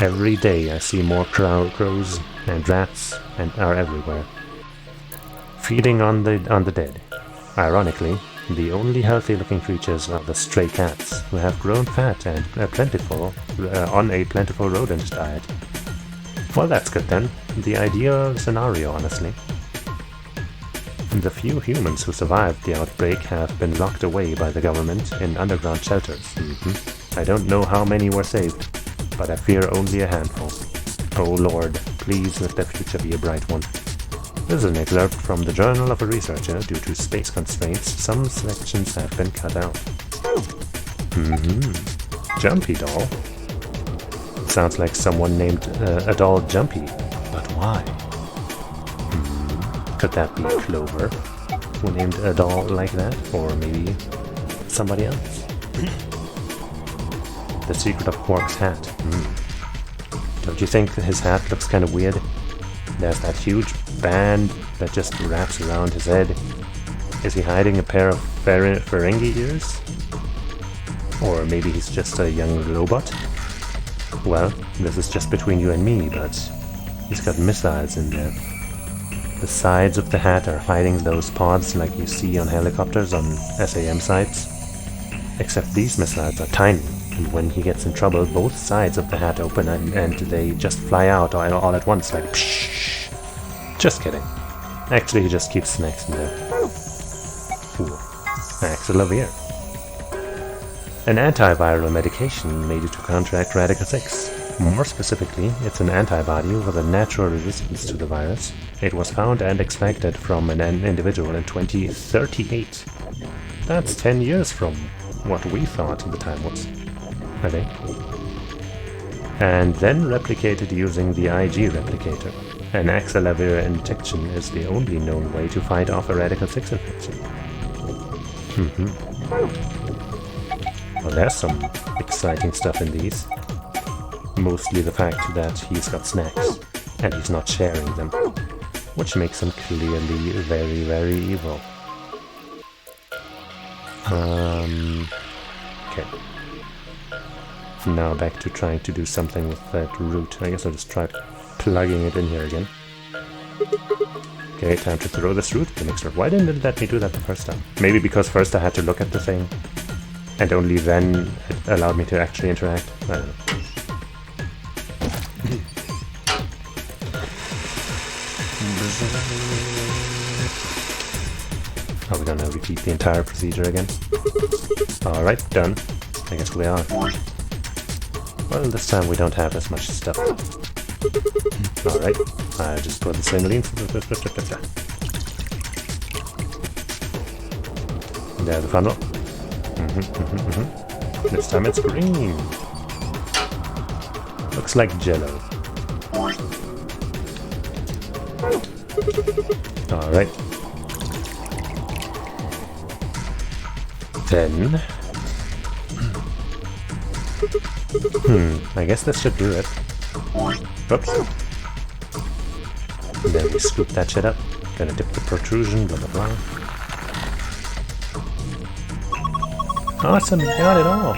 Every day I see more crows and rats are everywhere, feeding on the dead. Ironically, the only healthy-looking creatures are the stray cats, who have grown fat and on a plentiful rodent diet. Well, that's good then. The ideal scenario, honestly. The few humans who survived the outbreak have been locked away by the government in underground shelters. I don't know how many were saved, but I fear only a handful. Oh Lord, please let the future be a bright one. This is an excerpt from the Journal of a Researcher. Due to space constraints, some sections have been cut out. Jumpy doll. Sounds like someone named a doll Jumpy, but why? Could that be Clover? who named a doll like that, or maybe somebody else. The secret of Quark's hat. Don't you think his hat looks kind of weird? There's that huge band that just wraps around his head. Is he hiding a pair of Ferengi ears? Or maybe he's just a young robot? Well, this is just between you and me, but he's got missiles in there. The sides of the hat are hiding those pods like you see on helicopters on SAM sites. Except these missiles are tiny, and when he gets in trouble, both sides of the hat open and they just fly out all at once, like pshh. Just kidding. Actually, he just keeps snacks in there. Ooh. Axelavir. An antiviral medication made to counteract Radical 6. More specifically, it's an antibody with a natural resistance to the virus. It was found and extracted from an individual in 2038. That's 10 years from what we thought the time was, I think. And then replicated using the IG replicator. An Axelavir injection is the only known way to fight off a Radical 6 infection. Well, there's some exciting stuff in these. Mostly the fact that he's got snacks, and he's not sharing them, which makes him clearly very, very evil. Okay. Now back to trying to do something with that root. I guess I'll just try plugging it in here again. Okay, time to throw this root in the mixer. Why didn't it let me do that the first time? Maybe because first I had to look at the thing, and only then it allowed me to actually interact. I don't know. Are we gonna repeat the entire procedure again? Alright, done. I guess we are. Well, this time we don't have as much stuff. Alright, I just put the saline. There's the funnel. This time it's green. Looks like Jello. Alright. Then... I guess this should do it. Oops. And then we scoop that shit up. Gonna dip the protrusion, blah blah blah. Awesome, got it all!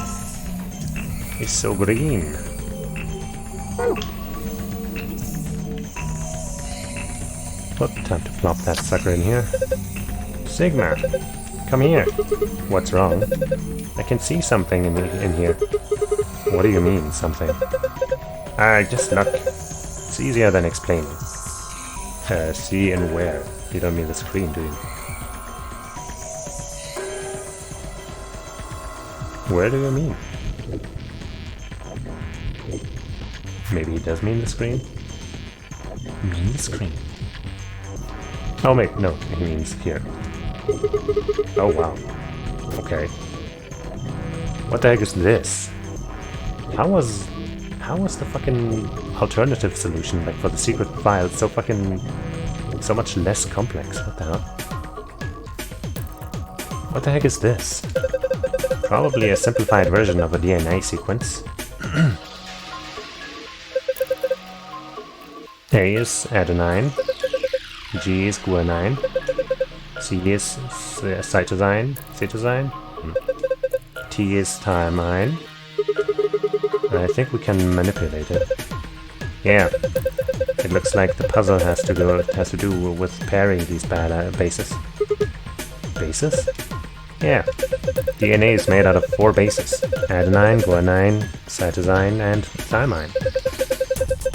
It's so green. Well, time to plop that sucker in here. Sigma, come here. What's wrong? I can see something in here. What do you mean, something? Just look. It's easier than explaining. See and where? You don't mean the screen, do you? Where do you mean? Maybe he does mean the screen? Mean the screen? Oh wait, no, he means here. Oh wow. Okay. What the heck is this? How was the fucking alternative solution, like for the secret file, so much less complex? What the hell? What the heck is this? Probably a simplified version of a DNA sequence. A is adenine, G is guanine, C is cytosine, T is thymine. I think we can manipulate it. Yeah, it looks like the puzzle has to do with pairing these bases. Bases? Yeah, DNA is made out of 4 bases: adenine, guanine, cytosine, and thymine.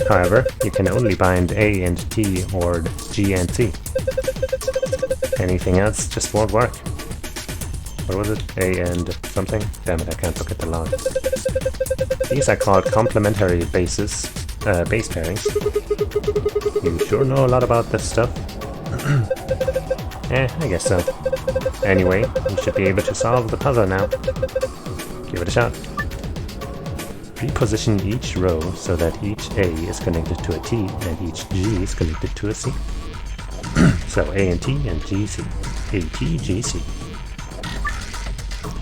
However, you can only bind A and T or G and C. Anything else just won't work. What was it? A and something? Damn it, I can't look at the log. These are called complementary base pairings. You sure know a lot about this stuff. I guess so. Anyway, we should be able to solve the puzzle now. Give it a shot. Reposition each row so that each A is connected to a T and each G is connected to a C. So A and T and G, C. ATGC.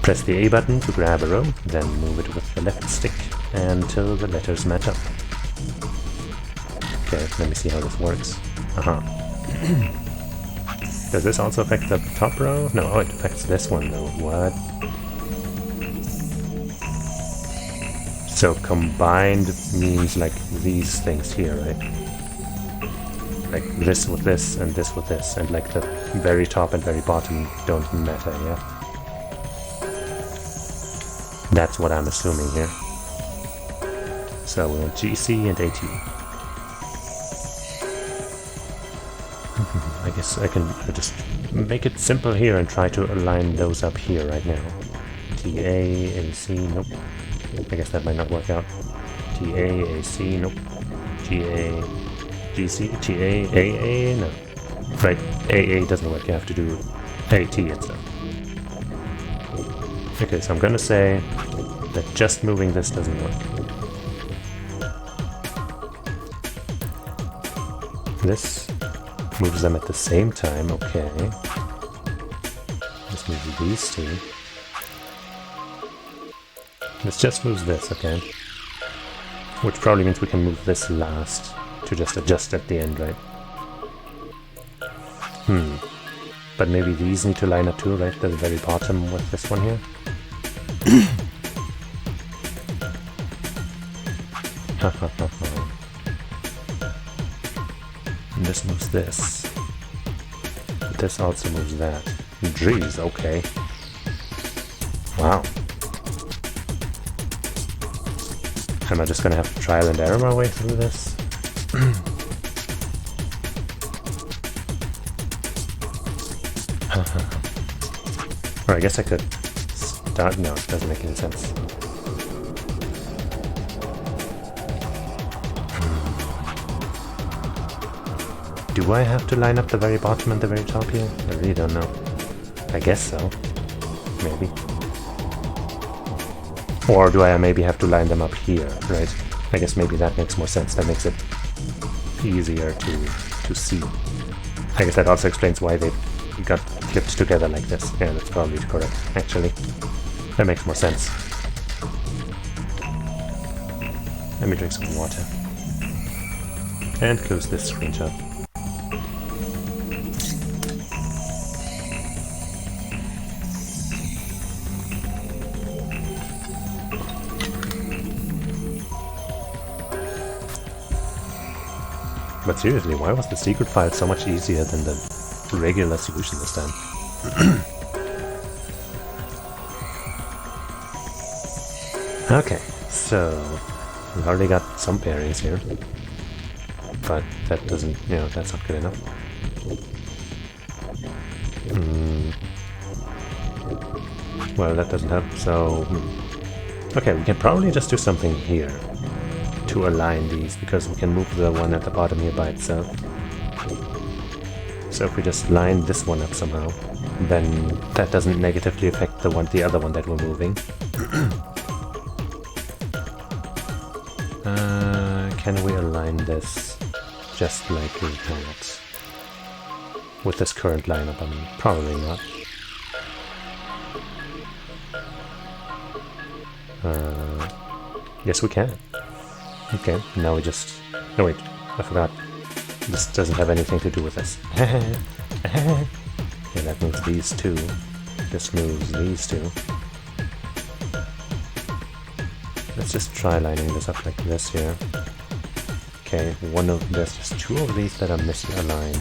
Press the A button to grab a row, then move it with the left stick until the letters match up. Okay, let me see how this works. Does this also affect the top row? No, oh, it affects this one though. What? So combined means like these things here, right? Like this with this and this with this, and like the very top and very bottom don't matter, yeah? That's what I'm assuming here. So we want GC and AT. I guess I can just make it simple here and try to align those up here right now. TA, AC, nope. I guess that might not work out. TA, AC, nope. GA, GC, TA, AA, no. Right, AA doesn't work, you have to do AT and stuff. Okay, so I'm gonna say that just moving this doesn't work. This moves them at the same time, okay. Let's move these two. This just moves this, okay. Which probably means we can move this last to just adjust at the end, right? But maybe these need to line up too, right? At the very bottom with this one here. And this moves this. But this also moves that. Jeez, okay. Wow. Am I just gonna have to trial and error my way through this? Or I guess I could start... No, it doesn't make any sense. Do I have to line up the very bottom and the very top here? I really don't know. I guess so. Maybe. Or do I maybe have to line them up here, right? I guess maybe that makes more sense. That makes it easier to see. I guess that also explains why they got clipped together like this. Yeah, that's probably correct, actually. That makes more sense. Let me drink some water. And close this screenshot. But seriously, why was the secret file so much easier than the regular solution this time? Okay, so we've already got some pairings here. But that doesn't, you know, that's not good enough. Well, that doesn't help, so... Okay, we can probably just do something here to align these, because we can move the one at the bottom here by itself. So if we just line this one up somehow, then that doesn't negatively affect the other one that we're moving. Can we align this just like that? With this current lineup, I mean, probably not. Yes, we can. Okay, now we just... No, wait, I forgot. This doesn't have anything to do with this. Yeah, that moves these two. This moves these two. Let's just try lining this up like this here. Okay, there's just two of these that are misaligned.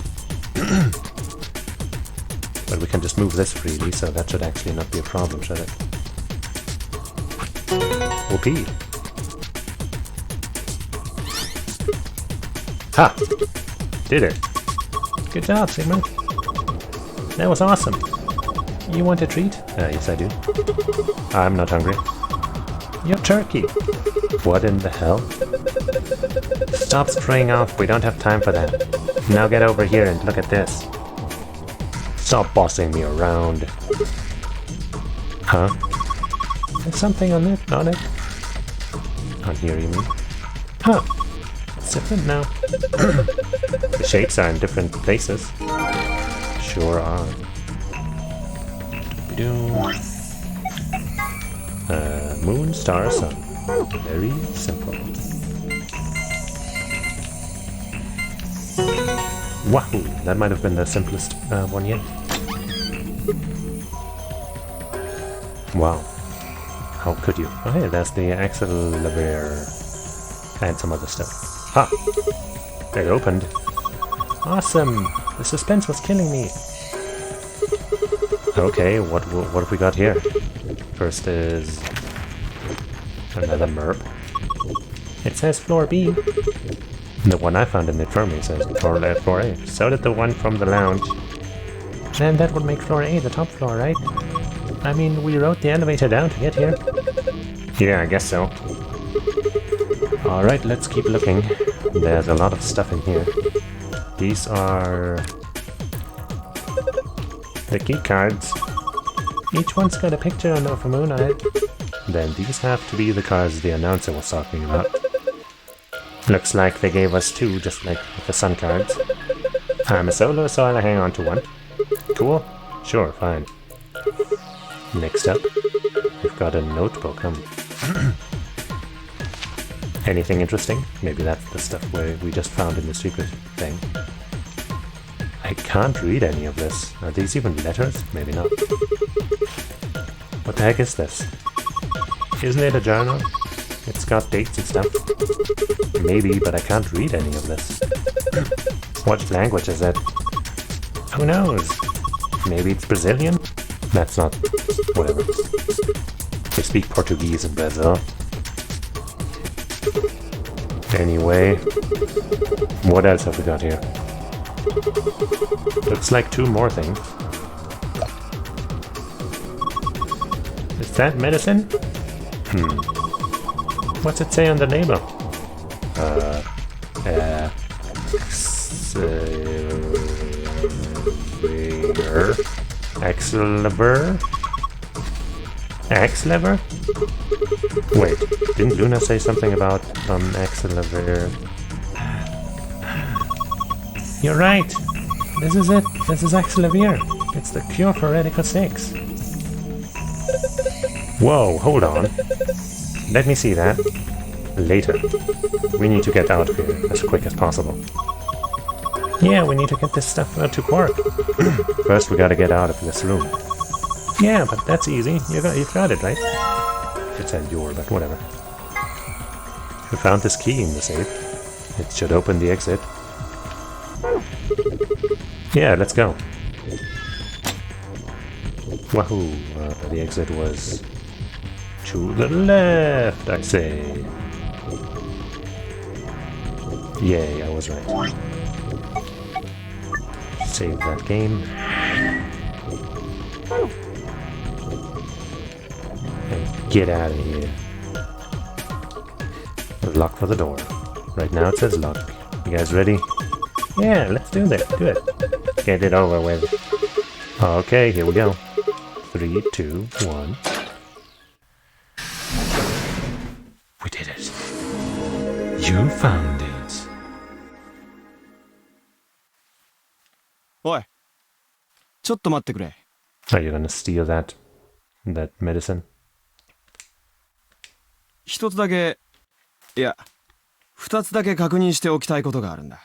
But we can just move this freely, so that should actually not be a problem, should it? Whoopee! Ha! Did it! Good job, Sigmund! That was awesome! You want a treat? Yes I do. I'm not hungry. You're turkey! What in the hell? Stop spraying off, we don't have time for that. Now get over here and look at this. Stop bossing me around. Huh? There's something on it? On here, you mean? Huh. It's different now. The shapes are in different places. Sure are. Moon, star, sun. Very simple. Wahoo! That might have been the simplest one yet. Wow. How could you? Oh hey, that's the axle lever and some other stuff. Ah! It opened. Awesome! The suspense was killing me. Okay, what have we got here? First is another MERP. It says floor B. The one I found in the infirmary says floor A. So did the one from the lounge. And that would make floor A the top floor, right? I mean, we rode the elevator down to get here. Yeah, I guess so. Alright, let's keep looking. There's a lot of stuff in here. These are the key cards. Each one's got a picture of a moon on it. Then these have to be the cards the announcer was talking about. Looks like they gave us two, just like with the sun cards. I'm a solo, so I'll hang on to one. Cool? Sure, fine. Next up, we've got a notebook. Anything interesting? Maybe that's the stuff where we just found in the secret thing. I can't read any of this. Are these even letters? Maybe not. What the heck is this? Isn't it a journal? It's got dates and stuff. Maybe, but I can't read any of this. What language is it? Who knows? Maybe it's Brazilian? That's not... whatever. They speak Portuguese in Brazil. Anyway, what else have we got here? Looks like two more things. Is that medicine? What's it say on the label? Axlever? Axlever? Wait, didn't Luna say something about Axlever? You're right! This is it! This is Axlever! It's the cure for Radical 6! Whoa, hold on! Let me see that. Later. We need to get out of here as quick as possible. Yeah, we need to get this stuff to Quark. First we gotta get out of this room. Yeah, but that's easy. You've got it, right? It said your, but whatever. We found this key in the safe. It should open the exit. Yeah, let's go. Wahoo! The exit was to the left, I say. Yay, I was right. Save that game. And get out of here. Lock for the door. Right now it says lock. You guys ready? Yeah, let's do this. Do it. Get it over with. Okay, here we go. 3, 2, 1. We did it. You found it. おい、ちょっと待ってくれ。 Are you gonna steal that medicine? 一つだけ、いや、二つだけ確認しておきたいことがあるんだ。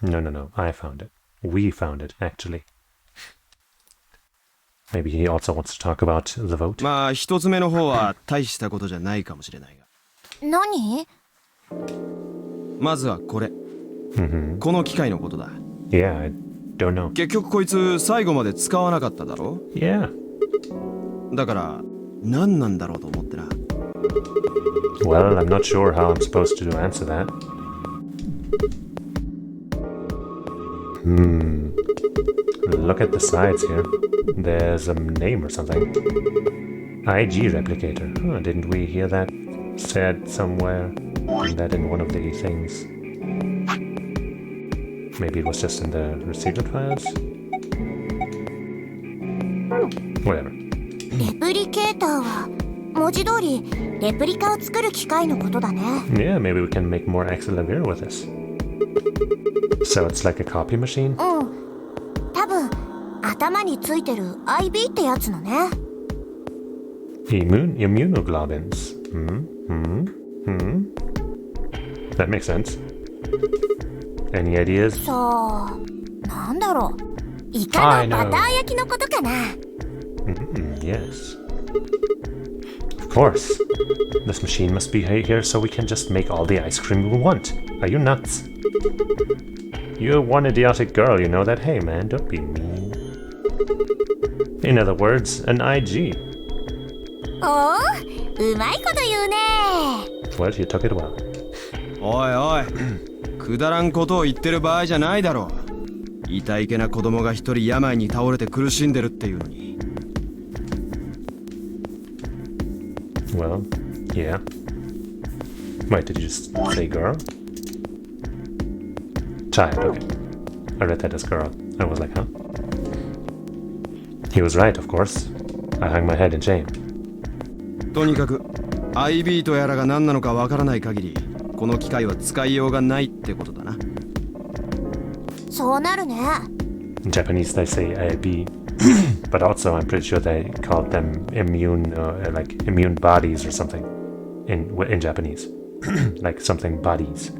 No. I found it. We found it, actually. Maybe he also wants to talk about the vote. まあ、一つ目の方は大したことじゃないかもしれないが。何？まずはこれ。この機械のことだ。Yeah, I don't know. 結局こいつ最後まで使わなかっただろ？ Yeah. だから何なんだろうと思ってな。Well, I'm not sure how I'm supposed to answer that. Look at the sides here. There's a name or something. IG replicator. Huh, didn't we hear that said somewhere? That in one of the things. Maybe it was just in the received files? Whatever. レプリケーターは文字通りレプリカを作る機械のことだね。Yeah, maybe we can make more Axelavir with this. So it's like a copy machine? 多分頭についてる IB ってやつのね。Immunoglobulins. That makes sense. Any ideas? さあ、なんだろう。イカのバター焼きのことかな。Yes. Of course. This machine must be here so we can just make all the ice cream we want. Are you nuts? You're one idiotic girl, you know that? Hey man, don't be mean. In other words, an IG. おお、うまいこと言うね。 Well, you took it well. おいおい、くだらんことを言ってる場合じゃないだろう。いたいけな子供が一人病に倒れて苦しんでるっていうのに。Well, yeah. Wait, did you just say girl? Child, okay. I read that as girl. I was like, huh? He was right, of course. I hung my head in shame. とにかく IB とやらが何なのかわからない限り、この機械は使いようがないってことだな。そうなるね。 In Japanese, they say IB, but also I'm pretty sure they called them immune, like immune bodies or something, in Japanese, like something bodies.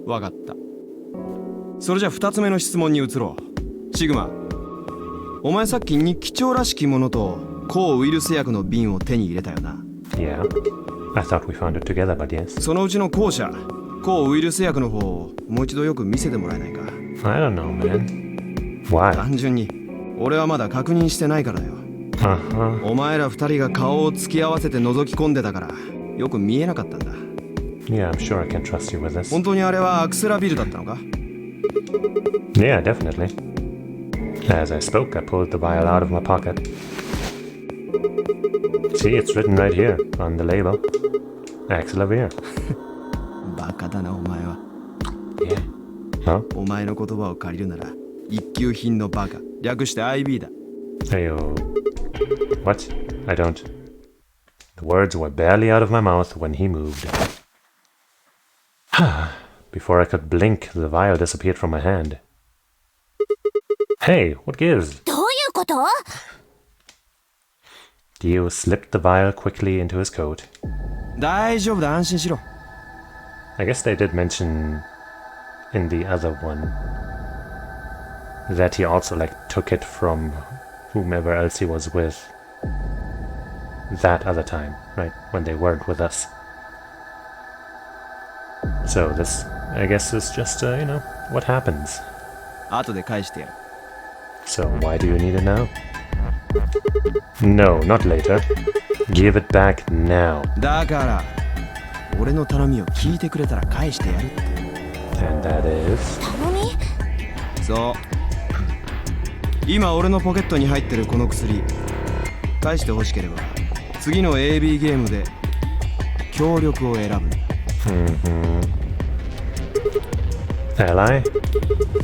わかった。それじゃ2つ目の質問に移ろう。シグマ、お前さっき日記帳らしきものと抗ウイルス薬の瓶を手に入れたよな。Yeah, I thought we found it together, but yes. そのうちの後者、抗ウイルス薬の方をもう一度よく見せてもらえないか。 I don't know, man. Why? 単純に俺はまだ確認してないからだよ。お前ら2人が顔を突き合わせて覗き込んでたからよく見えなかったんだ。 Yeah, I'm sure I can trust you with this. 本当にあれはアクセラビルだったのか？ Yeah, definitely. As I spoke, I pulled the vial out of my pocket. See, it's written right here on the label. Axelavir. バカだなお前は。Yeah. Huh? お前の言葉を借りるなら一級品のバカ、略して IB だ。Heyo. What? I don't. The words were barely out of my mouth when he moved. Before I could blink, the vial disappeared from my hand. Hey, what gives? どういうこと？ Dio slipped the vial quickly into his coat. 大丈夫だ、安心しろ。I guess they did mention in the other one that he also like took it from whomever else he was with that other time, right? When they weren't with us. So this, I guess, is just, you know, what happens. 後で返してやる。 So why do you need it now? No, not later. Give it back now. だから俺の頼みを聞いてくれたら返してやるって。 And that is... 頼み？そう。今俺のポケットに入ってるこの薬、返してほしければ次の AB ゲームで協力を選ぶんだ。Ally?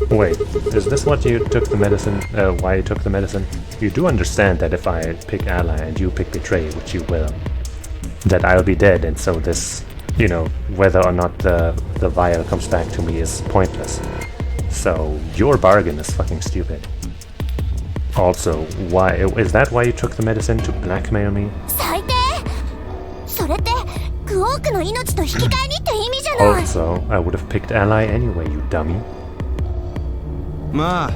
Wait, is this what you took the medicine? Why you took the medicine? You do understand that if I pick ally and you pick betray, which you will, that I'll be dead, and so this, you know, whether or not the vial comes back to me is pointless. So your bargain is fucking stupid. Also, why is that why you took the medicine to blackmail me? 最低！それってクオークの命と引き換えにって意味じゃない。 Also, I would have picked ally anyway, you dummy. まあ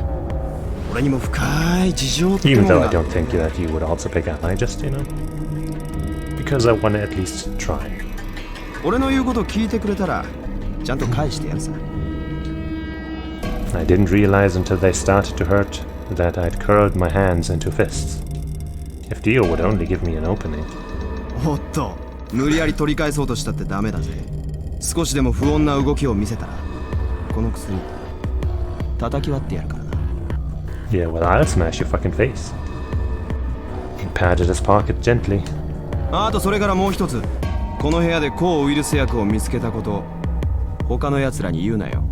俺にも深い事情っても Even ん though が I don't think that you would also pick ally, just, you know, because I want to at least try. 俺の言うこと聞いてくれたらちゃんと返してやるさ。 I didn't realize until they started to hurt that I'd curled my hands into fists. If Dio would only give me an opening. おっと、無理やり取り返そうとしたってダメだぜ。少しでも不穏な動きを見せたらこの薬叩き割ってやるからな。 Yeah, well, I'll smash your fucking face. He patted his pocket gently. あとそれからもう一つ、この部屋で抗ウイルス薬を見つけたこと他の奴らに言うなよ。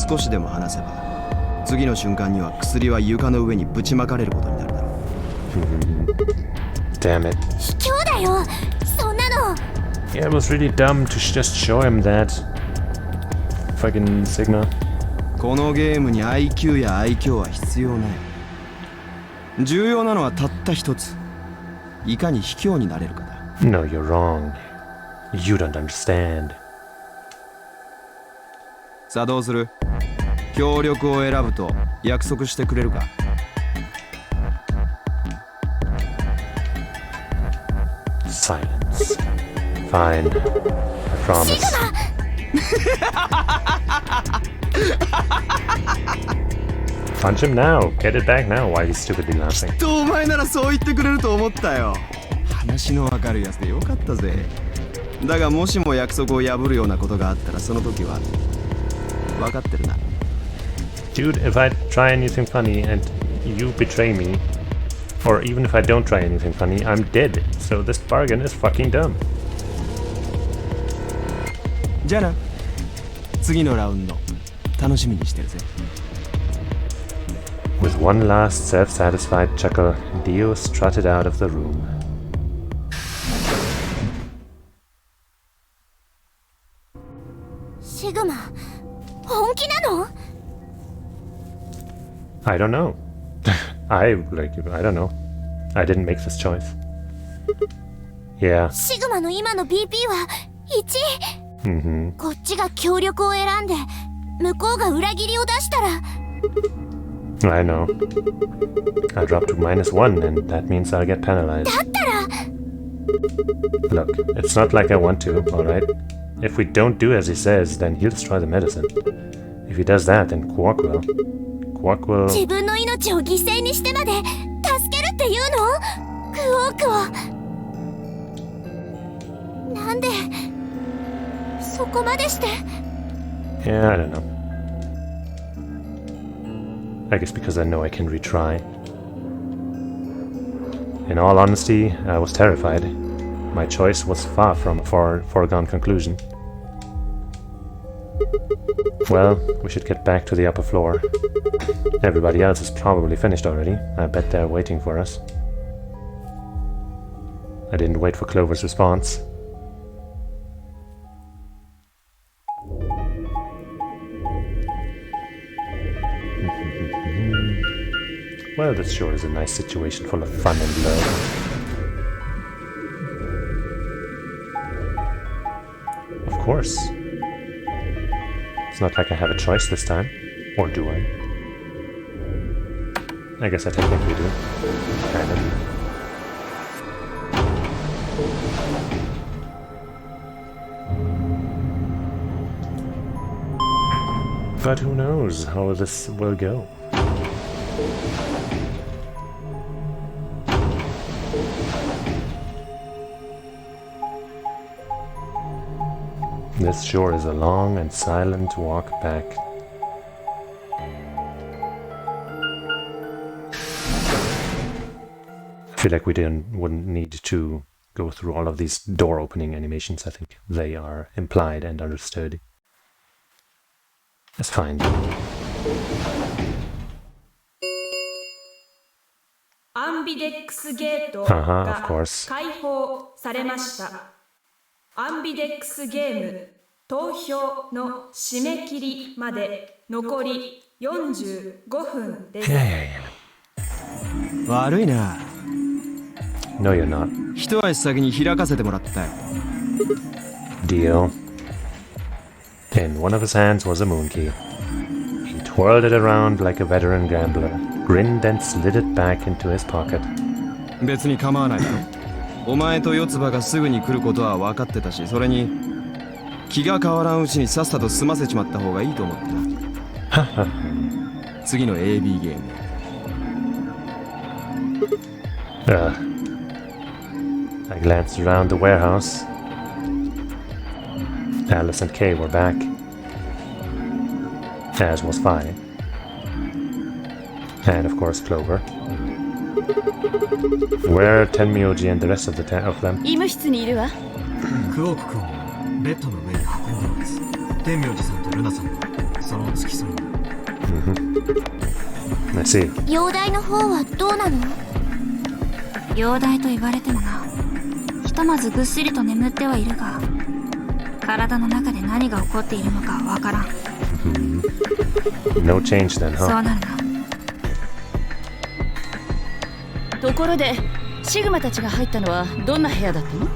少しでも話せば次の瞬間には薬は床の上にぶちまかれることになるだろう。Damn it. 卑怯だよ、そんなの。 Yeah, it was really dumb to just show him that. Fucking Sigma. このゲームに IQ や愛嬌は必要ない。重要なのはたった一つ。いかに卑怯になれるかだ。 No, you're wrong. You don't understand. さあどうする？協力を選ぶと約束してくれるか？ Silence. Fine. I promise. Punch him now. Get it back now. Why are you stupidly laughing? お前ならそう言ってくれると思ったよ。話のわかるやつでよかったぜ。だがもしも約束を破るようなことがあったらその時は分かってるな。 Dude, if I try anything funny and you betray me, or even if I don't try anything funny, I'm dead. So this bargain is fucking dumb. じゃあな。次のラウンド楽しみにしてるぜ。 With one last self-satisfied chuckle, Dio strutted out of the room. シグマ、本気なの？ I don't know. I don't know. I didn't make this choice. Yeah. シグマの今の BP は1。こっちが協力を選んで、向こうが裏切りを出したら。 I know. I dropped to -1 and that means I'll get penalized. だったら Look, it's not like I want to, alright? If we don't do as he says, then he'll destroy the medicine. If he does that, then Quark will. Quark will... 自分の命を犠牲にしてまで助けるっていうの？クオークを。なんでそこまでして。 Yeah, I don't know. I guess because I know I can retry. In all honesty, I was terrified. My choice was far from a foregone conclusion. Well, we should get back to the upper floor. Everybody else is probably finished already. I bet they're waiting for us. I didn't wait for Clover's response. Well, this sure is a nice situation full of fun and love. Of course. It's not like I have a choice this time. Or do I? I guess I technically do. Kind of. But who knows how this will go. This sure is a long and silent walk back. I feel like we wouldn't need to go through all of these door opening animations. I think they are implied and understood. That's fine. アンビデックスゲート of が course. 開放されました。アンビデックスゲーム投票の締め切りまで残り45分です。悪いな。 No, you're not. 一足先に開かせてもらったよ。 Deal. In one of his hands was a moon key. He twirled it around like a veteran gambler, grinned and slid it back into his pocket. 別に構わないだろ。お前と四つ葉がすぐに来ることは分かってたし、それに気が変わらんうちにさっさと済ませちまった方がいいと思った。次の AB ゲーム。I glanced around the warehouse. Alice and Kay were back, as was Fi, and of course Clover. Where are Tenmyoji and the rest of them? 医務室にいるわ。クオーク君をベッドの上に運んだのです。天明寺さんとルナさんがその付き添いに。I see. 容体の方はどうなの？容体と言われてもな。ひとまずぐっすりと眠ってはいるが、体の中で何が起こっているのかはわからん。No change then, そう huh? なんだ。ところでシグマたちが入ったのはどんな部屋だったの？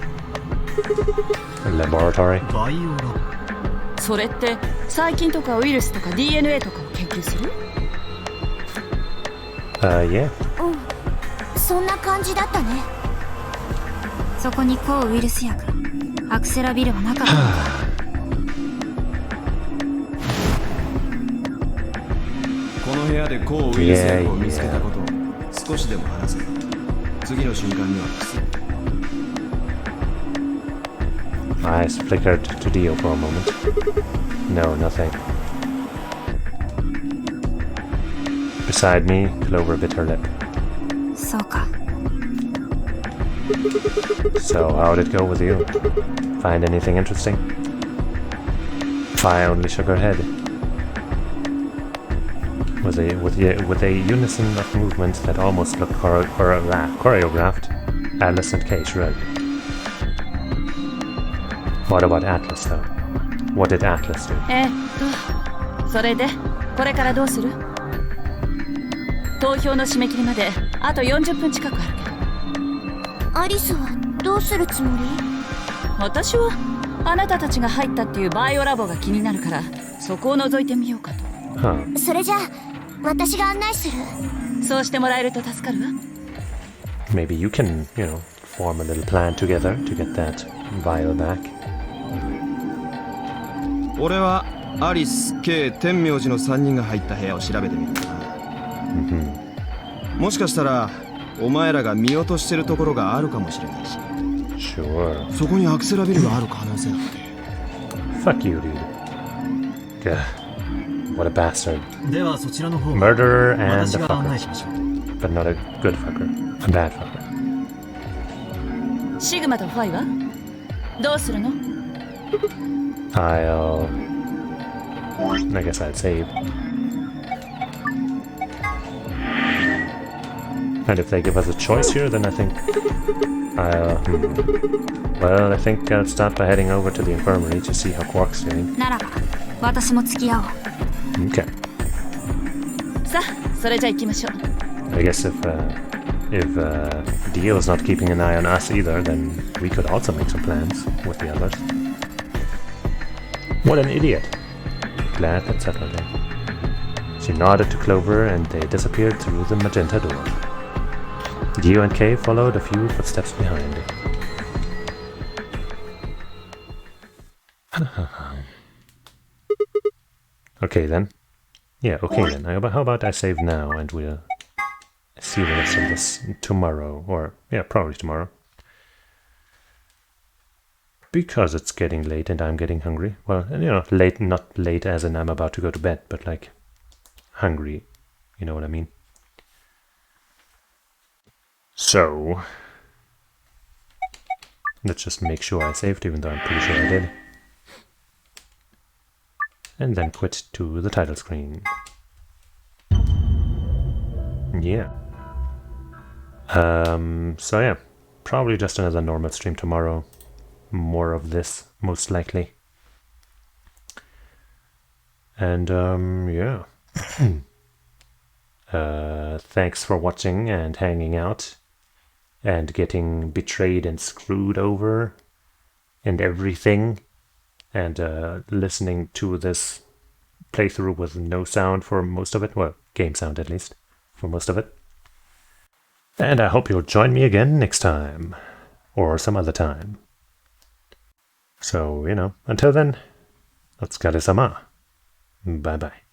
Laboratory. バイオラボ。それって細菌とかウイルスとか DNA とかを研究する？ Yeah. そんな感じだったね。そこに抗ウイルス薬アクセラビルはなかったのか。この部屋で抗ウイルス薬を見つけたことを少しでも話せば次の瞬間には薬。 Eyes flickered to Dio for a moment. No, nothing. Beside me, Clover bit her lip. そうか。 So, how'd it go with you? Find anything interesting? Fi only shook her head. With a unison of movements that almost looked choreographed, Atlas and Kay shrugged. What about Atlas, though? What did Atlas do? それでこれからどうする？投票の締め切りまであと40分近くあるけど。アリスはどうするつもり？私はあなたたちが入ったっていうバイオラボが気になるからそこを覗いてみようかと。Huh. それじゃあ私が案内する。そうしてもらえると助かるわ。 Maybe you can, form a little plan together to get that vial back. 俺はアリス、K、天明寺の3人が入った部屋を調べてみるかな。もしかしたらお前らが見落としてるところがあるかもしれないし。 Sure. そこにアクセラビルがある可能性だって。 Fuck you, dude. Gah. What a bastard. ではそちらの方 Murderer and a 私が案内 fucker. しましょう。 But not a good fucker. A bad fucker. シグマとファイはどうするの？ I guess I'd save. And if they give us a choice here, then I think well, I think I'll start by heading over to the infirmary to see how Quark's doing. ならば私も付き合おう。 Okay. さあそれじゃ行きましょう。 I guess if Dio's not keeping an eye on us either, then we could also make some plans with the others. What an idiot. Glad that settled it. She nodded to Clover and they disappeared through the magenta door. Dio and Kay followed a few footsteps behind. Okay then. Yeah, okay then. How about I save now and we'll see the rest of this tomorrow. Or, yeah, probably tomorrow. Because it's getting late and I'm getting hungry. Well, late, not late as in I'm about to go to bed, but like hungry. You know what I mean? So, let's just make sure I saved, even though I'm pretty sure I did. And then quit to the title screen. Yeah. So yeah, probably just another normal stream tomorrow. More of this, most likely. And yeah. Thanks for watching and hanging out and getting betrayed and screwed over and everything, and listening to this playthrough with no sound for most of it, well, game sound at least, for most of it. And I hope you'll join me again next time, or some other time. So, until then, otsukare-sama. Bye-bye.